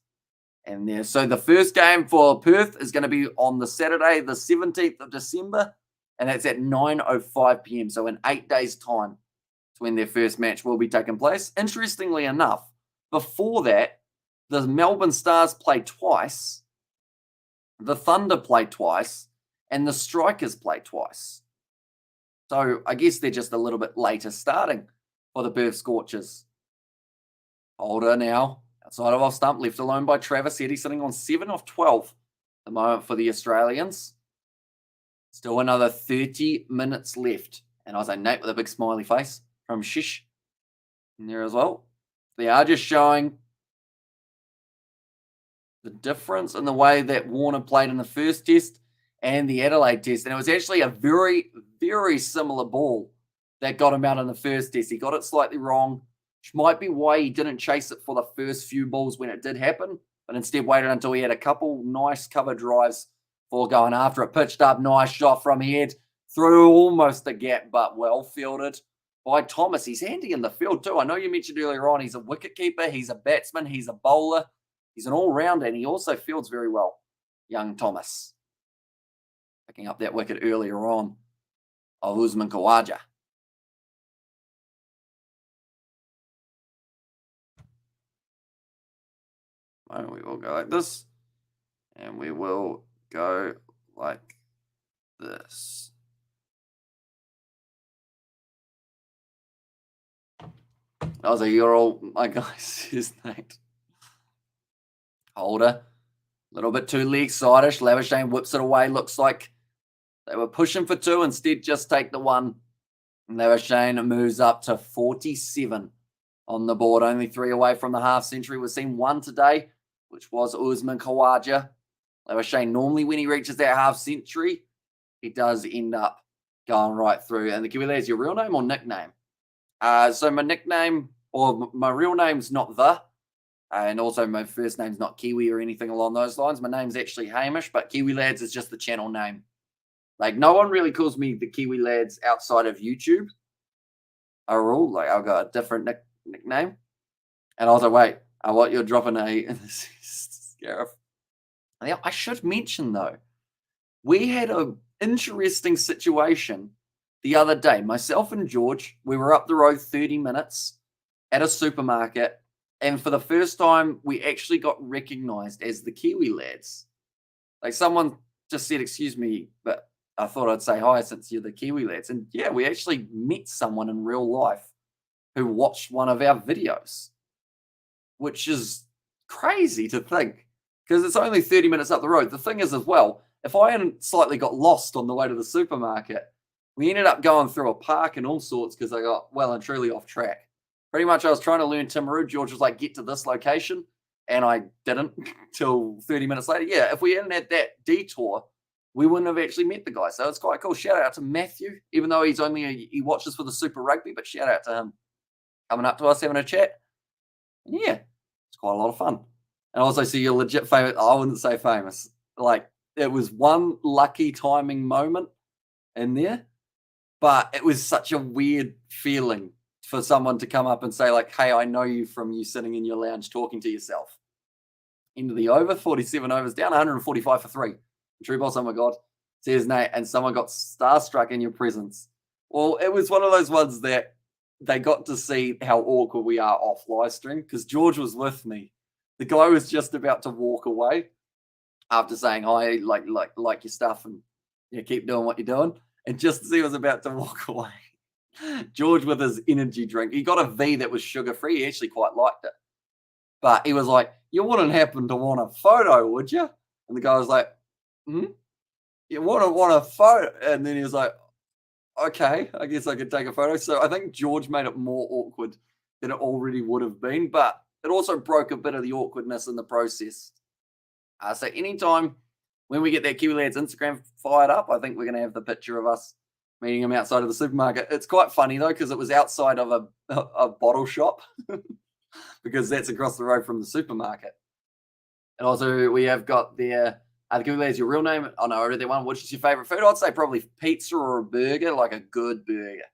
And there, so the first game for Perth is going to be on the Saturday, the 17th of December. And that's at 9:05 p.m. So in 8 days' time. When their first match will be taking place. Interestingly enough, before that, the Melbourne Stars played twice, the Thunder played twice, and the Strikers played twice. So I guess they're just a little bit later starting for the Perth Scorchers. Holder now, outside of off stump, left alone by Travis Head. He's sitting on 7 of 12 at the moment for the Australians. Still another 30 minutes left. And I was like, Nate with a big smiley face from Shish in there as well. They are just showing the difference in the way that Warner played in the first test and the Adelaide test. And it was actually a very, very similar ball that got him out in the first test. He got it slightly wrong, which might be why he didn't chase it for the first few balls when it did happen. but instead waited until he had a couple nice cover drives before going after it. Pitched up, nice shot from head, through almost the gap, but well fielded by Thomas. He's handy in the field too. I know you mentioned earlier on he's a wicket keeper, he's a batsman, he's a bowler, he's an all-rounder, and he also fields very well, young Thomas. Picking up that wicket earlier on of Usman Khawaja. And we will go like this, and we will go like this. Also, you're all my guys, is Nate. Holder, a little bit too leg side-ish. Labuschagne whips it away. Looks like they were pushing for 2, instead just take the 1. And Labuschagne moves up to 47 on the board, only 3 away from the half century. We've seen 1 today, which was Usman Khawaja. Labuschagne, normally when he reaches that half century, he does end up going right through. And the Kiwi Lad, is your real name or nickname? So my nickname, or my real name's not The, and also my first name's not Kiwi or anything along those lines. My name's actually Hamish, but Kiwi Lads is just the channel name. Like, no one really calls me the Kiwi Lads outside of YouTube. Overall, like, I've got a different nickname. And also, wait, what, you're dropping a Scarif? I should mention, though, we had an interesting situation the other day. Myself and George, we were up the road 30 minutes at a supermarket, and for the first time, we actually got recognized as the Kiwi Lads. Like, someone just said, excuse me, but I thought I'd say hi since you're the Kiwi Lads. And yeah, we actually met someone in real life who watched one of our videos, which is crazy to think, because it's only 30 minutes up the road. The thing is, as well, if I hadn't slightly got lost on the way to the supermarket, we ended up going through a park and all sorts because I got well and truly off track. Pretty much I was trying to learn Timaru. George was like, get to this location, and I didn't till 30 minutes later. Yeah, if we hadn't had that detour, we wouldn't have actually met the guy. So it's quite cool. Shout out to Matthew, even though he watches for the Super Rugby, but shout out to him coming up to us, having a chat. And yeah, it's quite a lot of fun. And also, see, you're legit famous. I wouldn't say famous. Like, it was one lucky timing moment in there, but it was such a weird feeling for someone to come up and say, like, hey, I know you from you sitting in your lounge talking to yourself. Into the over, 47 overs down, 145 for 3. True boss, oh my God, says Nate, and someone got starstruck in your presence. Well, it was one of those ones that they got to see how awkward we are off live stream, because George was with me. The guy was just about to walk away after saying, hi, like your stuff, and yeah, keep doing what you're doing. And just as he was about to walk away, George with his energy drink, he got a V that was sugar-free. He actually quite liked it. But he was like, you wouldn't happen to want a photo, would you? And the guy was like, you wouldn't want a photo? And then he was like, okay, I guess I could take a photo. So I think George made it more awkward than it already would have been, but it also broke a bit of the awkwardness in the process. So anytime when we get that Kiwi Lads Instagram fired up, I think we're going to have the picture of us meeting him outside of the supermarket. It's quite funny, though, because it was outside of a bottle shop because that's across the road from the supermarket. And also we have got there, the Kiwi Lads, your real name? Oh, no, I read that one. Which is your favorite food? I'd say probably pizza or a burger, like a good burger.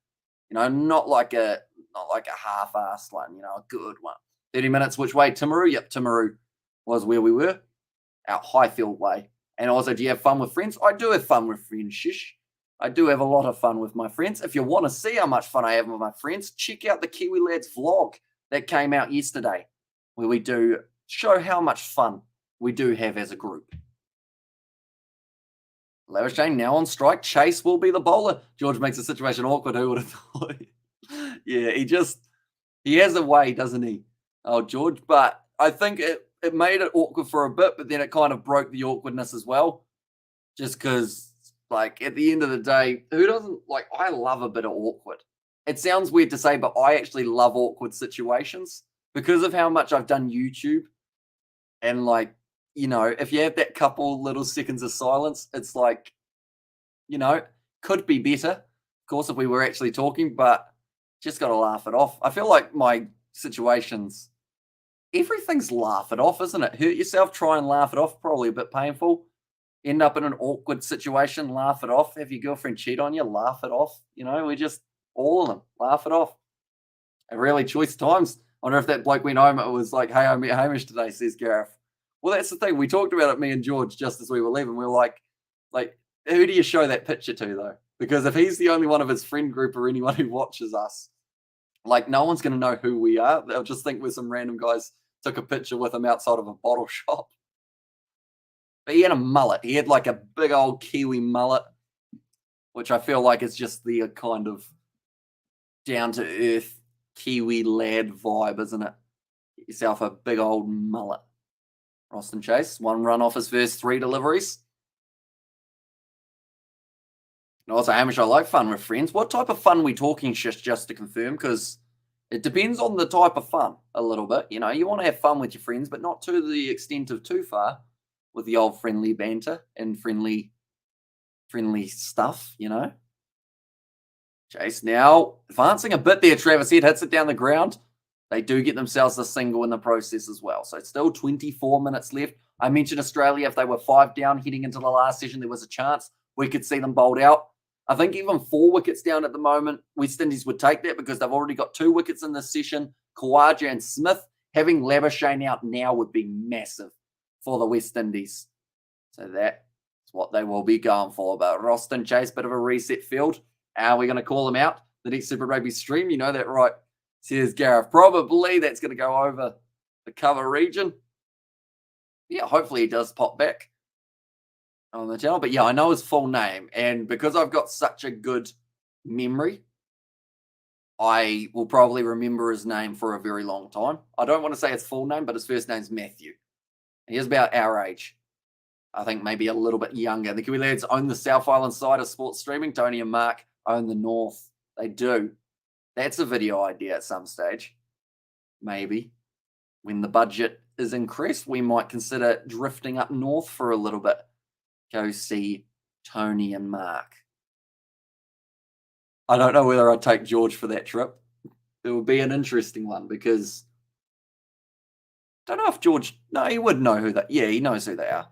You know, not like a half-assed one, you know, a good one. 30 minutes, which way? Timaru? Yep, Timaru was where we were, out Highfield way. And also, do you have fun with friends? I do have fun with friends, shish. I do have a lot of fun with my friends. If you want to see how much fun I have with my friends, check out the Kiwi Lads vlog that came out yesterday, where we do show how much fun we do have as a group. Labuschagne now on strike. Chase will be the bowler. George makes the situation awkward. Who would have thought? Yeah, he has a way, doesn't he? Oh, George. But I think it made it awkward for a bit, but then it kind of broke the awkwardness as well. Just because, like, at the end of the day, who doesn't, like, I love a bit of awkward. It sounds weird to say, but I actually love awkward situations because of how much I've done YouTube. And, like, you know, if you have that couple little seconds of silence, it's like, you know, could be better, of course, if we were actually talking, but just got to laugh it off. I feel like my situations everything's laugh it off, isn't it? Hurt yourself, try and laugh it off. Probably a bit painful. End up in an awkward situation, laugh it off. Have your girlfriend cheat on you, laugh it off. We just, all of them, laugh it off. At really choice times. I wonder if that bloke went home, it was like, hey, I met Hamish today, says Gareth. Well, that's the thing. We talked about it, me and George, just as we were leaving. We were like, who do you show that picture to, though? Because if he's the only one of his friend group or anyone who watches us, no one's going to know who we are. They'll just think we're some random guys took a picture with him outside of a bottle shop. But he had a mullet. He had like a big old Kiwi mullet, which I feel like is just the kind of down-to-earth Kiwi lad vibe, isn't it? Get yourself a big old mullet. Roston Chase, 1 run off his first 3 deliveries. And also, Hamish, I like fun with friends. What type of fun are we talking, just to confirm? Because it depends on the type of fun a little bit. You want to have fun with your friends, but not to the extent of too far with the old friendly banter and friendly stuff, Chase now advancing a bit there. Travis Head hits it down the ground. They do get themselves a single in the process as well. So it's still 24 minutes left. I mentioned Australia, if they were 5 down heading into the last session, there was a chance we could see them bowled out. I think even 4 wickets down at the moment, West Indies would take that because they've already got 2 wickets in this session. Khawaja and Smith. Having Labuschagne out now would be massive for the West Indies. So that's what they will be going for. But Roston Chase, bit of a reset field. Are we going to call him out? The next Super Rugby stream, you know that, right? Says Gareth. Probably that's going to go over the cover region. Yeah, hopefully he does pop back on the channel. But yeah, I know his full name. And because I've got such a good memory, I will probably remember his name for a very long time. I don't want to say his full name, but his first name's Matthew. He is about our age. I think maybe a little bit younger. The Kiwi lads own the South Island side of sports streaming. Tony and Mark own the North. They do. That's a video idea at some stage. Maybe. When the budget is increased, we might consider drifting up north for a little bit. Go see Tony and Mark. I don't know whether I'd take George for that trip. It would be an interesting one because I don't know if George... No, he would know who they... Yeah, he knows who they are.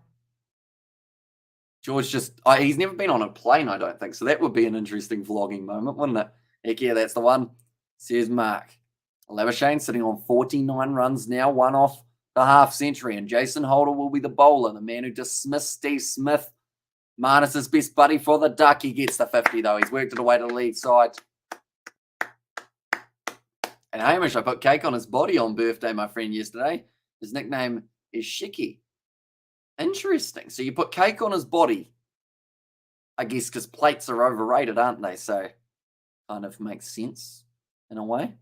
George he's never been on a plane, I don't think. So that would be an interesting vlogging moment, wouldn't it? Heck yeah, that's the one. Says Mark. Labuschagne sitting on 49 runs now, 1 off the half century. And Jason Holder will be the bowler, the man who dismissed Steve Smith. Marnus, his best buddy for the duck. He gets the 50, though. He's worked it away to the lead side. And Hamish, I put cake on his body on birthday, my friend, yesterday. His nickname is Shiki. Interesting. So you put cake on his body. I guess because plates are overrated, aren't they? So kind of makes sense in a way.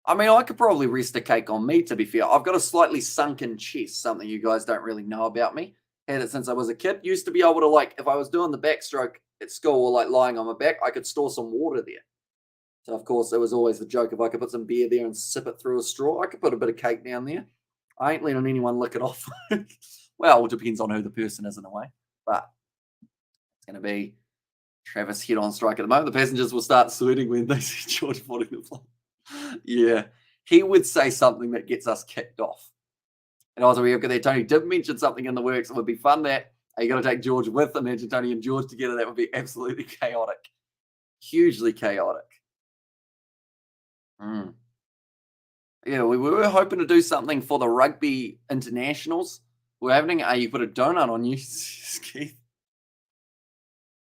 I mean, I could probably rest a cake on me, to be fair. I've got a slightly sunken chest, something you guys don't really know about me. Had it since I was a kid. Used to be able to, if I was doing the backstroke at school or lying on my back, I could store some water there. So, of course, it was always the joke. If I could put some beer there and sip it through a straw, I could put a bit of cake down there. I ain't letting anyone lick it off. Well, it depends on who the person is in a way. But it's going to be Travis Head on strike at the moment. The passengers will start sweating when they see George boarding the plane. Yeah. He would say something that gets us kicked off. And also, we have got there. Tony did mention something in the works. It would be fun that you got to take George with. Imagine Tony and George together. That would be absolutely chaotic. Hugely chaotic. Yeah, we were hoping to do something for the rugby internationals. We're having you put a donut on you, Keith.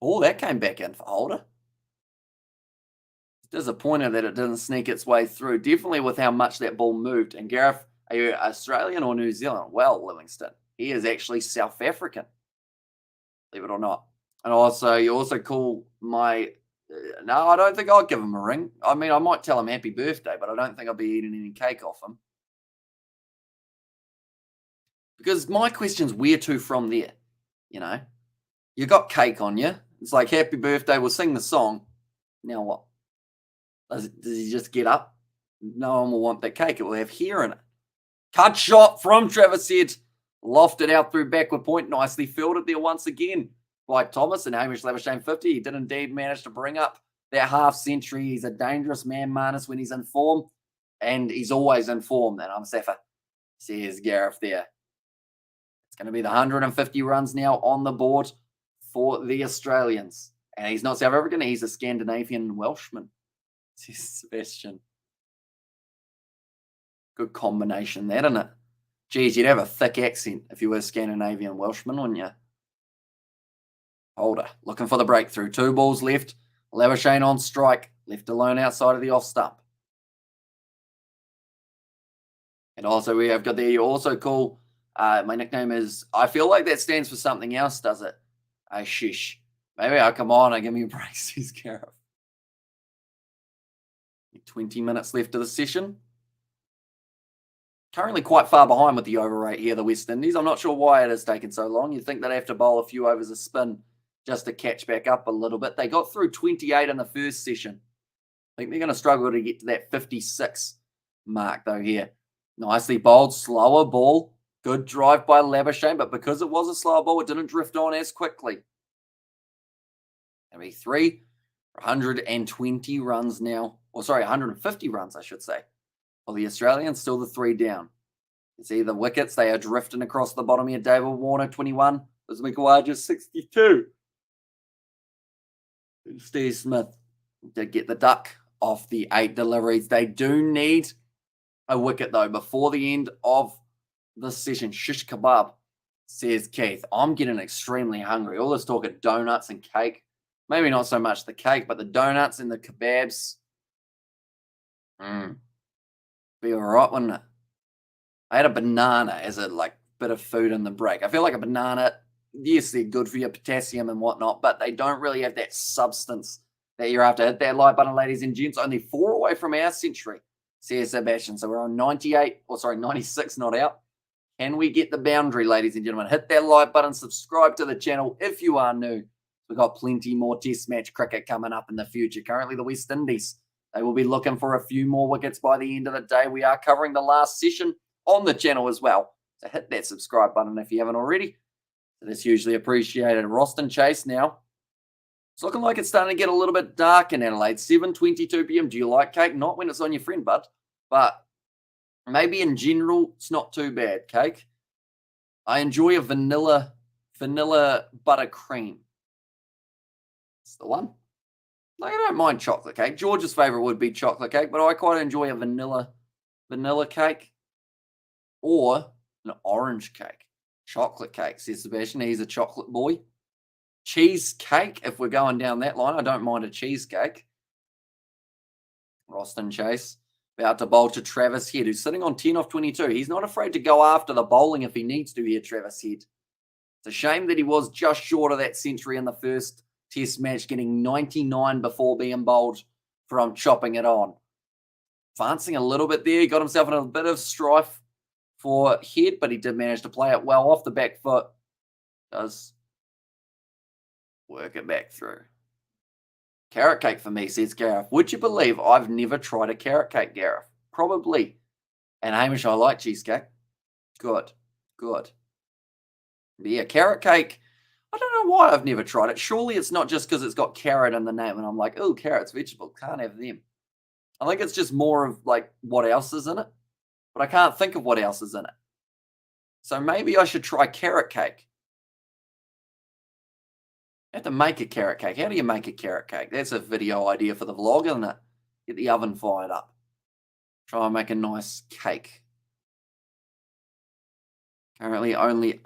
Oh, that came back in for Holder. Disappointed that it didn't sneak its way through. Definitely with how much that ball moved. And Gareth, are you Australian or New Zealand? Well, Livingston, he is actually South African. Believe it or not. And also, you also call my... no, I don't think I'll give him a ring. I mean, I might tell him happy birthday, but I don't think I'll be eating any cake off him. Because my question's where to from there, You got cake on you. It's like, happy birthday, we'll sing the song. Now what? Does he just get up? No one will want that cake. It will have hair in it. Cut shot from Travis Head. Lofted out through backward point. Nicely fielded there once again by Thomas and Hamish Labuschagne 50. He did indeed manage to bring up that half century. He's a dangerous man, Marnus, when he's in form. And he's always in form, that Safa. says Gareth there. It's going to be the 150 runs now on the board for the Australians. And he's not South African, he's a Scandinavian Welshman, says Sebastian. Good combination, that, isn't it? Geez, you'd have a thick accent if you were a Scandinavian Welshman, wouldn't you? Holder, looking for the breakthrough. 2 balls left. Labuschagne on strike. Left alone outside of the off stump. And also we have got there, you also call, my nickname is, I feel like that stands for something else, does it? Shish. Maybe I'll come on and give me a break, says Gareth. 20 minutes left of the session. Currently quite far behind with the over rate here, the West Indies. I'm not sure why it has taken so long. You'd think they'd have to bowl a few overs of spin just to catch back up a little bit. They got through 28 in the first session. I think they're going to struggle to get to that 56 mark, though, here. Nicely bowled, slower ball. Good drive by Labuschagne, but because it was a slower ball, it didn't drift on as quickly. That'll be 3 for 120 runs now. Or sorry, 150 runs, I should say. For the Australians, still the 3 down. You see the wickets, they are drifting across the bottom here. David Warner, 21. There's Mikawaja, 62. Steve Smith did get the duck off the 8 deliveries. They do need a wicket, though, before the end of the session. Shish kebab, says Keith. I'm getting extremely hungry. All this talk of donuts and cake. Maybe not so much the cake, but the donuts and the kebabs. Be all right, wouldn't it? I had a banana as a bit of food in the break. I feel like a banana, yes, they're good for your potassium and whatnot, but they don't really have that substance that you're after. Hit that like button, ladies and gents. Only 4 away from our century, says Sebastian. So we're on 96 not out. Can we get the boundary, ladies and gentlemen? Hit that like button, subscribe to the channel if you are new. We've got plenty more test match cricket coming up in the future. Currently, the West Indies, they will be looking for a few more wickets by the end of the day. We are covering the last session on the channel as well. So hit that subscribe button if you haven't already. That's hugely appreciated. Roston Chase now. It's looking like it's starting to get a little bit dark in Adelaide. 7:22 p.m. Do you like cake? Not when it's on your friend, bud. But maybe in general, it's not too bad, cake. I enjoy a vanilla buttercream. That's the one. Like, I don't mind chocolate cake. George's favorite would be chocolate cake, but I quite enjoy a vanilla cake or an orange cake. Chocolate cake, says Sebastian. He's a chocolate boy. Cheesecake, if we're going down that line. I don't mind a cheesecake. Roston Chase about to bowl to Travis Head, who's sitting on 10 off 22. He's not afraid to go after the bowling if he needs to here, Travis Head. It's a shame that he was just short of that century in the first Test match, getting 99 before being bowled from chopping it on. Advancing a little bit there. He got himself in a bit of strife for Head, but he did manage to play it well off the back foot. Does work it back through. Carrot cake for me, says Gareth. Would you believe I've never tried a carrot cake, Gareth? Probably. And Hamish, I like cheesecake. Good. But yeah, carrot cake, I don't know why I've never tried it. Surely it's not just because it's got carrot in the name and I'm like, oh, carrot's vegetable. Can't have them. I think it's just more of what else is in it. But I can't think of what else is in it. So maybe I should try carrot cake. You have to make a carrot cake. How do you make a carrot cake? That's a video idea for the vlog, isn't it? Get the oven fired up. Try and make a nice cake. Currently only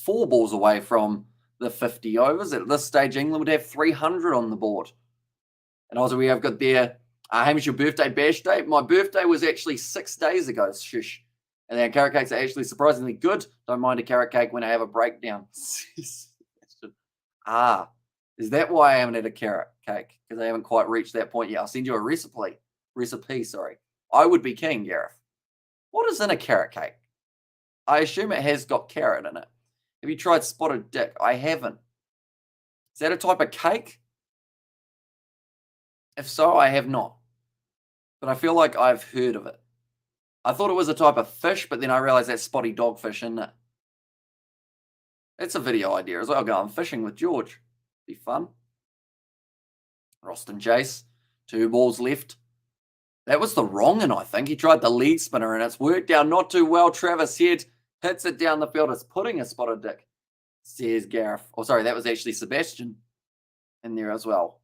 4 balls away from the 50 overs. At this stage, England would have 300 on the board. And also we have got there, Hamish, your birthday bash day. My birthday was actually 6 days ago. Shush. And then carrot cakes are actually surprisingly good. Don't mind a carrot cake when I have a breakdown. Is that why I haven't had a carrot cake? Because I haven't quite reached that point yet. I'll send you a recipe. I would be keen, Gareth. What is in a carrot cake? I assume it has got carrot in it. Have you tried spotted dick? I haven't. Is that a type of cake? If so, I have not. But I feel like I've heard of it. I thought it was a type of fish, but then I realized that's spotty dogfish, isn't it? It's a video idea as well. Going fishing with George. Be fun. Roston Chase. 2 balls left. That was the wrong one, I think. He tried the lead spinner and it's worked out not too well. Travis Head hits it down the field. It's putting a spotted dick, says Gareth. Oh, sorry, that was actually Sebastian in there as well.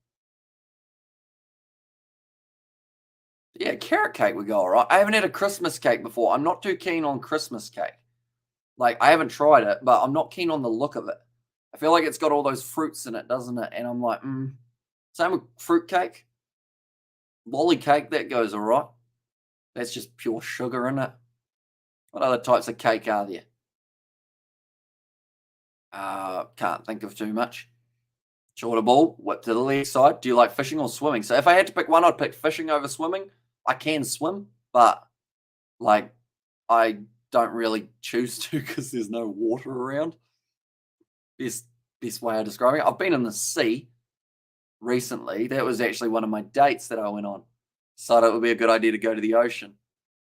Yeah, carrot cake would go all right. I haven't had a Christmas cake before. I'm not too keen on Christmas cake. Like, I haven't tried it, but I'm not keen on the look of it. I feel like it's got all those fruits in it, doesn't it? And I'm like, Same with fruit cake. Lolly cake, that goes all right. That's just pure sugar in it. What other types of cake are there? Can't think of too much. Shorter ball, whip to the leg side. Do you like fishing or swimming? So if I had to pick one, I'd pick fishing over swimming. I can swim, but like I don't really choose to because there's no water around. Best way of describing it. I've been in the sea recently. That was actually one of my dates that I went on. So it would be a good idea to go to the ocean,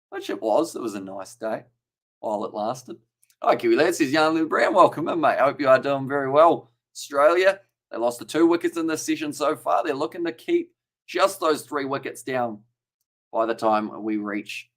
which it was. It was a nice day while it lasted. Hi, Kiwi Lad, says Young Lou Brown. Welcome in, mate. I hope you are doing very well. Australia, they lost the 2 wickets in this session so far. They're looking to keep just those 3 wickets down by the time we reach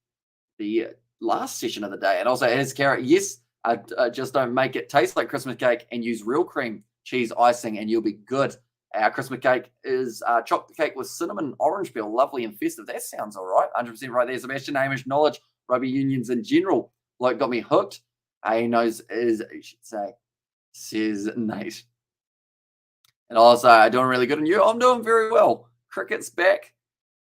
the last session of the day. And also, as Carrot, yes, I just don't make it taste like Christmas cake and use real cream cheese icing, and you'll be good. Our Christmas cake is chocolate cake with cinnamon orange peel. Lovely and festive. That sounds all right. 100% right there. Sebastian Hamish, knowledge, rugby unions in general. Like, got me hooked. He knows is, you should say, says Nate. And also, I'm doing really good. And you, I'm doing very well. Cricket's back.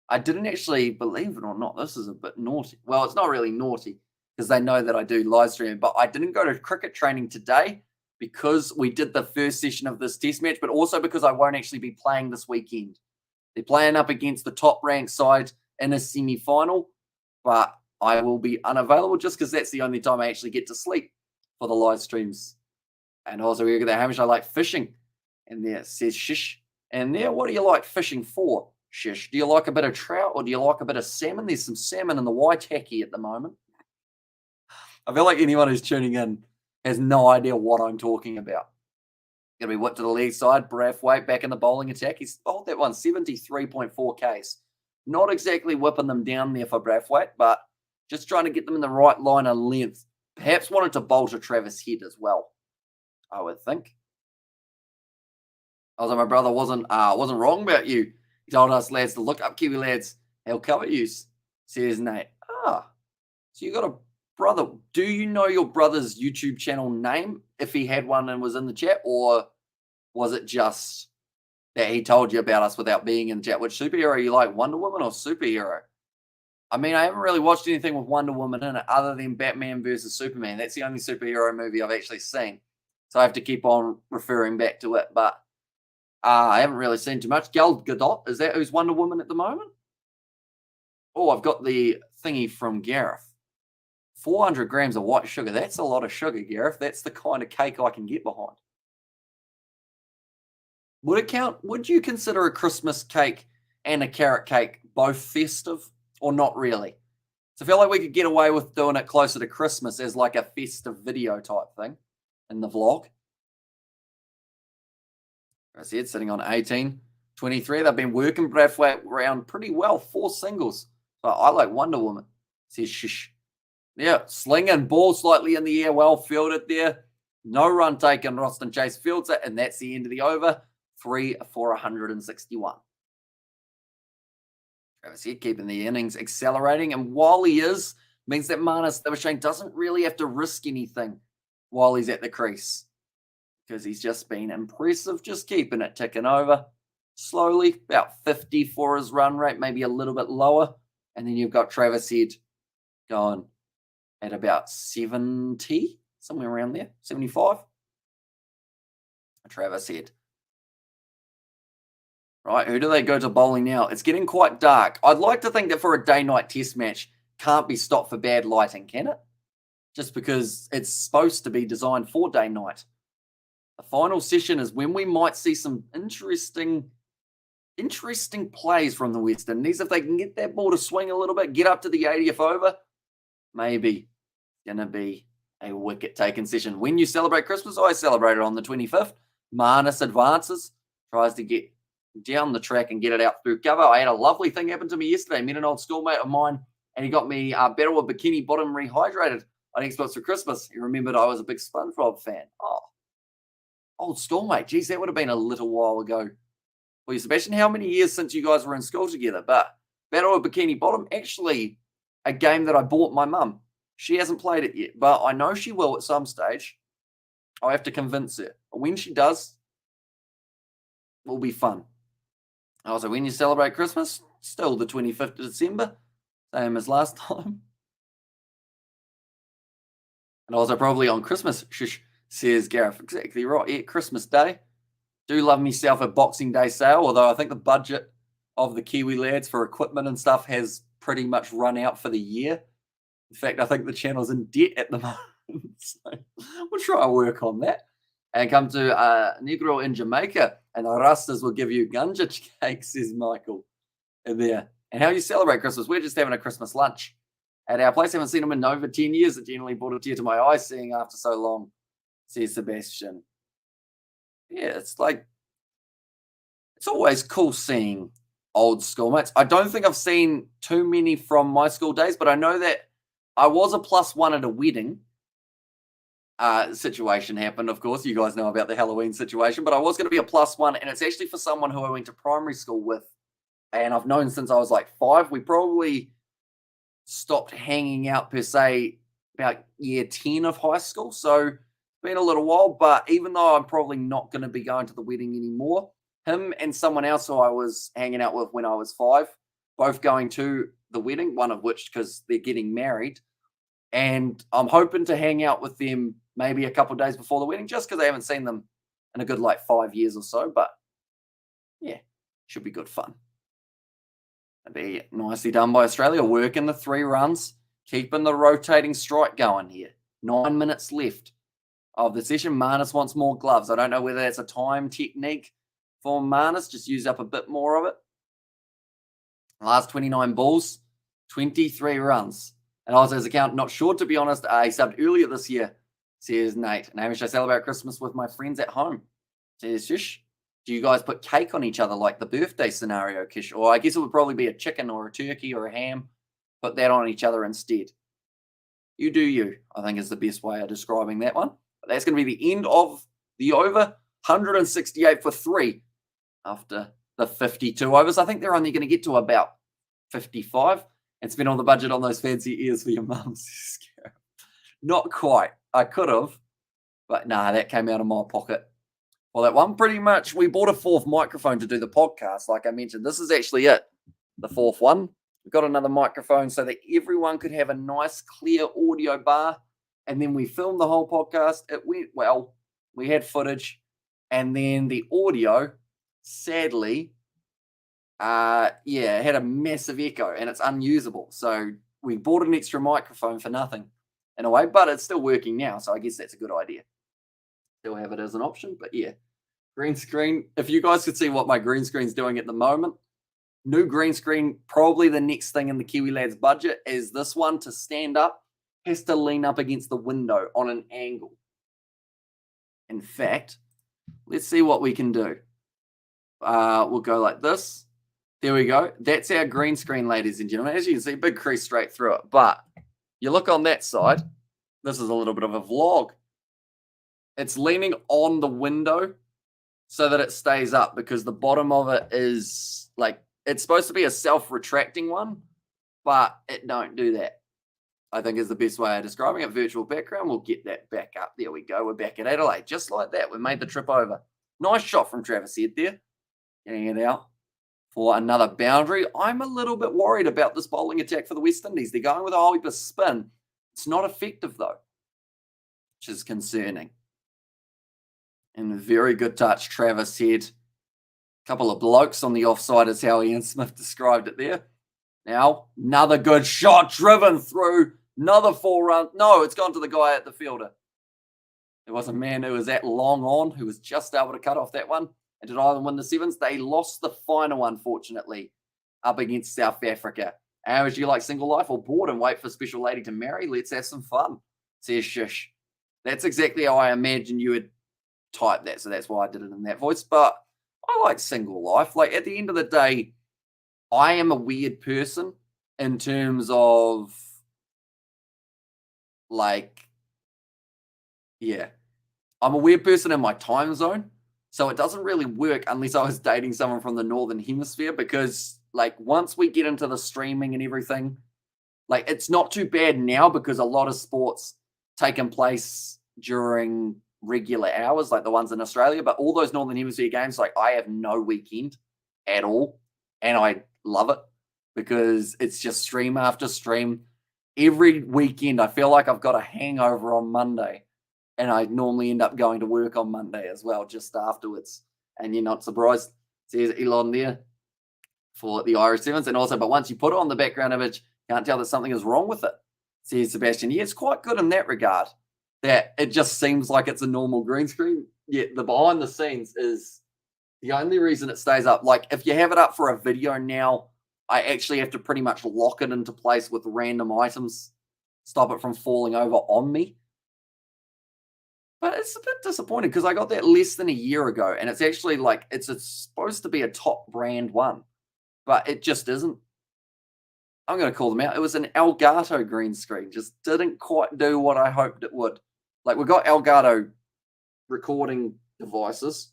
I didn't actually, believe it or not, this is a bit naughty. Well, it's not really naughty because they know that I do live streaming, but I didn't go to cricket training today because we did the first session of this test match, but also because I won't actually be playing this weekend. They're playing up against the top ranked side in a semi-final, but I will be unavailable just because that's the only time I actually get to sleep for the live streams. And also, we get that Hamish, I like fishing. And there it says shish. And there, what do you like fishing for? Shish. Do you like a bit of trout or do you like a bit of salmon? There's some salmon in the Waitaki at the moment. I feel like anyone who's tuning in has no idea what I'm talking about. Going to be whipped to the leg side. Brathwaite back in the bowling attack. He's bowled that one 73.4 Ks. Not exactly whipping them down there for Brathwaite, but just trying to get them in the right line of length. Perhaps wanted to bowl to Travis Head as well, I would think. Also, my brother wasn't wrong about you. He told us lads to look up Kiwi Lads. He'll cover you, says Nate. So you got a brother. Do you know your brother's YouTube channel name, if he had one and was in the chat, or was it just that he told you about us without being in the chat? Which superhero you like, Wonder Woman or superhero? I mean, I haven't really watched anything with Wonder Woman in it other than Batman versus Superman. That's the only superhero movie I've actually seen. So I have to keep on referring back to it. But I haven't really seen too much. Gal Gadot, is that who's Wonder Woman at the moment? Oh, I've got the thingy from Gareth. 400 grams of white sugar. That's a lot of sugar, Gareth. That's the kind of cake I can get behind. Would it count? Would you consider a Christmas cake and a carrot cake both festive or not really? So I feel like we could get away with doing it closer to Christmas as like a festive video type thing in the vlog. As I said, sitting on 18, 23. They've been working Brathwaite around pretty well. 4 singles. So I like Wonder Woman. Says shish. Yeah, slinging ball slightly in the air. Well fielded there. No run taken. Roston Chase fields it, and that's the end of the over. 3 for 161. Travis Head keeping the innings accelerating, and while he is, means that Marnus Labuschagne doesn't really have to risk anything while he's at the crease because he's just been impressive, just keeping it ticking over slowly, about 50 for his run rate, maybe a little bit lower, and then you've got Travis Head going at about 70, somewhere around there, 75. Travis Head. Right, who do they go to bowling now? It's getting quite dark. I'd like to think that for a day-night test match, can't be stopped for bad lighting, can it? Just because it's supposed to be designed for day-night. The final session is when we might see some interesting plays from the West Indies. If they can get that ball to swing a little bit, get up to the 80th over, maybe going to be a wicket-taking session. When you celebrate Christmas, I celebrate it on the 25th. Marnus advances, tries to get down the track and get it out through cover. I had a lovely thing happen to me yesterday. Met an old schoolmate of mine, and he got me Battle of Bikini Bottom rehydrated on Xbox for Christmas. He remembered I was a big SpongeBob fan. Oh, old schoolmate. Geez, that would have been a little while ago. Well, Sebastian, how many years since you guys were in school together? But Battle of Bikini Bottom, actually a game that I bought my mum. She hasn't played it yet, but I know she will at some stage. I'll have to convince her. When she does, it will be fun. Also, when you celebrate Christmas, still the 25th of December, same as last time. And also probably on Christmas, says Gareth. Exactly right. Yeah, Christmas Day. Do love myself a Boxing Day sale, although I think the budget of the Kiwi lads for equipment and stuff has pretty much run out for the year. In fact, I think the channel's in debt at the moment. So we'll try and work on that. And come to Negro in Jamaica, and the Rastas will give you ganja cake, says Michael there. And how you celebrate Christmas? We're just having a Christmas lunch at our place. Haven't seen them in over 10 years. It generally brought a tear to my eye seeing after so long, says Sebastian. Yeah, it's always cool seeing old schoolmates. I don't think I've seen too many from my school days, but I know that I was a +1 at a wedding. Situation happened, of course. You guys know about the Halloween situation, but I was going to be a +1, and it's actually for someone who I went to primary school with, and I've known since I was like 5. We probably stopped hanging out per se about year 10 of high school, so it's been a little while. But even though I'm probably not going to be going to the wedding anymore, him and someone else who I was hanging out with when I was 5, both going to the wedding, one of which because they're getting married, and I'm hoping to hang out with them maybe a couple of days before the wedding, just because I haven't seen them in a good 5 years or so. But yeah, should be good fun. That'd be nicely done by Australia, working the 3 runs, keeping the rotating strike going here. 9 minutes left of the session. Marnus wants more gloves. I don't know whether that's a time technique for Marnus, just use up a bit more of it. Last 29 balls, 23 runs. And also his account, not sure to be honest, he subbed earlier this year, says Nate. And Hamish, I celebrate Christmas with my friends at home. Says Shish. Do you guys put cake on each other like the birthday scenario, Kish? Or I guess it would probably be a chicken or a turkey or a ham. Put that on each other instead. You do you, I think is the best way of describing that one. But that's going to be the end of the over. 168 for 3 after the 52 overs. I think they're only going to get to about 55 and spend all the budget on those fancy ears for your mums. Not quite. I could have, but nah, that came out of my pocket. Well, that one pretty much, we bought a 4th microphone to do the podcast. Like I mentioned, this is actually it, the 4th one. We've got another microphone so that everyone could have a nice, clear audio bar. And then we filmed the whole podcast. It went well. We had footage. And then the audio, sadly, it had a massive echo and it's unusable. So we bought an extra microphone for nothing in a way, but it's still working now. So I guess that's a good idea. Still have it as an option, but yeah. Green screen. If you guys could see what my green screen's doing at the moment, new green screen, probably the next thing in the Kiwi Lads budget is this one to stand up, has to lean up against the window on an angle. In fact, let's see what we can do. We'll go like this. There we go. That's our green screen, ladies and gentlemen. As you can see, big crease straight through it. But you look on that side, this is a little bit of a vlog. It's leaning on the window so that it stays up because the bottom of it is it's supposed to be a self-retracting one, but it don't do that. I think is the best way of describing it. Virtual background. We'll get that back up. There we go. We're back at Adelaide. Just like that. We made the trip over. Nice shot from Travis Head there. Getting it out for another boundary. I'm a little bit worried about this bowling attack for the West Indies. They're going with a whole heap of spin. It's not effective, though, which is concerning. And a very good touch, Travis Head. A couple of blokes on the offside is how Ian Smith described it there. Now, another good shot driven through. Another 4 run. No, it's gone to the guy at the fielder. There was a man who was that long on who was just able to cut off that one. And did Ireland win the 7s? They lost the final, unfortunately, up against South Africa. How would you like single life or bored and wait for special lady to marry? Let's have some fun, says Shish. That's exactly how I imagined you would type that. So that's why I did it in that voice. But I like single life. Like at the end of the day, I am a weird person in terms of like, yeah, I'm a weird person in my time zone. So it doesn't really work unless I was dating someone from the Northern Hemisphere because, like, once we get into the streaming and everything, like, it's not too bad now because a lot of sports taking place during regular hours, like the ones in Australia. But all those Northern Hemisphere games, like, I have no weekend at all. And I love it because it's just stream after stream. Every weekend, I feel like I've got a hangover on Monday. And I normally end up going to work on Monday as well, just afterwards. And you're not surprised. There's Elon there for the Irish Sevens. And also, but once you put it on the background image, can't tell that something is wrong with it, says Sebastian. Yeah, it's quite good in that regard, that it just seems like it's a normal green screen. Yet the behind the scenes is the only reason it stays up. Like if you have it up for a video now, I actually have to pretty much lock it into place with random items, stop it from falling over on me. But it's a bit disappointing because I got that less than a year ago, and it's actually like supposed to be a top brand one, but it just isn't. I'm going to call them out. It was an Elgato green screen, just didn't quite do what I hoped it would. Like we got Elgato recording devices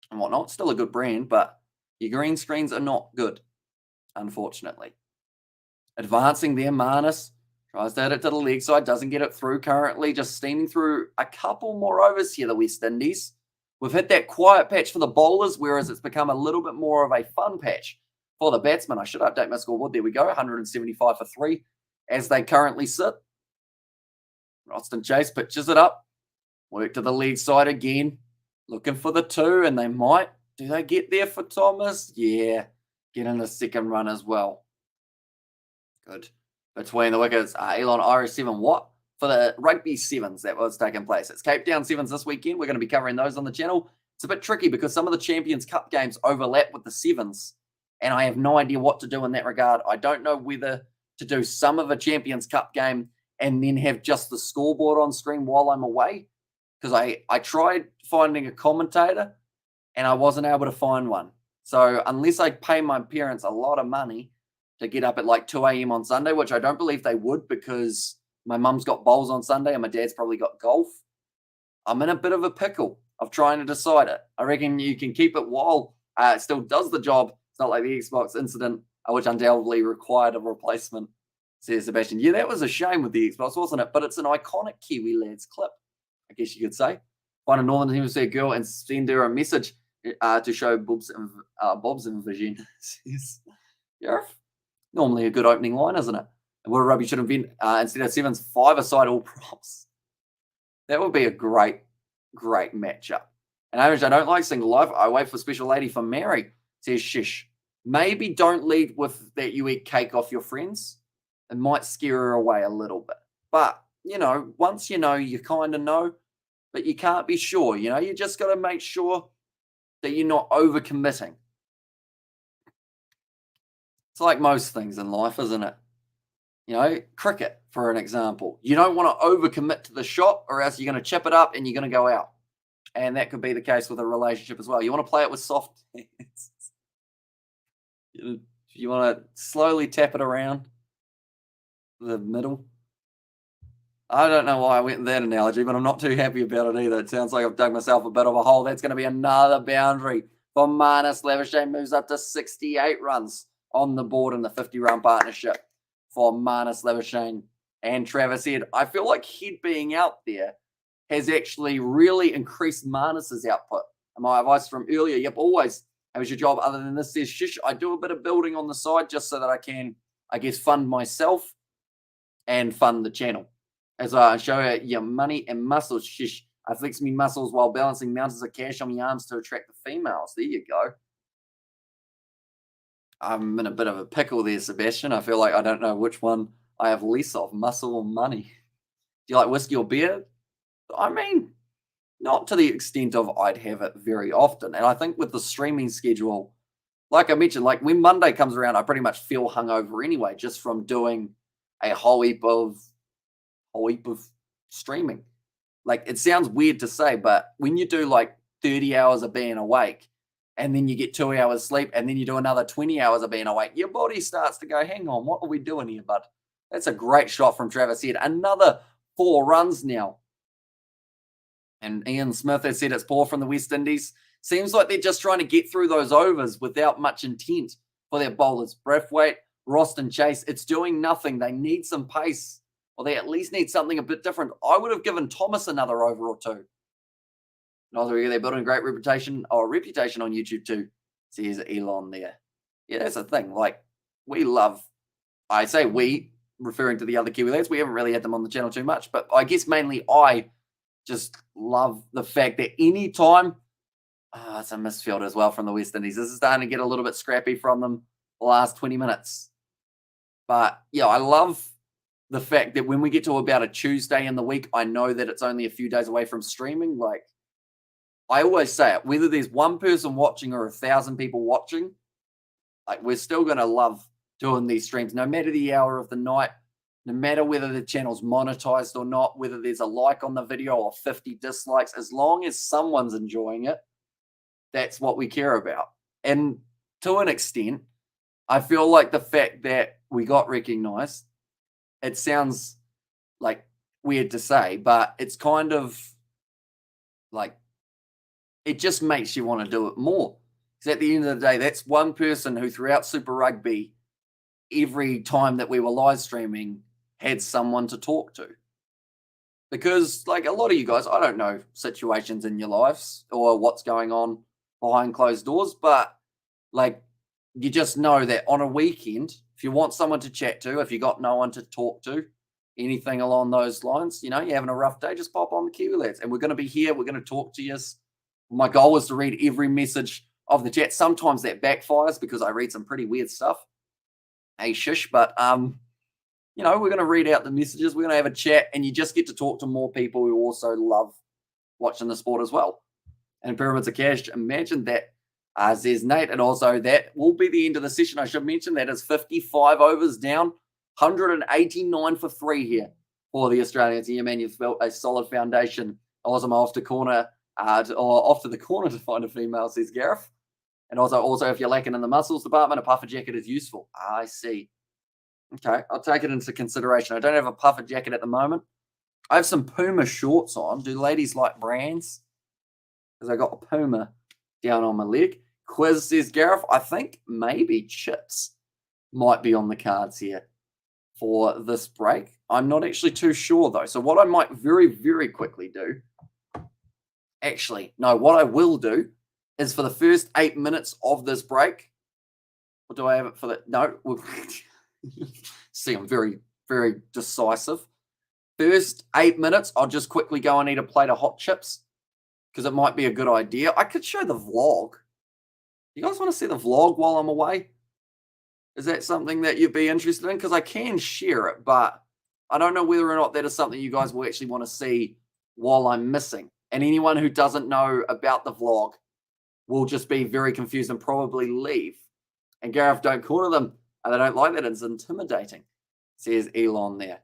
and whatnot, still a good brand, but your green screens are not good, unfortunately. Advancing there, Marnus tries to hit it to the leg side, doesn't get it through currently, just steaming through a couple more overs here, the West Indies. We've hit that quiet patch for the bowlers, whereas it's become a little bit more of a fun patch for the batsmen. I should update my scoreboard. There we go, 175 for 3 as they currently sit. Roston Chase pitches it up. Work to the leg side again. Looking for the 2, and they might. Do they get there for Thomas? Yeah. Get in the second run as well. Good. Between the wickets, Elon Irish 7. What? For the rugby sevens that was taking place. It's Cape Town sevens this weekend. We're going to be covering those on the channel. It's a bit tricky because some of the Champions Cup games overlap with the sevens, and I have no idea what to do in that regard. I don't know whether to do some of a Champions Cup game and then have just the scoreboard on screen while I'm away, because I tried finding a commentator and I wasn't able to find one. So unless I pay my parents a lot of money to get up at like 2 a.m. on Sunday, which I don't believe they would because my mum's got bowls on Sunday and my dad's probably got golf, I'm in a bit of a pickle of trying to decide it. I reckon you can keep it while it still does the job. It's not like the Xbox incident, which undoubtedly required a replacement, says Sebastian. Yeah, that was a shame with the Xbox, wasn't it? But it's an iconic Kiwi lads clip, I guess you could say. Find a Northern Hemisphere girl and send her a message to show Bob's and Vision. Yeah, normally a good opening line, isn't it? And what a rugby should invent instead of sevens, 5-a-side all props. That would be a great matchup. And I don't like single life. I wait for special lady for Mary, says Shish. Maybe don't lead with that you eat cake off your friends. It might scare her away a little bit. But, once you know, you kind of know, but you can't be sure. You just got to make sure that you're not overcommitting. It's like most things in life, isn't it? Cricket, for an example. You don't want to overcommit to the shot or else you're going to chip it up and you're going to go out. And that could be the case with a relationship as well. You want to play it with soft hands. You want to slowly tap it around the middle. I don't know why I went in that analogy, but I'm not too happy about it either. It sounds like I've dug myself a bit of a hole. That's going to be another boundary for Marnus. Labuschagne moves up to 68 runs on the board in the 50-run partnership for Marnus Labuschagne and Travis Head. I feel like Head being out there has actually really increased Marnus's output. And my advice from earlier, yep, always, how was your job other than this? Says, Shish, I do a bit of building on the side just so that I can, fund myself and fund the channel. As I show you your money and muscles, Shish. I flex me muscles while balancing mountains of cash on my arms to attract the females. There you go. I'm in a bit of a pickle there, Sebastian. I feel like I don't know which one I have less of, muscle or money. Do you like whiskey or beer? I mean, not to the extent of I'd have it very often. And I think with the streaming schedule, like I mentioned, like when Monday comes around, I pretty much feel hungover anyway, just from doing a whole heap of streaming. Like it sounds weird to say, but when you do like 30 hours of being awake, and then you get 2 hours sleep, and then you do another 20 hours of being awake, your body starts to go, hang on, what are we doing here, bud? That's a great shot from Travis Head. Another 4 runs now. And Ian Smith has said it's poor from the West Indies. Seems like they're just trying to get through those overs without much intent for their bowlers. Braithwaite, Roston, Chase, it's doing nothing. They need some pace, or they at least need something a bit different. I would have given Thomas another over or two. They're building a great reputation on YouTube too. Says Elon there. Yeah, that's the thing. Like, we love, I say we, referring to the other Kiwi lads. We haven't really had them on the channel too much, but I guess mainly I just love the fact that anytime, it's a misfield as well from the West Indies. This is starting to get a little bit scrappy from them the last 20 minutes. But yeah, I love the fact that when we get to about a Tuesday in the week, I know that it's only a few days away from streaming. Like, I always say it, whether there's one person watching or 1,000 people watching, like, we're still going to love doing these streams, no matter the hour of the night, no matter whether the channel's monetized or not, whether there's a like on the video or 50 dislikes, as long as someone's enjoying it, that's what we care about. And to an extent, I feel like the fact that we got recognized, it sounds like weird to say, but it's kind of like, it just makes you want to do it more. Because at the end of the day, that's one person who throughout Super Rugby, every time that we were live streaming, had someone to talk to. Because, like, a lot of you guys, I don't know situations in your lives or what's going on behind closed doors, but, like, you just know that on a weekend, if you want someone to chat to, if you got no one to talk to, anything along those lines, you're having a rough day, just pop on the Kiwi Lads. And we're going to be here. We're going to talk to you. My goal was to read every message of the chat. Sometimes that backfires because I read some pretty weird stuff. Hey, shush. But, we're going to read out the messages. We're going to have a chat, and you just get to talk to more people who also love watching the sport as well. And Pyramids of Cash, imagine that, says Nate. And also that will be the end of the session. I should mention that is 55 overs down, 189 for 3 here for the Australians. Yeah, man, you've built a solid foundation. Awesome, off to the corner to find a female, says Gareth. And also, if you're lacking in the muscles department, a puffer jacket is useful. I see. Okay, I'll take it into consideration. I don't have a puffer jacket at the moment. I have some Puma shorts on. Do ladies like brands? Because I got a Puma down on my leg. Quiz, says Gareth. I think maybe chips might be on the cards here for this break. I'm not actually too sure, though. So what I might very, very quickly do, what I will do is for the first 8 minutes of this break, or do I have it for that? No. See, I'm very, very decisive. First 8 minutes, I'll just quickly go and eat a plate of hot chips because it might be a good idea. I could show the vlog. You guys want to see the vlog while I'm away? Is that something that you'd be interested in? Because I can share it, but I don't know whether or not that is something you guys will actually want to see while I'm missing. And anyone who doesn't know about the vlog will just be very confused and probably leave. And Gareth, don't corner them. They don't like that. It's intimidating, says Elon there.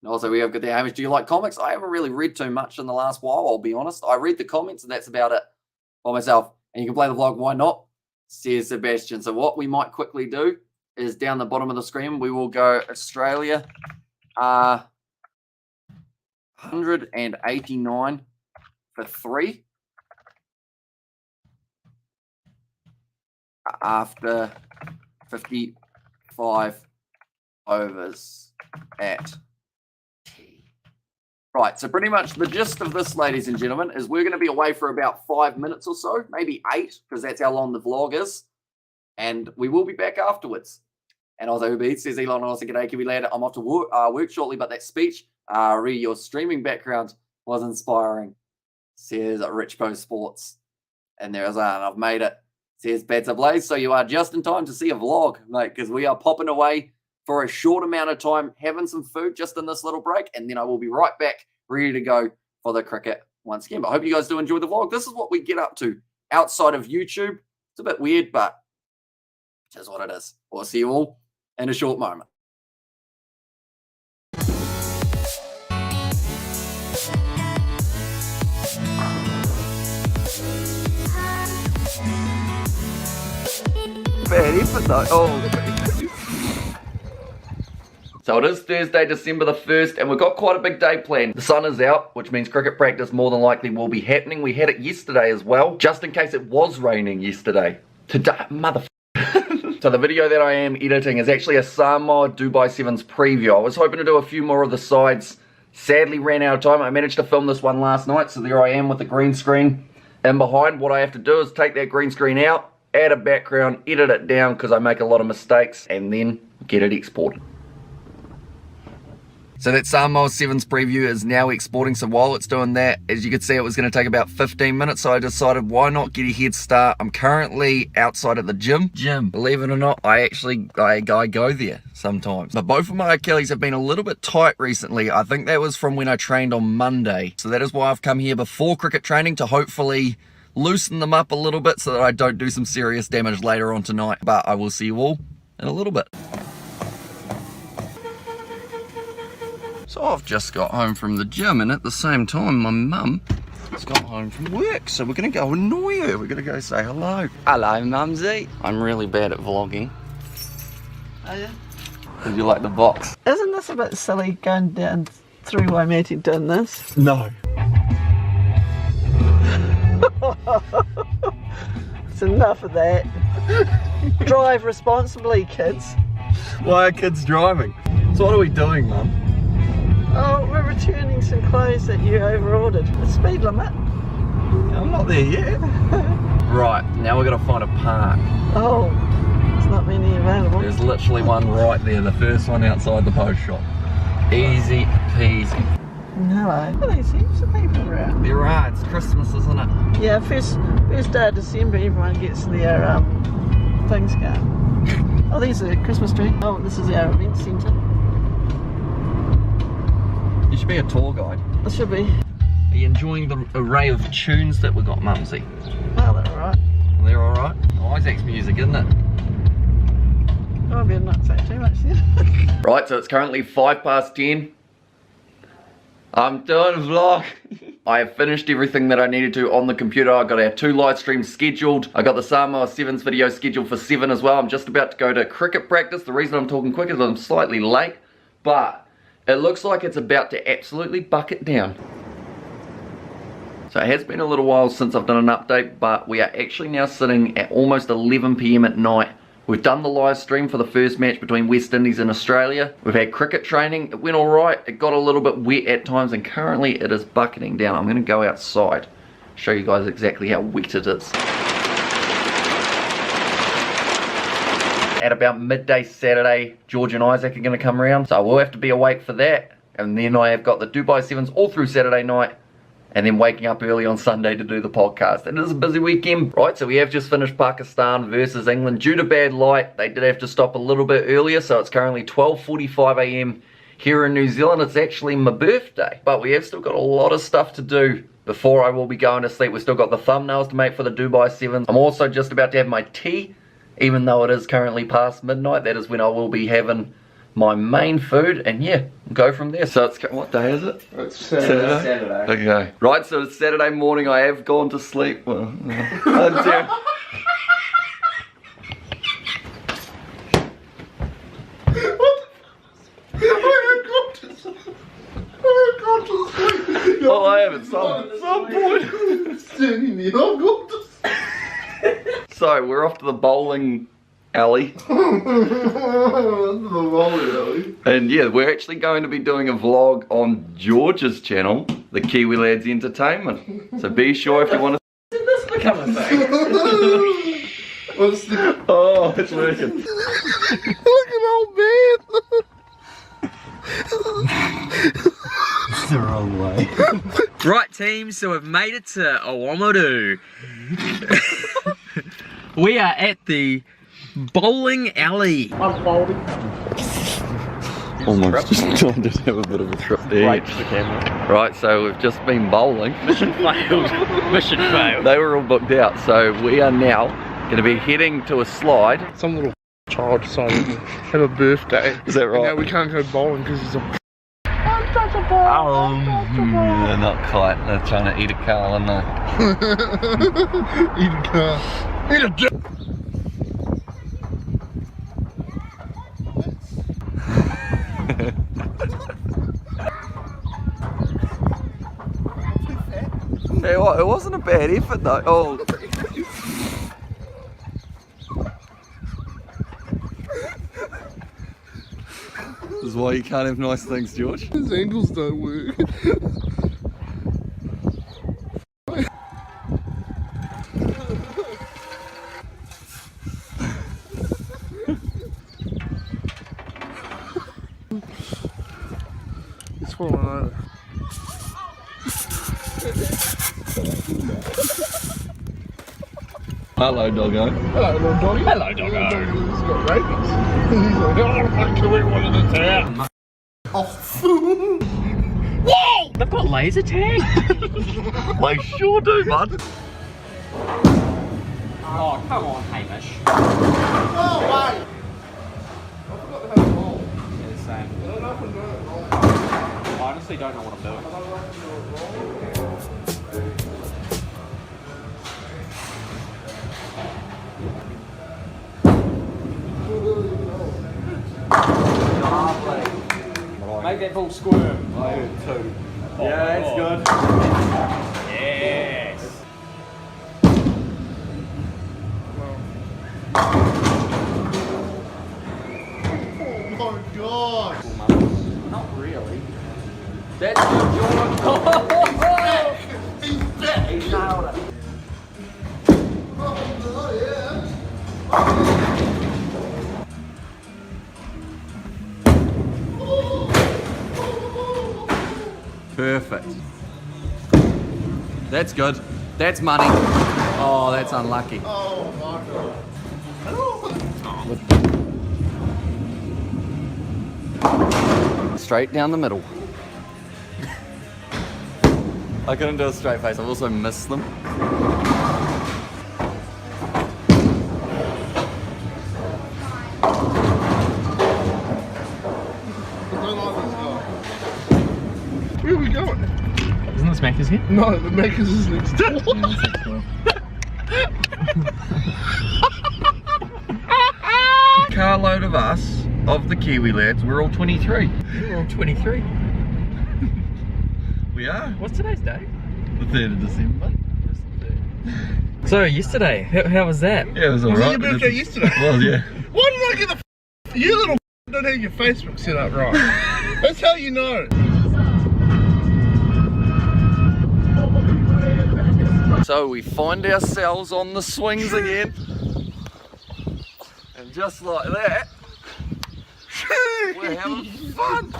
And also, we have got the Hamish. Do you like comics? I haven't really read too much in the last while, I'll be honest. I read the comments, and that's about it by myself. And you can play the vlog, why not? Says Sebastian. So what we might quickly do is down the bottom of the screen, we will go Australia 189 for 3 after 55 overs at T. Right, so pretty much the gist of this, ladies and gentlemen, is we're going to be away for about 5 minutes or so, maybe 8, because that's how long the vlog is. And we will be back afterwards. And also, Uber Eats says, Elon, also g'day, Kiwi lad. I'm off to work shortly, but that speech, your streaming background was inspiring, says Rich Post Sports. And there's I've made it, says Bats Ablaze. So you are just in time to see a vlog, mate, because we are popping away for a short amount of time, having some food just in this little break, and then I will be right back, ready to go for the cricket once again. But I hope you guys do enjoy the vlog. This is what we get up to outside of YouTube. It's a bit weird, but it is what it is. We'll see you all in a short moment. bad effort though. Oh. So it is Thursday, December the 1st, and we've got quite a big day planned. The sun is out, which means cricket practice more than likely will be happening. We had it yesterday as well, just in case it was raining yesterday. Today, So the video that I am editing is actually a Samoa Dubai Sevens preview. I was hoping to do a few more of the sides. Sadly ran out of time. I managed to film this one last night, so there I am with the green screen in behind. What I have to do is take that green screen out, add a background, edit it down because I make a lot of mistakes, and then get it exported. So that Samoa Sevens preview is now exporting, so while it's doing that, as you can see, it was going to take about 15 minutes, so I decided why not get a head start. I'm currently outside at the gym. Believe it or not, I go there sometimes. But both of my Achilles have been a little bit tight recently. I think that was from when I trained on Monday. So that is why I've come here before cricket training to hopefully loosen them up a little bit so that I don't do some serious damage later on tonight. But I will see you all in a little bit. So I've just got home from the gym, and at the same time my mum has got home from work, so we're going to go annoy her. We're going to go say hello. Hello, Mumsy. I'm really bad at vlogging. Are you? Did you like the box? Isn't this a bit silly going down through Waimate doing this? No. It's enough of that. Drive responsibly, kids. Why are kids driving? So what are we doing, Mum? Oh, we're returning some clothes that you over-ordered. The speed limit. I'm not there yet. Right, now we're going to find a park. Oh, there's not many available. There's literally one right there, the first one outside the post shop. Easy peasy. Hello. Well, there's heaps of people around. There are, it's Christmas, isn't it? Yeah, first day of December, everyone gets their things going. Oh, there's a Christmas tree. Oh, this is our event centre. You should be a tour guide. It should be. Are you enjoying the array of tunes that we got, Mumsy? Oh, they're alright. They're alright? Isaac's music, isn't it? Oh, I better not say too much then. Right, so it's currently 10:05. I'm doing a vlog. I have finished everything that I needed to on the computer. I got our 2 live streams scheduled. I got the Samoa Sevens video scheduled for 7 as well. I'm just about to go to cricket practice. The reason I'm talking quick is I'm slightly late, but it looks like it's about to absolutely bucket down. So it has been a little while since I've done an update, but we are actually now sitting at almost 11 PM at night. We've done the live stream for the first match between West Indies and Australia. We've had cricket training. It went alright. It got a little bit wet at times, and currently it is bucketing down. I'm going to go outside, show you guys exactly how wet it is. At about midday Saturday, George and Isaac are going to come around, so I will have to be awake for that. And then I have got the Dubai Sevens all through Saturday night, and then waking up early on Sunday to do the podcast. It is a busy weekend. Right, so we have just finished Pakistan versus England. Due to bad light, they did have to stop a little bit earlier, so it's currently 12:45 AM here in New Zealand. It's actually my birthday, but we have still got a lot of stuff to do before I will be going to sleep. We've still got the thumbnails to make for the Dubai Sevens. I'm also just about to have my tea. Even though it is currently past midnight, that is when I will be having my main food, and yeah, go from there. So it's, what day is it? It's Saturday. Okay. Right, so it's Saturday morning. I have gone to sleep. Well, oh, I have at some point. Standing there, I've got to sleep. So we're off to the bowling alley. And yeah, we're actually going to be doing a vlog on George's channel, the Kiwi Lads Entertainment. So be sure if you want to. Did this become a thing? Oh, it's working. Look at old man. It's the wrong way. Right team, so we've made it to Owamudu. We are at the bowling alley. Almost just trying to have a bit of a trip there. Right to the camera. Right, so we've just been bowling. Mission failed. Mission failed. They were all booked out, so we are now going to be heading to a slide. Some little child decided to have a birthday. Is that right? And now we can't go bowling because he's a They're not quite. They're trying to eat a cow, aren't they? eat a car. Eat a Hey, what? It wasn't a bad effort though. Oh. This is why you can't have nice things, George. His angles don't work. It's falling over. Hello, doggo. Hello, little doggy. Hello, doggo. He's got rabies. He's like, oh, I can eat one of the town. Whoa! They've got laser tag. They sure do, bud. Oh, come on, Hamish. Oh, wait. I forgot to have a ball. Yeah, the same. I don't know if I'm doing it wrong. I honestly don't know what I'm doing. I don't know if I'm doing it wrong. Make that ball squirm. I heard two. Yeah, that's good. Yes. Oh my god. Not really. That's good, George. He's back. He nailed it. Oh no, yeah. Perfect. That's good. That's money. Oh, that's unlucky. Oh my god. Straight down the middle. I couldn't do a straight face. I've also missed them. Where are we going? Isn't this Macca's here? No, the Macca's is next door. Carload of us, of the Kiwi lads, we're all 23. We're all 23. We are. What's today's day? The 3rd of December. So, yesterday, how was that? Yeah, it was Was it alright. your birthday yesterday? Well, yeah. Why did I get the you little don't have your Facebook set up right? That's how you know. So we find ourselves on the swings again. And just like that, we're having fun.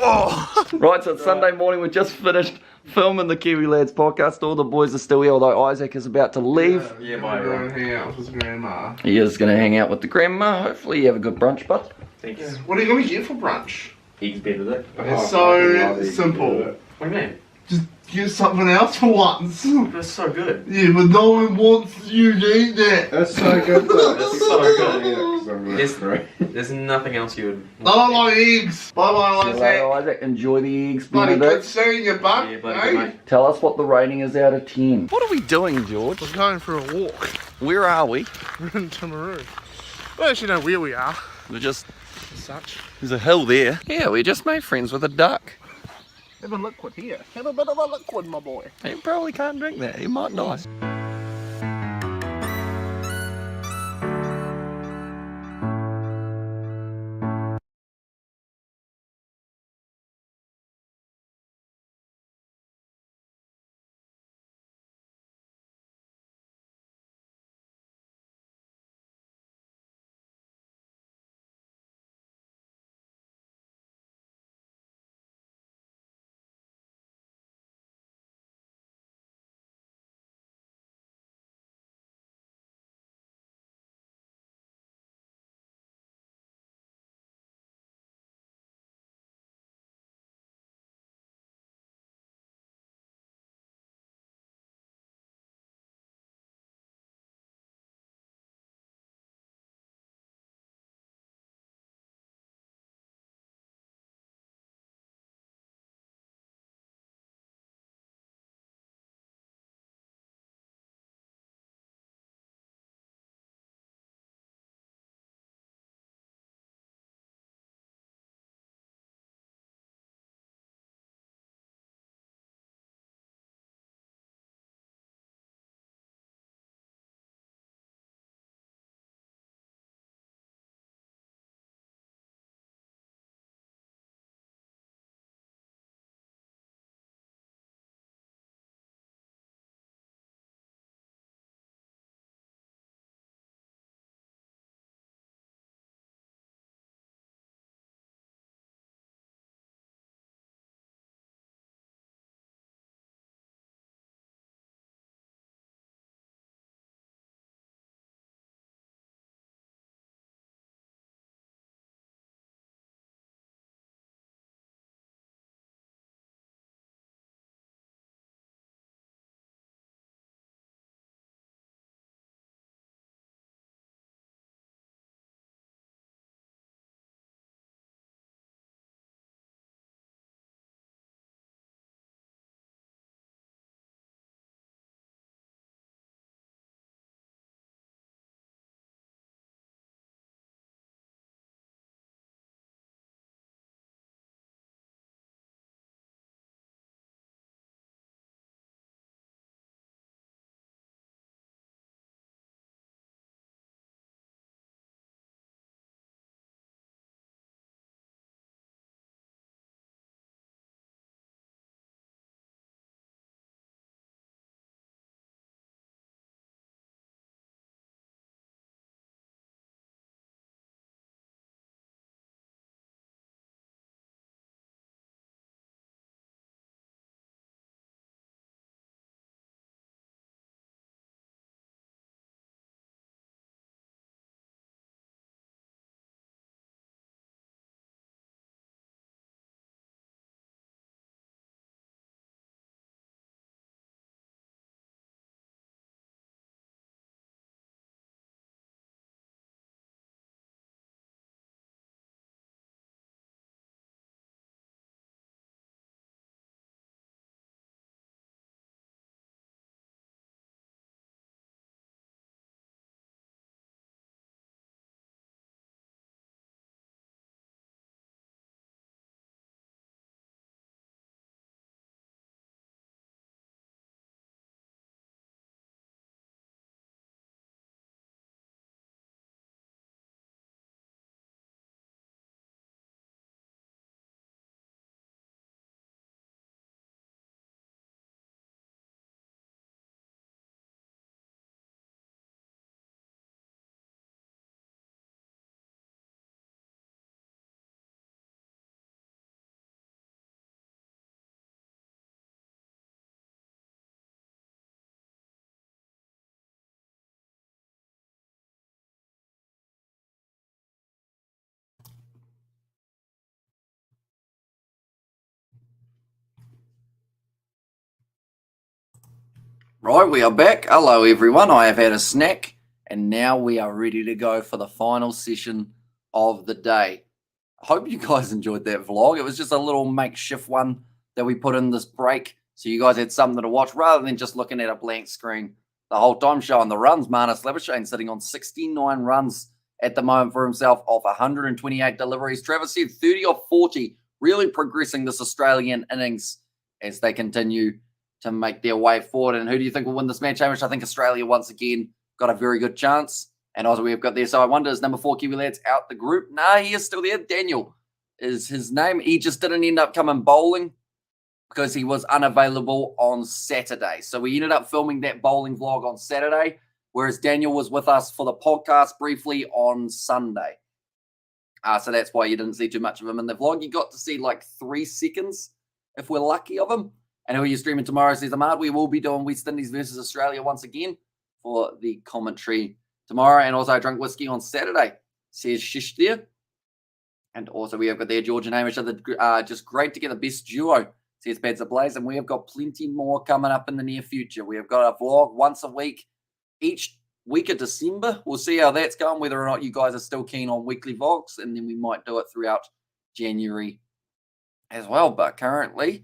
Oh. Right, so it's Sunday morning. We've just finished filming the Kiwi Lads podcast. All the boys are still here, although Isaac is about to leave. Yeah, my going to hang out with his grandma. He is going to hang out with the grandma. Hopefully you have a good brunch, bud. Thanks. What are you going to get for brunch? Eggs Benedict. It's so simple. What do you mean? Just get something else for once. That's so good. Yeah, but no one wants you to eat that. That's so good though. That's so good. Good. There's nothing else you would. I don't like eggs. Bye bye, See you later, Isaac. Enjoy the eggs, Bloody good Benedict. seeing you, bud. Yeah, bloody Hey? good, mate. Tell us what the rating is out of 10. What are we doing, George? We're going for a walk. Where are we? We're in Timaru. We actually know where we are, We're just, as such. there's a hill there. Yeah, we just made friends with a duck. Have a liquid here. Have a bit of a liquid, my boy. He probably can't drink that. He might die. Right, we are back. Hello, everyone. I have had a snack, and now we are ready to go for the final session of the day. I hope you guys enjoyed that vlog. It was just a little makeshift one that we put in this break, so you guys had something to watch rather than just looking at a blank screen the whole time showing the runs. Marnus Labuschagne sitting on 69 runs at the moment for himself off 128 deliveries. Travis Head 30 off 40, really progressing this Australian innings as they continue to make their way forward. And who do you think will win this match, Hamish? I think Australia once again got a very good chance. And also we've got there. So I wonder, is number 4 Kiwi lads out the group? Nah, he is still there. Daniel is his name. He just didn't end up coming bowling because he was unavailable on Saturday. So we ended up filming that bowling vlog on Saturday, whereas Daniel was with us for the podcast briefly on Sunday. So that's why you didn't see too much of him in the vlog. You got to see like 3 seconds, if we're lucky, of him. And who are you streaming tomorrow, says Ahmad? We will be doing West Indies versus Australia once again for the commentary tomorrow. And also I drank whiskey on Saturday, says Shish there. And also we have got there George and Hamish are just great to get the best duo, says Pads Ablaze. And we have got plenty more coming up in the near future. We have got a vlog once a week, each week of December. We'll see how that's going, whether or not you guys are still keen on weekly vlogs. And then we might do it throughout January as well. But currently,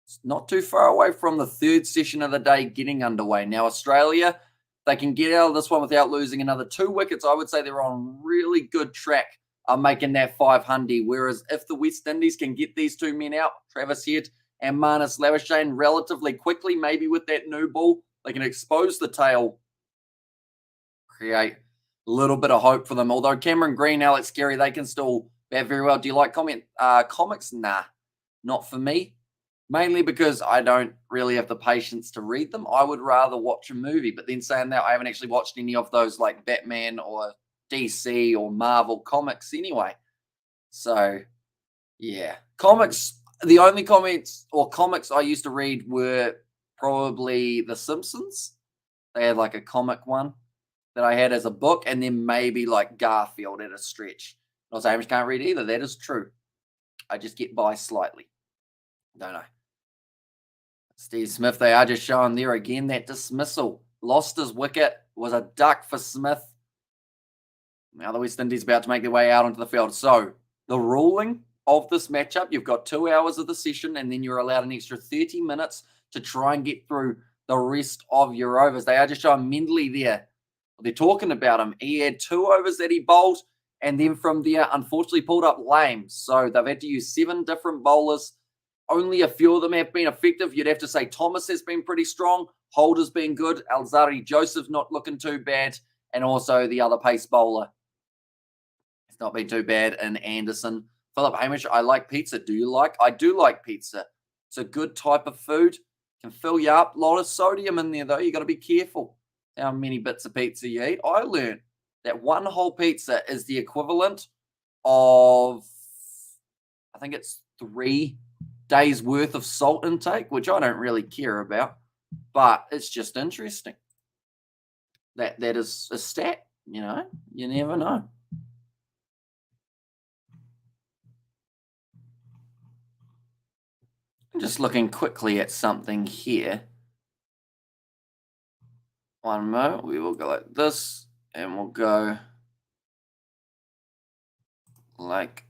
it's not too far away from the 3rd session of the day getting underway. Now, Australia, they can get out of this one without losing another 2 wickets. I would say they're on really good track of making that 500. Whereas if the West Indies can get these 2 men out, Travis Head and Marnus Labuschagne, relatively quickly, maybe with that new ball, they can expose the tail, create a little bit of hope for them. Although Cameron Green, Alex Carey, they can still bat very well. Do you like comics? Nah, not for me. Mainly because I don't really have the patience to read them. I would rather watch a movie. But then saying that, I haven't actually watched any of those like Batman or DC or Marvel comics anyway. So, yeah. Comics, the only comics I used to read were probably The Simpsons. They had like a comic one that I had as a book, and then maybe like Garfield at a stretch. Not saying I can't read either. That is true. I just get by slightly. Don't know. Steve Smith, they are just showing there again that dismissal. Lost his wicket, was a duck for Smith. Now the West Indies about to make their way out onto the field. So the ruling of this matchup, you've got 2 hours of the session, and then you're allowed an extra 30 minutes to try and get through the rest of your overs. They are just showing Mendley there. They're talking about him. He had 2 overs that he bowled, and then from there, unfortunately, pulled up lame. So they've had to use 7 different bowlers. Only a few of them have been effective. You'd have to say Thomas has been pretty strong. Holder's been good. Alzari Joseph not looking too bad. And also the other pace bowler. It's not been too bad. And Anderson. Philip Hamish, I like pizza. Do you like? I do like pizza. It's a good type of food. Can fill you up. A lot of sodium in there, though. You got to be careful how many bits of pizza you eat. I learned that 1 whole pizza is the equivalent of, I think it's 3 days worth of salt intake, which I don't really care about, but it's just interesting. That is a stat, you know, you never know. I'm just looking quickly at something here. One moment, we will go like this, and we'll go like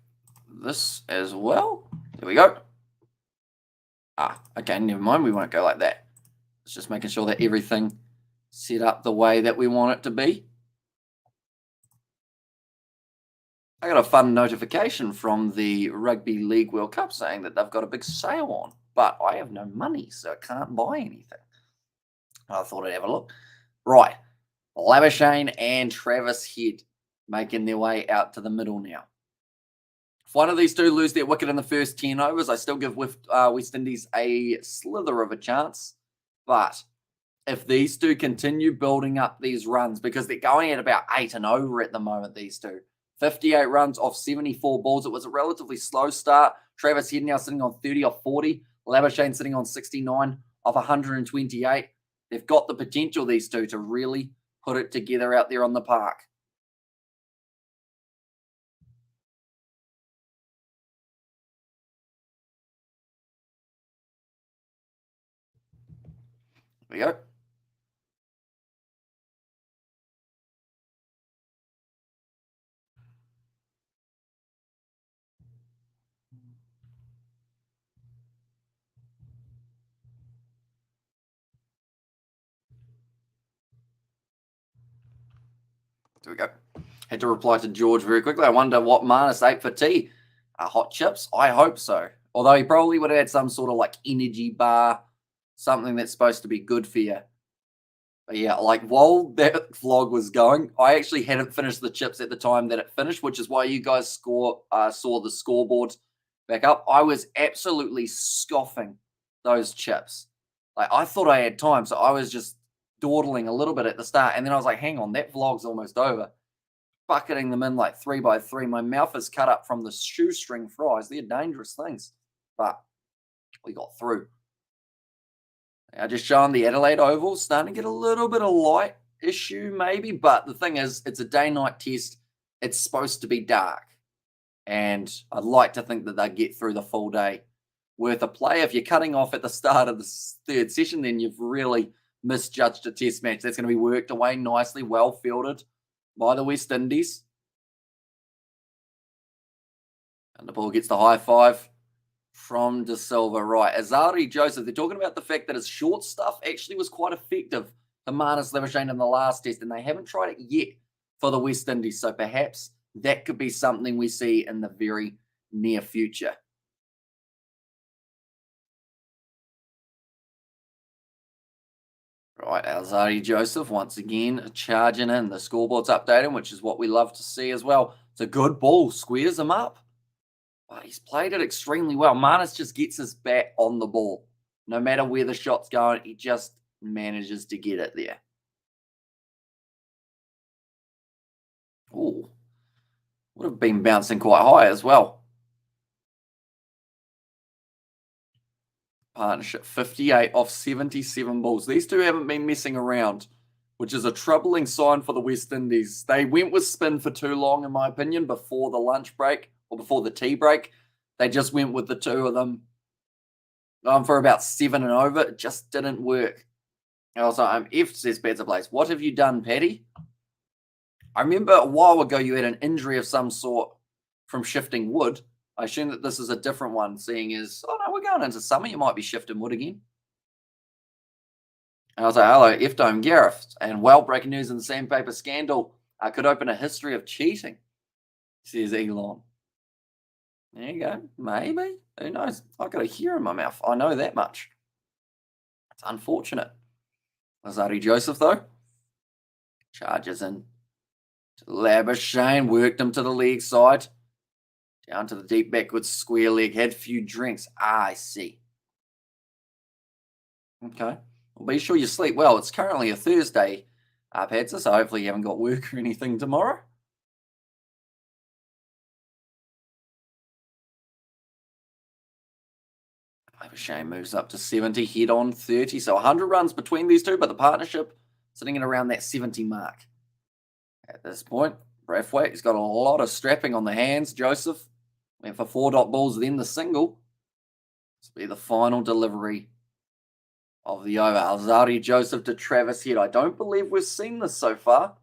this as well. There we go. Okay, never mind. We won't go like that. It's just making sure that everything set up the way that we want it to be. I got a fun notification from the Rugby League World Cup saying that they've got a big sale on, but I have no money, so I can't buy anything. I thought I'd have a look. Right. Labuschagne and Travis Head making their way out to the middle now. If one of these 2 lose their wicket in the first 10 overs, I still give West Indies a slither of a chance. But if these 2 continue building up these runs, because they're going at about 8 and over at the moment, these 2. 58 runs off 74 balls. It was a relatively slow start. Travis Head now sitting on 30 off 40. Labuschagne sitting on 69 off 128. They've got the potential, these 2, to really put it together out there on the park. There we go. There we go. Had to reply to George very quickly. I wonder what Marnus ate for tea. Hot chips? I hope so. Although he probably would have had some sort of like energy bar, something that's supposed to be good for you. But yeah, like while that vlog was going, I actually hadn't finished the chips at the time that it finished, which is why you guys saw the scoreboard back up. I was absolutely scoffing those chips. Like I thought I had time, so I was just dawdling a little bit at the start, and then I was like, hang on, that vlog's almost over. Bucketing them in like 3 by 3. My mouth is cut up from the shoestring fries. They're dangerous things, but we got through. I just showing the Adelaide Oval, starting to get a little bit of light issue maybe, but the thing is, it's a day-night test. It's supposed to be dark, and I'd like to think that they get through the full day worth of play. If you're cutting off at the start of the third session, then you've really misjudged a test match. That's going to be worked away nicely, well fielded by the West Indies. And the ball gets the high five from De Silva. Right, Azari Joseph, they're talking about the fact that his short stuff actually was quite effective to Marnus Labuschagne in the last test, and they haven't tried it yet for the West Indies. So perhaps that could be something we see in the very near future. Right, Alzari Joseph once again charging in. The scoreboard's updating, which is what we love to see as well. It's a good ball, squares him up. But he's played it extremely well. Marnus just gets his bat on the ball. No matter where the shot's going, he just manages to get it there. Ooh, would have been bouncing quite high as well. Partnership 58 off 77 balls. These two haven't been messing around, which is a troubling sign for the West Indies. They went with spin for too long, in my opinion, before the lunch break or before the tea break. They just went with the two of them for about 7 and over. It just didn't work. And also, F says Better Place. What have you done, Paddy? I remember a while ago you had an injury of some sort from shifting wood. I assume that this is a different one, seeing as, oh no, we're going into summer. You might be shifting wood again. And I was like, hello, F-Dome Gareth. And well, breaking news in the sandpaper scandal could open a history of cheating, says Elon. There you go. Maybe. Who knows? I've got a hair in my mouth. I know that much. It's unfortunate. Lazari Joseph, though, charges in to Labuschagne, worked him to the leg side. Down to the deep backwards square leg. Had a few drinks. I see. Okay. Well, be sure you sleep well. It's currently a Thursday, Padza, so hopefully you haven't got work or anything tomorrow. Labuschagne moves up to 70, head on 30. So 100 runs between these two, but the partnership sitting at around that 70 mark. At this point, Braithwaite, he's got a lot of strapping on the hands. Joseph went for 4 dot balls, then the single. This will be the final delivery of the over. Alzari Joseph to Travis Head. I don't believe we've seen this so far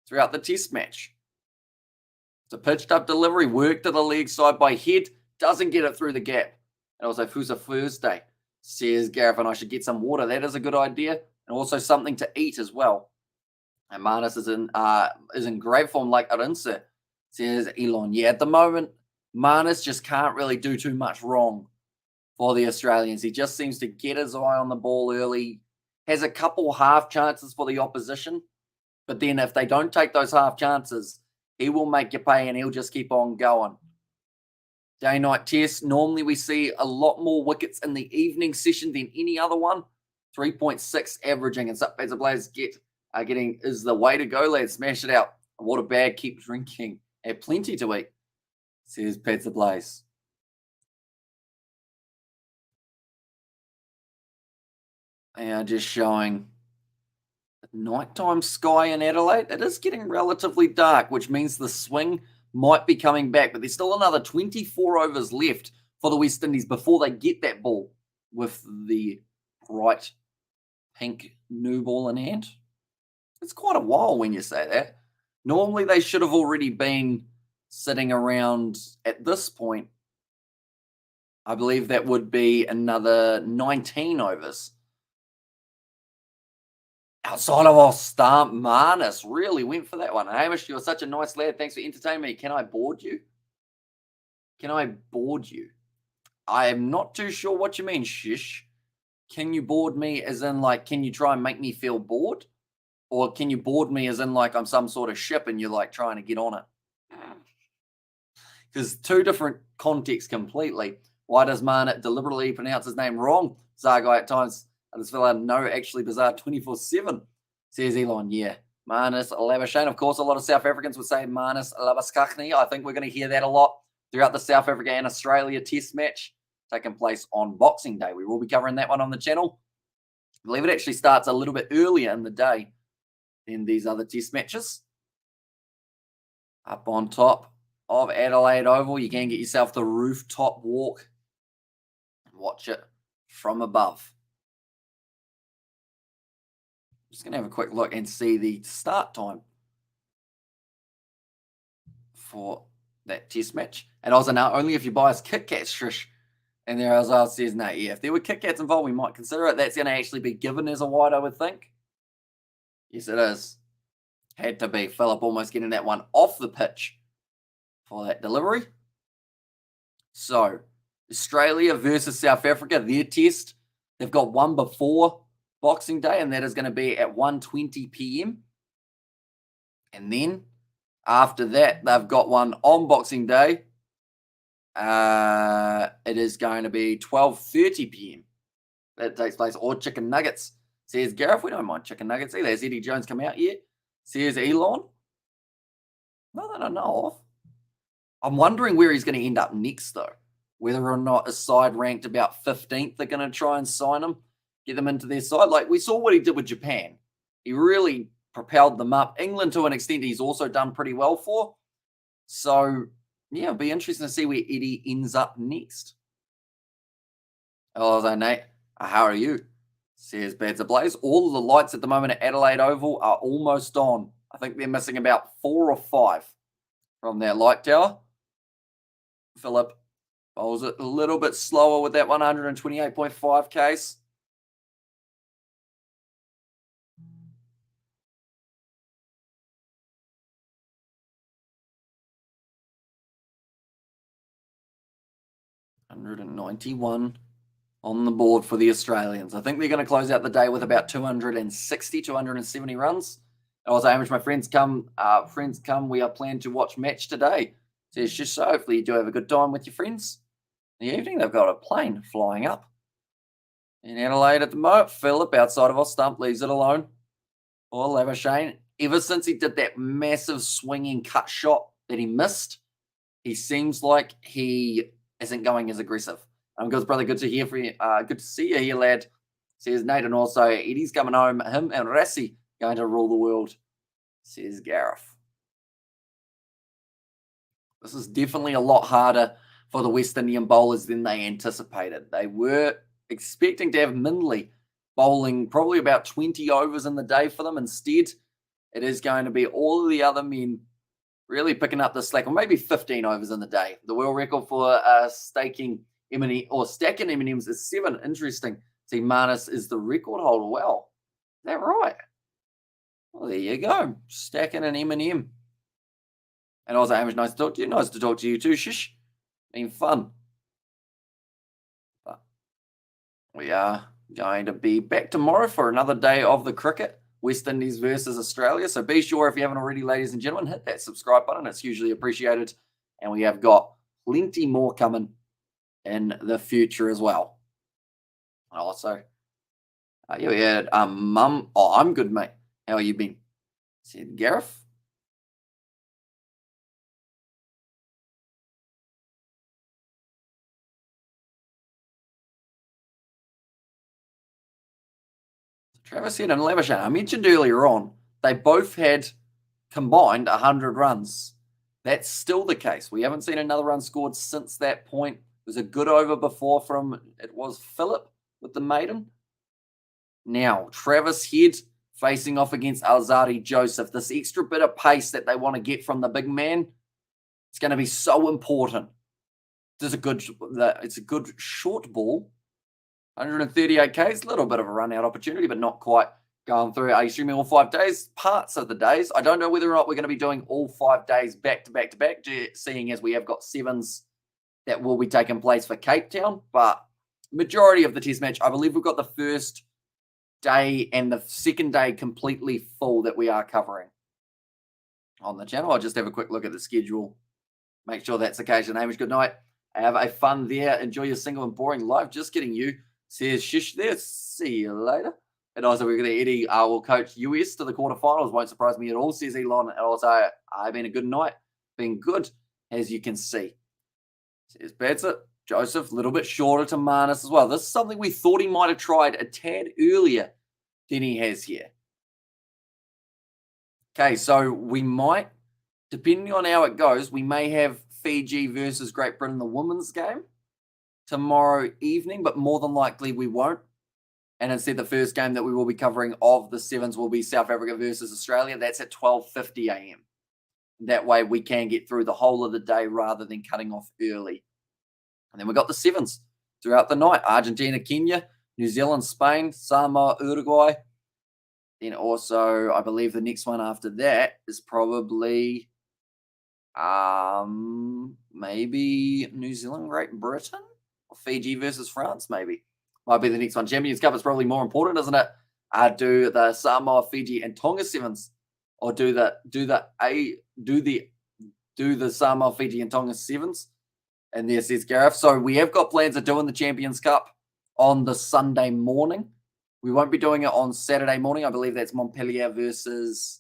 throughout the test match. It's a pitched up delivery, worked to the leg side by Head. Doesn't get it through the gap. And also, Fusa Thursday, says Gareth, and I should get some water. That is a good idea. And also something to eat as well. And Marnus is in great form like Arinsa, says Elon. Yeah, at the moment, Marnus just can't really do too much wrong for the Australians. He just seems to get his eye on the ball early, has a couple half chances for the opposition, but then if they don't take those half chances, he will make you pay and he'll just keep on going. Day-night test, normally we see a lot more wickets in the evening session than any other one. 3.6 averaging, and as the players getting is the way to go, lads. Smash it out. Water bag, keep drinking. Have plenty to eat, says Pizza Blaze. And just showing the nighttime sky in Adelaide. It is getting relatively dark, which means the swing might be coming back, but there's still another 24 overs left for the West Indies before they get that ball with the bright pink new ball in hand. It's quite a while when you say that. Normally they should have already been sitting around at this point. I believe that would be another 19 overs. Outside of our stump, Marnus really went for that one. Hamish, you're such a nice lad. Thanks for entertaining me. Can I board you? Can I board you? I am not too sure what you mean, Shish. Can you board me as in, like, can you try and make me feel bored? Or can you board me as in, like, I'm some sort of ship and you're, like, trying to get on it? Because two different contexts completely. Why does Marnus deliberately pronounce his name wrong? Zargai at times. And this fella, no, actually bizarre 24/7. Says Elon, yeah. Marnus Labuschagne. Of course, a lot of South Africans would say Marnus Labuschagne. I think we're going to hear that a lot throughout the South Africa and Australia test match taking place on Boxing Day. We will be covering that one on the channel. I believe it actually starts a little bit earlier in the day than these other test matches. Up on top of Adelaide Oval, you can get yourself the rooftop walk and watch it from above. Just going to have a quick look and see the start time for that test match. And also now, only if you buy us Kit Kats, Trish. And there as well says, no, yeah, if there were Kit Kats involved, we might consider it. That's going to actually be given as a wide, I would think. Yes, it is. Had to be. Philip almost getting that one off the pitch for that delivery. So, Australia versus South Africa, their test. They've got one before Boxing Day, and that is going to be at 1:20 p.m. And then, after that, they've got one on Boxing Day. It is going to be 12:30 p.m. that takes place. Or chicken nuggets. Says Gareth, we don't mind chicken nuggets either. Has Eddie Jones come out yet? Says Elon. Not that I know of. I'm wondering where he's going to end up next, though. Whether or not a side ranked about 15th, they're going to try and sign him, get them into their side. Like we saw what he did with Japan. He really propelled them up. England, to an extent, he's also done pretty well for. So, yeah, it'll be interesting to see where Eddie ends up next. Hello, Nate. How are you? Says Bad's Ablaze. All of the lights at the moment at Adelaide Oval are almost on. I think they're missing about 4 or 5 from their light tower. Philip bowls it a little bit slower with that 128.5 case. $191 on the board for the Australians. I think they're going to close out the day with about 260, 270 runs. I was Hamish, my friends come. We are planning to watch match today. Says just so. Hopefully you do have a good time with your friends in the evening. They've got a plane flying up in Adelaide at the moment. Philip outside of our stump leaves it alone. Or Labuschagne. Ever since he did that massive swinging cut shot that he missed, he seems like he isn't going as aggressive. Good, brother. Good to hear from you. Good to see you here, lad. Says Nate, and also Eddie's coming home. Him and Rassi going to rule the world. Says Gareth. This is definitely a lot harder for the West Indian bowlers than they anticipated. They were expecting to have Mindley bowling probably about 20 overs in the day for them. Instead, it is going to be all of the other men really picking up the slack, or maybe 15 overs in the day. The world record for stacking M&Ms is 7. Interesting. See, Marnus is the record holder. Well, is that right? Well, there you go. Stacking an M&M. And also, Hamish, nice to talk to you. Nice to talk to you too, Shish. Been fun. But we are going to be back tomorrow for another day of the cricket. West Indies versus Australia. So be sure, if you haven't already, ladies and gentlemen, hit that subscribe button. It's hugely appreciated. And we have got plenty more coming in the future as well. Also, yeah, we had Mum. Oh, I'm good, mate. How you been? Said Gareth. Travis Head and Labuschagne, I mentioned earlier on, they both had combined 100 runs. That's still the case. We haven't seen another run scored since that point. It was a good over before from, it was Philip with the maiden. Now, Travis Head facing off against Alzarri Joseph. This extra bit of pace that they want to get from the big man, it's going to be so important. It's a good short ball. 138 Ks, a little bit of a run out opportunity, but not quite Going through, are you streaming all 5 days? Parts of the days. I don't know whether or not we're going to be doing all 5 days back to back to back, seeing as we have got 7s that will be taking place for Cape Town. But majority of the test match, I believe we've got the first day and the second day completely full that we are covering on the channel. I'll just have a quick look at the schedule. Make sure that's the case. Hamish, good night. Have a fun there. Enjoy your single and boring life. Just getting you. Says Shish there. See you later. And also, we're going to Eddie will coach US to the quarterfinals. Won't surprise me at all, says Elon. And also, I've been a good night. Been good, as you can see. Says Badsit. Joseph, a little bit shorter to Marnus as well. This is something we thought he might have tried a tad earlier than he has here. Okay, so we might, depending on how it goes, we may have Fiji versus Great Britain, the women's game, tomorrow evening, but more than likely we won't. And instead, the first game that we will be covering of the 7s will be South Africa versus Australia. That's at 12:50 a.m. That way we can get through the whole of the day rather than cutting off early. And then we got the 7s throughout the night. Argentina, Kenya, New Zealand, Spain, Samoa, Uruguay. Then also, I believe the next one after that is probably maybe New Zealand, Great Britain, or Fiji versus France, maybe. Might be the next one. Champions Cup is probably more important, isn't it? Do the Samoa, Fiji, and Tonga 7s, or do the Samoa, Fiji, and Tonga 7s. And there says Gareth. So we have got plans of doing the Champions Cup on the Sunday morning. We won't be doing it on Saturday morning. I believe that's Montpellier versus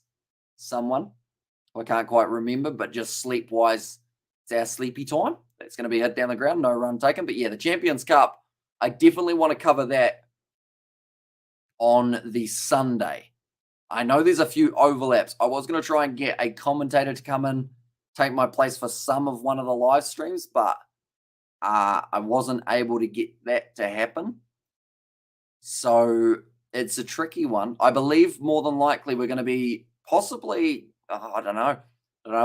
someone. I can't quite remember, but just sleep-wise, it's our sleepy time. That's going to be hit down the ground, no run taken. But yeah, the Champions Cup, I definitely want to cover that on the Sunday. I know there's a few overlaps. I was going to try and get a commentator to come in, take my place for some of one of the live streams, but I wasn't able to get that to happen. So it's a tricky one. I believe more than likely we're going to be possibly, I don't know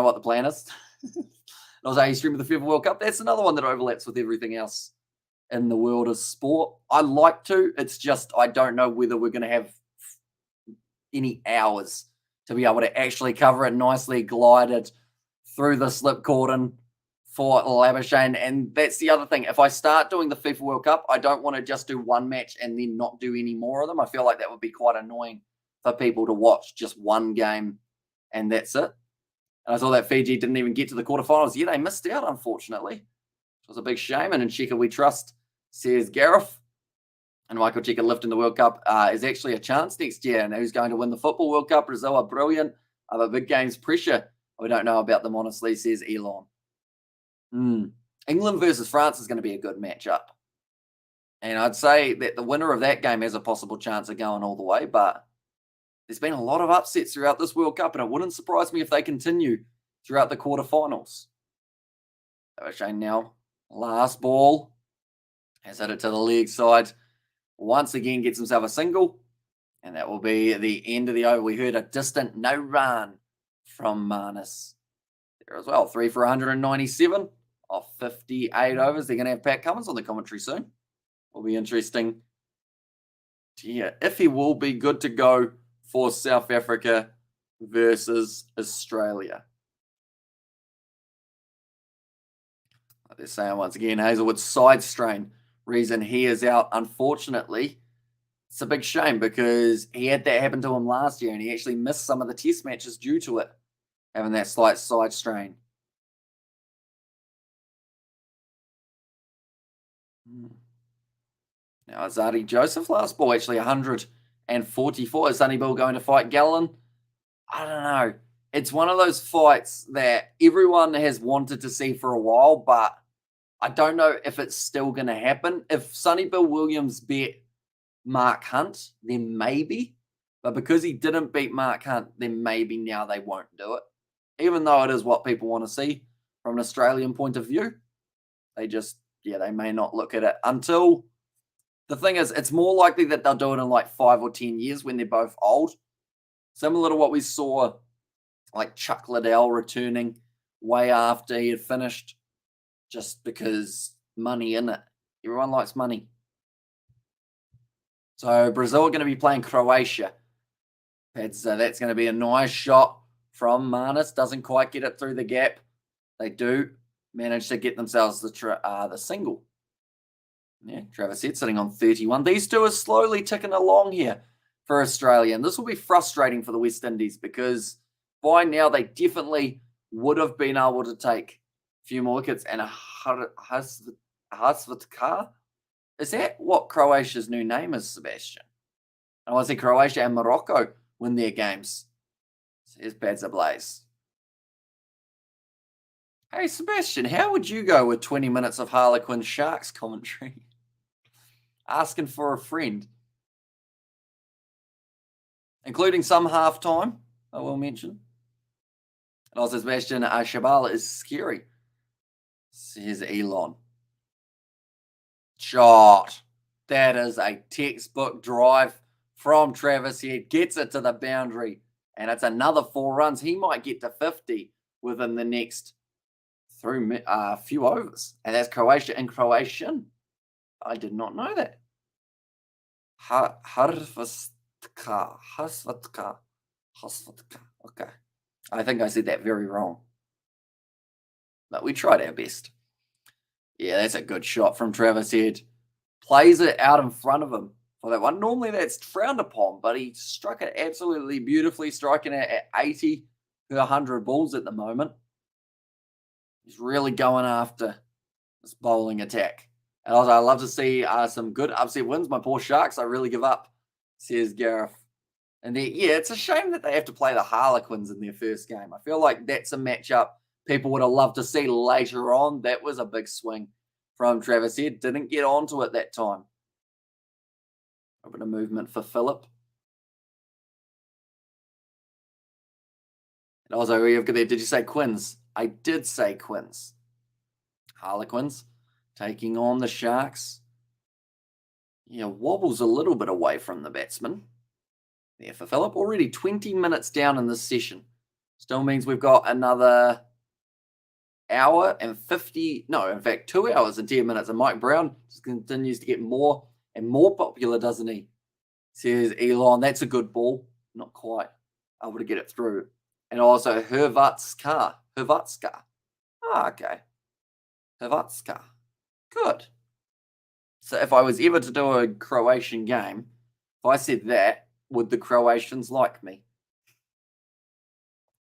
what the plan is. I was a stream of the FIFA World Cup. That's another one that overlaps with everything else in the world of sport. I like to. It's just I don't know whether we're going to have any hours to be able to actually cover it nicely, glide it through the slip cordon for Labuschagne. And that's the other thing. If I start doing the FIFA World Cup, I don't want to just do one match and then not do any more of them. I feel like that would be quite annoying for people to watch just one game and that's it. And I saw that Fiji didn't even get to the quarterfinals. Yeah, they missed out, unfortunately. It was a big shame. And in Cheika we trust, says Gareth. And Michael Cheika lifting the World Cup is actually a chance next year. And who's going to win the Football World Cup? Brazil are brilliant. But big games pressure. We don't know about them, honestly, says Elon. England versus France is going to be a good matchup. And I'd say that the winner of that game has a possible chance of going all the way. But there's been a lot of upsets throughout this World Cup, and it wouldn't surprise me if they continue throughout the quarterfinals. Shane now, last ball, has hit it to the leg side. Once again, gets himself a single, and that will be the end of the over. We heard a distant no run from Marnus there as well. 3 for 197 off 58 overs. They're going to have Pat Cummins on the commentary soon. Will be interesting to hear if he will be good to go for South Africa versus Australia. Like they're saying once again, Hazelwood's side strain. Reason he is out, unfortunately. It's a big shame because he had that happen to him last year and he actually missed some of the test matches due to it, having that slight side strain. Now, Azadi Joseph, last ball, actually 144. Is Sonny Bill going to fight Gallen? I don't know. It's one of those fights that everyone has wanted to see for a while, but I don't know if it's still going to happen. If Sonny Bill Williams beat Mark Hunt, then maybe. But because he didn't beat Mark Hunt, then maybe now they won't do it. Even though it is what people want to see from an Australian point of view. They just, they may not look at it until... The thing is, it's more likely that they'll do it in like 5 or 10 years when they're both old. Similar to what we saw, like Chuck Liddell returning way after he had finished, just because money in it. Everyone likes money. So Brazil are going to be playing Croatia That's going to be a nice shot from Marnus. Doesn't quite get it through the gap. They do manage to get themselves the single. Yeah, Travis Head sitting on 31. These two are slowly ticking along here for Australia. And this will be frustrating for the West Indies because by now they definitely would have been able to take a few more wickets. And a Hasvatkar, is that what Croatia's new name is, Sebastian? I want to say Croatia and Morocco win their games. So here's Badza Blaze. Hey, Sebastian, how would you go with 20 minutes of Harlequin Sharks commentary? Asking for a friend. Including some halftime, I will mention. And also, Sebastian, Shabala is scary. Here's Elon. Shot. That is a textbook drive from Travis Head. Gets it to the boundary. And it's another 4 runs. He might get to 50 within the next few overs. And that's Croatia and Croatian. I did not know that. Hasvatka. Okay. I think I said that very wrong. But we tried our best. Yeah, that's a good shot from Travis Head. Plays it out in front of him for that one. Normally that's frowned upon, but he struck it absolutely beautifully, striking it at 80 to 100 balls at the moment. He's really going after this bowling attack. And also, I love to see some good upset wins. My poor Sharks, I really give up, says Gareth. And yeah, it's a shame that they have to play the Harlequins in their first game. I feel like that's a matchup people would have loved to see later on. That was a big swing from Travis Head. Didn't get onto it that time. A bit of movement for Phillip. And also, you've got there, did you say Quins? I did say Quins. Harlequins taking on the Sharks. Yeah, wobbles a little bit away from the batsman. There for Phillip. Already 20 minutes down in this session. Still means we've got another hour and 50, no, in fact, 2 hours and 10 minutes. And Mike Brown just continues to get more and more popular, doesn't he? Says Elon, that's a good ball. Not quite able to get it through. And also Hrvatska. Okay. Hrvatska. Good. So if I was ever to do a Croatian game, if I said that, would the Croatians like me?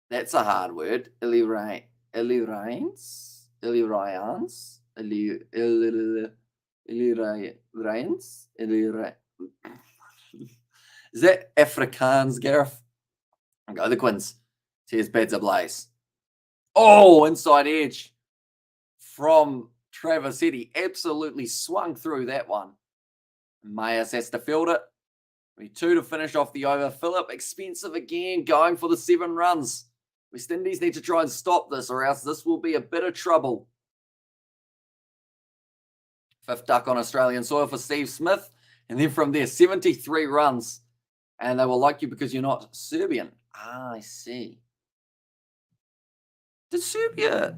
That's a hard word. Illyrians. Is that Afrikaans, Gareth? Go the Quins. Here's Beds Ablaze. Oh, inside edge from Travis Head. He absolutely swung through that one. Mayers has to field it. 2 to finish off the over. Phillip, expensive again, going for the 7 runs. West Indies need to try and stop this, or else this will be a bit of trouble. 5th duck on Australian soil for Steve Smith. And then from there, 73 runs. And they will like you because you're not Serbian. Ah, I see. Did Serbia,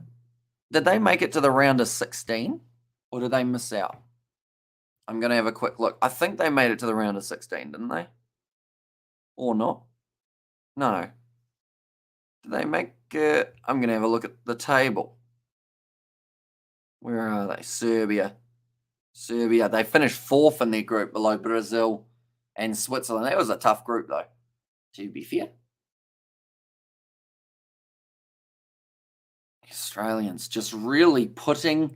did they make it to the round of 16? Or did they miss out? I'm going to have a quick look. I think they made it to the round of 16, didn't they? Or not? No. Did they make it? I'm going to have a look at the table. Where are they? Serbia. They finished 4th in their group below Brazil and Switzerland. That was a tough group, though, to be fair. Australians just really putting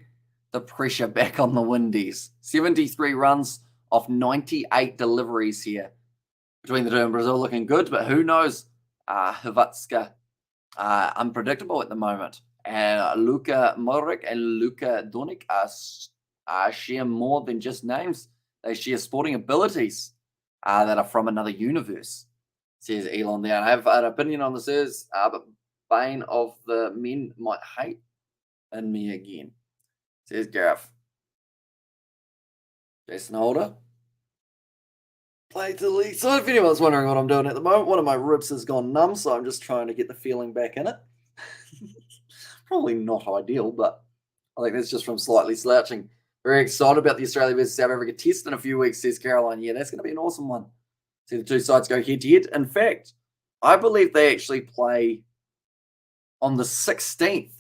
the pressure back on the Windies. 73 runs off 98 deliveries here between the two, and Brazil looking good, but who knows? Hrvatska unpredictable at the moment. And Luka Modric and Luka Doncic share more than just names. They share sporting abilities that are from another universe, says Elon there. I have an opinion on this but Bane of the men might hate in me again, says Gareth. Jason Holder. Play to the lead. So if anyone's wondering what I'm doing at the moment, one of my ribs has gone numb, so I'm just trying to get the feeling back in it. Probably not ideal, but I think that's just from slightly slouching. Very excited about the Australia versus South Africa test in a few weeks, says Caroline. Yeah, that's going to be an awesome one. See the two sides go head to head. In fact, I believe they actually play on the 16th.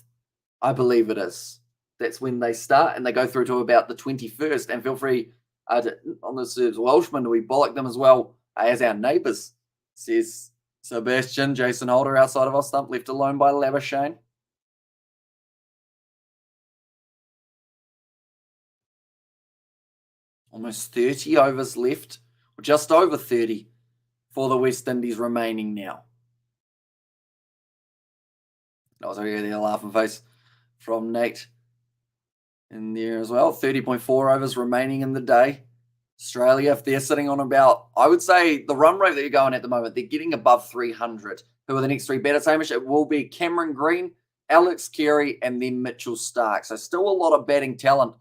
I believe it is. That's when they start, and they go through to about the 21st. And feel free on the serves Welshman, we bollock them as well as our neighbours, says Sebastian. Jason Holder outside of our stump, left alone by Labuschagne. Almost 30 overs left, or just over 30 for the West Indies remaining now. That was already a laughing face from Nate in there as well. 30.4 overs remaining in the day. Australia, if they're sitting on about, I would say the run rate that you're going at the moment, they're getting above 300. Who are the next three batters, Hamish? It will be Cameron Green, Alex Carey, and then Mitchell Starc. So still a lot of batting talent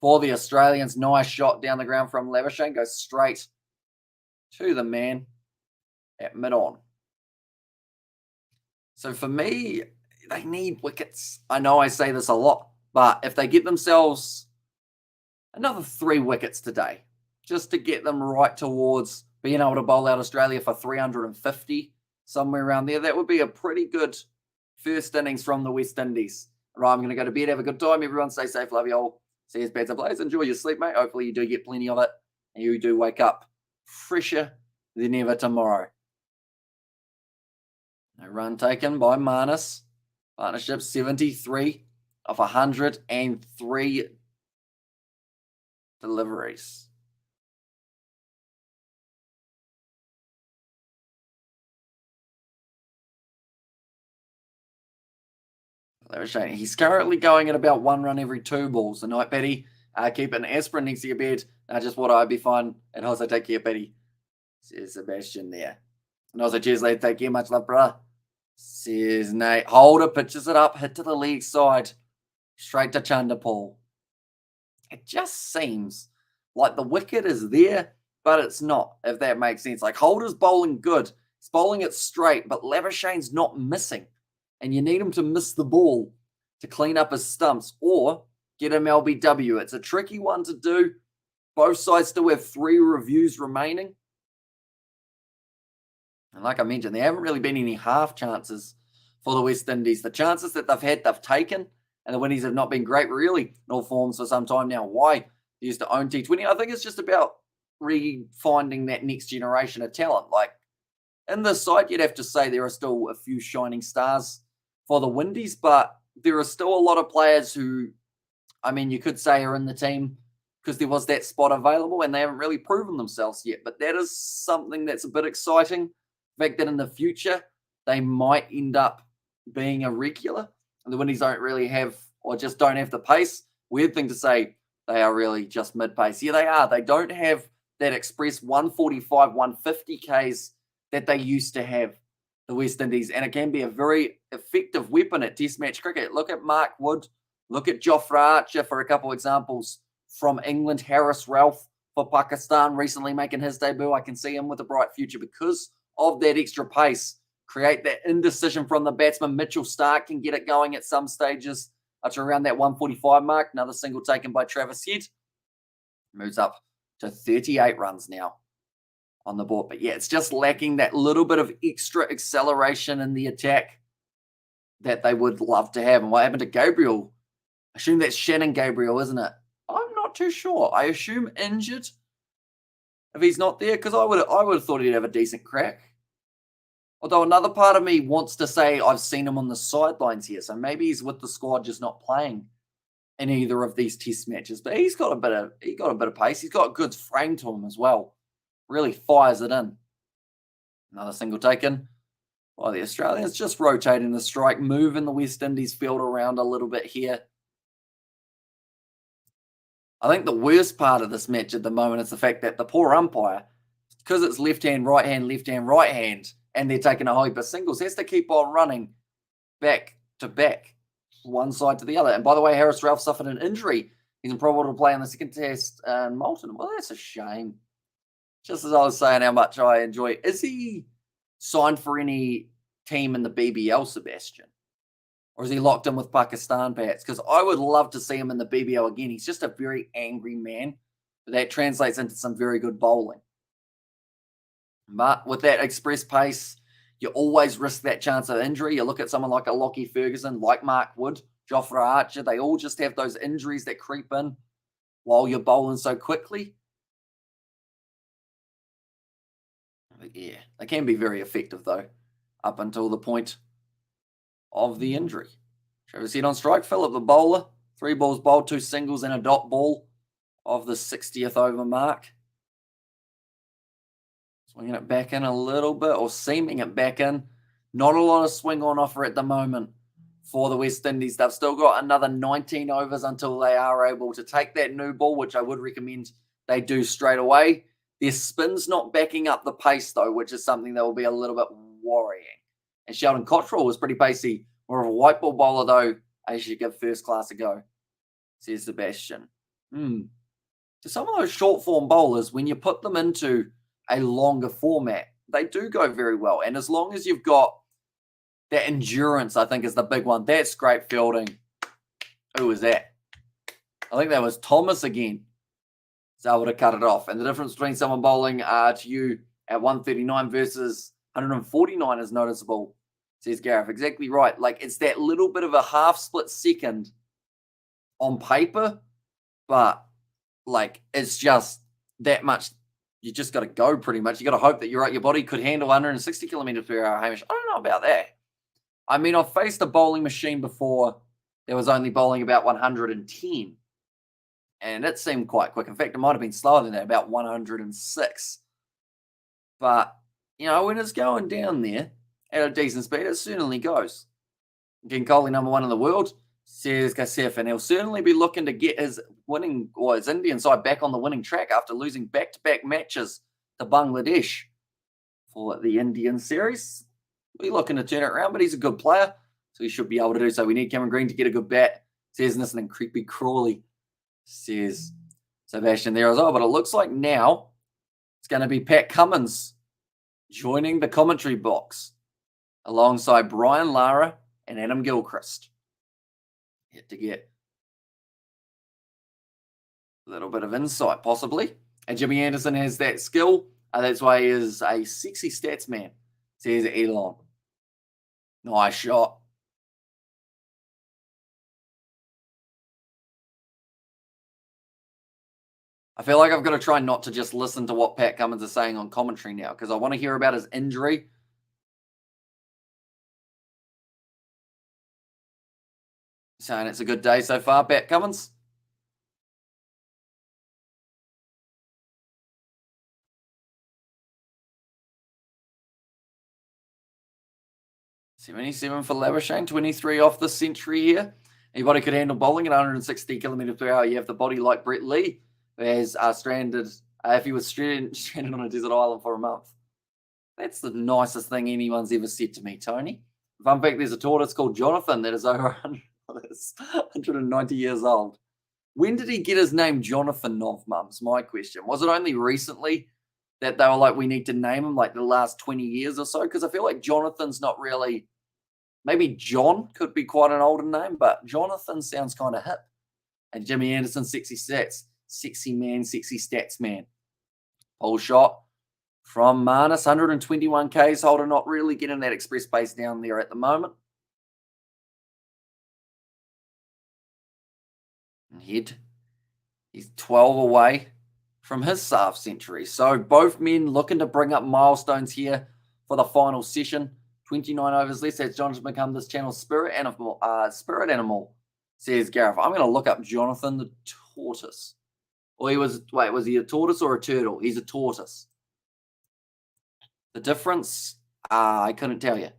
for the Australians. Nice shot down the ground from Labuschagne. Goes straight to the man at mid-on. So for me, they need wickets. I know I say this a lot, but if they get themselves another 3 wickets today, just to get them right towards being able to bowl out Australia for 350, somewhere around there, that would be a pretty good first innings from the West Indies. Right, I'm going to go to bed. Have a good time. Everyone stay safe. Love you all. See you as bad as plays. Enjoy your sleep, mate. Hopefully you do get plenty of it, and you do wake up fresher than ever tomorrow. No run taken by Marnus. Partnership 73 of 103 deliveries. He's currently going at about 1 run every 2 balls. The night, Betty. Keep an aspirin next to your bed. Just what I'd be fine. And also take care, Betty. Says Sebastian there. And also, cheers, lad. Take care. Much love, brother. Says Nate. Holder pitches it up. Hit to the leg side. Straight to Chanderpaul. It just seems like the wicket is there, but it's not, if that makes sense. Like, Holder's bowling good. He's bowling it straight, but Labuschagne's not missing. And you need him to miss the ball to clean up his stumps or get him LBW. It's a tricky one to do. Both sides still have 3 reviews remaining. And like I mentioned, there haven't really been any half chances for the West Indies. The chances that they've had, they've taken. And the Windies have not been great, really, in all forms for some time now. Why? They used to own T20. I think it's just about refinding that next generation of talent. Like, in this side, you'd have to say there are still a few shining stars for the Windies, but there are still a lot of players who, I mean, you could say are in the team because there was that spot available and they haven't really proven themselves yet. But that is something that's a bit exciting. The fact that in the future, they might end up being a regular. And the Windies don't really have, or just don't have the pace. Weird thing to say, they are really just mid-pace. Yeah, they are. They don't have that express 145, 150 Ks that they used to have, the West Indies. And it can be a very effective weapon at Test match cricket. Look at Mark Wood. Look at Jofra Archer for a couple examples from England. Harris Ralph for Pakistan recently making his debut. I can see him with a bright future because of that extra pace. Create that indecision from the batsman. Mitchell Starc can get it going at some stages up to around that 145 mark. Another single taken by Travis Head. Moves up to 38 runs now on the board. But yeah, it's just lacking that little bit of extra acceleration in the attack that they would love to have. And what happened to Gabriel? I assume that's Shannon Gabriel, isn't it? I'm not too sure. I assume injured if he's not there, because I would have thought he'd have a decent crack. Although another part of me wants to say I've seen him on the sidelines here. So maybe he's with the squad just not playing in either of these test matches. But he's got a bit of pace. He's got a good frame to him as well. Really fires it in. Another single taken by the Australians. Just rotating the strike, moving the West Indies field around a little bit here. I think the worst part of this match at the moment is the fact that the poor umpire, because it's left hand, right hand, and they're taking a whole heap of singles, has to keep on running back to back, one side to the other. And by the way, Harris Ralph suffered an injury. He's improbable to play in the second test in Moulton. Well, that's a shame. Just as I was saying how much I enjoy. Is he signed for any team in the BBL, Sebastian? Or is he locked in with Pakistan, perhaps? Because I would love to see him in the BBL again. He's just a very angry man. But that translates into some very good bowling. But with that express pace, you always risk that chance of injury. You look at someone like a Lockie Ferguson, like Mark Wood, Jofra Archer. They all just have those injuries that creep in while you're bowling so quickly. But yeah, they can be very effective, though, up until the point of the injury. Travis Head on strike. Philip the bowler. 3 balls bowled, 2 singles and a dot ball of the 60th over mark. Swinging it back in a little bit, or seaming it back in. Not a lot of swing on offer at the moment for the West Indies. They've still got another 19 overs until they are able to take that new ball, which I would recommend they do straight away. Their spin's not backing up the pace, though, which is something that will be a little bit worrying. And Sheldon Cottrell was pretty pacey. More of a white ball bowler, though. I should give first class a go, says Sebastian. So some of those short form bowlers, when you put them into a longer format, they do go very well. And as long as you've got that endurance, I think is the big one. That's great fielding. Who was that? I think that was Thomas again. He's able to cut it off. And the difference between someone bowling to you at 139 versus 149 is noticeable, says Gareth. Exactly right. Like, it's that little bit of a half split second on paper, but like, it's just that much. You just got to go pretty much. You got to hope that your body could handle 160 kilometers per hour, Hamish. I don't know about that. I mean, I've faced a bowling machine before that was only bowling about 110. And it seemed quite quick. In fact, it might have been slower than that, about 106. But, you know, when it's going down there at a decent speed, it certainly goes. Again, Kohli #1 in the world, says Kasef, and he'll certainly be looking to get his winning, or his Indian side back on the winning track after losing back-to-back matches to Bangladesh for the Indian series. We're looking to turn it around, but he's a good player, so he should be able to do so. We need Cameron Green to get a good bat, says Nissen, and Creepy Crawley, says Sebastian there as well. But it looks like now it's going to be Pat Cummins joining the commentary box alongside Brian Lara and Adam Gilchrist. Yet to get a little bit of insight, possibly. And Jimmy Anderson has that skill. That's why he is a sexy stats man, says Elon. Nice shot. I feel like I've got to try not to just listen to what Pat Cummins is saying on commentary now, because I want to hear about his injury. Saying it's a good day so far, Pat Cummins. $77 for Labuschagne, 23 off the century here. Anybody could handle bowling at 160 kilometers per hour. You have the body like Brett Lee, who has stranded, if he was stranded on a desert island for a month. That's the nicest thing anyone's ever said to me, Tony. Fun fact, there's a tortoise called Jonathan that is over 190 years old. When did he get his name Jonathan of, Mum's my question. Was it only recently that they were like, we need to name him, like the last 20 years or so? Because I feel like Jonathan's not really, maybe John could be quite an older name, but Jonathan sounds kind of hip. And Jimmy Anderson, sexy stats. Sexy man, sexy stats man. Pole shot from Marnus, 121 Ks. Holder not really getting that express pace down there at the moment. And Head, he's 12 away from his half century. So both men looking to bring up milestones here for the final session. 29 overs less. That's Jonathan become this channel's spirit animal, says Gareth. I'm going to look up Jonathan the tortoise. Or was he a tortoise or a turtle? He's a tortoise. The difference, I couldn't tell you.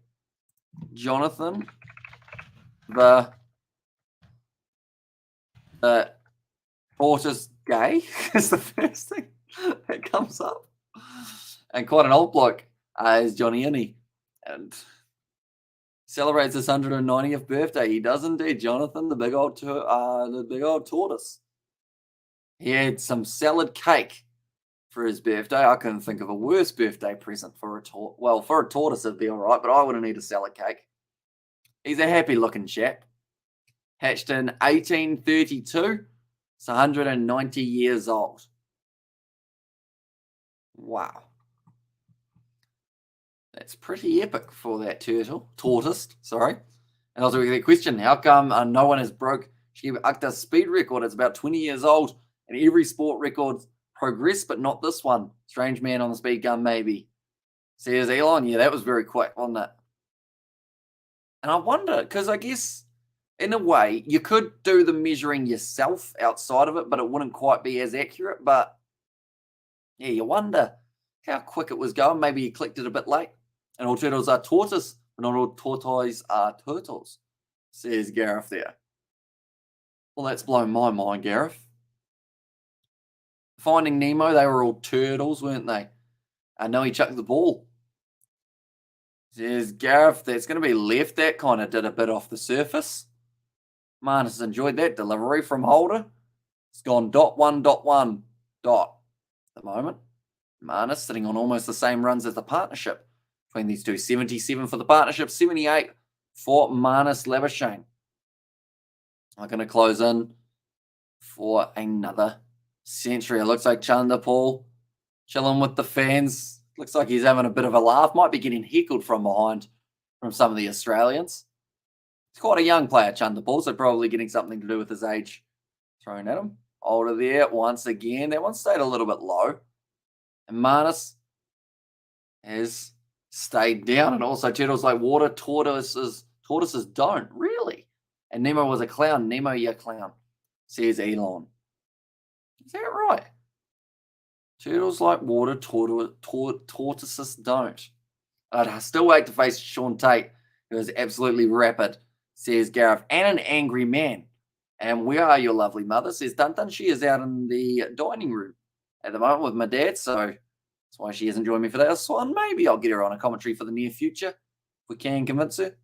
Jonathan the tortoise gay is the first thing that comes up. And quite an old bloke is Johnny Innie. And celebrates his 190th birthday. He does indeed, Jonathan, the big old tortoise. He had some salad cake for his birthday. I couldn't think of a worse birthday present for a tortoise. Well, for a tortoise it'd be all right, but I wouldn't eat a salad cake. He's a happy-looking chap. Hatched in 1832. It's 190 years old. Wow. That's pretty epic for that tortoise, sorry. And also we get a question, how come no one has broke Shiba Akhtar's speed record? It's about 20 years old, and every sport records progress, but not this one. Strange man on the speed gun, maybe. Says Elon, yeah, that was very quick, wasn't it? And I wonder, because I guess, in a way, you could do the measuring yourself outside of it, but it wouldn't quite be as accurate. But, yeah, you wonder how quick it was going. Maybe you clicked it a bit late. And all turtles are tortoise, but not all tortoises are turtles, says Gareth there. Well, that's blown my mind, Gareth. Finding Nemo, they were all turtles, weren't they? I know he chucked the ball. Says Gareth, that's going to be left. That kind of did a bit off the surface. Marnus enjoyed that delivery from Holder. It's gone .1.1 at the moment. Marnus sitting on almost the same runs as the partnership between these two. 77 for the partnership, 78 for Marnus Labuschagne. I'm going to close in for another century. It looks like Chanderpaul chilling with the fans. Looks like he's having a bit of a laugh. Might be getting heckled from behind from some of the Australians. He's quite a young player, Chanderpaul, so probably getting something to do with his age thrown at him. Older there once again. That one stayed a little bit low. And Marnus has stayed down. And also turtles like water, tortoises don't. Really? And Nemo was a clown. Nemo, you clown, says Elon. Is that right? Turtles like water, tortoises don't. I'd still wait to face Sean Tate, who is absolutely rapid, says Gareth, and an angry man. And where are your lovely mother, says Dun. She is out in the dining room at the moment with my dad, so that's why she hasn't joined me for this one. Maybe I'll get her on a commentary for the near future, if we can convince her.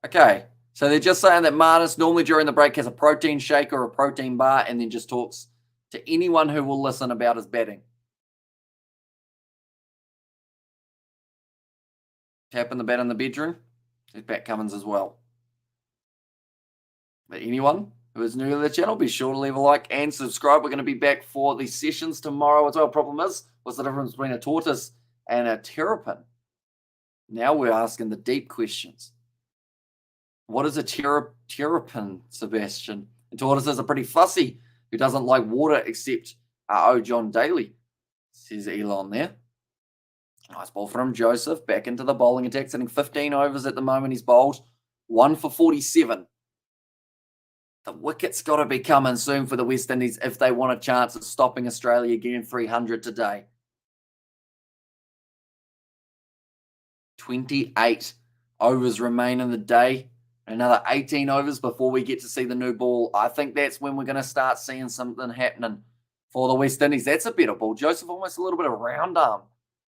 Okay. So they're just saying that Marnus normally during the break has a protein shake or a protein bar and then just talks to anyone who will listen about his batting. Tapping the bat in the bedroom. There's Pat Cummins as well. But anyone who is new to the channel, be sure to leave a like and subscribe. We're going to be back for the sessions tomorrow as well. Problem is, what's the difference between a tortoise and a terrapin? Now we're asking the deep questions. What is a terrapin, Sebastian? And tortoises are pretty fussy. Who doesn't like water except John Daly, says Elon there. Nice ball from Joseph. Back into the bowling attack, sitting 15 overs at the moment. He's bowled 1 for 47. The wicket's got to be coming soon for the West Indies if they want a chance of stopping Australia getting 300 today. 28 overs remain in the day. Another 18 overs before we get to see the new ball. I think that's when we're going to start seeing something happening for the West Indies. That's a better ball. Joseph almost a little bit of round arm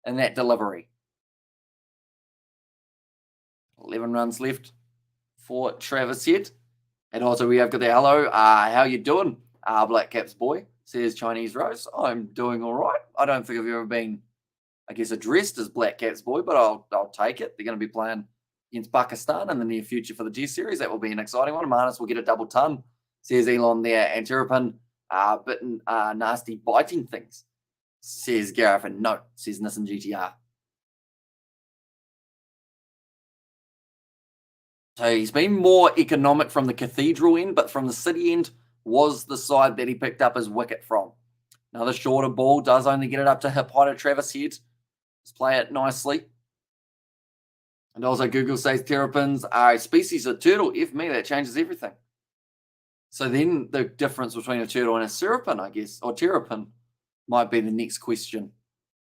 in that delivery. 11 runs left for Travis Head. And also we have got the hello. How you doing? Black Caps boy, says Chinese Rose. I'm doing all right. I don't think I've ever been, I guess, addressed as Black Caps boy, but I'll take it. They're going to be playing against Pakistan in the near future for the Test series. That will be an exciting one. Marnus will get a double ton, says Elon there. And Terrapin, bitten, nasty biting things, says Gareth. And no, says Nissan GTR. So he's been more economic from the Cathedral end, but from the City end was the side that he picked up his wicket from. Another shorter ball does only get it up to hip height of Travis Head. Let's play it nicely. And also Google says terrapins are a species of turtle. If me, that changes everything. So then the difference between a turtle and a serapin, I guess, or terrapin, might be the next question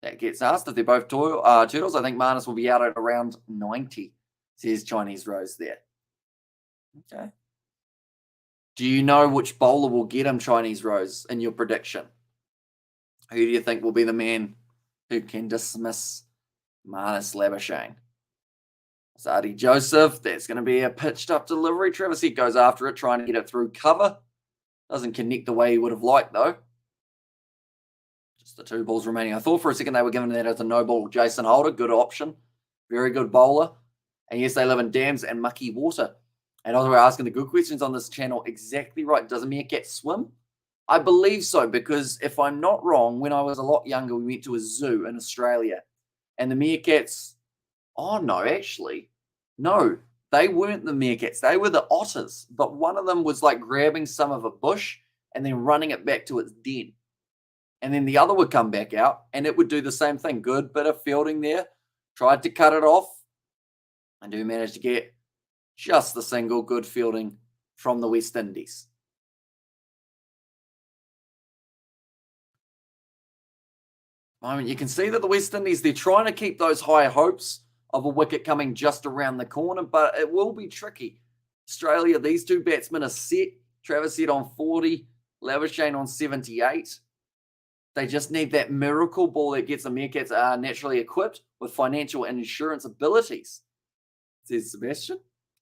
that gets asked. If they're both turtles, I think Marnus will be out at around 90, says Chinese Rose there. Okay. Do you know which bowler will get him, Chinese Rose, in your prediction? Who do you think will be the man who can dismiss Marnus Labuschagne? Sadi Joseph, that's going to be a pitched up delivery. Travis Head goes after it, trying to get it through cover. Doesn't connect the way he would have liked, though. Just the 2 balls remaining. I thought for a second they were giving that as a no ball. Jason Holder, good option. Very good bowler. And yes, they live in dams and mucky water. And also we're asking the good questions on this channel. Exactly right. Does a meerkat swim? I believe so, because if I'm not wrong, when I was a lot younger, we went to a zoo in Australia, and the meerkats. Oh no, actually, no, they weren't the meerkats. They were the otters. But one of them was like grabbing some of a bush and then running it back to its den. And then the other would come back out and it would do the same thing. Good bit of fielding there. Tried to cut it off. I do manage to get just the single. Good fielding from the West Indies. You can see that the West Indies, they're trying to keep those high hopes of a wicket coming just around the corner, but it will be tricky. Australia, these two batsmen are set. Travis Head on 40, Labuschagne on 78. They just need that miracle ball that gets the Meerkats naturally equipped with financial and insurance abilities, says Sebastian.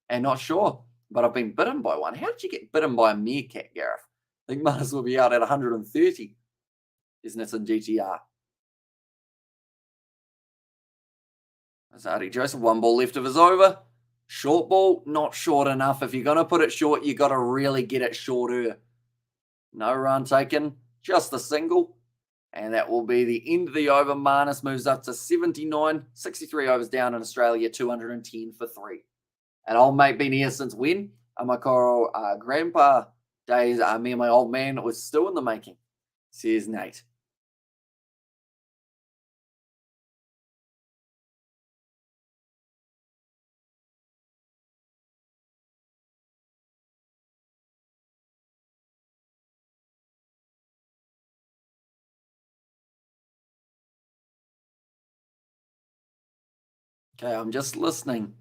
And not sure, but I've been bitten by one. How did you get bitten by a meerkat, Gareth? I think might as well be out at 130, isn't it, in GTR? Azadi Joseph, one ball left of his over. Short ball, not short enough. If you're going to put it short, you got to really get it shorter. No run taken, just a single. And that will be the end of the over. Marnus moves up to 79, 63 overs down in Australia, 210 for 3. And old mate been here since when? My coral grandpa days, me and my old man was still in the making, says Nate. Okay, I'm just listening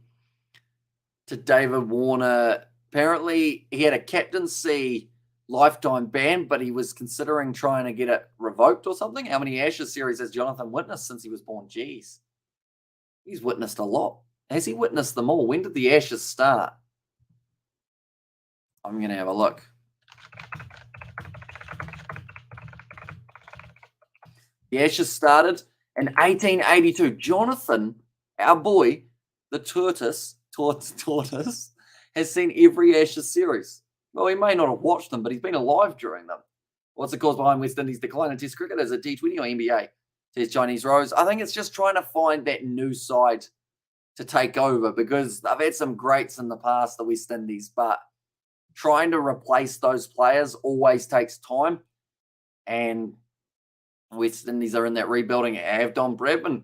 to David Warner. Apparently, he had a captaincy lifetime ban, but he was considering trying to get it revoked or something. How many Ashes series has Jonathan witnessed since he was born? Jeez. He's witnessed a lot. Has he witnessed them all? When did the Ashes start? I'm going to have a look. The Ashes started in 1882. Jonathan, our boy, the tortoise, has seen every Ashes series. Well, he may not have watched them, but he's been alive during them. What's the cause behind West Indies' decline in Test cricket? Is it T20 or NBA? Says Chinese Rose. I think it's just trying to find that new side to take over, because I've had some greats in the past, the West Indies, but trying to replace those players always takes time. And West Indies are in that rebuilding. I have Don Bradman.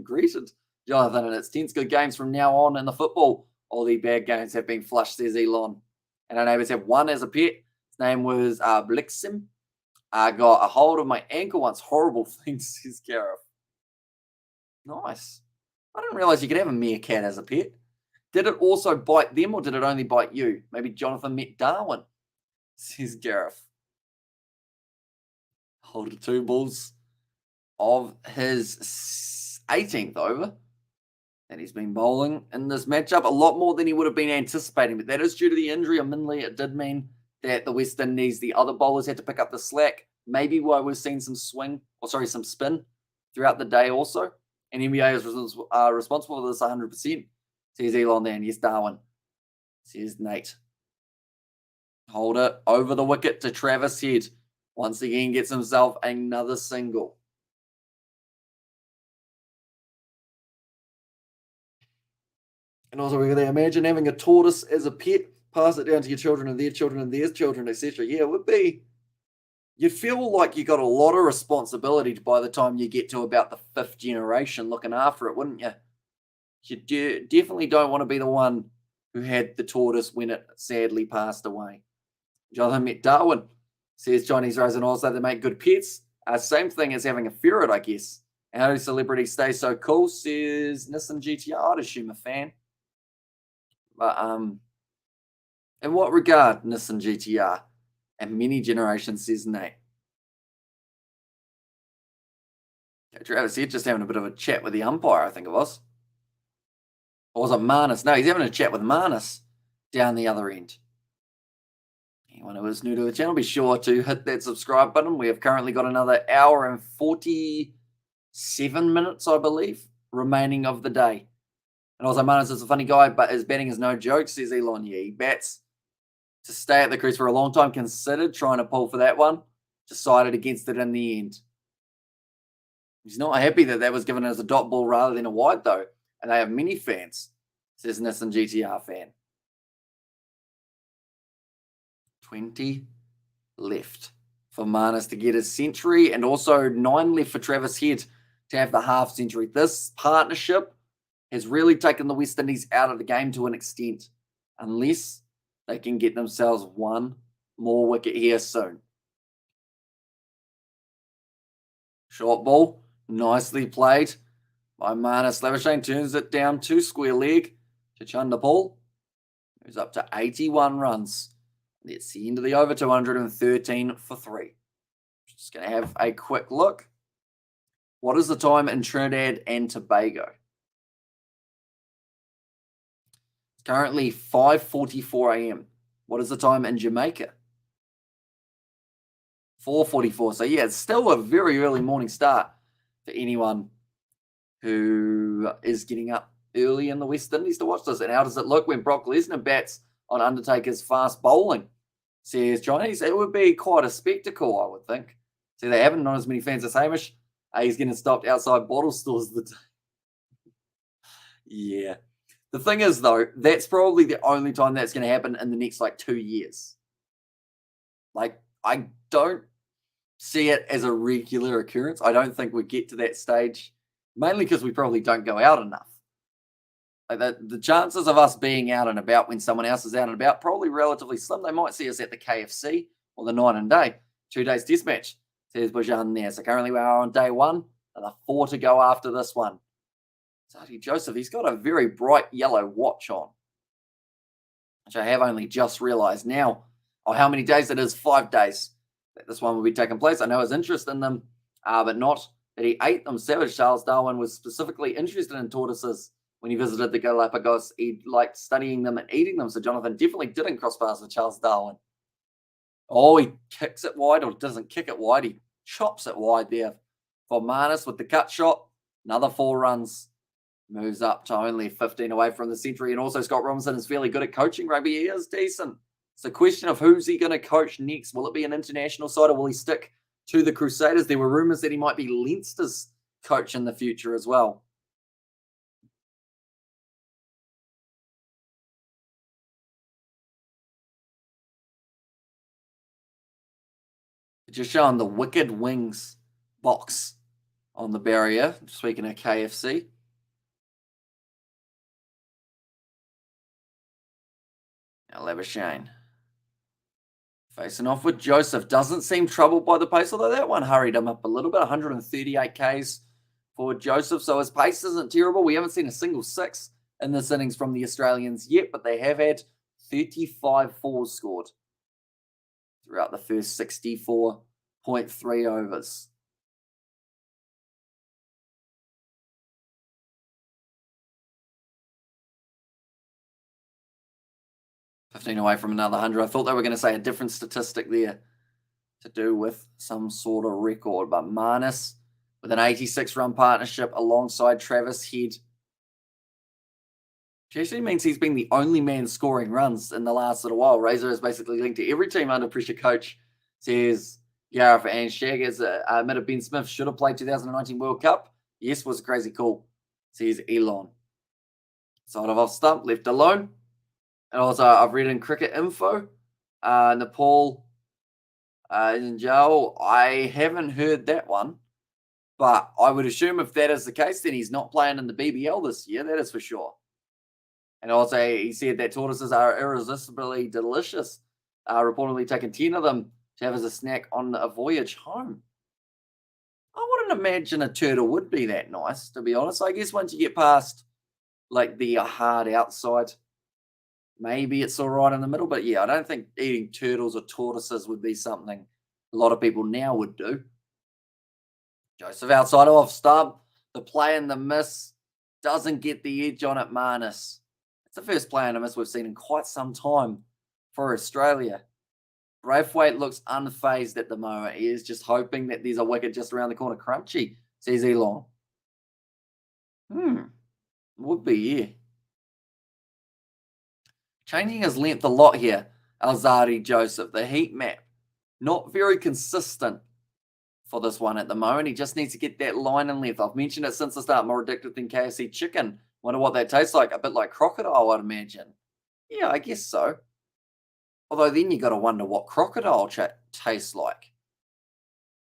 Greeted Jonathan, and it's 10 good games from now on in the football. All the bad games have been flushed, says Elon. And our neighbours have one as a pet. His name was Blixim. I got a hold of my ankle once. Horrible things, says Gareth. Nice. I didn't realise you could have a meerkat as a pet. Did it also bite them, or did it only bite you? Maybe Jonathan met Darwin, says Gareth. Hold of 2 balls of his 18th over. And he's been bowling in this matchup a lot more than he would have been anticipating. But that is due to the injury of Minley. It did mean that the West Indies, the other bowlers, had to pick up the slack. Maybe why we've seen some some spin throughout the day also. And NBA is responsible for this 100%. Says Elon there, and yes, Darwin. Says Nate. Hold it over the wicket to Travis Head. Once again, gets himself another single. And also, we imagine having a tortoise as a pet, pass it down to your children and their children and their children, etc. Yeah, it would be. You'd feel like you got a lot of responsibility by the time you get to about the 5th generation looking after it, wouldn't you? You definitely don't want to be the one who had the tortoise when it sadly passed away. Jonathan met Darwin, says Chinese Rose, and also they make good pets. Same thing as having a ferret, I guess. How do celebrities stay so cool, says Nissan GTR. I'd assume a fan. But in what regard, Nissan GTR? And many generations, says Nate. Okay, Travis here just having a bit of a chat with the umpire, I think it was. Or was it Marnus? No, he's having a chat with Marnus down the other end. Anyone who is new to the channel, be sure to hit that subscribe button. We have currently got another hour and 47 minutes, I believe, remaining of the day. And also, Marnus is a funny guy, but his batting is no joke, says Elon. Yeah, he bats to stay at the crease for a long time, considered trying to pull for that one, decided against it in the end. He's not happy that was given as a dot ball rather than a wide, though, and they have many fans, says Nissan GTR fan. 20 left for Marnus to get his century, and also 9 left for Travis Head to have the half century. This partnership has really taken the West Indies out of the game to an extent, unless they can get themselves one more wicket here soon. Short ball, nicely played by Marnus Labuschagne, turns it down to square leg to Chanderpaul, who's up to 81 runs. That's the end of the over, 213 for 3. Just going to have a quick look. What is the time in Trinidad and Tobago? It's currently 5:44 a.m. What is the time in Jamaica? 4:44. So yeah, it's still a very early morning start for anyone who is getting up early in the West Indies to watch this. And how does it look when Brock Lesnar bats on Undertaker's fast bowling? Says Chinese. It would be quite a spectacle, I would think. See, they haven't, not as many fans as Hamish. He's getting stopped outside bottle stores. Yeah. The thing is, though, that's probably the only time that's going to happen in the next, 2 years. I don't see it as a regular occurrence. I don't think we get to that stage, mainly because we probably don't go out enough. The chances of us being out and about when someone else is out and about, probably relatively slim. They might see us at the KFC or the night and day. 2 days test match, says Bojan there. So currently we are on day 1, and 4 to go after this one. Zadie Joseph, he's got a very bright yellow watch on, which I have only just realised now. Oh, how many days it is? 5 days that this one will be taking place. I know his interest in them, but not that he ate them. Savage Charles Darwin was specifically interested in tortoises when he visited the Galapagos. He liked studying them and eating them. So Jonathan definitely didn't cross paths with Charles Darwin. Oh, he kicks it wide, or doesn't kick it wide. He chops it wide there for Marnus with the cut shot. Another 4 runs. Moves up to only 15 away from the century. And also Scott Robinson is fairly good at coaching rugby. He is decent. It's a question of who's he going to coach next. Will it be an international side, or will he stick to the Crusaders? There were rumours that he might be Leinster's coach in the future as well. Just showing the Wicked Wings box on the barrier. Speaking of KFC. Now Labuschagne facing off with Joseph. Doesn't seem troubled by the pace, although that one hurried him up a little bit. 138 Ks for Joseph. So his pace isn't terrible. We haven't seen a single 6 in this innings from the Australians yet, but they have had 35 fours scored throughout the first 64.3 overs. Away from another 100. I thought they were going to say a different statistic there to do with some sort of record. But Marnus with an 86-run partnership alongside Travis Head. Which actually means he's been the only man scoring runs in the last little while. Razor is basically linked to every team under pressure coach, says Gareth and Shag. As admitted, Ben Smith should have played 2019 World Cup. Yes, was a crazy call, says Elon. Side of off stump, left alone. And also, I've read in Cricket Info, Nepal in jail. I haven't heard that one, but I would assume if that is the case, then he's not playing in the BBL this year. That is for sure. And also, he said that tortoises are irresistibly delicious, reportedly taking 10 of them to have as a snack on a voyage home. I wouldn't imagine a turtle would be that nice, to be honest. I guess once you get past, the hard outside, maybe it's all right in the middle. But yeah, I don't think eating turtles or tortoises would be something a lot of people now would do. Joseph outside off stump. The play and the miss doesn't get the edge on it, Marnus. It's the first play and a miss we've seen in quite some time for Australia. Braithwaite looks unfazed at the moment. He is just hoping that there's a wicket just around the corner. Crunchy, says Elon. Would be, yeah. Changing his length a lot here. Alzadi Joseph, the heat map. Not very consistent for this one at the moment. He just needs to get that line in length. I've mentioned it since the start. More addictive than KFC chicken. Wonder what that tastes like. A bit like crocodile, I'd imagine. Yeah, I guess so. Although then you got to wonder what crocodile tastes like.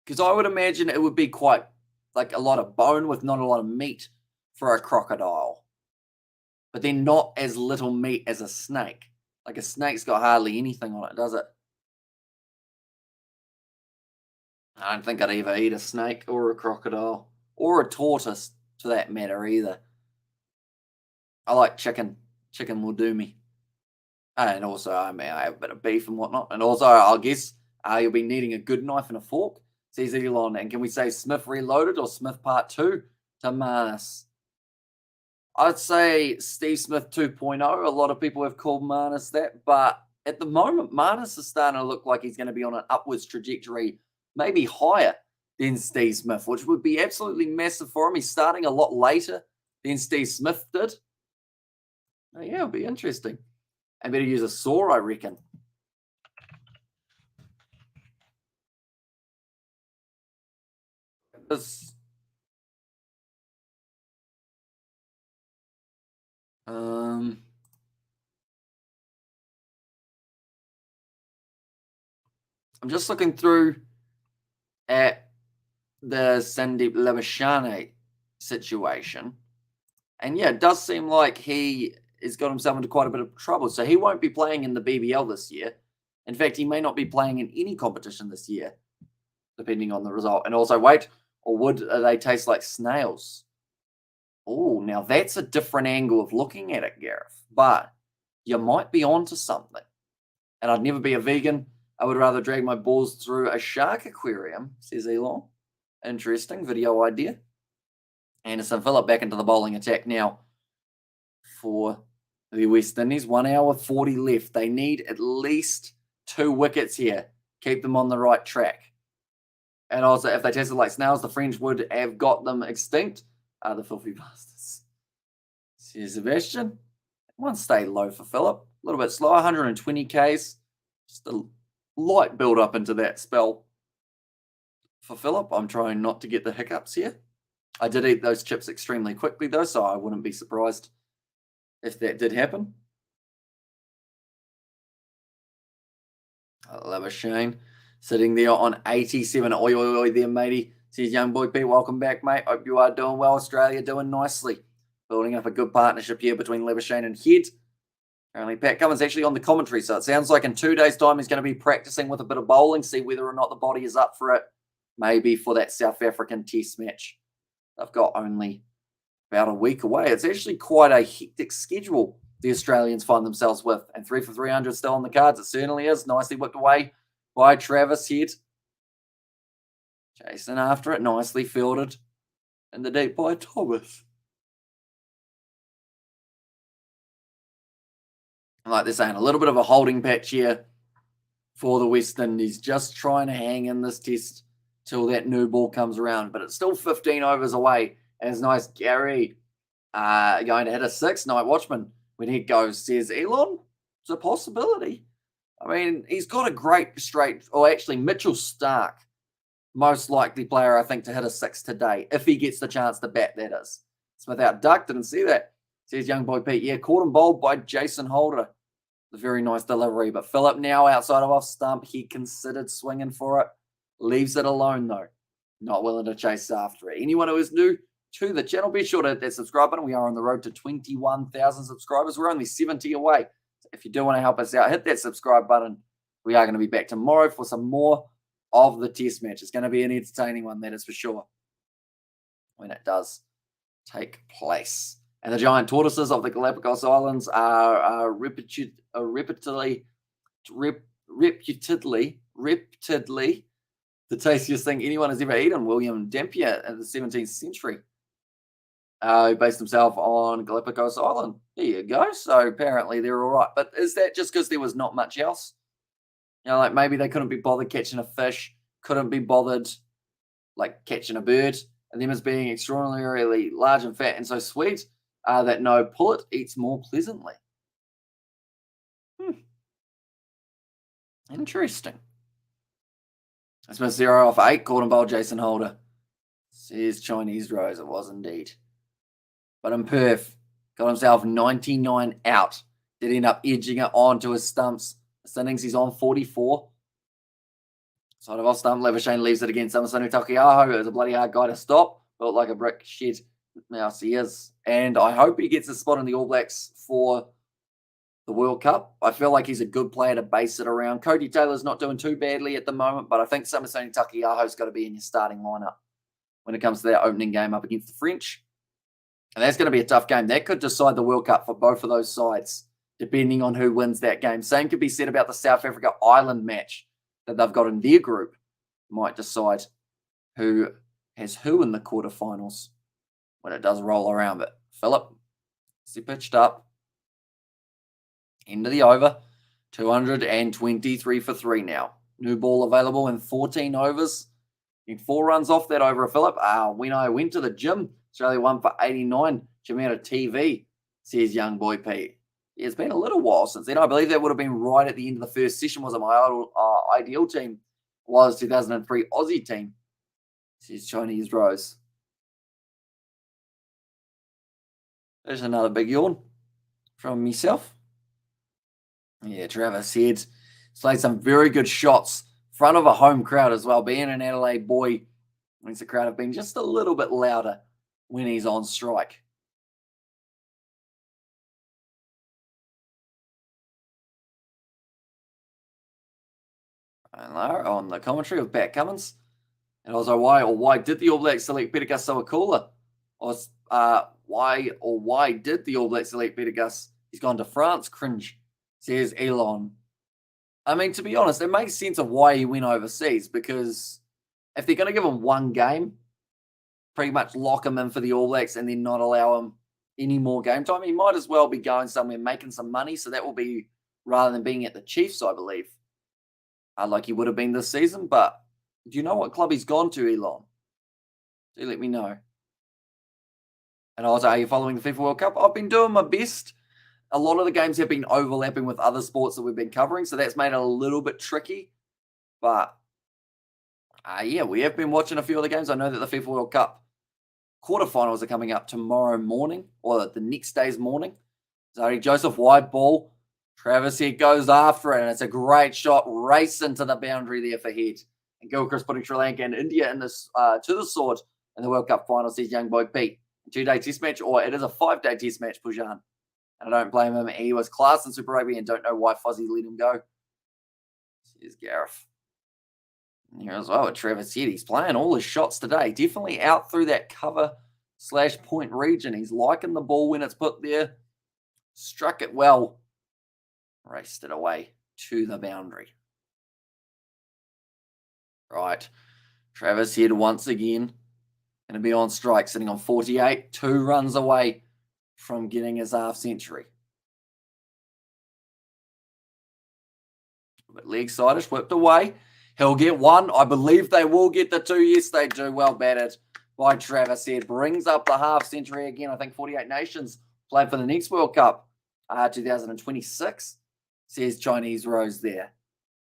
Because I would imagine it would be quite like a lot of bone with not a lot of meat for a crocodile. But then not as little meat as a snake. Like a snake's got hardly anything on it, does it? I don't think I'd either eat a snake or a crocodile. Or a tortoise, to that matter, either. I like chicken. Chicken will do me. And also, I mean, I have a bit of beef and whatnot. And also, I'll guess you'll be needing a good knife and a fork. Says Elon. And can we say Smith Reloaded or Smith Part 2 to Marnus? I'd say Steve Smith 2.0. A lot of people have called Marnus that. But at the moment, Marnus is starting to look like he's going to be on an upwards trajectory, maybe higher than Steve Smith, which would be absolutely massive for him. He's starting a lot later than Steve Smith did. Yeah, it'll be interesting. I better use a saw, I reckon. This. I'm just looking through at the Sandeep Lavashane situation. And yeah, it does seem like he has got himself into quite a bit of trouble. So he won't be playing in the BBL this year. In fact, he may not be playing in any competition this year, depending on the result. And also, wait, or would they taste like snails? Oh, now that's a different angle of looking at it, Gareth. But you might be onto something. And I'd never be a vegan. I would rather drag my balls through a shark aquarium, says Elon. Interesting video idea. Anderson Phillip back into the bowling attack now for the West Indies. 1 hour 40 left. They need at least 2 wickets here. Keep them on the right track. And also, if they tasted like snails, the French would have got them extinct. The filthy bastards. Says Sebastian. One stay low for Phillip. A little bit slower, 120 Ks. Just a light build up into that spell for Phillip. I'm trying not to get the hiccups here. I did eat those chips extremely quickly, though, so I wouldn't be surprised if that did happen. I love a Shane sitting there on 87. Oi, oi, oi there, matey. Says young boy Pete, welcome back, mate. Hope you are doing well. Australia doing nicely. Building up a good partnership here between Labuschagne and Head. Apparently, Pat Cummins actually on the commentary, so it sounds like in 2 days' time he's going to be practicing with a bit of bowling, see whether or not the body is up for it, maybe for that South African Test match. They've got only about a week away. It's actually quite a hectic schedule the Australians find themselves with, and 3 for 300 still on the cards. It certainly is. Nicely whipped away by Travis Head. Chasing after it, nicely fielded in the deep by Thomas. Like they're saying, a little bit of a holding patch here for the West Indies, just trying to hang in this test till that new ball comes around. But it's still 15 overs away. And it's nice, Gary going to hit a 6. Night Watchman, when he goes, says Elon, it's a possibility. I mean, he's got a great straight, or actually Mitchell Stark, most likely player, I think, to hit a 6 today, if he gets the chance to bat, that is. Smith out duck, didn't see that. Says young boy Pete, yeah, caught him bowled by Jason Holder. A very nice delivery, but Phillip now outside of off stump. He considered swinging for it. Leaves it alone, though. Not willing to chase after it. Anyone who is new to the channel, be sure to hit that subscribe button. We are on the road to 21,000 subscribers. We're only 70 away. So if you do want to help us out, hit that subscribe button. We are going to be back tomorrow for some more of the test match. It's going to be an entertaining one, that is for sure, when it does take place. And the giant tortoises of the Galapagos Islands are reputedly the tastiest thing anyone has ever eaten. William Dampier in the 17th century. He based himself on Galapagos Island. There you go. So apparently they're all right. But is that just because there was not much else? You know, like maybe they couldn't be bothered catching a fish, couldn't be bothered like catching a bird, and them as being extraordinarily large and fat and so sweet that no pullet eats more pleasantly. Interesting. That's been 0 off 8. Caught and bowl Jason Holder. Says Chinese Rose. It was indeed. But in Perth, got himself 99 out. Did end up edging it onto his stumps. This innings, he's on 44. Side of off stump, Levishane leaves it against Samisoni Takiaho. It was a bloody hard guy to stop. Built like a brick shed. Yes, he is. And I hope he gets a spot in the All Blacks for the World Cup. I feel like he's a good player to base it around. Cody Taylor's not doing too badly at the moment, but I think Samisoni Takiaho's got to be in your starting lineup when it comes to that opening game up against the French. And that's going to be a tough game. That could decide the World Cup for both of those sides, depending on who wins that game. Same could be said about the South Africa-Ireland match that they've got in their group. Might decide who has who in the quarterfinals when it does roll around. But Phillip, he pitched up. End of the over. 223 for 3 now. New ball available in 14 overs. Need 4 runs off that over, Phillip. When I went to the gym, Australia won for 89. Jamaica TV, says young boy Pete. Yeah, it's been a little while since then. I believe that would have been right at the end of the first session. Was it my ideal team? Was 2003 Aussie team, says Chinese Rose. There's another big yawn from myself. Yeah, Travis Head played some very good shots. Front of a home crowd as well. Being an Adelaide boy means the crowd have been just a little bit louder when he's on strike. And on the commentary of Pat Cummins. And also, why did the All Blacks select Peter Gus Sowakula? Or why did the All Blacks select Peter Gus? He's gone to France. Cringe, says Elon. I mean, to be honest, it makes sense of why he went overseas, because if they're going to give him one game, pretty much lock him in for the All Blacks and then not allow him any more game time, he might as well be going somewhere making some money. So that will be rather than being at the Chiefs, I believe, like he would have been this season. But do you know what club he's gone to, Elon? Do let me know. And also, are you following the FIFA World Cup? I've been doing my best. A lot of the games have been overlapping with other sports that we've been covering, so that's made it a little bit tricky. But, yeah, we have been watching a few of the games. I know that the FIFA World Cup quarterfinals are coming up tomorrow morning, or the next day's morning. So Joseph wide ball. Travis Head goes after it, and it's a great shot. Race into the boundary there for Head. And Gilchrist putting Sri Lanka and India in this to the sword in the World Cup final, says young boy Pete. A 2-day test match, or it is a 5-day test match, Pujan. And I don't blame him. He was class in Super Rugby and don't know why Fozzie let him go. Here's Gareth. And here as well with Travis Head. He's playing all his shots today. Definitely out through that cover/point region. He's liking the ball when it's put there. Struck it well. Raced it away to the boundary. Right. Travis Head once again. Going to be on strike, sitting on 48. 2 runs away from getting his half century. But leg side is whipped away. He'll get 1. I believe they will get the 2. Yes, they do. Well batted by Travis Head. Brings up the half century again. I think 48 nations played for the next World Cup, 2026, says Chinese Rose there.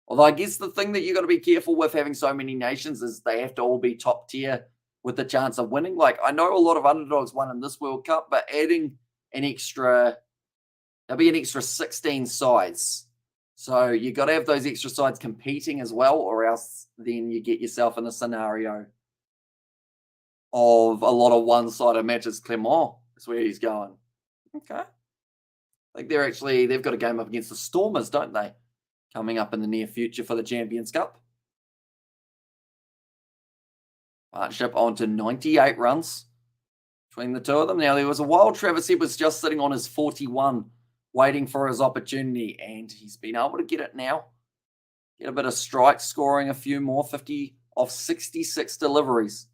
Although I guess the thing that you got to be careful with having so many nations is they have to all be top tier with the chance of winning. Like, I know a lot of underdogs won in this World Cup, but adding an extra, there'll be an extra 16 sides. So you got to have those extra sides competing as well, or else then you get yourself in a scenario of a lot of one-sided matches. Clement is where he's going. Okay. Like they've got a game up against the Stormers, don't they? Coming up in the near future for the Champions Cup. Partnership on to 98 runs between the two of them. Now, there was a while Travis Head was just sitting on his 41, waiting for his opportunity, and he's been able to get it now. Get a bit of strike, scoring a few more, 50 off 66 deliveries.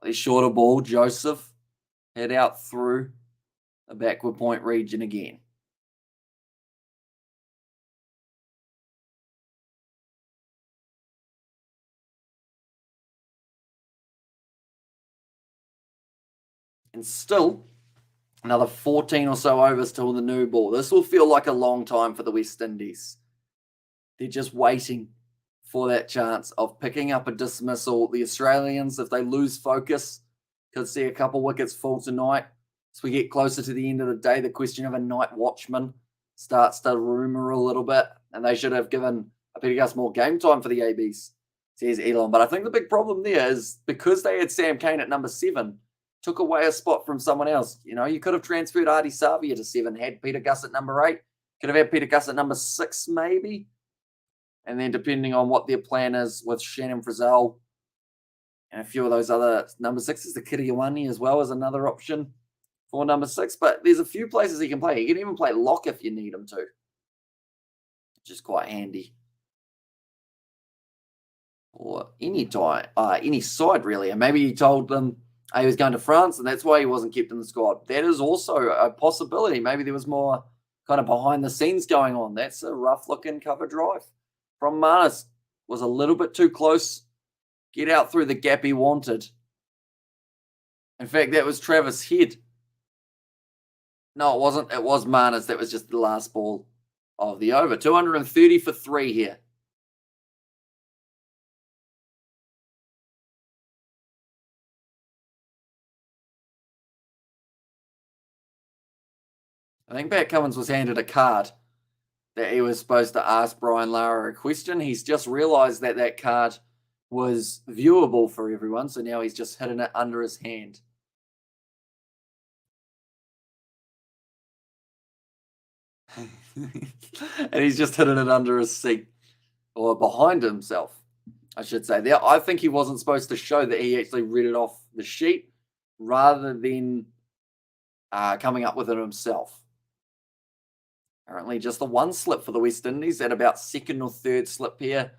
The shorter ball, Joseph head out through the backward point region again. And still, another 14 or so overs till the new ball. This will feel like a long time for the West Indies. They're just waiting for that chance of picking up a dismissal. The Australians, if they lose focus, could see a couple wickets fall tonight. As we get closer to the end of the day, the question of a night watchman starts to rumour a little bit, and they should have given Peter Gus more game time for the ABs, says Elon. But I think the big problem there is because they had Sam Cane at number 7, took away a spot from someone else. You know, you could have transferred Adi Savia to 7, had Peter Gus at number 8, could have had Peter Gus at number 6 maybe. And then depending on what their plan is with Shannon Frizzell and a few of those other number 6s, the Kiriwani as well as another option for number 6. But there's a few places he can play. He can even play lock if you need him to, which is quite handy. Or any side really. And maybe he told them he was going to France and that's why he wasn't kept in the squad. That is also a possibility. Maybe there was more kind of behind the scenes going on. That's a rough looking cover drive from Marnus. Was a little bit too close. Get out through the gap he wanted. In fact, that was Travis Head. No, it wasn't. It was Marnus. That was just the last ball of the over. 230 for 3 here. I think Pat Cummins was handed a card that he was supposed to ask Brian Lara a question. He's just realised that that card was viewable for everyone, so now he's just hidden it under his hand. And he's just hidden it under his seat, or behind himself, I should say. There, I think he wasn't supposed to show that he actually read it off the sheet rather than coming up with it himself. Apparently just the one slip for the West Indies at about second or third slip here.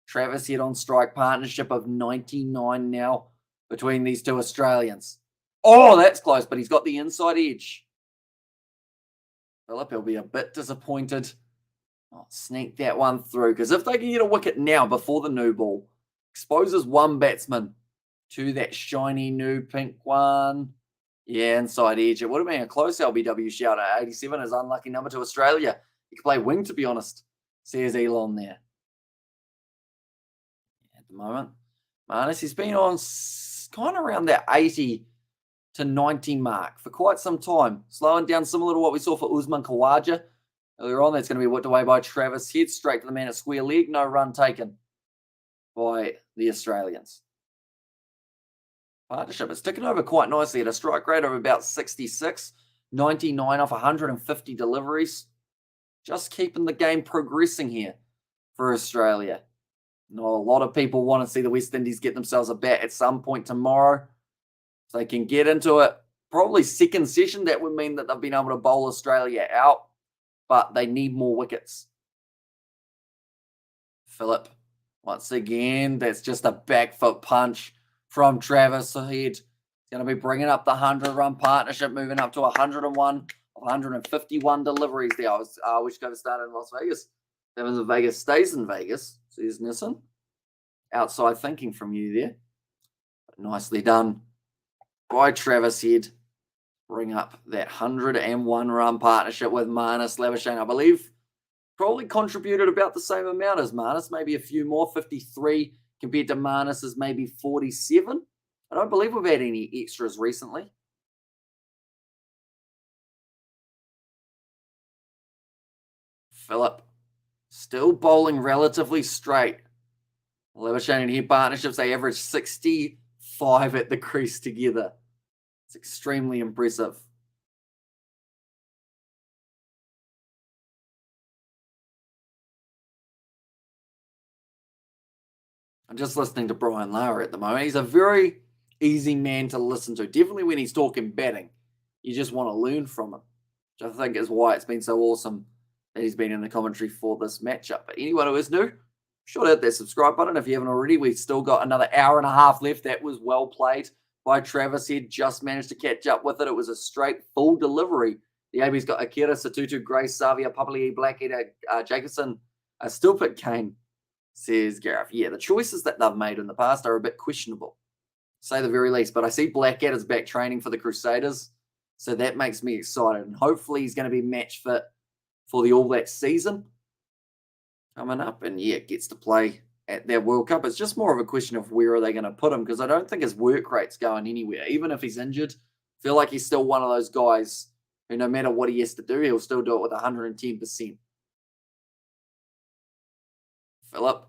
Travis Head on strike, partnership of 99 now between these two Australians. Oh, that's close, but he's got the inside edge. Phillip, he'll be a bit disappointed. Oh, sneak that one through, because if they can get a wicket now before the new ball, exposes one batsman to that shiny new pink one. Yeah, inside edge. It would have been a close LBW shout at 87 is unlucky number to Australia. He could play wing, to be honest, says Elon there. At the moment, Marnus, he's been on kind of around that 80 to 90 mark for quite some time. Slowing down similar to what we saw for Usman Khawaja earlier on. That's going to be whipped away by Travis Head. Straight to the man at square leg. No run taken by the Australians. Partnership is ticking over quite nicely at a strike rate of about 66, 99 off 150 deliveries. Just keeping the game progressing here for Australia. A lot of people want to see the West Indies get themselves a bat at some point tomorrow. If they can get into it, probably second session, that would mean that they've been able to bowl Australia out, but they need more wickets. Phillip, once again, that's just a back foot punch from Travis Head. He's going to be bringing up the 100-run partnership, moving up to 101, 151 deliveries there. I wish to start in Las Vegas. That was Vegas stays in Vegas, says Nissan. Outside thinking from you there. But nicely done by Travis Head. Bring up that 101-run partnership with Marnus Labuschagne. I believe probably contributed about the same amount as Marnus, maybe a few more, 53 compared to Marnus's maybe 47. I don't believe we've had any extras recently. Phillip still bowling relatively straight. Labuschagne and Head partnerships, they average 65 at the crease together. It's extremely impressive. I'm just listening to Brian Lara at the moment. He's a very easy man to listen to. Definitely when he's talking batting, you just want to learn from him, which I think is why it's been so awesome that he's been in the commentary for this matchup. But anyone who is new, be sure to hit that subscribe button if you haven't already. We've still got another hour and a half left. That was well played by Travis Head. Just managed to catch up with it. It was a straight full delivery. The AB's got Akira, Satutu, Grace, Savia, Papali, Blackhead, Jacobson, still pick Kane, says Gareth. Yeah, the choices that they've made in the past are a bit questionable, to say the very least. But I see Blackhead is back training for the Crusaders, so that makes me excited. And hopefully he's going to be match fit for the All Blacks season. coming up, and yeah, gets to play at their World Cup. It's just more of a question of where are they going to put him, because I don't think his work rate's going anywhere. Even if he's injured, I feel like he's still one of those guys who no matter what he has to do, he'll still do it with 110%. Phillip,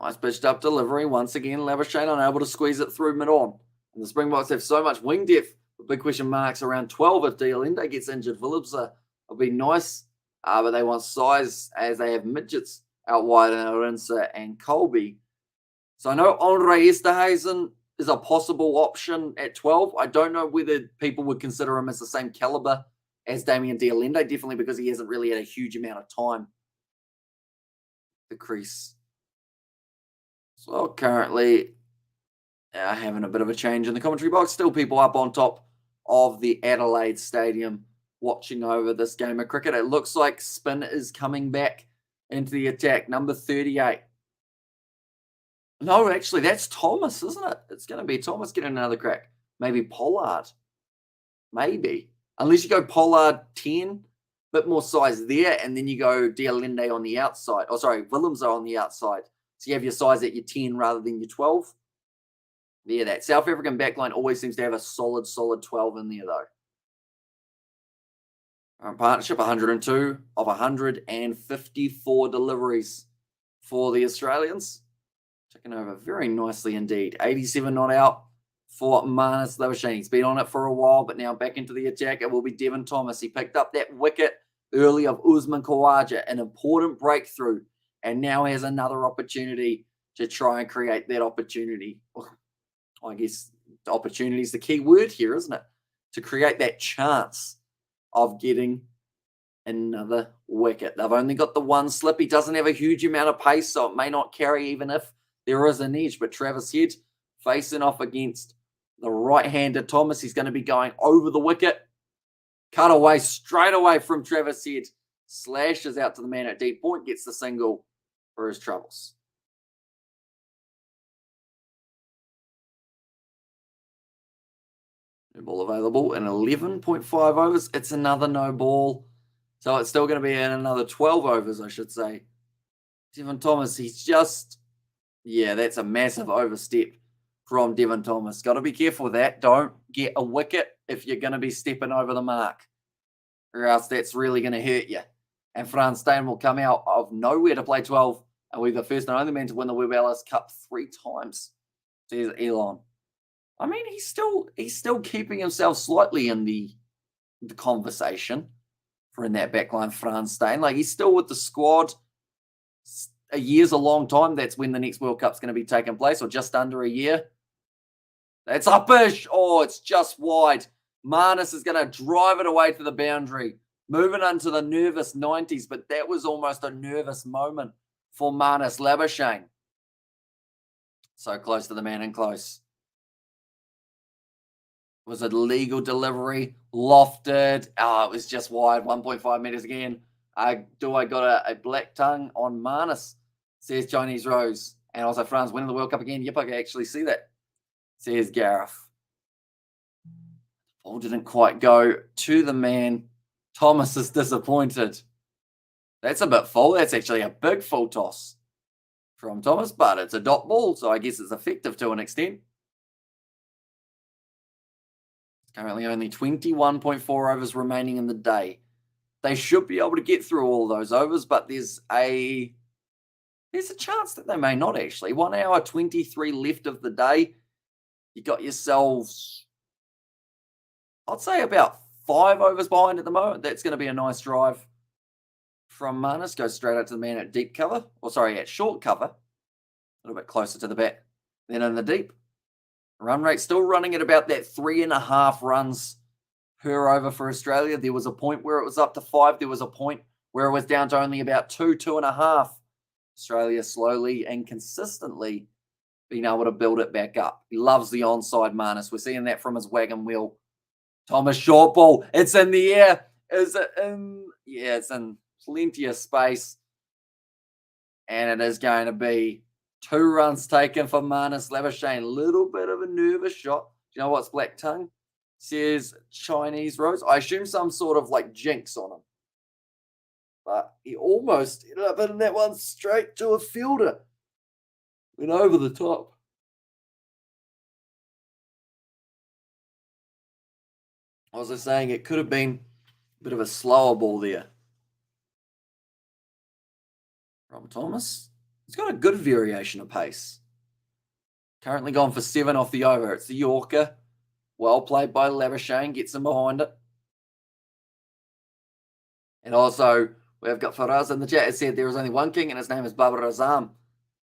nice pitched up delivery. Once again, Labuschagne unable to squeeze it through mid-on. And the Springboks have so much wing depth, with big question marks around 12 if de Allende gets injured. Phillips will be nice, but they want size as they have midgets out wide in Arinsa and Colby. So I know Andre Esterhuizen is a possible option at 12. I don't know whether people would consider him as the same caliber as Damien de Allende, definitely because he hasn't really had a huge amount of time. The crease. So currently having a bit of a change in the commentary box. Still people up on top of the Adelaide Stadium watching over this game of cricket. It looks like spin is coming back into the attack. Number 38. No, actually, that's Thomas, isn't it? It's going to be Thomas getting another crack. Maybe Pollard. Maybe. Unless you go Pollard 10, bit more size there, and then you go de Allende on the outside. Oh, sorry, Willems are on the outside. So you have your size at your 10 rather than your 12. Yeah, that South African backline always seems to have a solid 12 in there, though. Partnership, 102 of 154 deliveries for the Australians. Taking over very nicely indeed. 87 not out for Marnus Labuschagne. He's been on it for a while, but now back into the attack. It will be Devon Thomas. He picked up that wicket early of Usman Khawaja, an important breakthrough, and now has another opportunity to try and create that opportunity. I guess opportunity is the key word here, isn't it? To create that chance of getting another wicket. They've only got the one slip. He doesn't have a huge amount of pace, so it may not carry even if there is an edge. But Travis Head facing off against the right-hander Thomas. He's going to be going over the wicket. Cut away straight away from Travis Head. Slashes out to the man at deep point. Gets the single for his troubles. No ball available in 11.5 overs. It's another no ball. So it's still going to be in another 12 overs, I should say. Devon Thomas, he's just... Yeah, that's a massive overstep from Devon Thomas. Got to be careful with that. Don't get a wicket if you're going to be stepping over the mark, or else that's really going to hurt you. And Frans Steyn will come out of nowhere to play 12, and we're the first and only man to win the Webb Ellis Cup 3 times. There's Elon. I mean, he's still keeping himself slightly in the conversation for in that backline, Frans Steyn. Like, he's still with the squad. A year's a long time. That's when the next World Cup's going to be taking place, or just under a year. That's uppish. Oh, it's just wide. Marnus is going to drive it away to the boundary. Moving into the nervous 90s, but that was almost a nervous moment for Marnus Labuschagne. So close to the man and close. Was it legal delivery? Lofted. Oh, it was just wide. 1.5 meters again. I got a black tongue on Marnus, says Chinese Rose. And also France winning the World Cup again. Yep, I can actually see that, says Gareth. Ball didn't quite go to the man. Thomas is disappointed. That's a bit full. That's actually a big full toss from Thomas, but it's a dot ball, so I guess it's effective to an extent. Currently only 21.4 overs remaining in the day. They should be able to get through all those overs, but there's a chance that they may not actually. 1 hour, 23 left of the day. You got yourselves, I'd say about 5 overs behind at the moment. That's going to be a nice drive from Marnus. Goes straight out to the man at deep cover. Or sorry, at short cover. A little bit closer to the bat than in the deep. Run rate still running at about that 3.5 runs per over for Australia. There was a point where it was up to 5. There was a point where it was down to only about 2.5. Australia slowly and consistently being able to build it back up. He loves the onside Marnus. We're seeing that from his wagon wheel. Thomas short ball. It's in the air. Is it in? Yeah, it's in plenty of space. And it is going to be 2 runs taken for Marnus Labuschagne. Little bit of a nervous shot. Do you know what's black tongue? Says Chinese Rose. I assume some sort of like jinx on him. But he almost ended up hitting that one straight to a fielder. Went over the top. I was just saying it could have been a bit of a slower ball there. Rob Thomas, he's got a good variation of pace. Currently gone for 7 off the over. It's the Yorker. Well played by Labuschagne. Gets him behind it. And also, we've got Faraz in the chat. It said there is only one king, and his name is Babar Azam.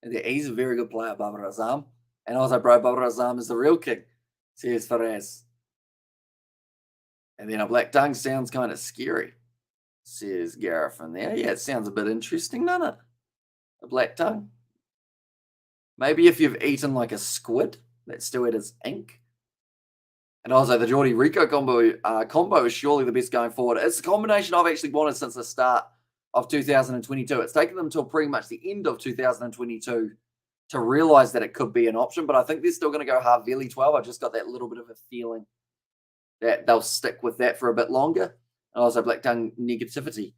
And he's a very good player, Babar Azam. And also, bro, Babar Azam is the real king, says Faraz. And then a black tongue sounds kind of scary, says Gareth in there. Yeah, it sounds a bit interesting, doesn't it? A black tongue. Maybe if you've eaten like a squid that still had its ink. And also the Geordie Rico combo is surely the best going forward. It's a combination I've actually wanted since the start of 2022. It's taken them until pretty much the end of 2022 to realise that it could be an option. But I think they're still going to go Havili 12. I just got that little bit of a feeling that they'll stick with that for a bit longer. And also black tongue negativity,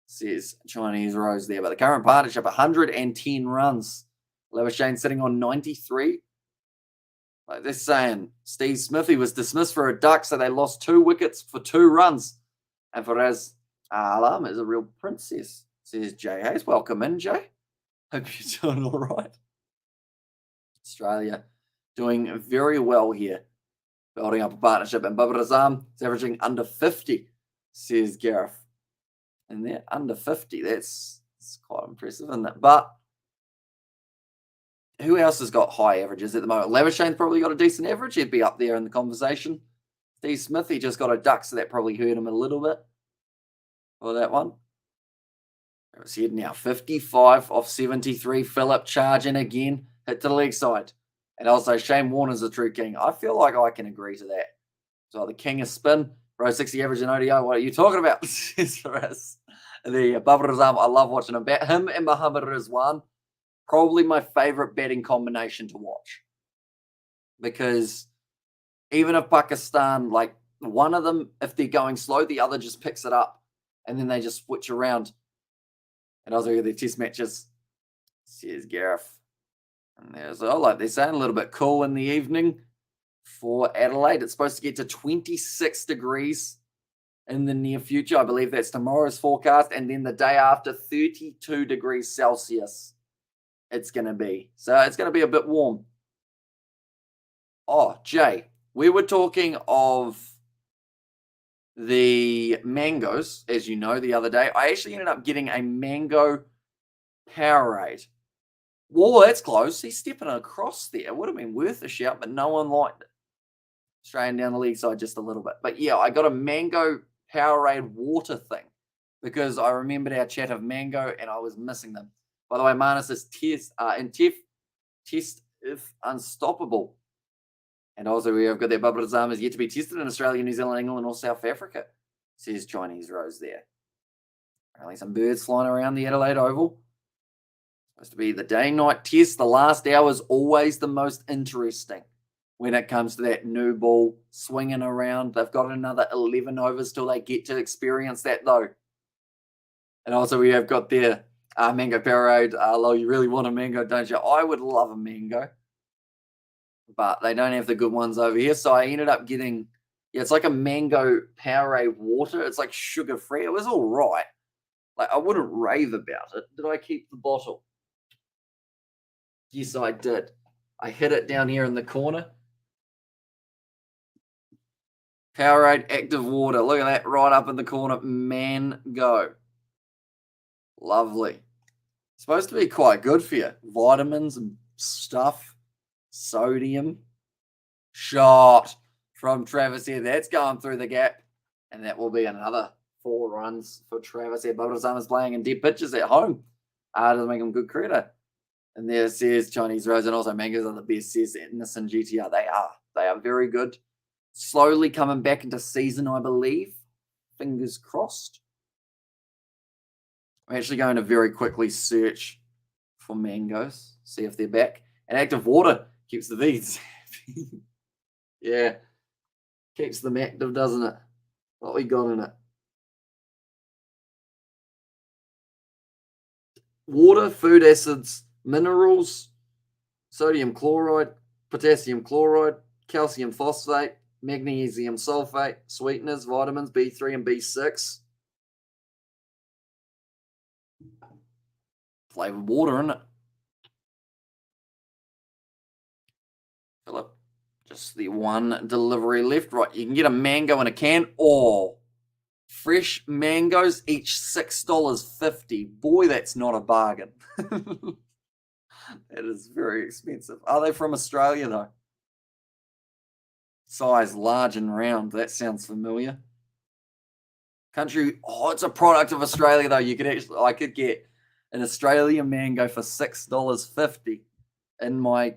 says Chinese Rose there. But the current partnership, 110 runs. Labuschagne sitting on 93. Like they're saying, Steve Smithy was dismissed for a duck, so they lost 2 wickets for 2 runs. And Faraz Alam is a real princess, says Jay Hayes. Welcome in, Jay. Hope you're doing all right. Australia doing very well here, building up a partnership. And Babar Azam is averaging under 50, says Gareth. And they're under 50. That's quite impressive, isn't it? But who else has got high averages at the moment? Labuschagne's probably got a decent average. He'd be up there in the conversation. Steve Smith, he just got a duck, so that probably hurt him a little bit for that one. It's here now, 55 off 73. Phillip charging again, hit to the leg side. And also Shane Warner's a true king. I feel like I can agree to that. So the king of spin, bro, 60 average in ODI. What are you talking about? The Babar Azam, I love watching him bat. Him and Muhammad Rizwan, probably my favorite batting combination to watch. Because even if Pakistan, like one of them, if they're going slow, the other just picks it up. And then they just switch around. And also their test matches, says Gareth. And there's, like they're saying, a little bit cool in the evening for Adelaide. It's supposed to get to 26 degrees in the near future. I believe that's tomorrow's forecast. And then the day after, 32 degrees Celsius it's going to be. So it's going to be a bit warm. Oh, Jay, we were talking of the mangoes, as you know, the other day. I actually ended up getting a mango Powerade. Whoa, that's close. He's stepping across there. It would have been worth a shout, but no one liked it. Straying down the leg side just a little bit. But yeah, I got a mango Powerade water thing because I remembered our chat of mango and I was missing them. By the way, Manus is test if unstoppable. And also we have got that Babar Azam is yet to be tested in Australia, New Zealand, England, or South Africa, says Chinese Rose there. Apparently some birds flying around the Adelaide Oval. Supposed to be the day-night test. The last hour is always the most interesting when it comes to that new ball swinging around. They've got another 11 overs till they get to experience that, though. And also we have got their mango Powerade. Lo, you really want a mango, don't you? I would love a mango. But they don't have the good ones over here. So I ended up getting, it's like a mango Powerade water. It's like sugar-free. It was all right. Like, I wouldn't rave about it. Did I keep the bottle? Yes, I did. I hid it down here in the corner. Powerade Active Water. Look at that right up in the corner. Mango. Lovely. Supposed to be quite good for you. Vitamins and stuff. Sodium. Shot from Travis here. That's going through the gap. And that will be another 4 runs for Travis here. Babar Azam is playing in deep pitches at home. Doesn't make him good credit. And there says Chinese Rose, and also mangoes are the best, says Nissan GTR. They are very good. Slowly coming back into season, I believe. Fingers crossed. I'm actually going to very quickly search for mangoes, see if they're back. And Active Water keeps the bees. Yeah. Keeps them active, doesn't it? What we got in it? water, food acids, minerals, sodium chloride, potassium chloride, calcium phosphate, magnesium sulfate, sweeteners, vitamins B3 and B6. Flavored water, isn't it? Philip, just the one delivery left. Right, you can get a mango in a can. Oh, fresh mangoes, each $6.50. Boy, that's not a bargain. That is very expensive. Are they from Australia, though? Size large and round. That sounds familiar. Country. Oh, it's a product of Australia, though. I could get an Australian mango for $6.50 in my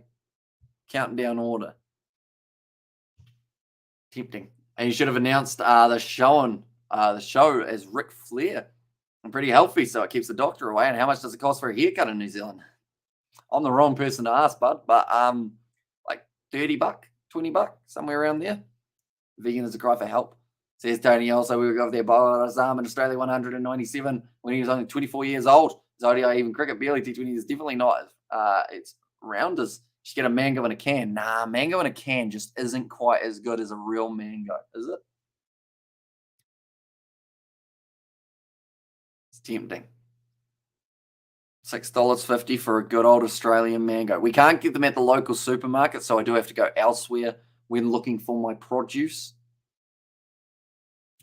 countdown order. Tempting. And you should have announced the show as Ric Flair. I'm pretty healthy, so it keeps the doctor away. And how much does it cost for a haircut in New Zealand? I'm the wrong person to ask, bud, but like $30, $20, somewhere around there. Vegan is a cry for help. Says Tony. Also, we were over there by Azam in Australia 197 when he was only 24 years old. His ODI even cricket barely T20 is definitely not. It's rounders. Just get a mango in a can. Nah, mango in a can just isn't quite as good as a real mango, is it? It's tempting. $6.50 for a good old Australian mango. We can't get them at the local supermarket, so I do have to go elsewhere when looking for my produce.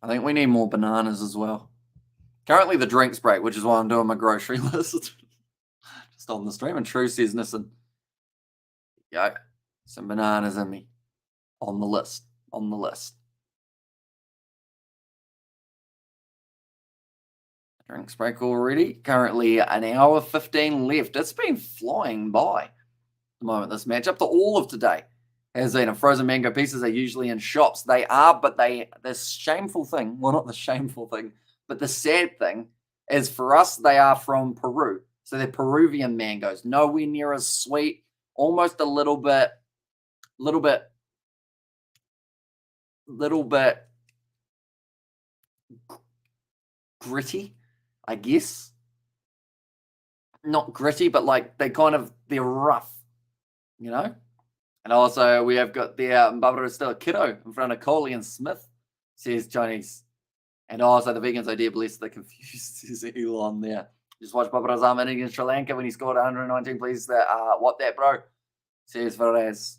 I think we need more bananas as well. Currently the drinks break, which is why I'm doing my grocery list. Just on the stream. And True says, listen, yo, some bananas in me. On the list. Drinks break already. Currently an hour 15 left. It's been flying by the moment this match. Up to all of today has been. Frozen mango pieces are usually in shops. They are, but the shameful thing, well, not the shameful thing, but the sad thing is for us, they are from Peru. So they're Peruvian mangoes. Nowhere near as sweet. Almost a little bit gritty, I guess. Not gritty, but like they're rough, you know? And also we have got the Barbara is still a kiddo in front of Coley and Smith, says Chinese. And also the vegans, oh dear, bless the confused, says Elon there. Just watch Barbara Azam against Sri Lanka when he scored 119, please. What that, bro? Says Varaz.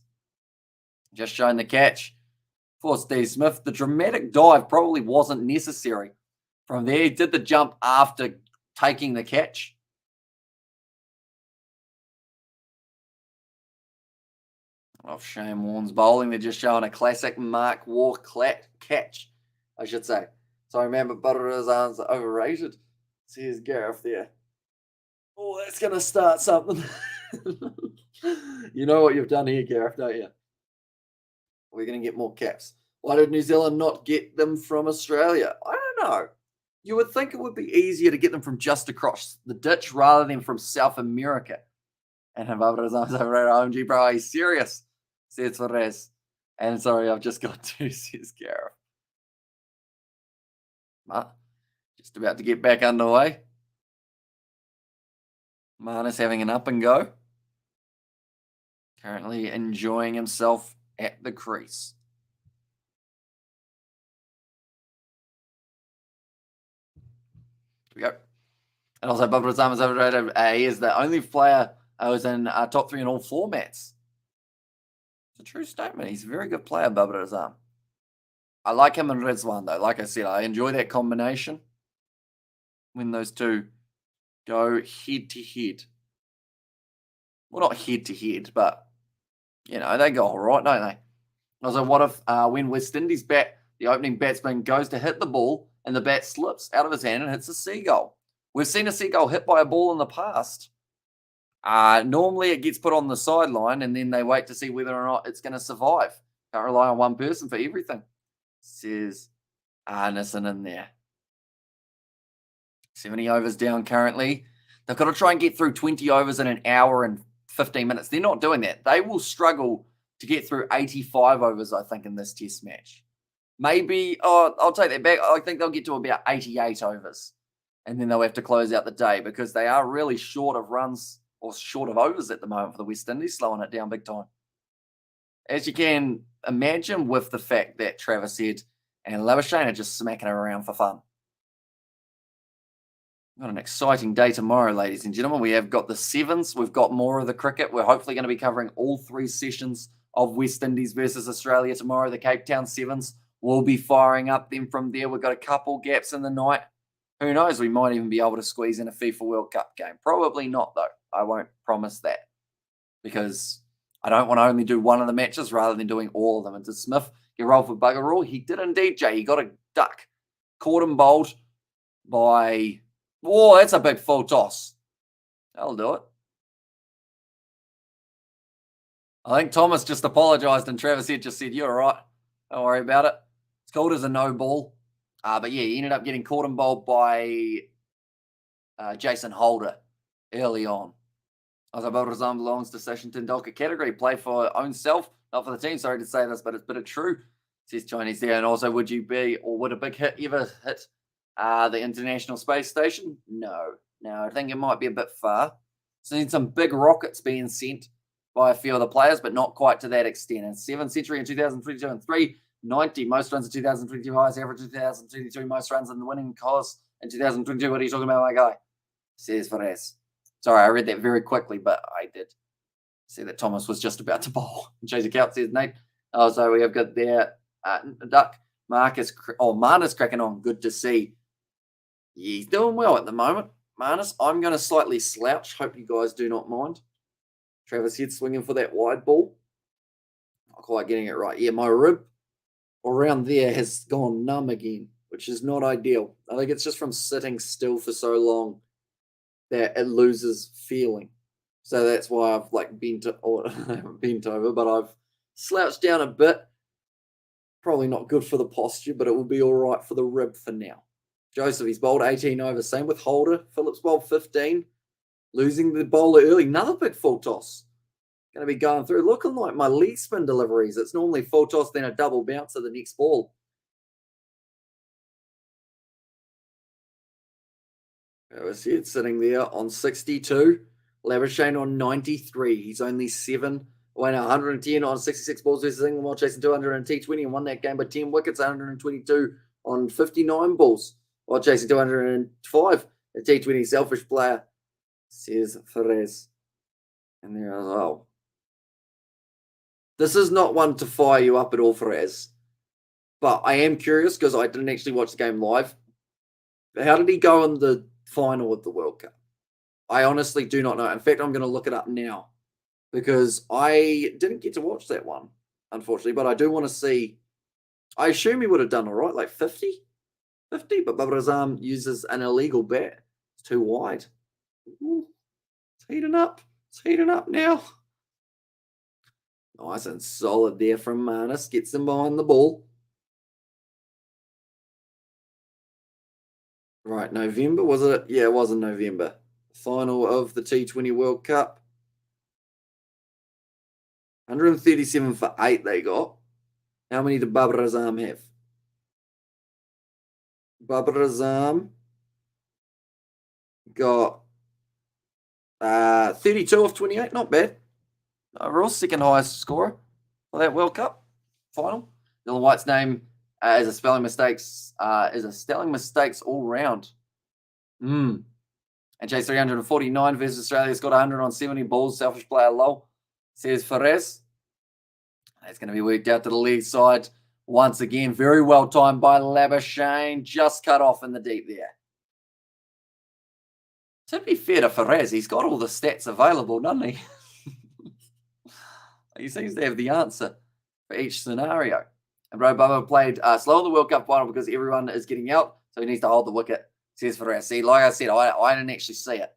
Just showing the catch for Steve Smith. The dramatic dive probably wasn't necessary. From there, he did the jump after taking the catch. Off Shane Warne's bowling, they're just showing a classic Mark Waugh catch, I should say. So remember, Butterazan's overrated. Says Gareth there. Oh, that's going to start something. You know what you've done here, Gareth, don't you? We're going to get more caps. Why did New Zealand not get them from Australia? I don't know. You would think it would be easier to get them from just across the ditch rather than from South America. And Butterazan's overrated. OMG, bro, are you serious? Says Perez. And sorry, I've just got two, says Gareth. Just about to get back underway. Marnus having an up and go. Currently enjoying himself at the crease. Here we go. And also, Bubba Zama's overrated. He is the only player who was in top 3 in all formats. It's a true statement. He's a very good player, Bubba Azam. I like him and Rizwan, though. Like I said, I enjoy that combination when those two go head to head. Well, not head to head, but, you know, they go all right, don't they? Also, what if when West Indies bat, the opening batsman goes to hit the ball and the bat slips out of his hand and hits a seagull? We've seen a seagull hit by a ball in the past. Normally it gets put on the sideline and then they wait to see whether or not it's going to survive. Can't rely on one person for everything. Says Arneson in there. 70 overs down currently. They've got to try and get through 20 overs in an hour and 15 minutes. They're not doing that. They will struggle to get through 85 overs, I think, in this test match. Maybe, I'll take that back. I think they'll get to about 88 overs. and then they'll have to close out the day because they are really short of runs or short of overs at the moment for the West Indies, slowing it down big time. As you can imagine, with the fact that Travis Head and Labuschagne are just smacking it around for fun. Got an exciting day tomorrow, ladies and gentlemen. We have got the sevens. We've got more of the cricket. We're hopefully going to be covering all 3 sessions of West Indies versus Australia tomorrow. The Cape Town sevens will be firing up. Then from there, we've got a couple gaps in the night. Who knows? We might even be able to squeeze in a FIFA World Cup game. Probably not, though. I won't promise that because I don't want to only do one of the matches rather than doing all of them. And did Smith get rolled for bugger all? He did indeed, Jay. He got a duck. Caught him bowled by... Oh, that's a big full toss. That'll do it. I think Thomas just apologised and Travis Head just said, you're all right. Don't worry about it. It's called as a no ball. But yeah, he ended up getting caught and bowled by Jason Holder early on. Azabal Razam belongs to Sachin Tendulkar category. Play for own self, not for the team. Sorry to say this, but it's a bit of true. Says Chinese there. And also, would you be, or would a big hit ever hit the International Space Station? No. I think it might be a bit far. Seen some big rockets being sent by a few of the players, but not quite to that extent. And 7th century in 2022 and 390 most runs in 2022, highest average in 2022, most runs in the winning cause in 2022. What are you talking about, my guy? Says Perez. Sorry, I read that very quickly, but I did see that Thomas was just about to bowl. Chase account says Nate. Oh, so we have got there Duck. Marnus cracking on. Good to see. He's doing well at the moment. Marnus, I'm going to slightly slouch. Hope you guys do not mind. Travis Head swinging for that wide ball. Not quite getting it right. Yeah, my rib around there has gone numb again, which is not ideal. I think it's just from sitting still for so long that it loses feeling. So that's why I've bent over, but I've slouched down a bit. Probably not good for the posture, but it will be all right for the rib for now. Joseph, he's bowled 18 over. Same with Holder. Phillips bowled 15. Losing the bowler early. Another big full toss. Going to be going through. Looking like my leg spin deliveries. It's normally full toss, then a double bounce to the next ball. Travis Head sitting there on 62. Labuschagne on 93. He's only 110 on 66 balls versus England while chasing 200 in T20 and won that game by 10 wickets, 122 on 59 balls while chasing 205. A T20 selfish player, says Perez. And there as well. This is not one to fire you up at all, Perez. But I am curious because I didn't actually watch the game live. How did he go in the final of the World Cup? I honestly do not know. In fact, I'm going to look it up now because I didn't get to watch that one, unfortunately. But I do want to see. I assume he would have done all right, like 50? 50, but Babar Azam uses an illegal bat. It's too wide. Ooh, it's heating up. It's heating up now. Nice and solid there from Marnus. Gets him behind the ball. Right, November, was it? Yeah, it was in November. Final of the T20 World Cup. 137 for 8 they got. How many did Babar Azam have? Babar Azam got 32 of 28. Not bad. Overall, second highest scorer for that World Cup final. Dylan White's name is a spelling mistakes all round. And Chase 349 versus Australia's got 100 on 70 balls. Selfish player low, says Perez. It's going to be worked out to the leg side once again. Very well timed by Labuschagne. Just cut off in the deep there. To be fair to Perez, he's got all the stats available, doesn't he? He seems to have the answer for each scenario. And Bro Bubba played slow in the World Cup final because everyone is getting out, so he needs to hold the wicket, says Perez. See, like I said, I didn't actually see it.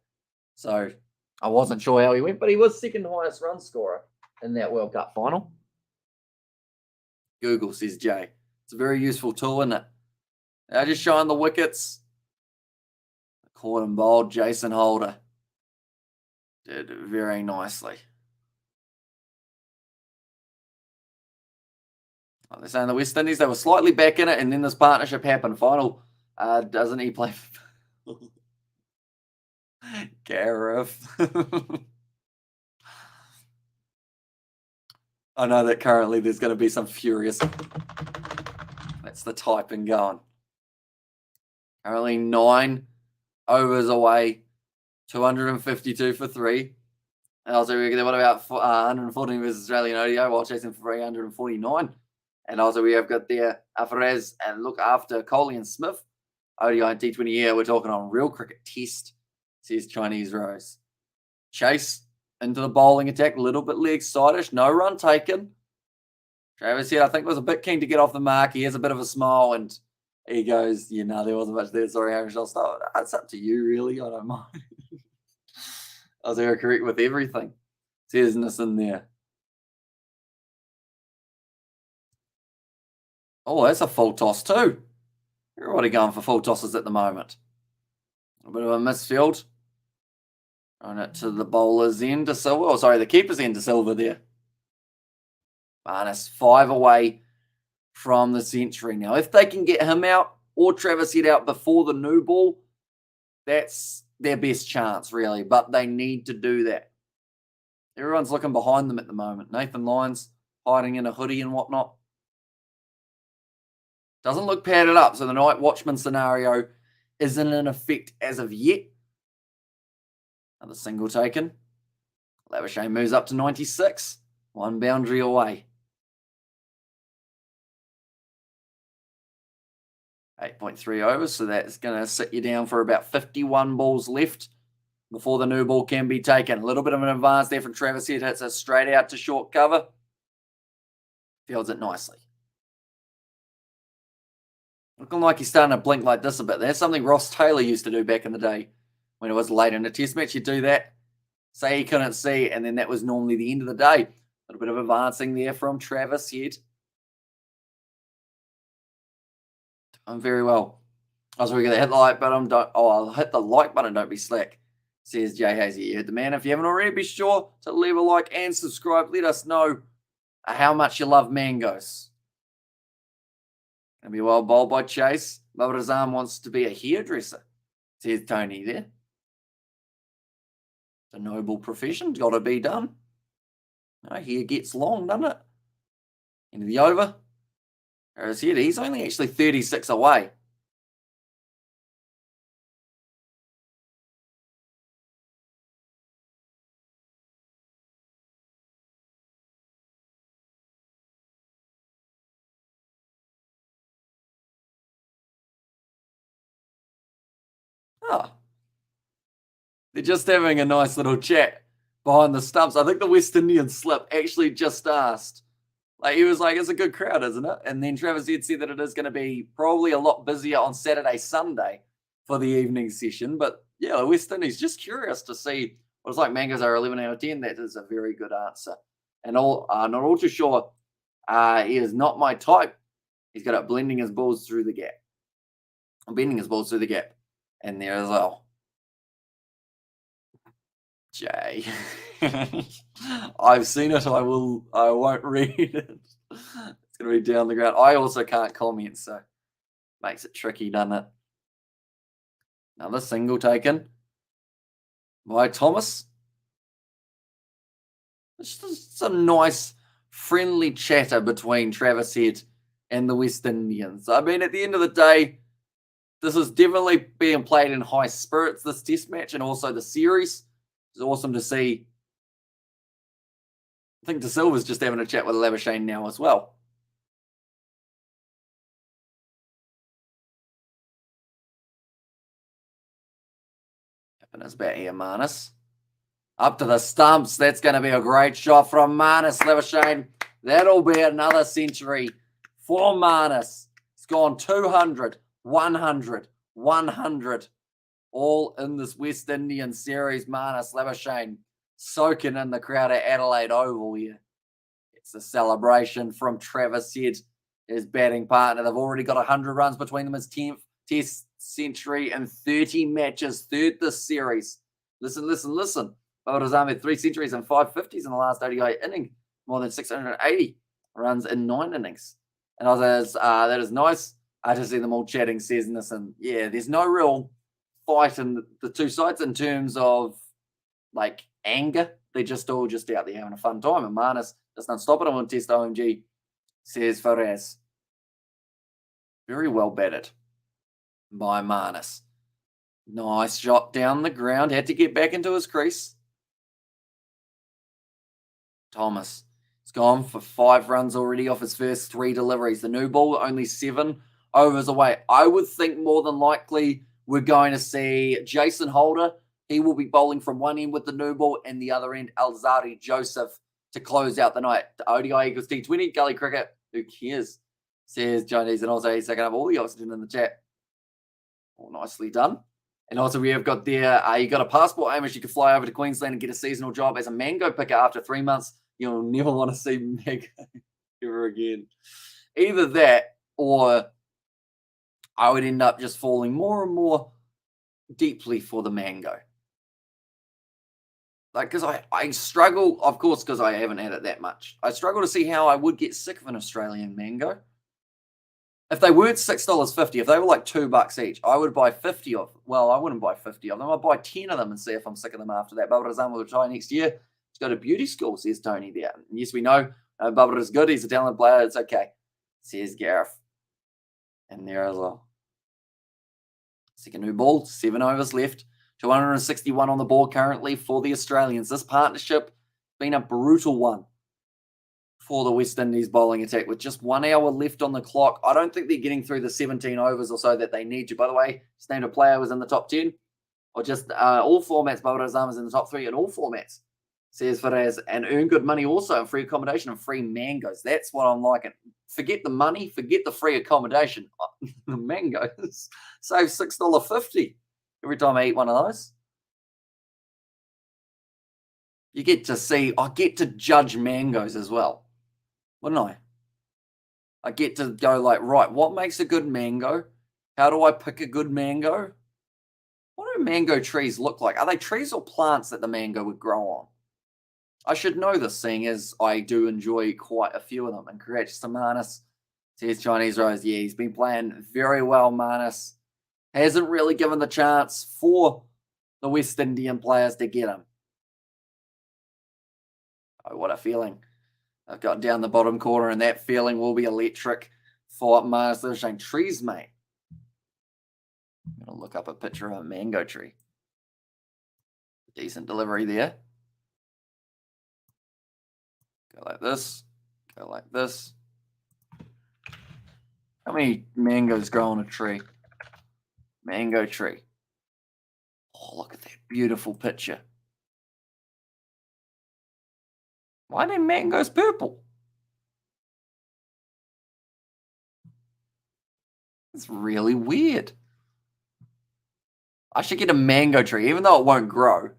So I wasn't sure how he went, but he was second highest run scorer in that World Cup final. Google, says Jay. It's a very useful tool, isn't it? They're just showing the wickets. Caught and bowled. Jason Holder did very nicely. Like they're saying the West Indies, they were slightly back in it, and then this partnership happened. Final, doesn't he play? Gareth. I know that currently there's going to be some furious. That's the typing going. Currently 9 overs away, 252 for 3. And also, what about 114 versus Australian ODI while chasing 349? And also, we have got there Alvarez and look after Coley and Smith. ODI and T20 here. We're talking on real cricket test, says Chinese Rose. Chase into the bowling attack, a little bit leg side-ish, no run taken. Travis here, I think, was a bit keen to get off the mark. He has a bit of a smile and he goes, there wasn't much there. Sorry, Hamish, I'll start. It's up to you, really. I don't mind. I was very correct with everything. Says this in there. Oh, that's a full toss too. Everybody going for full tosses at the moment. A bit of a misfield. Throwing it to the bowler's end to Silver. Oh, sorry, the keeper's end to Silver there. -5 away from the century. Now, if they can get him out or Travis Head out before the new ball, that's their best chance, really. But they need to do that. Everyone's looking behind them at the moment. Nathan Lyons hiding in a hoodie and whatnot. Doesn't look padded up, so the night watchman scenario isn't in effect as of yet. Another single taken. Labuschagne moves up to 96. 1 boundary away. 8.3 overs, so that's going to sit you down for about 51 balls left before the new ball can be taken. A little bit of an advance there from Travis Head. Hits it straight out to short cover. Fields it nicely. Looking like he's starting to blink like this a bit. That's something Ross Taylor used to do back in the day when it was late in a test match. You'd do that, say he couldn't see, and then that was normally the end of the day. A little bit of advancing there from Travis Head. Doing very well. I was going to hit the like button. I'll hit the like button. Don't be slack, says Jay Hazy. You heard the man. If you haven't already, be sure to leave a like and subscribe. Let us know how much you love mangoes. Gonna be well bowled by Chase. Babrazam wants to be a hairdresser, says Tony there. It's a noble profession. Got to be done. No, hair gets long, doesn't it? End of the over. As I said, he's only actually 36 away. Oh. They're just having a nice little chat behind the stumps. I think the West Indian slip actually just asked. He was like, it's a good crowd, isn't it? And then Travis Head said that it is going to be probably a lot busier on Saturday, Sunday for the evening session. But yeah, the West Indies, just curious to see what it's like. Mangoes are 11 out of 10. That is a very good answer. And not all too sure. He is not my type. He's got it blending his balls through the gap. Bending his balls through the gap. And there as well. Jay. I've seen it. I won't read it. It's going to be down the ground. I also can't comment, so makes it tricky, doesn't it? Another single taken by Thomas. It's just some nice friendly chatter between Travis Head and the West Indians. I mean, at the end of the day, this is definitely being played in high spirits, this test match, and also the series. It's awesome to see. I think De Silva's just having a chat with Labuschagne now as well. Tapping his bat here, Marnus. Up to the stumps. That's going to be a great shot from Marnus. Labuschagne. That'll be another century for Marnus. He's gone 200, 100, 100. All in this West Indian series. Marnus Labuschagne soaking in the crowd at Adelaide Oval here. It's a celebration from Travis Head, his batting partner. They've already got 100 runs between them. His 10th test century in 30 matches. Third this series. Listen, listen, listen. Babrazam had 3 centuries and 5 50s in the last ODI inning. More than 680 runs in 9 innings. And that is nice. I just see them all chatting, says Nissan. Yeah, there's no real fight in the two sides in terms of like anger. They're just all just out there having a fun time. And Marnus just unstop it on test OMG, says Faraz. Very well batted by Marnus. Nice shot down the ground. Had to get back into his crease. Thomas. He's gone for 5 runs already off his first 3 deliveries. The new ball only 7 overs away. I would think more than likely we're going to see Jason Holder. He will be bowling from one end with the new ball and the other end Alzari Joseph to close out the night. The ODI equals T20, gully cricket. Who cares? Says Chinese, and also he's taking up all the oxygen in the chat. All nicely done. And also we have got there, you got a passport, Amish. You can fly over to Queensland and get a seasonal job as a mango picker after 3 months. You'll never want to see mango ever again. Either that or I would end up just falling more and more deeply for the mango. Like, because I struggle, of course, because I haven't had it that much. I struggle to see how I would get sick of an Australian mango. If they weren't $6.50, if they were like $2 each, I would buy 50 of them. Well, I wouldn't buy 50 of them. I'd buy 10 of them and see if I'm sick of them after that. Bubba Razan will try next year. Let's go to beauty school, says Tony there. And yes, we know Bubba is good. He's a talented player. It's okay, says Gareth. And there as well. Second new ball, 7 overs left. 261 on the board currently for the Australians. This partnership has been a brutal one for the West Indies bowling attack with just 1 hour left on the clock. I don't think they're getting through the 17 overs or so that they need to. By the way, just named a player was in the top 10 or just all formats. Bubba Razan is in the top 3 in all formats, says Faraz, and earn good money also and free accommodation and free mangoes. That's what I'm liking. Forget the money, forget the free accommodation. The mangoes save $6.50 every time I eat one of those. You get to see, I get to judge mangoes as well, wouldn't I? I get to go like, right, what makes a good mango? How do I pick a good mango? What do mango trees look like? Are they trees or plants that the mango would grow on? I should know this, seeing as I do enjoy quite a few of them. And congrats to Marnus. Says Chinese Rose. Yeah, he's been playing very well, Marnus. Hasn't really given the chance for the West Indian players to get him. Oh, what a feeling. I've got down the bottom corner, and that feeling will be electric for Marnus. They're saying trees, mate. I'm going to look up a picture of a mango tree. Decent delivery there. Go like this. Go like this. How many mangoes grow on a tree? Mango tree. Oh, look at that beautiful picture. Why are mangoes purple? It's really weird. I should get a mango tree, even though it won't grow.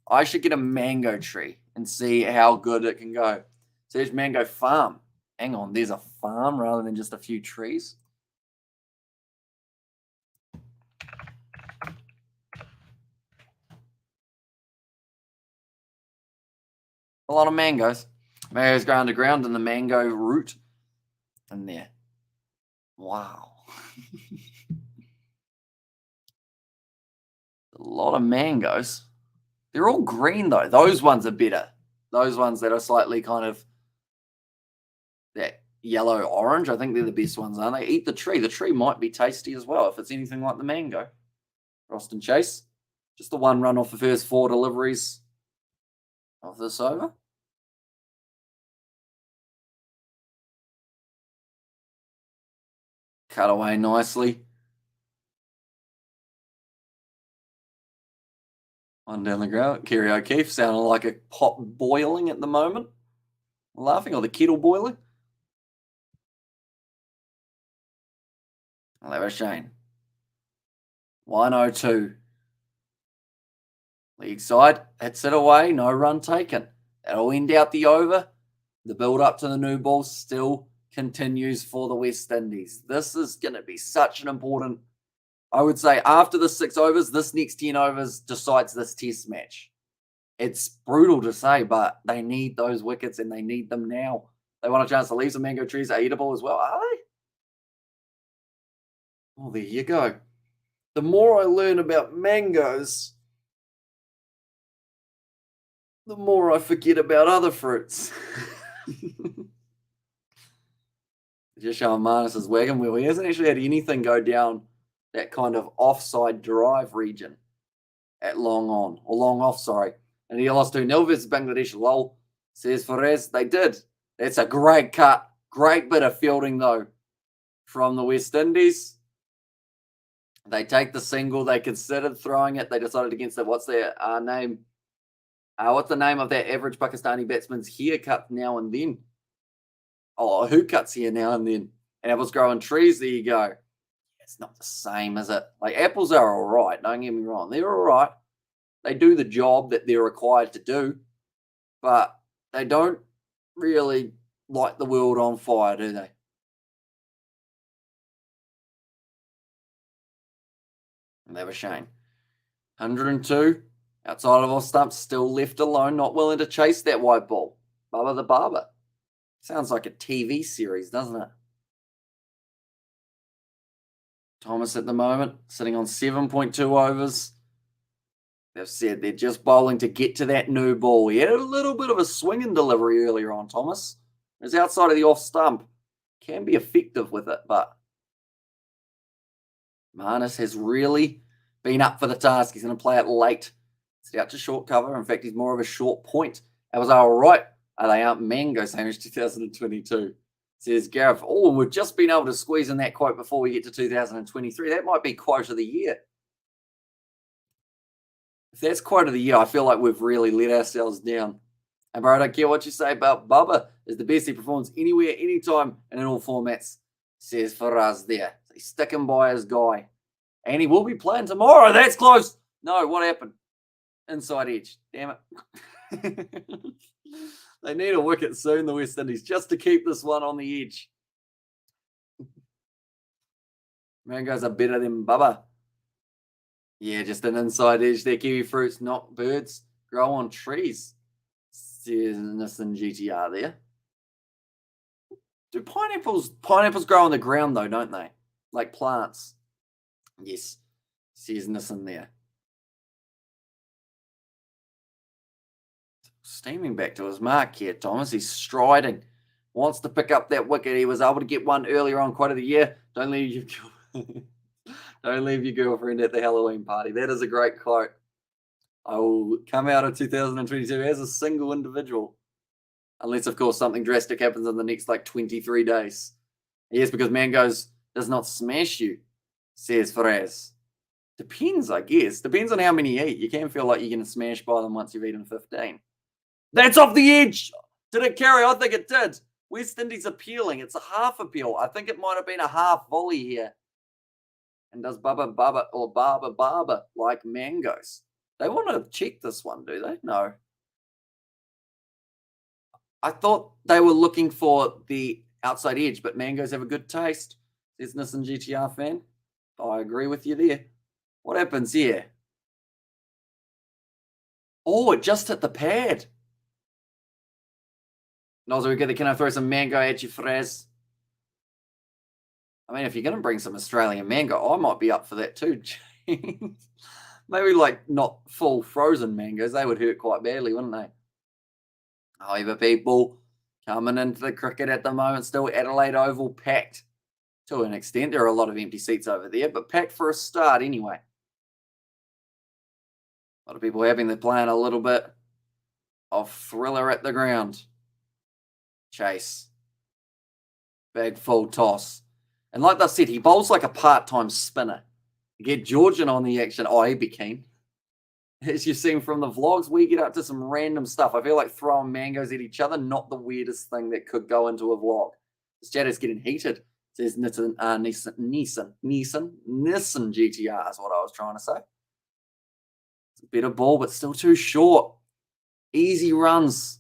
I should get a mango tree and see how good it can go. So there's mango farm. Hang on, there's a farm rather than just a few trees. A lot of mangoes. Mangoes go underground in the mango root in there. Wow. A lot of mangoes. They're all green though. Those ones are better. Those ones that are slightly kind of that yellow orange, I think they're the best ones, aren't they? Eat the tree. The tree might be tasty as well if it's anything like the mango. Frost and Chase. Just the 1 run off the first 4 deliveries of this over. Cut away nicely. On down the ground. Kerry O'Keefe sounding like a pot boiling at the moment. Laughing, or the kettle boiling. I'll have a Shane. 102. League side hits it away. No run taken. That'll end out the over. The build up to the new ball still continues for the West Indies. This is going to be such an important, I would say, after the 6 overs, this next 10 overs decides this test match. It's brutal to say, but they need those wickets and they need them now. They want a chance to leave some mango trees are eatable as well, are they? Well, there you go. the more I learn about mangoes, the more I forget about other fruits. Just showing Marnus's wagon wheel. He hasn't actually had anything go down that kind of offside drive region at long on, or long off, sorry. And he lost 2-0 versus Bangladesh. Lol, says Ferez. They did. That's a great cut. Great bit of fielding, though, from the West Indies. They take the single. They considered throwing it. They decided against it. What's their name? What's the name of that average Pakistani batsman's haircut now and then? Oh, who cuts here now and then? And apples grow on trees. There you go. It's not the same, is it? Like, apples are all right. Don't get me wrong. They're all right. They do the job that they're required to do. But they don't really light the world on fire, do they? And they were Shane. 102. Outside of off stumps, still left alone, not willing to chase that white ball. Bubba the Barber. Sounds like a TV series, doesn't it? Thomas at the moment, sitting on 7.2 overs. They've said they're just bowling to get to that new ball. He had a little bit of a swinging delivery earlier on, Thomas. It's outside of the off stump. Can be effective with it, but Marnus has really been up for the task. He's going to play it late. It's out to short cover. In fact, he's more of a short point. That was all right. They aren't mango, same as 2022. Says Gareth. Oh, and we've just been able to squeeze in that quote before we get to 2023. That might be quote of the year. If that's quote of the year, I feel like we've really let ourselves down. And bro, I don't care what you say about Bubba. Is the best he performs anywhere, anytime, and in all formats. Says Faraz there. He's sticking by his guy. And he will be playing tomorrow. That's close. No, what happened? Inside edge. Damn it. They need a wicket soon, the West Indies, just to keep this one on the edge. Mangoes are better than Bubba. Yeah, just an inside edge there. Kiwi fruits, not birds, grow on trees. Says Nissan GTR there. Do pineapples grow on the ground though, don't they? Like plants. Yes. Says Nissan there. Steaming back to his mark here, Thomas. He's striding. Wants to pick up that wicket. He was able to get one earlier on, quote of the year. Don't leave your girlfriend at the Halloween party. That is a great quote. I will come out of 2022 as a single individual. Unless, of course, something drastic happens in the next, 23 days. Yes, because mangoes does not smash you, says Faraz. Depends, I guess. Depends on how many you eat. You can feel like you're going to smash by them once you've eaten 15. That's off the edge. Did it carry? I think it did. West Indies appealing. It's a half appeal. I think it might have been a half volley here. And does Barber like mangoes? They want to check this one, do they? No. I thought they were looking for the outside edge, but mangoes have a good taste. Says Nissan GTR fan. I agree with you there. What happens here? Oh, it just hit the pad. Nozo, can I throw some mango at you, Fraz? I mean, if you're going to bring some Australian mango, I might be up for that too. Maybe not full frozen mangoes. They would hurt quite badly, wouldn't they? However, people coming into the cricket at the moment, still Adelaide Oval packed to an extent. There are a lot of empty seats over there, but packed for a start anyway. A lot of people having they're playing a little bit of thriller at the ground. Chase. Big full toss. And like I said, he bowls like a part-time spinner. You get Georgian on the action. Oh, he'd be keen. As you've seen from the vlogs, we get up to some random stuff. I feel like throwing mangoes at each other, not the weirdest thing that could go into a vlog. This chat is getting heated. Says Nissan GTR is what I was trying to say. It's a better ball, but still too short. Easy runs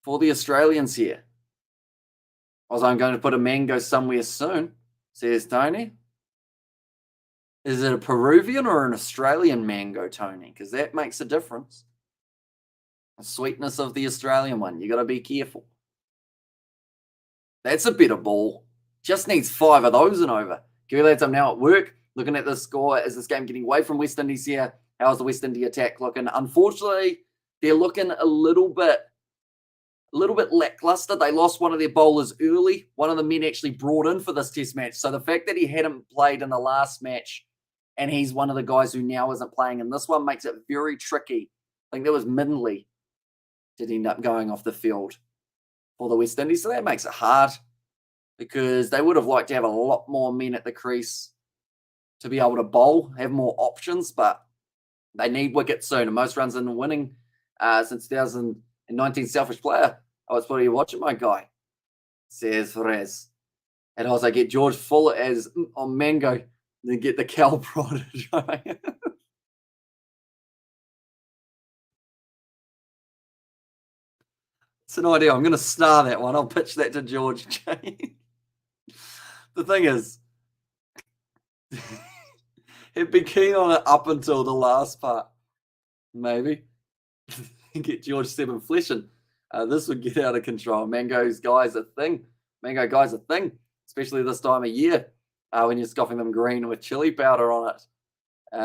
for the Australians here. I'm going to put a mango somewhere soon, says Tony. Is it a Peruvian or an Australian mango, Tony? Because that makes a difference. The sweetness of the Australian one. You got to be careful. That's a better ball. Just needs 5 of those and over. Give lads, I'm now at work. looking at the score, is this game getting away from West Indies here? How's the West Indies attack looking? Unfortunately, they're looking a little bit lackluster. They lost one of their bowlers early. One of the men actually brought in for this test match. So the fact that he hadn't played in the last match and he's one of the guys who now isn't playing in this one makes it very tricky. I think that was Mindley did end up going off the field for the West Indies. So that makes it hard because they would have liked to have a lot more men at the crease to be able to bowl, have more options, but they need wickets soon. And most runs in winning since 2019. Selfish player. Oh, it's what are you watching, my guy? Says Rez. And also get George Fuller as on Mango, then get the Cal Prodigy. It's an idea. I'm going to star that one. I'll pitch that to George J. The thing is, he'd be keen on it up until the last part. Maybe. Get George Seven fleshing. This would get out of control. Mango guy's a thing, especially this time of year when you're scoffing them green with chili powder on it.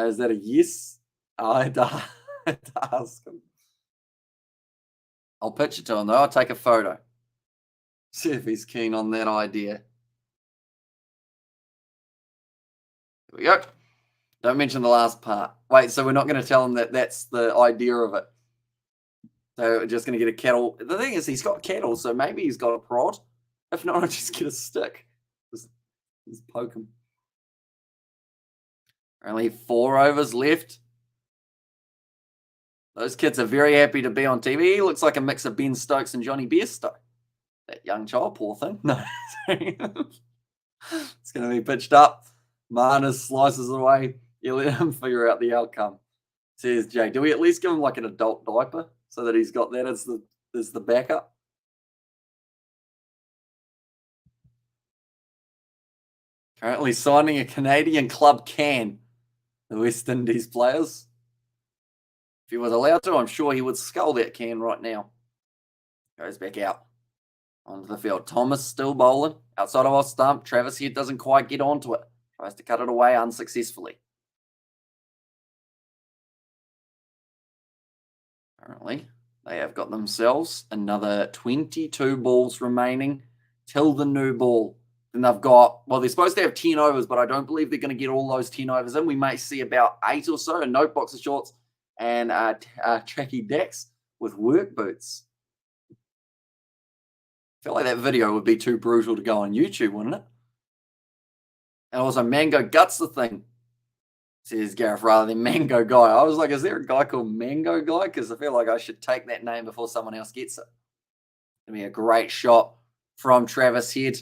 Is that a yes? I had to ask him. I'll pitch it to him, though. I'll take a photo. See if he's keen on that idea. Here we go. Don't mention the last part. Wait, so we're not going to tell him that that's the idea of it. So we're just going to get a kettle. The thing is, he's got kettle, so maybe he's got a prod. If not, I'll just get a stick. Just poke him. Only 4 overs left. Those kids are very happy to be on TV. He looks like a mix of Ben Stokes and Johnny Bairstow. That young child, poor thing. No. It's going to be pitched up. Marnus slices it away. You let him figure out the outcome. Says Jay. Do we at least give him like an adult diaper so that he's got that as the backup? Currently signing a Canadian club can. The West Indies players. If he was allowed to, I'm sure he would scull that can right now. Goes back out onto the field. Thomas still bowling. Outside of off stump. Travis Head doesn't quite get onto it. Tries to cut it away unsuccessfully. Apparently, they have got themselves another 22 balls remaining till the new ball. And they've got, well, they're supposed to have 10 overs, but I don't believe they're going to get all those 10 overs in. We may see about 8 or so, a note box of shorts and tracky decks with work boots. I feel like that video would be too brutal to go on YouTube, wouldn't it? And also, Mango guts the thing, says Gareth, rather than Mango Guy. I was like, is there a guy called Mango Guy? Because I feel like I should take that name before someone else gets it. It'll be a great shot from Travis Head.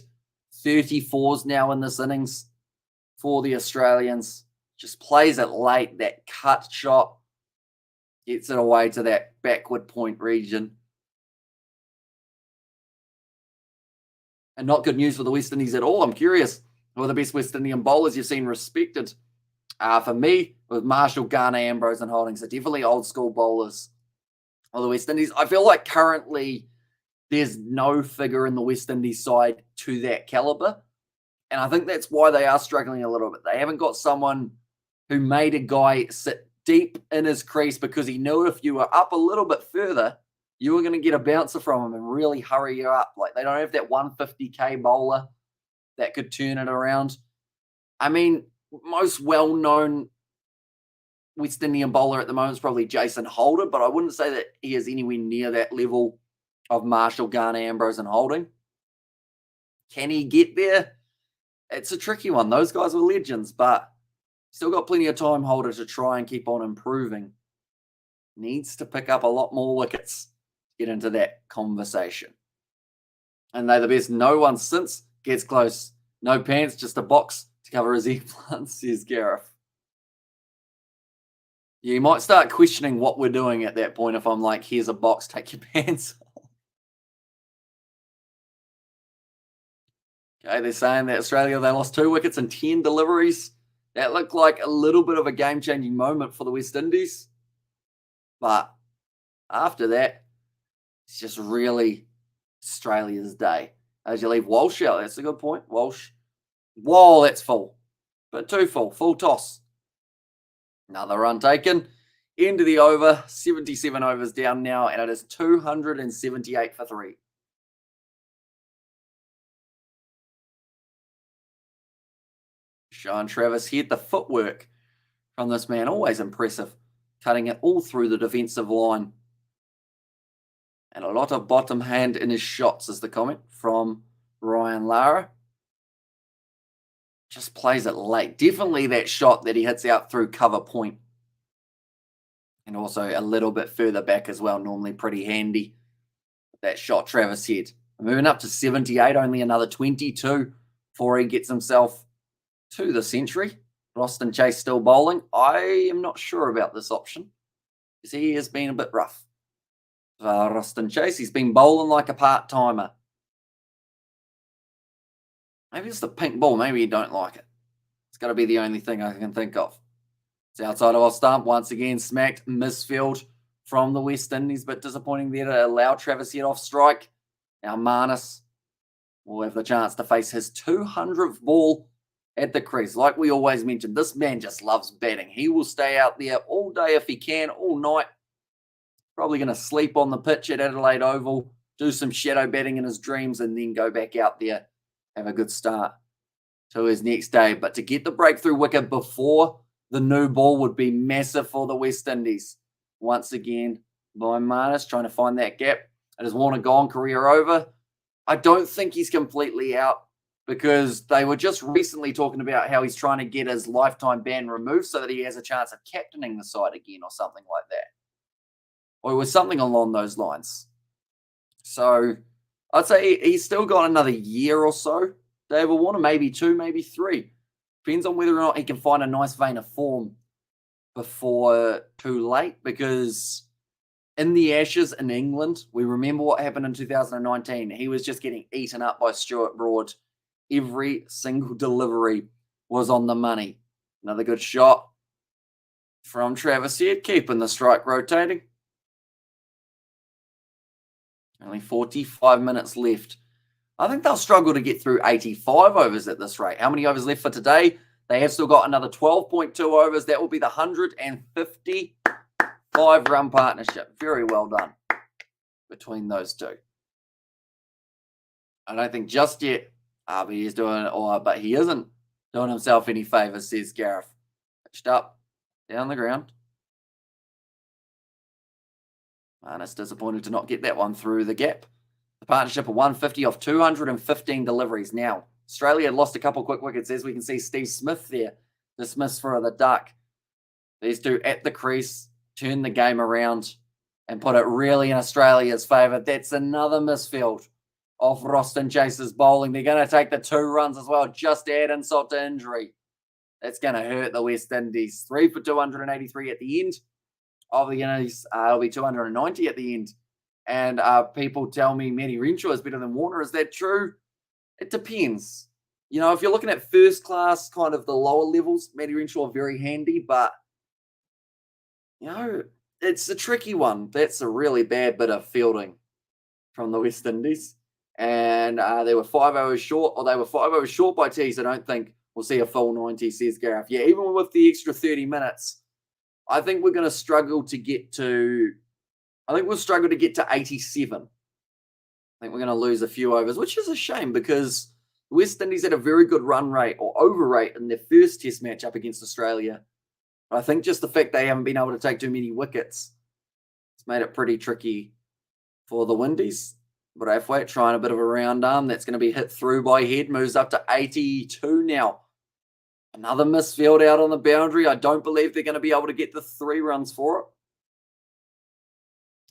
34s now in this innings for the Australians. Just plays it late, that cut shot. Gets it away to that backward point region. And not good news for the West Indies at all. I'm curious who are the best West Indian bowlers you've seen respected. For me, with Marshall, Garner, Ambrose, and Holdings, are definitely old school bowlers of the West Indies. I feel like currently there's no figure in the West Indies side to that caliber. And I think that's why they are struggling a little bit. They haven't got someone who made a guy sit deep in his crease because he knew if you were up a little bit further, you were going to get a bouncer from him and really hurry you up. Like, they don't have that 150k bowler that could turn it around. I mean, most well-known West Indian bowler at the moment is probably Jason Holder, but I wouldn't say that he is anywhere near that level of Marshall, Garner, Ambrose, and Holding. Can he get there? It's a tricky one. Those guys were legends, but still got plenty of time, Holder, to try and keep on improving. Needs to pick up a lot more wickets to get into that conversation. And they're the best. No one since gets close. No pants, just a box to cover his earplugs, says Gareth. Yeah, you might start questioning what we're doing at that point if I'm like, here's a box, take your pants off. Okay, they're saying that Australia, they lost 2 wickets and 10 deliveries. That looked like a little bit of a game-changing moment for the West Indies. But after that, it's just really Australia's day. As you leave Walsh out, that's a good point. Walsh. Whoa, that's full. but 2 full toss. Another run taken. End of the over, 77 overs down now, and it is 278 for 3. Sean Travis here. The footwork from this man, always impressive. Cutting it all through the defensive line. And a lot of bottom hand in his shots is the comment from Ryan Lara. Just plays it late. Definitely that shot that he hits out through cover point. And also a little bit further back as well. Normally pretty handy. That shot Travis hit. Moving up to 78. Only another 22 before he gets himself to the century. Roston Chase still bowling. I am not sure about this option, because he has been a bit rough. Roston Chase, he's been bowling like a part-timer. Maybe it's the pink ball. Maybe you don't like it. It's got to be the only thing I can think of. It's outside of off stump. Once again, smacked misfield from the West Indies, but disappointing there to allow Travis Head off strike. Now Marnus will have the chance to face his 200th ball at the crease. Like we always mention, this man just loves batting. He will stay out there all day if he can, all night. Probably going to sleep on the pitch at Adelaide Oval, do some shadow batting in his dreams, and then go back out there, have a good start to his next day. But to get the breakthrough wicket before the new ball would be massive for the West Indies. Once again, by Marnus, trying to find that gap. It is Warner gone, career over. I don't think he's completely out, because they were just recently talking about how he's trying to get his lifetime ban removed so that he has a chance of captaining the side again or something like that. Or it was something along those lines. So I'd say he's still got another year or so. David Warner, maybe 2, maybe 3. Depends on whether or not he can find a nice vein of form before too late, because in the Ashes in England, we remember what happened in 2019. He was just getting eaten up by Stuart Broad. Every single delivery was on the money. Another good shot from Travis Head, keeping the strike rotating. Only 45 minutes left. I think they'll struggle to get through 85 overs at this rate. How many overs left for today? They have still got another 12.2 overs. That will be the 155-run partnership. Very well done between those two. I don't think just yet RB is doing it, but he isn't doing himself any favours, says Gareth. Pitched up, down the ground. Marnus disappointed to not get that one through the gap. The partnership of 150 off 215 deliveries. Now, Australia had lost a couple quick wickets. As we can see, Steve Smith there dismissed for the duck. These two at the crease, turn the game around and put it really in Australia's favour. That's another misfield off Roston Chase's bowling. They're going to take the 2 runs as well, just to add insult to injury. That's going to hurt the West Indies. 3 for 283 at the end of the innings. It'll be 290 at the end. And people tell me Matty Renshaw is better than Warner. Is that true? It depends. You know, if you're looking at first class, kind of the lower levels, Matty Renshaw very handy, but you know, it's a tricky one. That's a really bad bit of fielding from the West Indies. And they were 5 overs short, or they were 5 overs short by tees. I don't think we'll see a full 90, says Gareth. Yeah, even with the extra 30 minutes, I think we're going to struggle to get to, I think we'll struggle to get to 87. I think we're going to lose a few overs, which is a shame, because the West Indies had a very good run rate or over rate in their first test match up against Australia. But I think just the fact they haven't been able to take too many wickets, it's made it pretty tricky for the Windies. Braithwaite trying a bit of a round arm. That's going to be hit through by Head. Moves up to 82 now. Another misfield out on the boundary. I don't believe they're going to be able to get the 3 runs for it.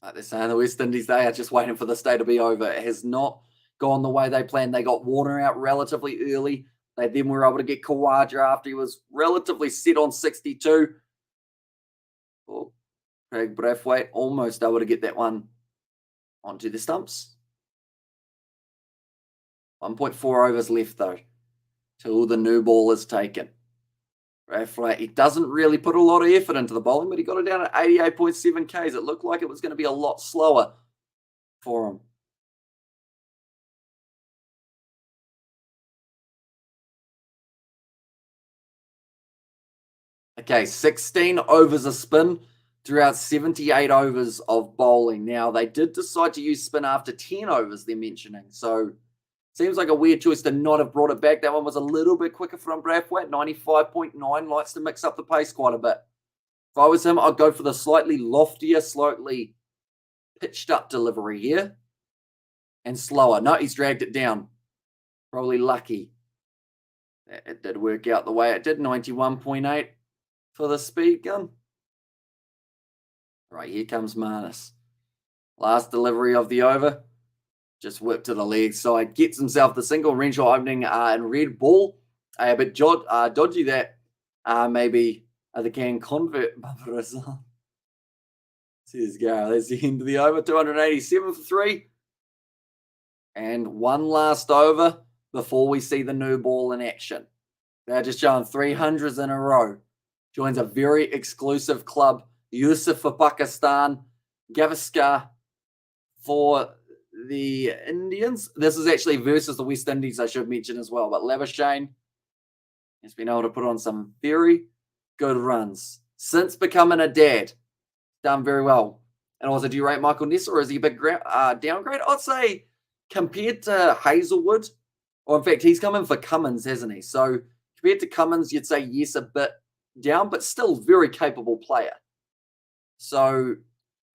Like they're saying, the West Indies, they are just waiting for this day to be over. It has not gone the way they planned. They got Warner out relatively early. They then were able to get Khawaja after he was relatively set on 62. Oh, Craig Braithwaite almost able to get that one onto the stumps. 1.4 overs left, though, till the new ball is taken. Braithwaite, he doesn't really put a lot of effort into the bowling, but he got it down at 88.7 Ks. It looked like it was going to be a lot slower for him. Okay, 16 overs a spin throughout 78 overs of bowling. Now, they did decide to use spin after 10 overs, they're mentioning. So, seems like a weird choice to not have brought it back. That one was a little bit quicker from Brathwaite. 95.9 likes to mix up the pace quite a bit. If I was him, I'd go for the slightly loftier, slightly pitched up delivery here. And slower. No, he's dragged it down. Probably lucky. It did work out the way it did. 91.8 for the speed gun. Right, here comes Marnus. Last delivery of the over. Just whipped to the leg side. Gets himself the single. Renshaw opening in red ball. But dodgy that. Maybe they can convert Brazil. Says Gareth. That's the end of the over. 287 for 3. And one last over before we see the new ball in action. They're just showing 300s in a row. Joins a very exclusive club. Yusuf for Pakistan. Gavaskar for the Indians. This is actually versus the West Indies, I should mention as well. But Labuschagne has been able to put on some very good runs. Since becoming a dad, done very well. And also, do you rate Michael Ness, or is he a big downgrade? I'd say compared to Hazelwood, or in fact, he's coming for Cummins, hasn't he? So compared to Cummins, you'd say yes, a bit down, but still very capable player. So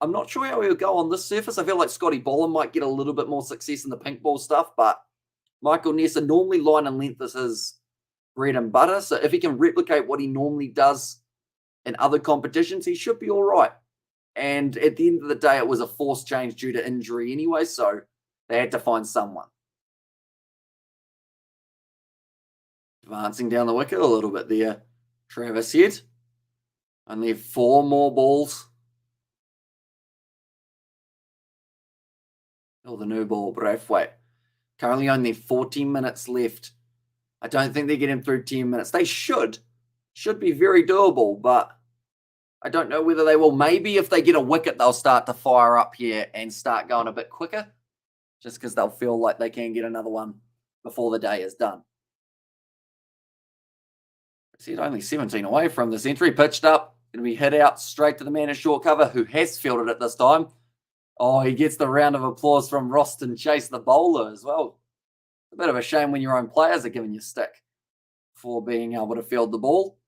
I'm not sure how he'll go on this surface. I feel like Scotty Boland might get a little bit more success in the pink ball stuff, but Michael Nessa, normally line and length is his bread and butter. So if he can replicate what he normally does in other competitions, he should be all right. And at the end of the day, it was a forced change due to injury anyway, so they had to find someone. Advancing down the wicket a little bit there, Travis Head. Only 4 more balls. Oh, the new ball, Brathwaite. Currently only 14 minutes left. I don't think they get him through 10 minutes. They should. Should be very doable, but I don't know whether they will. Maybe if they get a wicket, they'll start to fire up here and start going a bit quicker, just because they'll feel like they can get another one before the day is done. See, only 17 away from the century. Pitched up. Going to be hit out straight to the man in short cover, who has fielded it this time. Oh, he gets the round of applause from Roston Chase, the bowler, as well. A bit of a shame when your own players are giving you stick for being able to field the ball.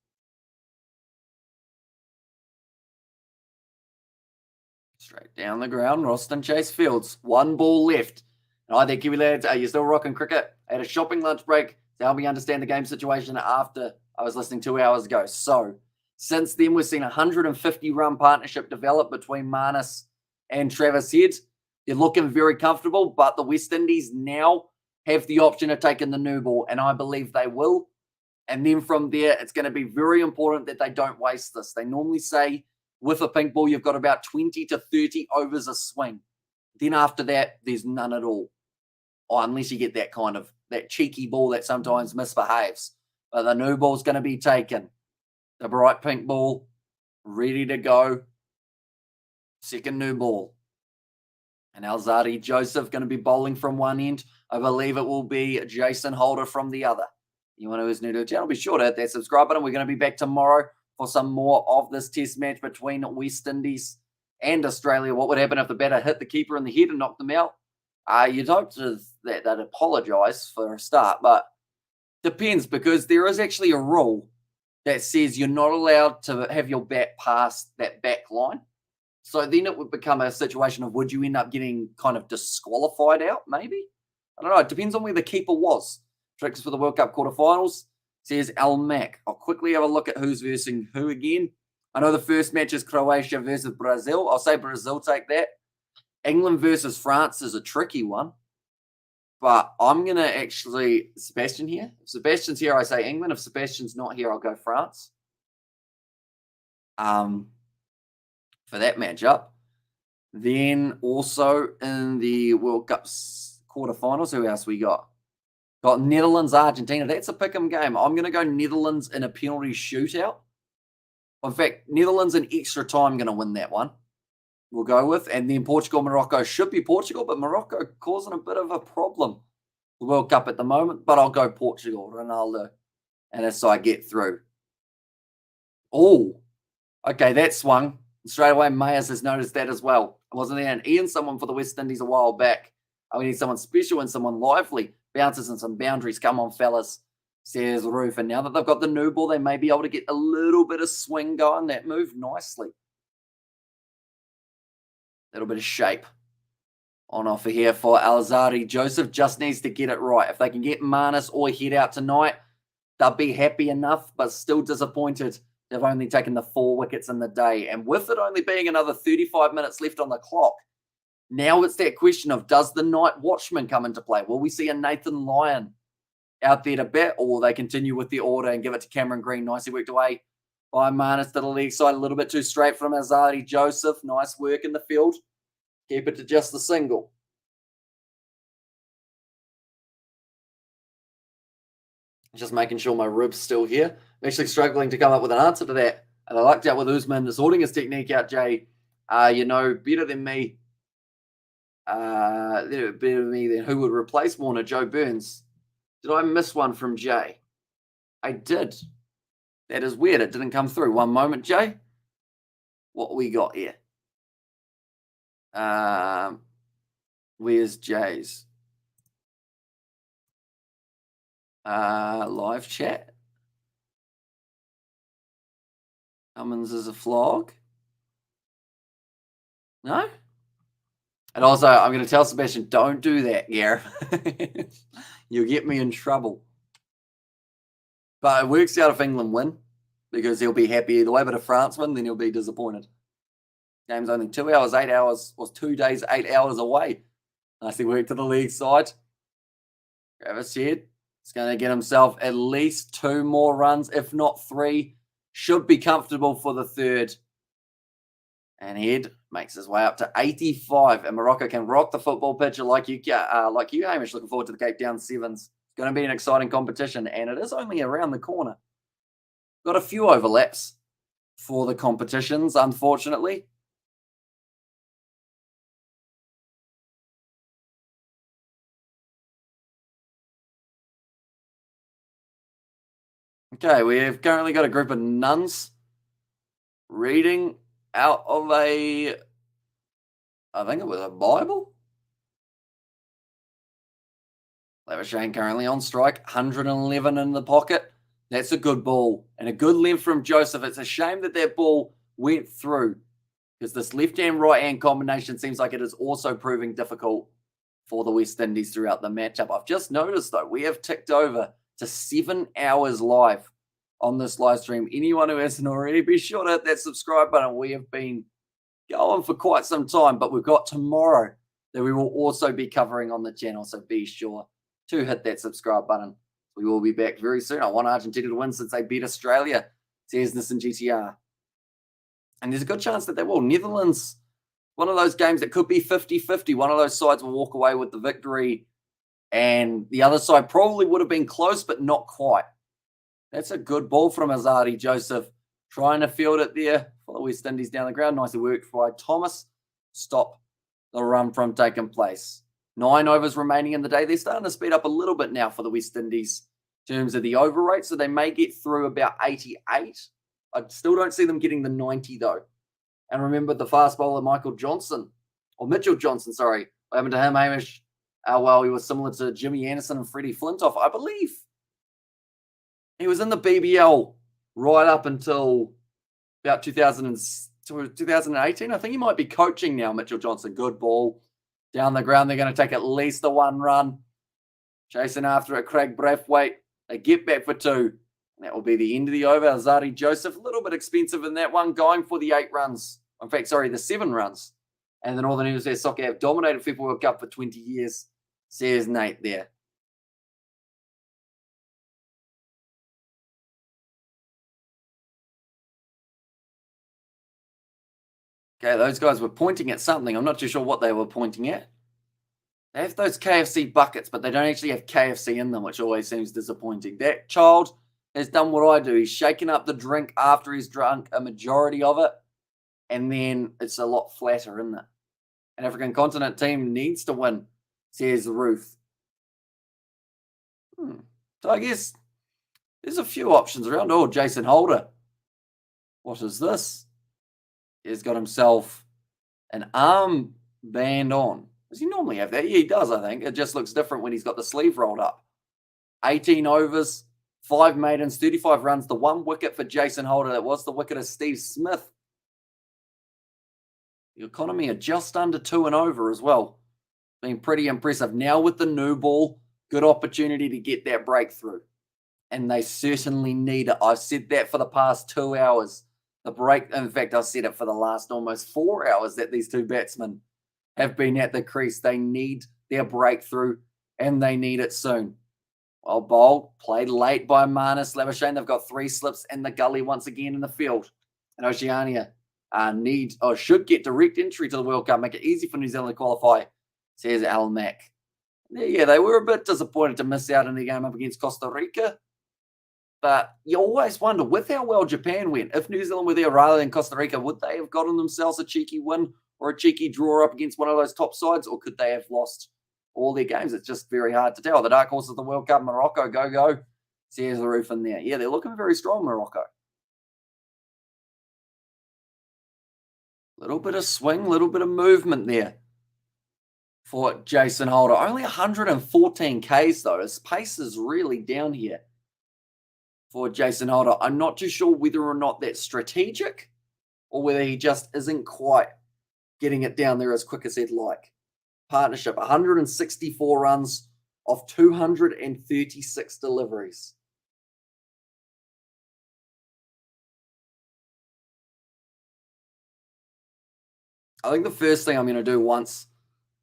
Straight down the ground, Roston Chase fields. 1 ball left. And hi there, Kiwi lads. Are you still rocking cricket? I had a shopping lunch break to help me understand the game situation after I was listening 2 hours ago. So, since then, we've seen a 150-run partnership develop between Marnus and Travis Head. They're looking very comfortable, but the West Indies now have the option of taking the new ball, and I believe they will. And then from there, it's going to be very important that they don't waste this. They normally say with a pink ball, you've got about 20 to 30 overs a swing. Then after that, there's none at all. Or unless you get that cheeky ball that sometimes misbehaves. But the new ball's going to be taken. The bright pink ball, ready to go. Second new ball. And Alzadi Joseph going to be bowling from one end. I believe it will be Jason Holder from the other. Anyone who is new to the channel, be sure to hit that subscribe button. We're going to be back tomorrow for some more of this test match between West Indies and Australia. What would happen if the batter hit the keeper in the head and knocked them out? You'd hope that they'd apologise for a start, but depends, because there is actually a rule that says you're not allowed to have your bat past that back line. So then it would become a situation of, would you end up getting kind of disqualified out, maybe? I don't know. It depends on where the keeper was. Tricks for the World Cup quarterfinals, says Al Mac. I'll quickly have a look at who's versing who again. I know the first match is Croatia versus Brazil. I'll say Brazil take that. England versus France is a tricky one. But I'm going to actually, Sebastian here. If Sebastian's here, I say England. If Sebastian's not here, I'll go France. For that matchup. Then also in the World Cup quarterfinals, who else we got? Got Netherlands, Argentina. That's a pick'em game. I'm going to go Netherlands in a penalty shootout. In fact, Netherlands in extra time going to win that one. We'll go with. And then Portugal, Morocco should be Portugal, but Morocco causing a bit of a problem. The World Cup at the moment, but I'll go Portugal, Ronaldo. And that's so I get through. Oh, okay, that swung. Straight away, Mayers has noticed that as well. Wasn't there an Ian someone for the West Indies a while back? Oh, we need someone special and someone lively. Bounces and some boundaries. Come on, fellas, says Roof. And now that they've got the new ball, they may be able to get a little bit of swing going. That moved nicely. A little bit of shape on offer here for Alzarri. Joseph just needs to get it right. If they can get Marnus or Head out tonight, they'll be happy enough, but still disappointed. They've only taken the 4 wickets in the day. And with it only being another 35 minutes left on the clock, now it's that question of, does the night watchman come into play? Will we see a Nathan Lyon out there to bat, or will they continue with the order and give it to Cameron Green? Nicely worked away by Marnus to the leg side, a little bit too straight from Alzarri. Joseph, nice work in the field. Keep it to just the single. Just making sure my rib's still here. I'm actually struggling to come up with an answer to that. And I lucked out with Usman sorting his technique out, Jay. Better than me. Better than me than who would replace Warner? Joe Burns. Did I miss one from Jay? I did. That is weird. It didn't come through. One moment, Jay. What we got here? Where's Jay's? Live chat. Cummins is a flog. No? And also, I'm going to tell Sebastian, don't do that, Gareth. You'll get me in trouble. But it works out if England win, because he'll be happy either way. But if France win, then he'll be disappointed. Game's only 2 hours, 8 hours, or 2 days, 8 hours away. Nicely worked to the leg side. Travis Head is going to get himself at least 2 more runs, if not 3. Should be comfortable for the 3rd. And Head makes his way up to 85. And Morocco can rock the football pitch like you, Hamish. Looking forward to the Cape Town Sevens. It's going to be an exciting competition, and it is only around the corner. Got a few overlaps for the competitions, unfortunately. Okay, we've currently got a group of nuns reading out of I think it was a Bible. Labuschagne currently on strike, 111 in the pocket. That's a good ball and a good length from Joseph. It's a shame that that ball went through, because this left-hand, right-hand combination seems like it is also proving difficult for the West Indies throughout the matchup. I've just noticed, though, we have ticked over to 7 hours live on this live stream. Anyone who hasn't already, be sure to hit that subscribe button. We have been going for quite some time, but we've got tomorrow that we will also be covering on the channel, so be sure to hit that subscribe button. We will be back very soon. I want Argentina to win since they beat Australia, says Nissan GTR. And there's a good chance that they will. Netherlands, one of those games that could be 50-50. One of those sides will walk away with the victory, and the other side probably would have been close, but not quite. That's a good ball from Alzarri. Joseph trying to field it there for the West Indies down the ground. Nicely worked by Thomas. Stop the run from taking place. 9 overs remaining in the day. They're starting to speed up a little bit now for the West Indies in terms of the over rate, so they may get through about 88. I still don't see them getting the 90, though. And remember the fast bowler Mitchell Johnson. What happened to him, Hamish? He was similar to Jimmy Anderson and Freddie Flintoff, I believe. He was in the BBL right up until about 2018. I think he might be coaching now, Mitchell Johnson. Good ball. Down the ground, they're going to take at least the 1 run. Chasing after it, Craig Brathwaite. They get back for 2. That will be the end of the over. Alzarri Joseph, a little bit expensive in that one, going for the 8 runs. In fact, the 7 runs. And the Northern Hemisphere Soccer have dominated FIFA World Cup for 20 years, says Nate there. Okay, those guys were pointing at something. I'm not too sure what they were pointing at. They have those KFC buckets, but they don't actually have KFC in them, which always seems disappointing. That child has done what I do. He's shaken up the drink after he's drunk a majority of it, and then it's a lot flatter, isn't it? An African continent team needs to win, says Ruth. So I guess there's a few options around. Oh, Jason Holder What is this? He's got himself an armband on. Does he normally have that? Yeah, he does, I think. It just looks different when he's got the sleeve rolled up. 18 overs, 5 maidens, 35 runs. The 1 wicket for Jason Holder. That was the wicket of Steve Smith. The economy are just under 2 and over as well. Been pretty impressive. Now with the new ball, good opportunity to get that breakthrough. And they certainly need it. I've said that for the past 2 hours. In fact, I've said it for the last almost 4 hours that these two batsmen have been at the crease. They need their breakthrough, and they need it soon. Well bowled, played late by Marnus Labuschagne. They've got 3 slips in the gully once again in the field. And Oceania should get direct entry to the World Cup, make it easy for New Zealand to qualify, says Al Mack. Yeah, they were a bit disappointed to miss out in the game up against Costa Rica. But you always wonder, with how well Japan went, if New Zealand were there rather than Costa Rica, would they have gotten themselves a cheeky win or a cheeky draw up against one of those top sides, or could they have lost all their games? It's just very hard to tell. The dark horse of the World Cup, Morocco, go. Says the roof in there. Yeah, they're looking very strong, Morocco. Little bit of swing, little bit of movement there for Jason Holder. Only 114 Ks, though. His pace is really down here for Jason Holder. I'm not too sure whether or not that's strategic or whether he just isn't quite getting it down there as quick as he'd like. Partnership, 164 runs off 236 deliveries. I think the first thing I'm going to do once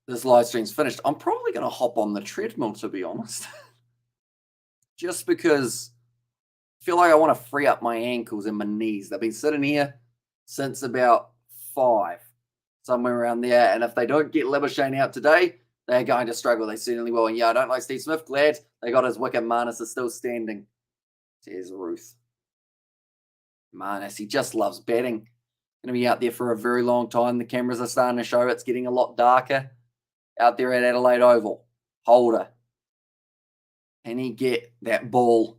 this live stream's finished, I'm probably going to hop on the treadmill, to be honest. Just because I feel like I want to free up my ankles and my knees. They've been sitting here since about 5, somewhere around there. And if they don't get Labuschagne out today, they're going to struggle. They certainly will. And yeah, I don't like Steve Smith. Glad they got his wicket. Marnus is still standing. There's Ruth. Marnus, he just loves batting. Going to be out there for a very long time. The cameras are starting to show it's getting a lot darker out there at Adelaide Oval. Holder. Can he get that ball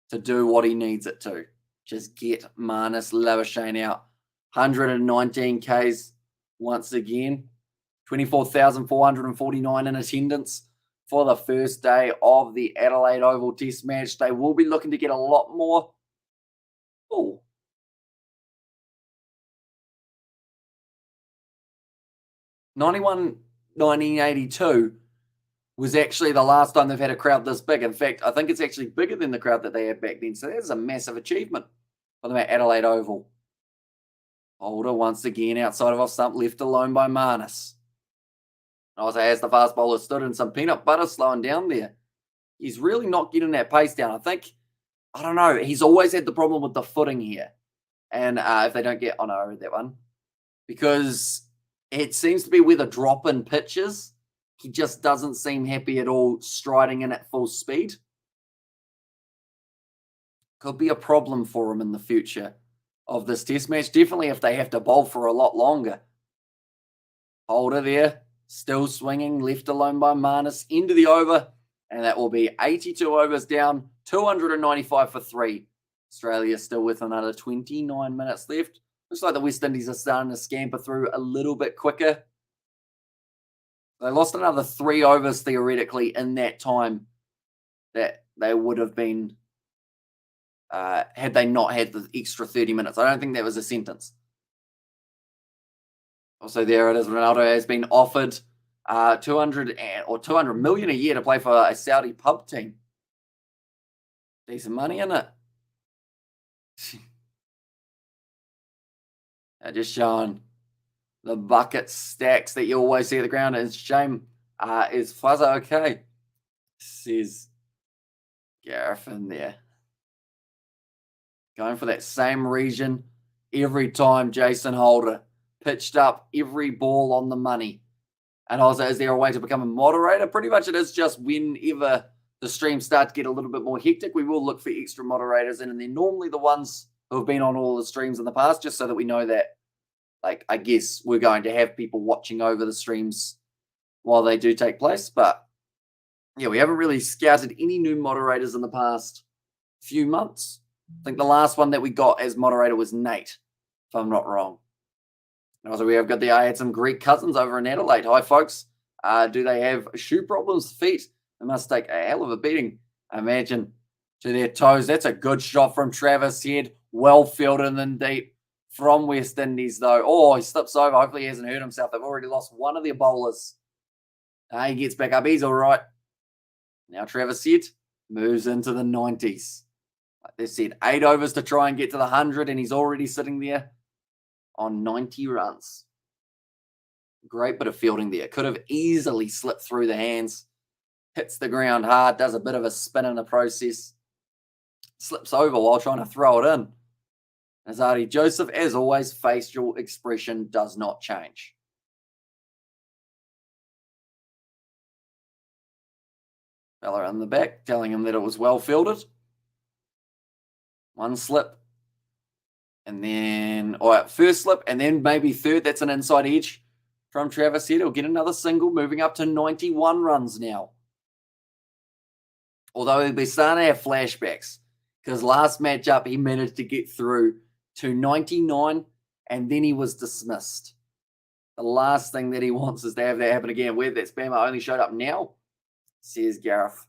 to do what he needs it to? Just get Marnus Labuschagne out. 119 Ks once again. 24,449 in attendance for the first day of the Adelaide Oval Test match. They will be looking to get a lot more. Oh. 1982 was actually the last time they've had a crowd this big. In fact, I think it's actually bigger than the crowd that they had back then. So that's a massive achievement for them at Adelaide Oval. Holder once again outside of off stump, left alone by Marnus. Also as the fast bowler stood in some peanut butter slowing down there. He's really not getting that pace down. I don't know, he's always had the problem with the footing here. And if they don't get, I read that one. Because it seems to be where the drop-in pitches. He just doesn't seem happy at all striding in at full speed. Could be a problem for him in the future of this test match. Definitely if they have to bowl for a lot longer. Holder there, still swinging, left alone by Marnus. End of the over, and that will be 82 overs down, 295 for 3. Australia still with another 29 minutes left. Looks like the West Indies are starting to scamper through a little bit quicker. They lost another 3 overs, theoretically, in that time that they would have been, had they not had the extra 30 minutes. I don't think that was a sentence. Also, there it is. Ronaldo has been offered 200 million a year to play for a Saudi pub team. Decent money, isn't it? Just showing the bucket stacks that you always see at the ground. It's a shame. Is Fuzzer okay? Says Gareth in there. Going for that same region every time. Jason Holder pitched up every ball on the money. And also, is there a way to become a moderator? Pretty much it is just whenever the streams start to get a little bit more hectic, we will look for extra moderators. And they're normally the ones who have been on all the streams in the past, just so that we know that, like, I guess we're going to have people watching over the streams while they do take place. But yeah, we haven't really scouted any new moderators in the past few months. I think the last one that we got as moderator was Nate, if I'm not wrong. And also, we have got I had some Greek cousins over in Adelaide. Hi, folks. Do they have shoe problems, feet? They must take a hell of a beating, I imagine, to their toes. That's a good shot from Travis Head. Well fielded and deep from West Indies, though. Oh, he slips over. Hopefully, he hasn't hurt himself. They've already lost one of their bowlers. He gets back up. He's all right. Now, Travis Head moves into the 90s. Like they said, 8 overs to try and get to the 100, and he's already sitting there on 90 runs. Great bit of fielding there. Could have easily slipped through the hands. Hits the ground hard, does a bit of a spin in the process. Slips over while trying to throw it in. Azadi Joseph, as always, facial expression does not change. Fella in the back telling him that it was well fielded. One slip. And then, all right, first slip, and then maybe third. That's an inside edge from Travis Head. He'll get another single, moving up to 91 runs now. Although he'll be starting to have flashbacks, because last matchup he managed to get through to 99, and then he was dismissed. The last thing that he wants is to have that happen again. Where that spammer only showed up now, says Gareth.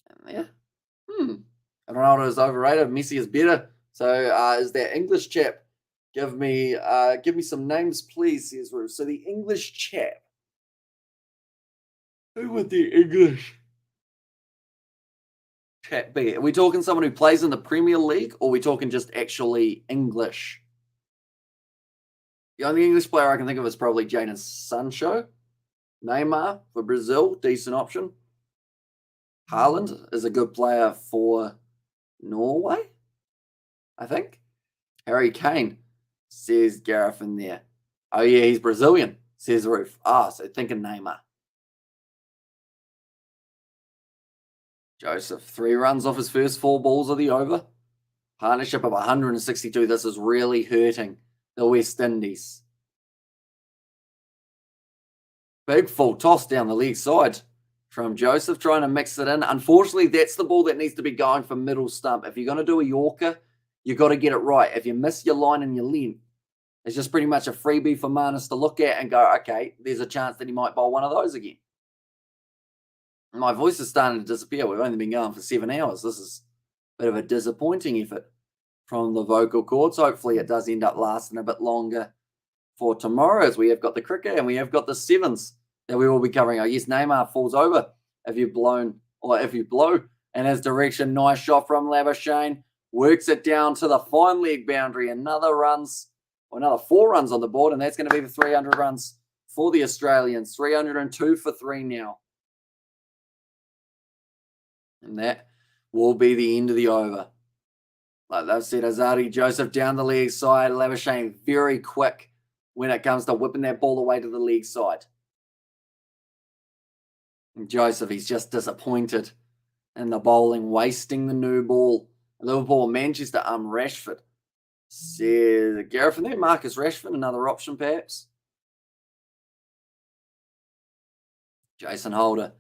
And there. Ronaldo is overrated. Messi is better. So is that English chap? Give me some names, please, says Ruth. So the English chap. Who would the English chap be? Are we talking someone who plays in the Premier League, or are we talking just actually English? The only English player I can think of is probably Jadon Sancho. Neymar for Brazil, decent option. Haaland is a good player for Norway, I think. Harry Kane, says Gareth in there. Oh, yeah, he's Brazilian, says Ruth. So thinking Neymar. Joseph, 3 runs off his first 4 balls of the over. Partnership of 162. This is really hurting the West Indies. Big full toss down the leg side from Joseph, trying to mix it in. Unfortunately, that's the ball that needs to be going for middle stump. If you're going to do a Yorker, you've got to get it right. If you miss your line and your length, it's just pretty much a freebie for Marnus to look at and go, okay, there's a chance that he might bowl one of those again. My voice is starting to disappear. We've only been going for 7 hours. This is a bit of a disappointing effort from the vocal cords. Hopefully it does end up lasting a bit longer for tomorrow, as we have got the cricket and we have got the sevens that we will be covering. Oh, yes, Neymar falls over if you blow. And his direction, nice shot from Labuschagne. Works it down to the fine leg boundary. Another 4 runs on the board, and that's going to be the 300 runs for the Australians. 302 for 3 now. And that will be the end of the over. Like they've said, Azadi Joseph down the leg side. Labuschagne very quick when it comes to whipping that ball away to the leg side. And Joseph, he's just disappointed in the bowling, wasting the new ball. Liverpool, Manchester, Rashford. Says Gareth in there. Marcus Rashford, another option perhaps. Jason Holder.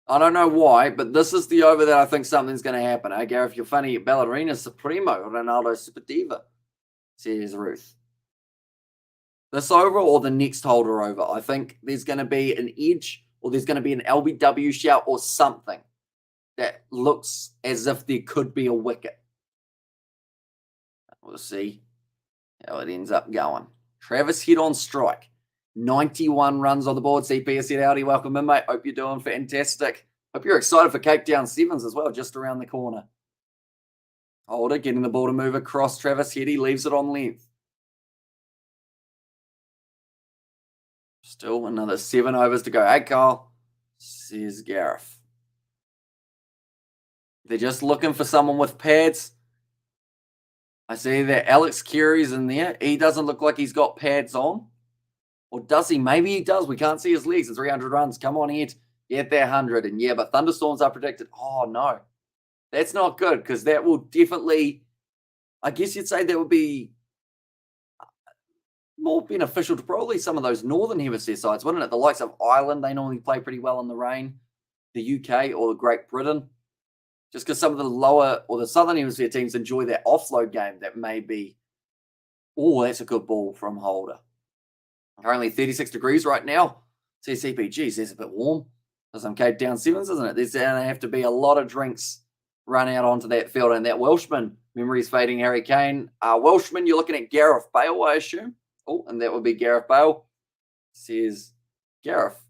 I don't know why, but this is the over that I think something's going to happen. Gareth, you're funny. Ballerina Supremo, Ronaldo Super Diva, says Ruth. This over or the next holder over? I think there's going to be an edge, or there's going to be an LBW shout or something that looks as if there could be a wicket. We'll see how it ends up going. Travis Head on strike. 91 runs on the board. CP said, howdy, welcome in, mate. Hope you're doing fantastic. Hope you're excited for Cape Town Sevens as well, just around the corner. Holder getting the ball to move across. Travis Head, he leaves it on length. Still another 7 overs to go. Hey, Carl, says Gareth. They're just looking for someone with pads. I see that Alex Carey's in there. He doesn't look like he's got pads on. Or does he? Maybe he does. We can't see his legs. It's 300 runs. Come on, Ed. Get that 100. And yeah, but thunderstorms are predicted. Oh, no. That's not good, because that will definitely, I guess you'd say that would be more beneficial to probably some of those Northern Hemisphere sides, wouldn't it? The likes of Ireland, they normally play pretty well in the rain. The UK or Great Britain. just because some of the lower or the Southern Hemisphere teams enjoy that offload game that may be, oh, that's a good ball from Holder. Currently 36 degrees right now. CCP, geez, there's a bit warm. There's some Cape Town sevens, isn't it? There's going to have to be a lot of drinks run out onto that field. And that Welshman, memories fading, Harry Kane. Welshman, you're looking at Gareth Bale, I assume. Oh, and that would be Gareth Bale. Says Gareth.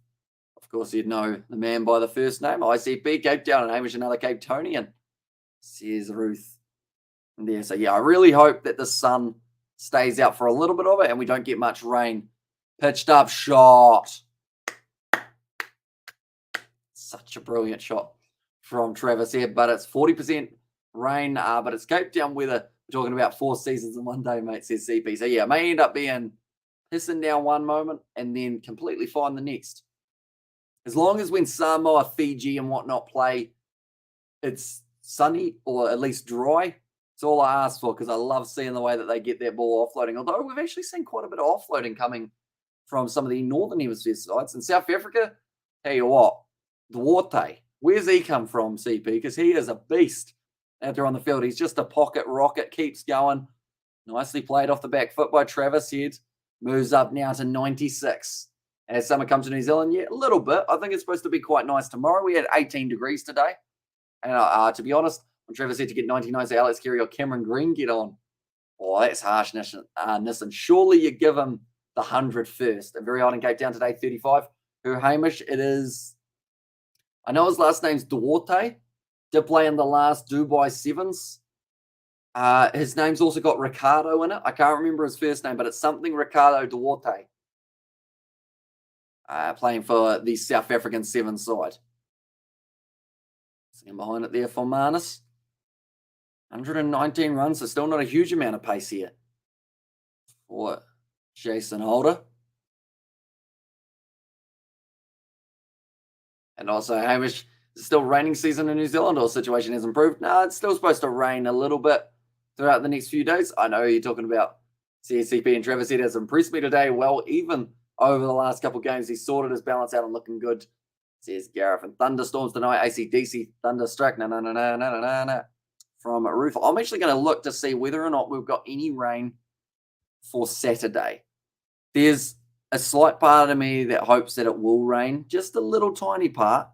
Of course, you'd know the man by the first name. ICP, Cape Town, and Hamish, another Cape Townian. Says Ruth. And there, so yeah, I really hope that the sun stays out for a little bit of it and we don't get much rain. Pitched up shot. Such a brilliant shot from Travis here, but it's 40% rain, but it's Cape Town weather. We're talking about 4 seasons in one day, mate, says CP. So yeah, it may end up being pissing down one moment and then completely fine the next. As long as when Samoa, Fiji and whatnot play, it's sunny or at least dry. It's all I ask for because I love seeing the way that they get that ball offloading. Although we've actually seen quite a bit of offloading coming from some of the Northern Hemisphere sides. In South Africa, tell you what, Duarte, where's he come from, CP? Because he is a beast out there on the field. He's just a pocket rocket, keeps going. Nicely played off the back foot by Travis Head. Moves up now to 96. As summer comes to New Zealand, yeah, a little bit. I think it's supposed to be quite nice tomorrow. We had 18 degrees today. And to be honest, when Travis said to get 99, so Alex Carey or Cameron Green get on. Oh, that's harshness. And surely you give him the 100 first. A very odd in Cape Town today, 35. Who Hamish, it is, I know his last name's Duarte. Did play in the last Dubai Sevens. His name's also got Ricardo in it. I can't remember his first name, but it's something Ricardo Duarte. Playing for the South African Sevens side. Sitting behind it there for Manus. 119 runs, so still not a huge amount of pace here for Jason Holder. And also, Hamish, is it still raining season in New Zealand or the situation has improved? No, it's still supposed to rain a little bit throughout the next few days. I know you're talking about CSCP and Travis Head has impressed me today. Well, even over the last couple of games, he's sorted his balance out and looking good. Says Gareth. And thunderstorms tonight, AC/DC, thunderstruck. No. From Ruth. I'm actually going to look to see whether or not we've got any rain for Saturday. There's a slight part of me that hopes that it will rain, just a little tiny part,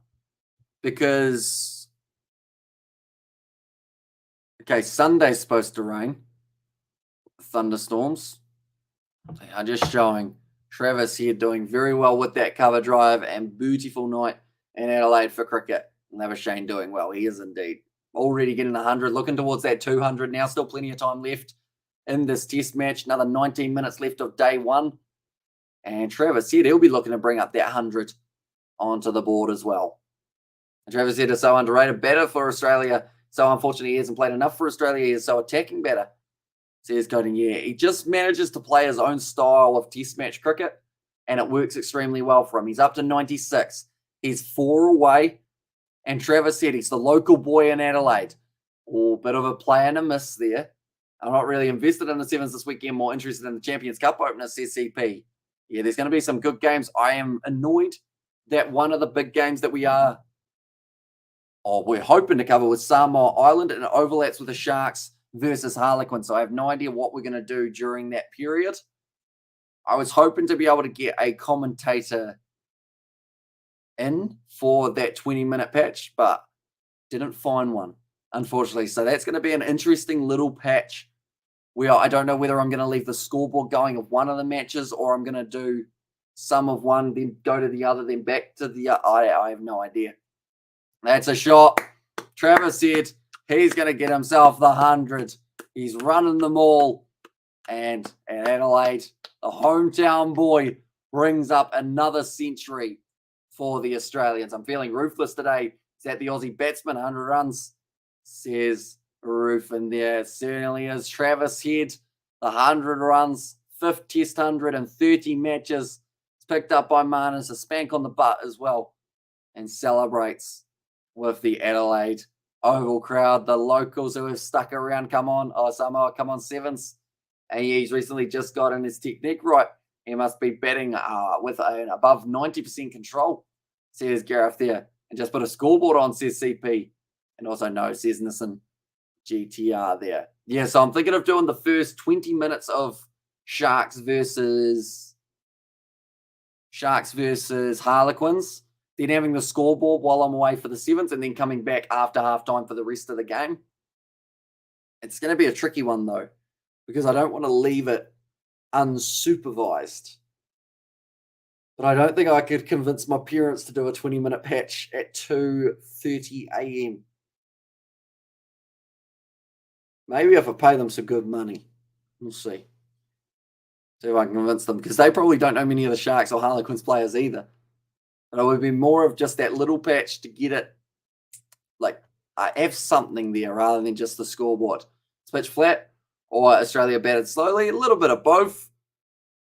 because, okay, Sunday's supposed to rain. Thunderstorms. They are just showing Travis here doing very well with that cover drive and beautiful night in Adelaide for cricket. Labuschagne doing well. He is indeed. Already getting 100, looking towards that 200 now. Still plenty of time left in this test match. Another 19 minutes left of day one. And Travis Head, he'll be looking to bring up that 100 onto the board as well. And Travis Head is so underrated. Better for Australia. So unfortunately, he hasn't played enough for Australia. He is so attacking better. Says Coding, yeah. He just manages to play his own style of test match cricket. And it works extremely well for him. He's up to 96. He's 4 away. And Travis said he's the local boy in Adelaide. Oh, bit of a play and a miss there. I'm not really invested in the Sevens this weekend, more interested in the Champions Cup opener, says CP. Yeah, there's going to be some good games. I am annoyed that one of the big games that we're hoping to cover with Samoa Island, and it overlaps with the Sharks versus Harlequin. So I have no idea what we're going to do during that period. I was hoping to be able to get a commentator in for that 20-minute patch, but didn't find one, unfortunately. So that's going to be an interesting little patch where I don't know whether I'm going to leave the scoreboard going of one of the matches or I'm going to do some of one, then go to the other, then back to the other. I have no idea. That's a shot. Travis said he's going to get himself the 100. He's running them all. And Adelaide, the hometown boy, brings up another century for the Australians. I'm feeling ruthless today. Is that the Aussie batsman? 100 runs, says Roof. And there it certainly is. Travis Head, the 100 runs, 5th test 100 in 30 matches. It's picked up by Manus, a spank on the butt as well, and celebrates with the Adelaide Oval crowd. The locals who have stuck around, come on. Oh, Samoa, come on, Sevens. And he's recently just gotten his technique right. He must be batting with an above 90% control, says Gareth there. And just put a scoreboard on, says CP. And also no, says Nissan GTR there. Yeah, so I'm thinking of doing the first 20 minutes of Sharks versus Harlequins, then having the scoreboard while I'm away for the sevens, and then coming back after halftime for the rest of the game. It's going to be a tricky one, though, because I don't want to leave it unsupervised. But I don't think I could convince my parents to do a 20-minute patch at 2:30 a.m. Maybe if I pay them some good money. We'll see. See if I can convince them, because they probably don't know many of the Sharks or Harlequins players either. But it would be more of just that little patch to get it, like, I have something there rather than just the scoreboard. It's pitch flat, or Australia batted slowly, a little bit of both.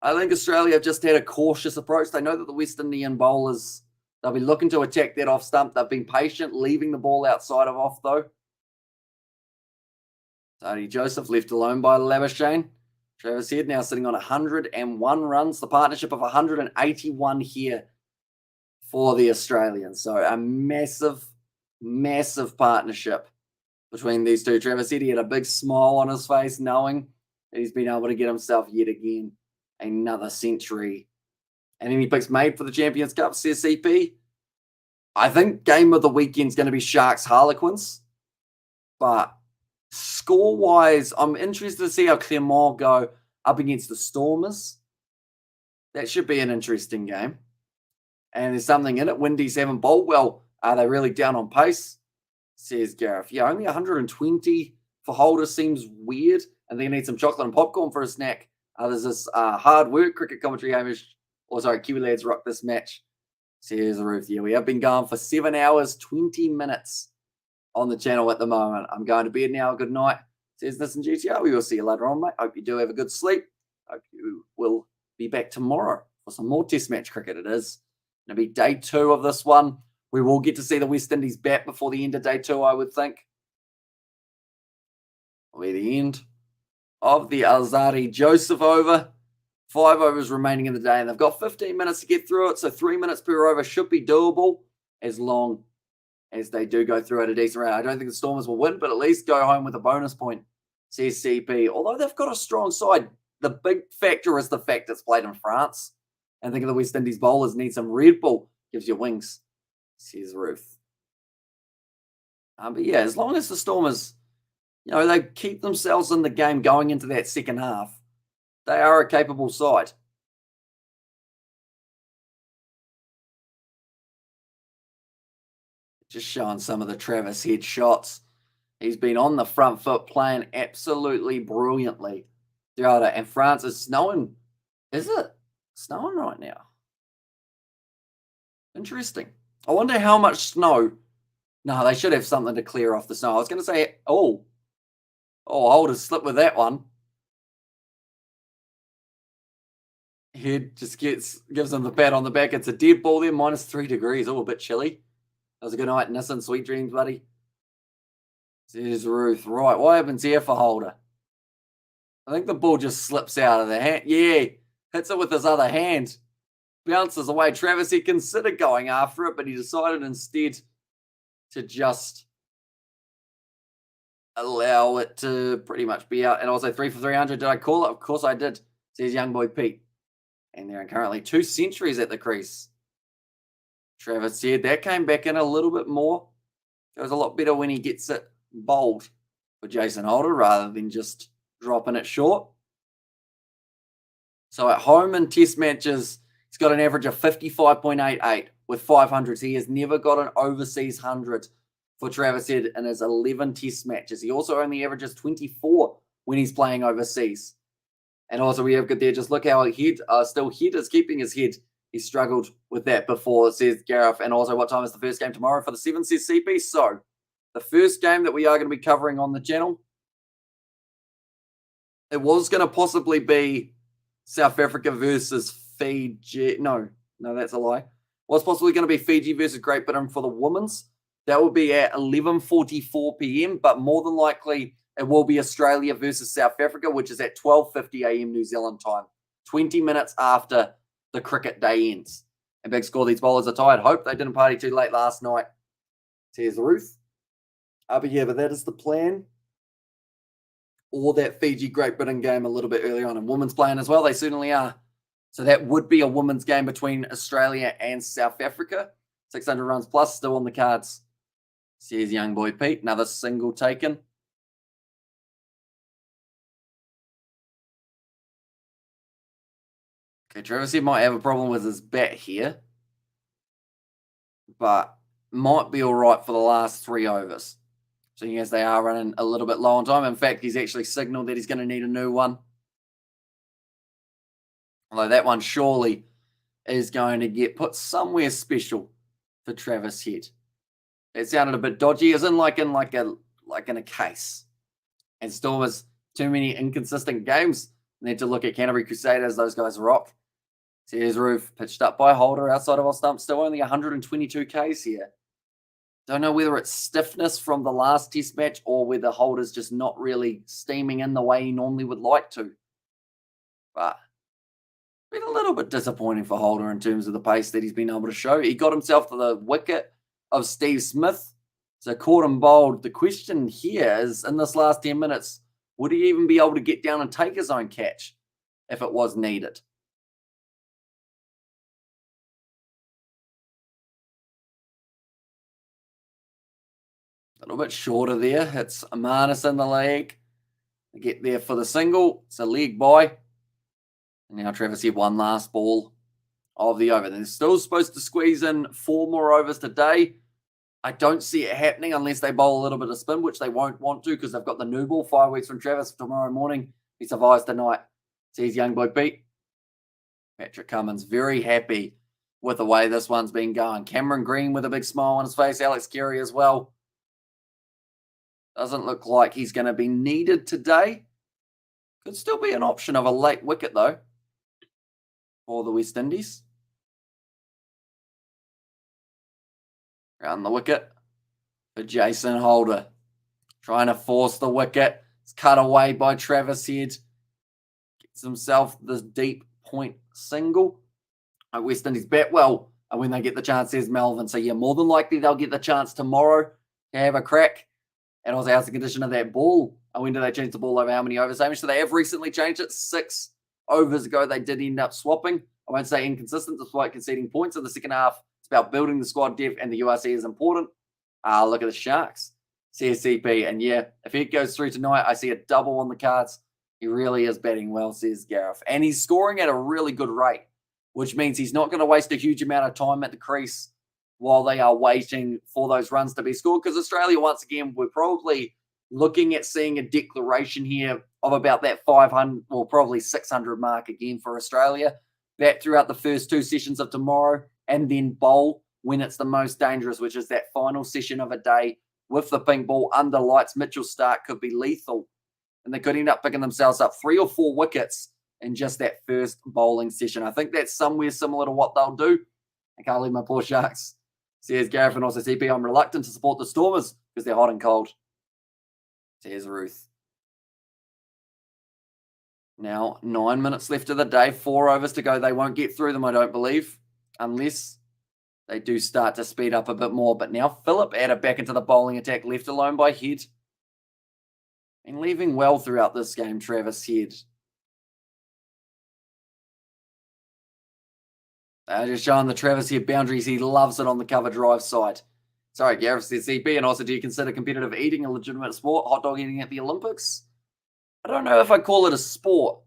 I think Australia have just had a cautious approach. They know that the West Indian bowlers, they'll be looking to attack that off stump. They've been patient, leaving the ball outside of off, though. Tony Joseph left alone by Labuschagne. Travis Head now sitting on 101 runs. The partnership of 181 here for the Australians. So a massive, massive partnership between these two. Travis Head, he had a big smile on his face knowing that he's been able to get himself yet again another century. And any picks made for the Champions Cup, says CP. I think game of the weekend is going to be Sharks Harlequins. But score-wise, I'm interested to see how Clermont go up against the Stormers. That should be an interesting game. And there's something in it. Windies haven't bowled well. Are they really down on pace? Says Gareth. Yeah, only 120 for Holder seems weird. And they need some chocolate and popcorn for a snack. There's this hard work cricket commentary, Hamish. Kiwi lads rock this match. Says Ruth. Yeah, we have been going for 7 hours, 20 minutes on the channel at the moment. I'm going to bed now. Good night. Says this in GTR. We will see you later on, mate. Hope you do have a good sleep. Hope you will be back tomorrow for some more test match cricket. It is going to be day 2 of this one. We will get to see the West Indies bat before the end of day 2, I would think. Will be the end of the Alzari Joseph over. 5 overs remaining in the day, and they've got 15 minutes to get through it, so 3 minutes per over should be doable as long as they do go through at a decent rate. I don't think the Stormers will win, but at least go home with a bonus point, says CP. Although they've got a strong side, the big factor is the fact it's played in France. And think of the West Indies bowlers need some Red Bull. Gives you wings, says Ruth. But yeah, as long as the Stormers, they keep themselves in the game going into that second half, they are a capable side. Just showing some of the Travis Head shots. He's been on the front foot playing absolutely brilliantly throughout it. And France is snowing. Is it snowing right now? Interesting. I wonder how much snow. No, they should have something to clear off the snow. I was going to say, I would have slipped with that one. Head just gives them the pat on the back. It's a dead ball there, -3 degrees. Oh, a bit chilly. That was a good night, Nissan. Sweet dreams, buddy. Says Ruth. Right, what happens here for Holder? I think the ball just slips out of the hand. Yeah, hits it with his other hand. Bounces away. Travis, he considered going after it, but he decided instead to just allow it to pretty much be out. And also 3 for 300. Did I call it? Of course I did, says young boy Pete. And there are currently 2 centuries at the crease. Travis said that came back in a little bit more. Goes a lot better when he gets it bowled for Jason Holder rather than just dropping it short. So at home in test matches, he's got an average of 55.88 with 500s. He has never got an overseas 100 for Travis Head in his 11 test matches. He also only averages 24 when he's playing overseas. And also we have good there. Just look how Head is keeping his head. He struggled with that before, says Gareth. And also what time is the first game tomorrow for the 7, says CP. So the first game that we are going to be covering on the channel, it was going to possibly be South Africa versus Fiji. No, that's a lie. Was possibly going to be Fiji versus Great Britain for the women's. That will be at 11:44 p.m. But more than likely, it will be Australia versus South Africa, which is at 12:50 a.m. New Zealand time, 20 minutes after the cricket day ends. And big score, these bowlers are tired. Hope they didn't party too late last night, says Ruth. But yeah, but that is the plan. Or that Fiji Great Britain game a little bit earlier on. And women's playing as well. They certainly are. So that would be a women's game between Australia and South Africa. 600 runs plus still on the cards. Says young boy Pete. Another single taken. Okay, Travis here might have a problem with his bat here. But might be all right for the last 3 overs. Seeing as they are running a little bit low on time. In fact, he's actually signaled that he's going to need a new one. Although that one surely is going to get put somewhere special for Travis Head. It sounded a bit dodgy, as in in a case. And Stormers, too many inconsistent games. Need to look at Canterbury Crusaders. Those guys rock. So here's Roof, pitched up by Holder outside of off stump. Still only 122 Ks here. Don't know whether it's stiffness from the last test match or whether Holder's just not really steaming in the way he normally would like to. But been a little bit disappointing for Holder in terms of the pace that he's been able to show. He got himself to the wicket of Steve Smith. So caught him bowled. The question here is, in this last 10 minutes, would he even be able to get down and take his own catch if it was needed? A little bit shorter there. It's Amanis in the leg. They get there for the single. It's a leg by. And now Travis here, one last ball of the over. They're still supposed to squeeze in 4 more overs today. I don't see it happening unless they bowl a little bit of spin, which they won't want to because they've got the new ball 5 weeks from Travis tomorrow morning. He survives tonight. Sees young boy Pete. Patrick Cummins very happy with the way this one's been going. Cameron Green with a big smile on his face. Alex Carey as well. Doesn't look like he's going to be needed today. Could still be an option of a late wicket, though, for the West Indies. Around the wicket for Jason Holder. Trying to force the wicket. It's cut away by Travis Head. Gets himself this deep point single. West Indies bat well when they get the chance, says Melvin. So, yeah, more than likely they'll get the chance tomorrow to have a crack. And also, how's the condition of that ball? And when do they change the ball over how many overs? So they have recently changed it. 6 overs ago, they did end up swapping. I won't say inconsistent despite conceding points in the second half. It's about building the squad depth, and the URC is important. Look at the Sharks. CSCP. And yeah, if he goes through tonight, I see a double on the cards. He really is batting well, says Gareth. And he's scoring at a really good rate, which means he's not going to waste a huge amount of time at the crease while they are waiting for those runs to be scored. Because Australia, once again, we're probably looking at seeing a declaration here of about that 500 or probably 600 mark again for Australia. Bat throughout the first 2 sessions of tomorrow and then bowl when it's the most dangerous, which is that final session of a day with the pink ball under lights. Mitchell Stark could be lethal. And they could end up picking themselves up 3 or 4 wickets in just that first bowling session. I think that's somewhere similar to what they'll do. I can't leave my poor Sharks. Says Gareth and also CP, I'm reluctant to support the Stormers because they're hot and cold. Says Ruth. Now, 9 minutes left of the day, 4 overs to go. They won't get through them, I don't believe, unless they do start to speed up a bit more. But now Phillip added back into the bowling attack, left alone by Head. And leaving well throughout this game, Travis Head. Just showing the Travis Head boundaries. He loves it on the cover drive side. Sorry, Gareth says CP. And also, do you consider competitive eating a legitimate sport? Hot dog eating at the Olympics? I don't know if I'd call it a sport.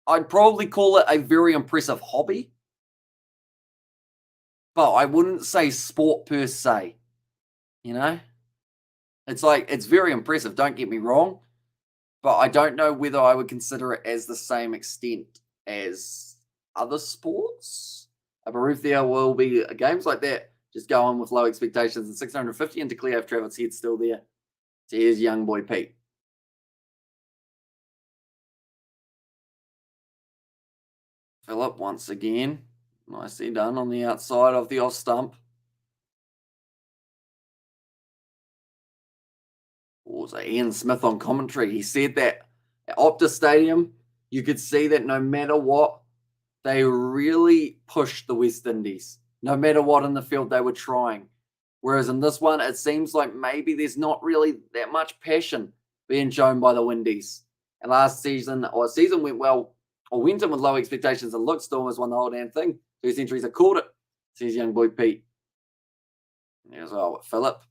I'd probably call it a very impressive hobby. But I wouldn't say sport per se. You know? It's very impressive, don't get me wrong. But I don't know whether I would consider it as the same extent as other sports. But there will be games like that. Just go on with low expectations and 650 and declare if Travis Head's still there. So here's young boy Pete. Phillip once again. Nicely done on the outside of the off stump. Also, Ian Smith on commentary. He said that at Optus Stadium, you could see that no matter what, they really pushed the West Indies. No matter what in the field they were trying. Whereas in this one, it seems like maybe there's not really that much passion being shown by the Windies. And last season, or season went well, or went in with low expectations, and looked still almost won the whole damn thing. 2 centuries, I called it, says young boy Pete. There's Phillip.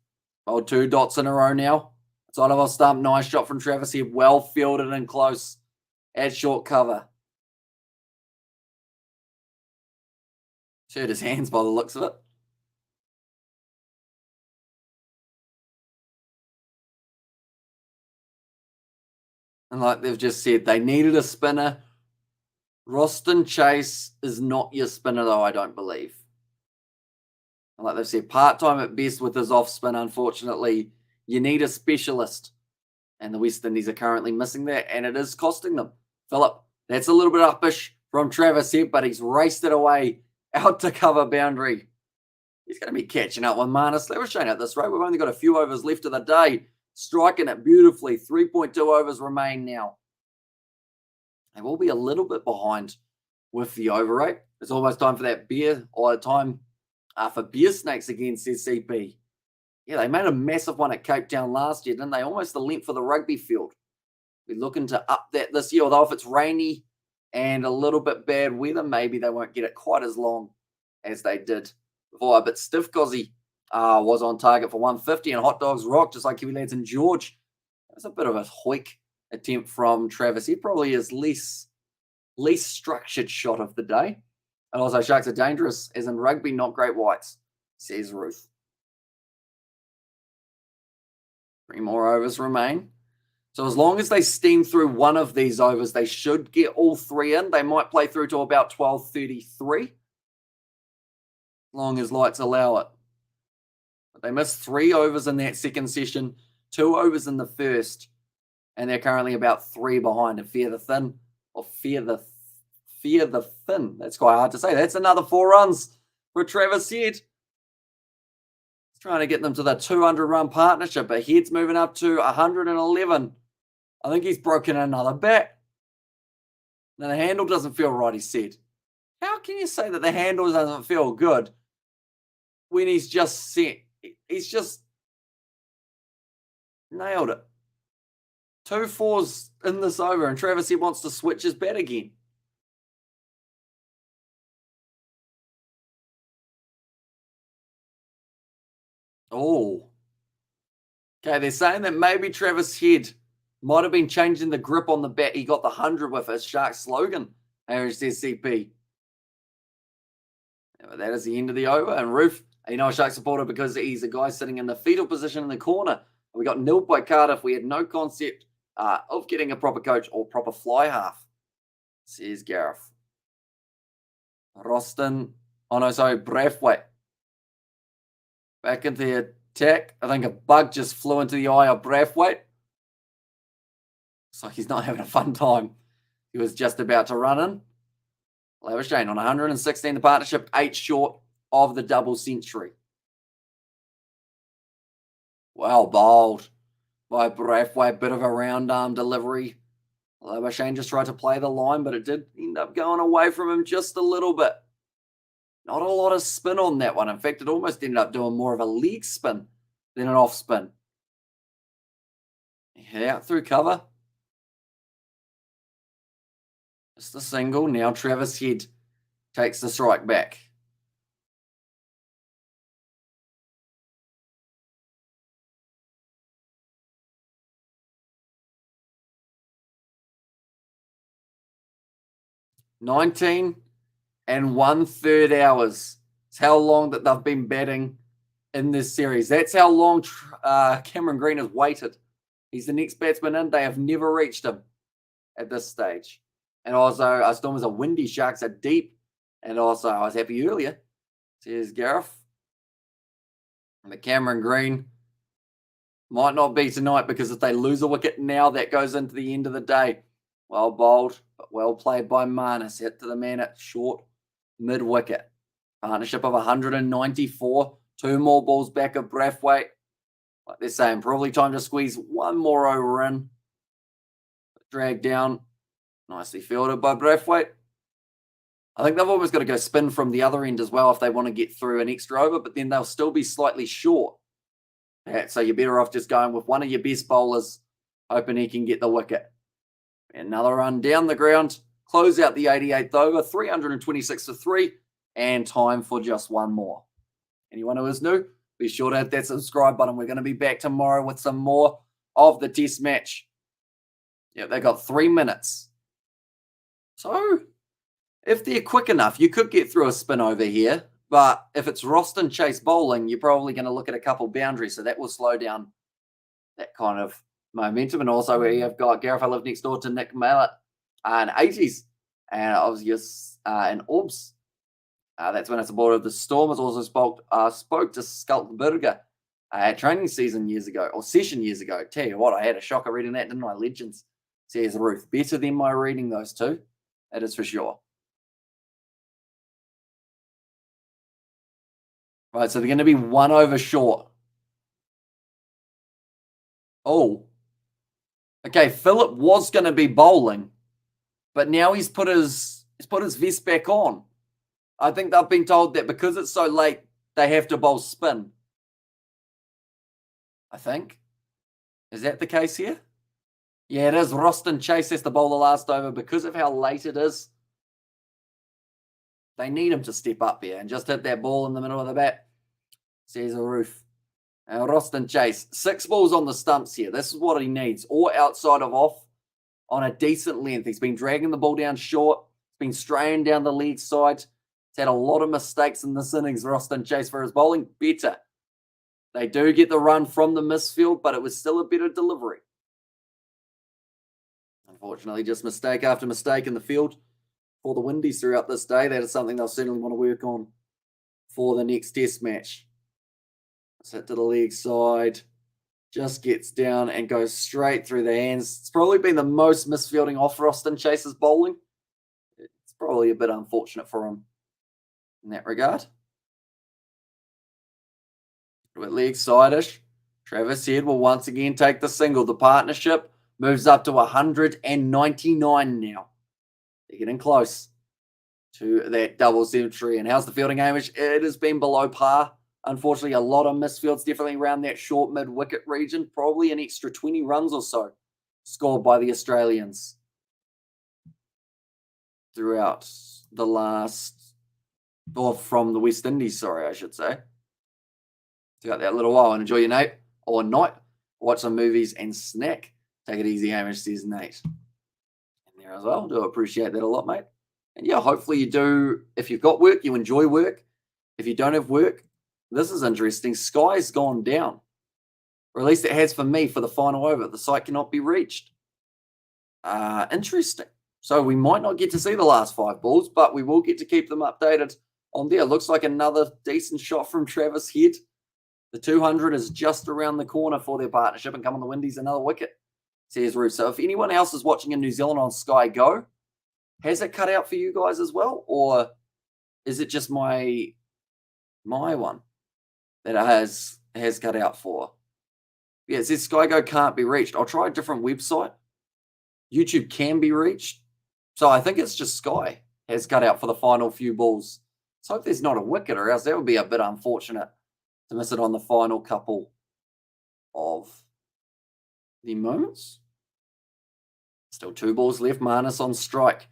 Oh, 2 dots in a row now. Side of our stump, nice shot from Travis here, well fielded and close at short cover. Hurt his hands by the looks of it. And like they've just said, they needed a spinner. Roston Chase is not your spinner, though, I don't believe. And like they've said, part-time at best with his off-spin, unfortunately. You need a specialist. And the West Indies are currently missing that, and it is costing them. Phillip, that's a little bit uppish from Travis here, but he's raced it away out to cover boundary. He's going to be catching up with Marnus Labuschagne at this rate. We've only got a few overs left of the day. Striking it beautifully. 3.2 overs remain now. They will be a little bit behind with the over rate. It's almost time for that beer, or time for beer snakes again, says CP. Yeah, they made a massive one at Cape Town last year, didn't they? Almost the length of the rugby field. We're looking to up that this year, although if it's rainy and a little bit bad weather, maybe they won't get it quite as long as they did before. But Stiff Gozzy was on target for 150, and Hot Dogs Rock, just like Kiwi Lads and George. It was a bit of a hoik attempt from Travis. He probably is least structured shot of the day. And also, Sharks are dangerous, as in rugby, not great whites, says Ruth. 3 more overs remain. So as long as they steam through one of these overs, they should get all 3 in. They might play through to about 12:33, as long as lights allow it. But they missed 3 overs in that second session, 2 overs in the first, and they're currently about 3 behind. And fear the thin, or fear the thin. That's quite hard to say. That's another 4 runs for Travis Head. He's trying to get them to the 200-run partnership, but Head's moving up to 111. I think he's broken another bat. Now, the handle doesn't feel right, he said. How can you say that the handle doesn't feel good when he's just set? He's just nailed it. 2 fours in this over, and Travis he wants to switch his bat again. Oh. Okay, they're saying that maybe Travis Head might have been changing the grip on the bat he got the 100 with as Shark slogan, as says CP. But that is the end of the over. And Roof, a Shark supporter because he's a guy sitting in the fetal position in the corner. We got nilled by Cardiff. We had no concept of getting a proper coach or proper fly half, says Gareth. Roston, Braithwaite. Back into the attack. I think a bug just flew into the eye of Braithwaite. Looks like he's not having a fun time. He was just about to run in. Labuschagne on 116, the partnership 8 short of the double century. Well bowled by Braithwaite. Bit of a round arm delivery. Labuschagne just tried to play the line, but it did end up going away from him just a little bit. Not a lot of spin on that one. In fact, it almost ended up doing more of a leg spin than an off spin. Yeah, out through cover. Just a single. Now Travis Head takes the strike back. $19 1/3 hours. It's how long that they've been batting in this series. That's how long Cameron Green has waited. He's the next batsman in. They have never reached him at this stage. And also, Stormers are windy, Sharks are deep. And also, I was happy earlier. Says Gareth. And Cameron Green might not be tonight, because if they lose a wicket now, that goes into the end of the day. Well bowled, but well played by Marnus. Hit to the man at short mid-wicket. Partnership of 194. 2 more balls back of Braithwaite. Like they're saying, probably time to squeeze 1 more over in. Drag down. Nicely fielded by Braithwaite. I think they've almost got to go spin from the other end as well if they want to get through an extra over, but then they'll still be slightly short. Yeah, so you're better off just going with one of your best bowlers, hoping he can get the wicket. Another run down the ground, close out the 88th over, 326 for 3, and time for just one more. Anyone who is new, be sure to hit that subscribe button. We're going to be back tomorrow with some more of the test match. Yeah, they got 3 minutes. So, if they're quick enough, you could get through a spin over here. But if it's Roston Chase bowling, you're probably going to look at a couple boundaries. So that will slow down that kind of momentum. And also we have got Gareth, I live next door to Nick Mallett in 80s. And obviously in Orbs. That's when it's aboard of the Storm. Has also spoke to Skulkberger at training season years ago, or session years ago. Tell you what, I had a shocker reading that, didn't I? Legends, says Ruth. Better than my reading those two. That is for sure. Right, so they're going to be 1 over short. Oh. Okay, Phillip was going to be bowling, but now he's put his vest back on. I think they've been told that because it's so late, they have to bowl spin. I think. Is that the case here? Yeah, it is. Roston Chase has to bowl the last over because of how late it is. They need him to step up here and just hit that ball in the middle of the bat. Says a Roof. Now, Roston Chase, 6 balls on the stumps here. This is what he needs. Or outside of off on a decent length. He's been dragging the ball down short. He's been straying down the leg side. He's had a lot of mistakes in this innings, Roston Chase, for his bowling. Better. They do get the run from the misfield, but it was still a better delivery. Unfortunately, just mistake after mistake in the field for the Windies throughout this day. That is something they'll certainly want to work on for the next test match. Hit to the leg side, just gets down and goes straight through the hands. It's probably been the most misfielding off Roston Chase's bowling. It's probably a bit unfortunate for him in that regard. With leg side-ish, Travis Head will once again take the single. The partnership moves up to 199 now. They're getting close to that double century. And how's the fielding, Hamish? It has been below par. Unfortunately, a lot of misfields, definitely around that short mid-wicket region. Probably an extra 20 runs or so scored by the Australians throughout the last, or from the West Indies, sorry, I should say. Throughout that little while. And enjoy your night or night. Watch some movies and snack. Take it easy, Hamish, says Nate. And there as well. Do appreciate that a lot, mate. And yeah, hopefully you do. If you've got work, you enjoy work. If you don't have work, this is interesting. Sky's gone down. Or at least it has for me for the final over. The site cannot be reached. Interesting. So we might not get to see the last 5 balls, but we will get to keep them updated on there. Looks like another decent shot from Travis Head. The 200 is just around the corner for their partnership, and come on the Windies, another wicket, says Ruth. So if anyone else is watching in New Zealand on Sky Go, has it cut out for you guys as well? Or is it just my one that it has cut out for? Yeah, it says Sky Go can't be reached. I'll try a different website. YouTube can be reached. So I think it's just Sky has cut out for the final few balls. So hope there's not a wicket, or else that would be a bit unfortunate to miss it on the final couple of the moments. Still 2 balls left. Marnus on strike.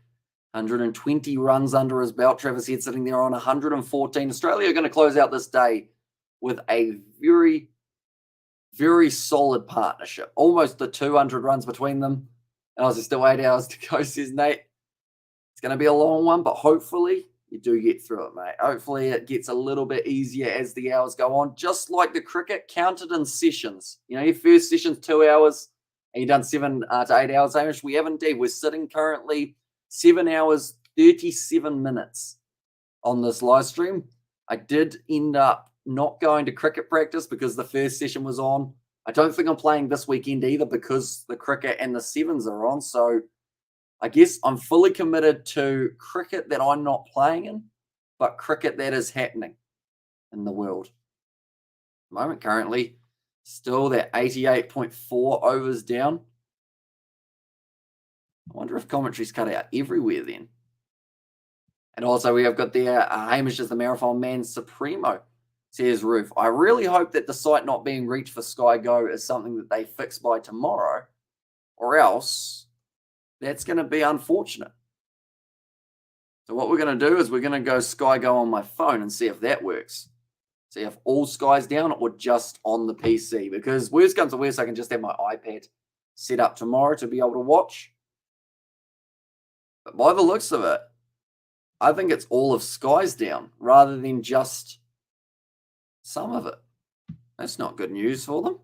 120 runs under his belt. Travis Head sitting there on 114. Australia are going to close out this day with a very, very solid partnership. Almost the 200 runs between them. And there's still 8 hours to go, says Nate. It's going to be a long one, but hopefully you do get through it, mate. Hopefully it gets a little bit easier as the hours go on. Just like the cricket, counted in sessions. You know, your first session's 2 hours, and you've done 7 to 8 hours, Hamish. We have indeed. We're sitting currently 7 hours, 37 minutes on this live stream. I did end up not going to cricket practice because the first session was on. I don't think I'm playing this weekend either because the cricket and the sevens are on. So I guess I'm fully committed to cricket that I'm not playing in, but cricket that is happening in the world. At the moment, currently, still that 88.4 overs down. I wonder if commentary's cut out everywhere then. And also we have got the Hamish is the Marathon Man Supremo, says Roof. I really hope that the site not being reached for Sky Go is something that they fix by tomorrow, or else that's going to be unfortunate. So what we're going to do is we're going to go Sky Go on my phone and see if that works. See if all Sky's down or just on the PC. Because worst comes to worst, I can just have my iPad set up tomorrow to be able to watch. But by the looks of it, I think it's all of Sky's down rather than just some of it. That's not good news for them.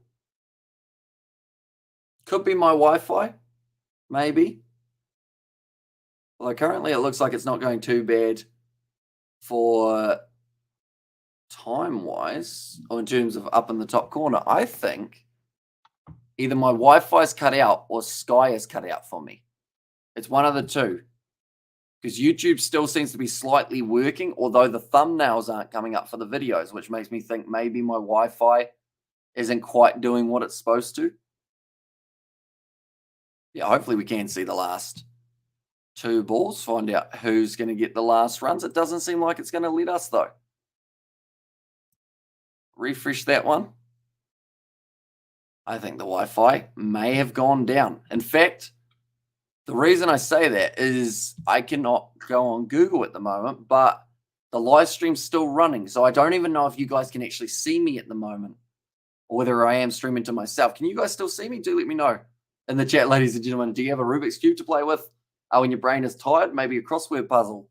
Could be my Wi-Fi, maybe. Although currently it looks like it's not going too bad for time-wise, or in terms of up in the top corner. I think either my Wi-Fi's cut out or Sky is cut out for me. It's one of the two. Because YouTube still seems to be slightly working, although the thumbnails aren't coming up for the videos, which makes me think maybe my Wi-Fi isn't quite doing what it's supposed to. Yeah, hopefully we can see the last two balls, find out who's going to get the last runs. It doesn't seem like it's going to let us, though. Refresh that one. I think the Wi-Fi may have gone down. In fact, the reason I say that is I cannot go on Google at the moment, but the live stream's still running. So I don't even know if you guys can actually see me at the moment or whether I am streaming to myself. Can you guys still see me? Do let me know in the chat, ladies and gentlemen. Do you have a Rubik's Cube to play with when your brain is tired? Maybe a crossword puzzle.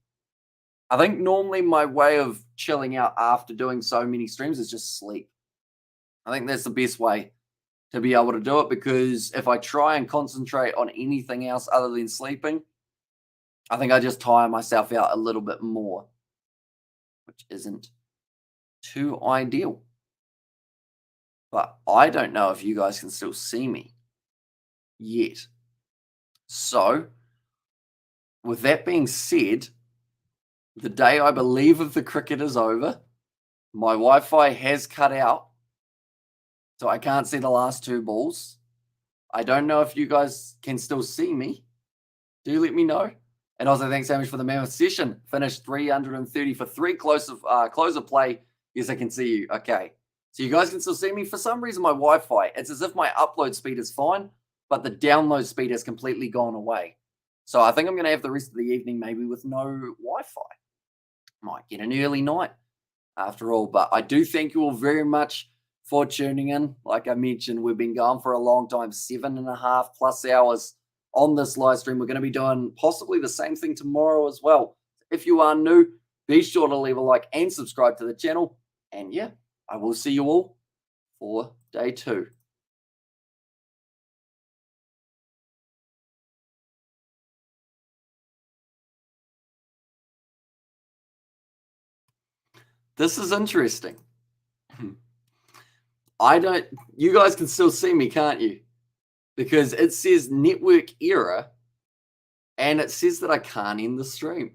I think normally my way of chilling out after doing so many streams is just sleep. I think that's the best way to be able to do it, because if I try and concentrate on anything else other than sleeping, I think I just tire myself out a little bit more, which isn't too ideal. But I don't know if you guys can still see me yet. So, with that being said, the day I believe of the cricket is over. My Wi-Fi has cut out, so I can't see the last two balls. I don't know if you guys can still see me. Do let me know. And also, thanks so much for the mammoth session. Finished 330 for 3. Close of play. Yes, I can see you. Okay. So you guys can still see me. For some reason, my Wi-Fi, it's as if my upload speed is fine, but the download speed has completely gone away. So I think I'm going to have the rest of the evening maybe with no Wi-Fi. Might get an early night after all. But I do thank you all very much for tuning in. Like I mentioned, we've been going for a long time, 7.5+ hours on this live stream. We're going to be doing possibly the same thing tomorrow as well. If you are new, be sure to leave a like and subscribe to the channel. And yeah, I will see you all for day 2. This is interesting. You guys can still see me, can't you? Because it says network error and it says that I can't end the stream.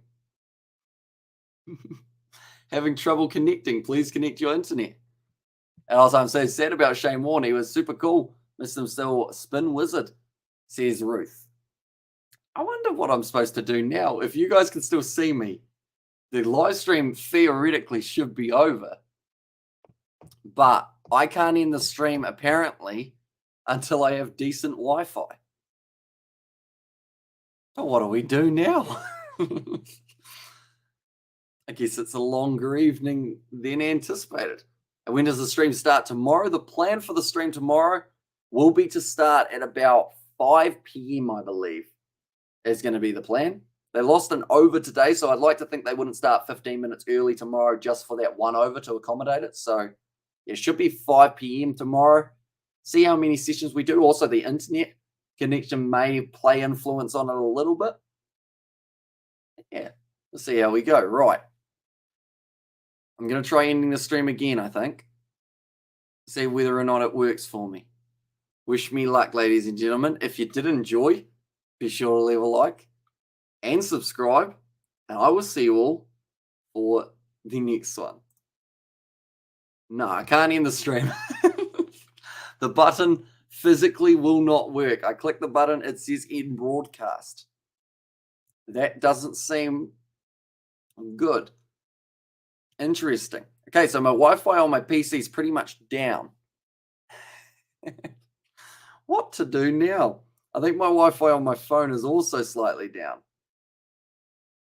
Having trouble connecting. Please connect your internet. And also, I'm so sad about Shane Warne. He was super cool. Missed him still. Spin wizard, says Ruth. I wonder what I'm supposed to do now. If you guys can still see me, the live stream theoretically should be over. But I can't end the stream, apparently, until I have decent Wi-Fi. So what do we do now? I guess it's a longer evening than anticipated. And when does the stream start tomorrow? The plan for the stream tomorrow will be to start at about 5 p.m., I believe, is going to be the plan. They lost an over today, so I'd like to think they wouldn't start 15 minutes early tomorrow just for that one over to accommodate it. So it should be 5 p.m. tomorrow. See how many sessions we do. Also, the internet connection may play influence on it a little bit. Yeah, we'll see how we go. Right. I'm going to try ending the stream again, I think. See whether or not it works for me. Wish me luck, ladies and gentlemen. If you did enjoy, be sure to leave a like and subscribe. And I will see you all for the next one. No, I can't end the stream. The button physically will not work. I click the button, it says end broadcast. That doesn't seem Good. Interesting. Okay, so my Wi-Fi on my PC is pretty much down. What to do now? I think my Wi-Fi on my phone is also slightly down.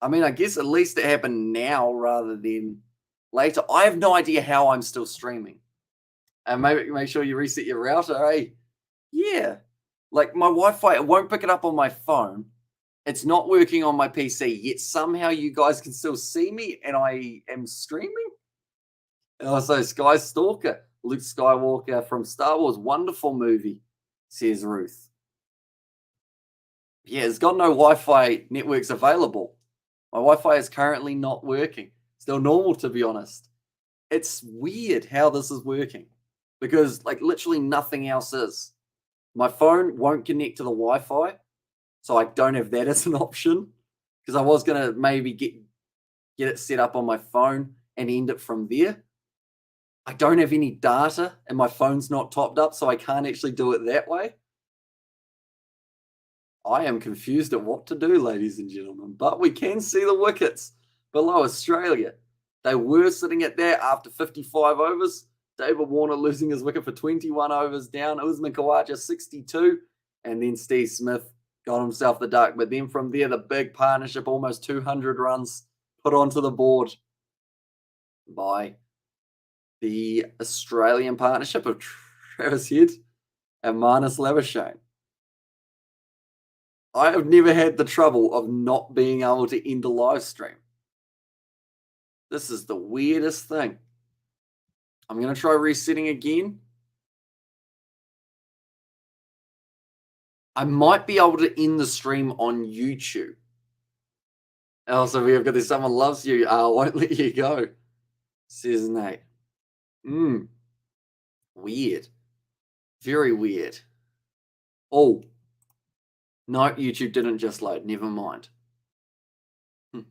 I mean, I guess at least it happened now rather than later. I have no idea how I'm still streaming. And maybe make sure you reset your router, eh? Yeah. Like my Wi-Fi, it won't pick it up on my phone. It's not working on my PC, yet somehow you guys can still see me and I am streaming? And also, Sky Stalker, Luke Skywalker from Star Wars, wonderful movie, says Ruth. Yeah, it's got no Wi-Fi networks available. My Wi-Fi is currently not working. Still normal, to be honest. It's weird how this is working because, like, literally nothing else is. My phone won't connect to the Wi-Fi, so I don't have that as an option because I was going to maybe get it set up on my phone and end it from there. I don't have any data and my phone's not topped up, so I can't actually do it that way. I am confused at what to do, ladies and gentlemen, but we can see the wickets below Australia. They were sitting at there after 55 overs. David Warner losing his wicket for 21 overs down. Usman Khawaja 62, and then Steve Smith got himself the duck. But then from there, the big partnership, almost 200 runs put onto the board by the Australian partnership of Travis Head and Marnus Labuschagne. I have never had the trouble of not being able to end a live stream. This is the weirdest thing. I'm going to try resetting again. I might be able to end the stream on YouTube. Also, we have got this, someone loves you, won't let you go, says Nate. Weird. Very weird. Oh. No, YouTube didn't just load. Never mind. I'm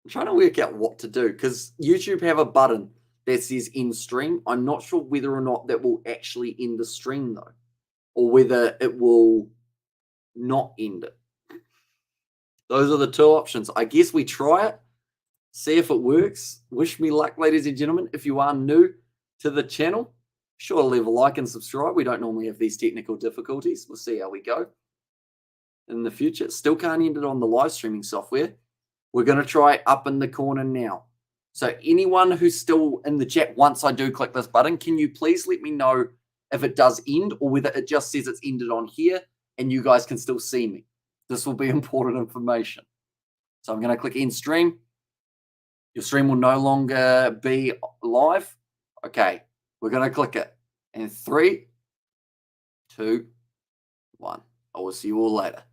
trying to work out what to do because YouTube have a button that says end stream. I'm not sure whether or not that will actually end the stream though, or whether it will not end it. Those are the two options. I guess we try it, see if it works. Wish me luck, ladies and gentlemen. If you are new to the channel, sure to leave a like and subscribe. We don't normally have these technical difficulties. We'll see how we go in the future. Still can't end it on the live streaming software. We're going to try up in the corner now. So anyone who's still in the chat, once I do click this button, can you please let me know if it does end or whether it just says it's ended on here and you guys can still see me. This will be important information. So I'm going to click end stream. Your stream will no longer be live. Okay, we're going to click it. And 3, 2, 1. I will see you all later.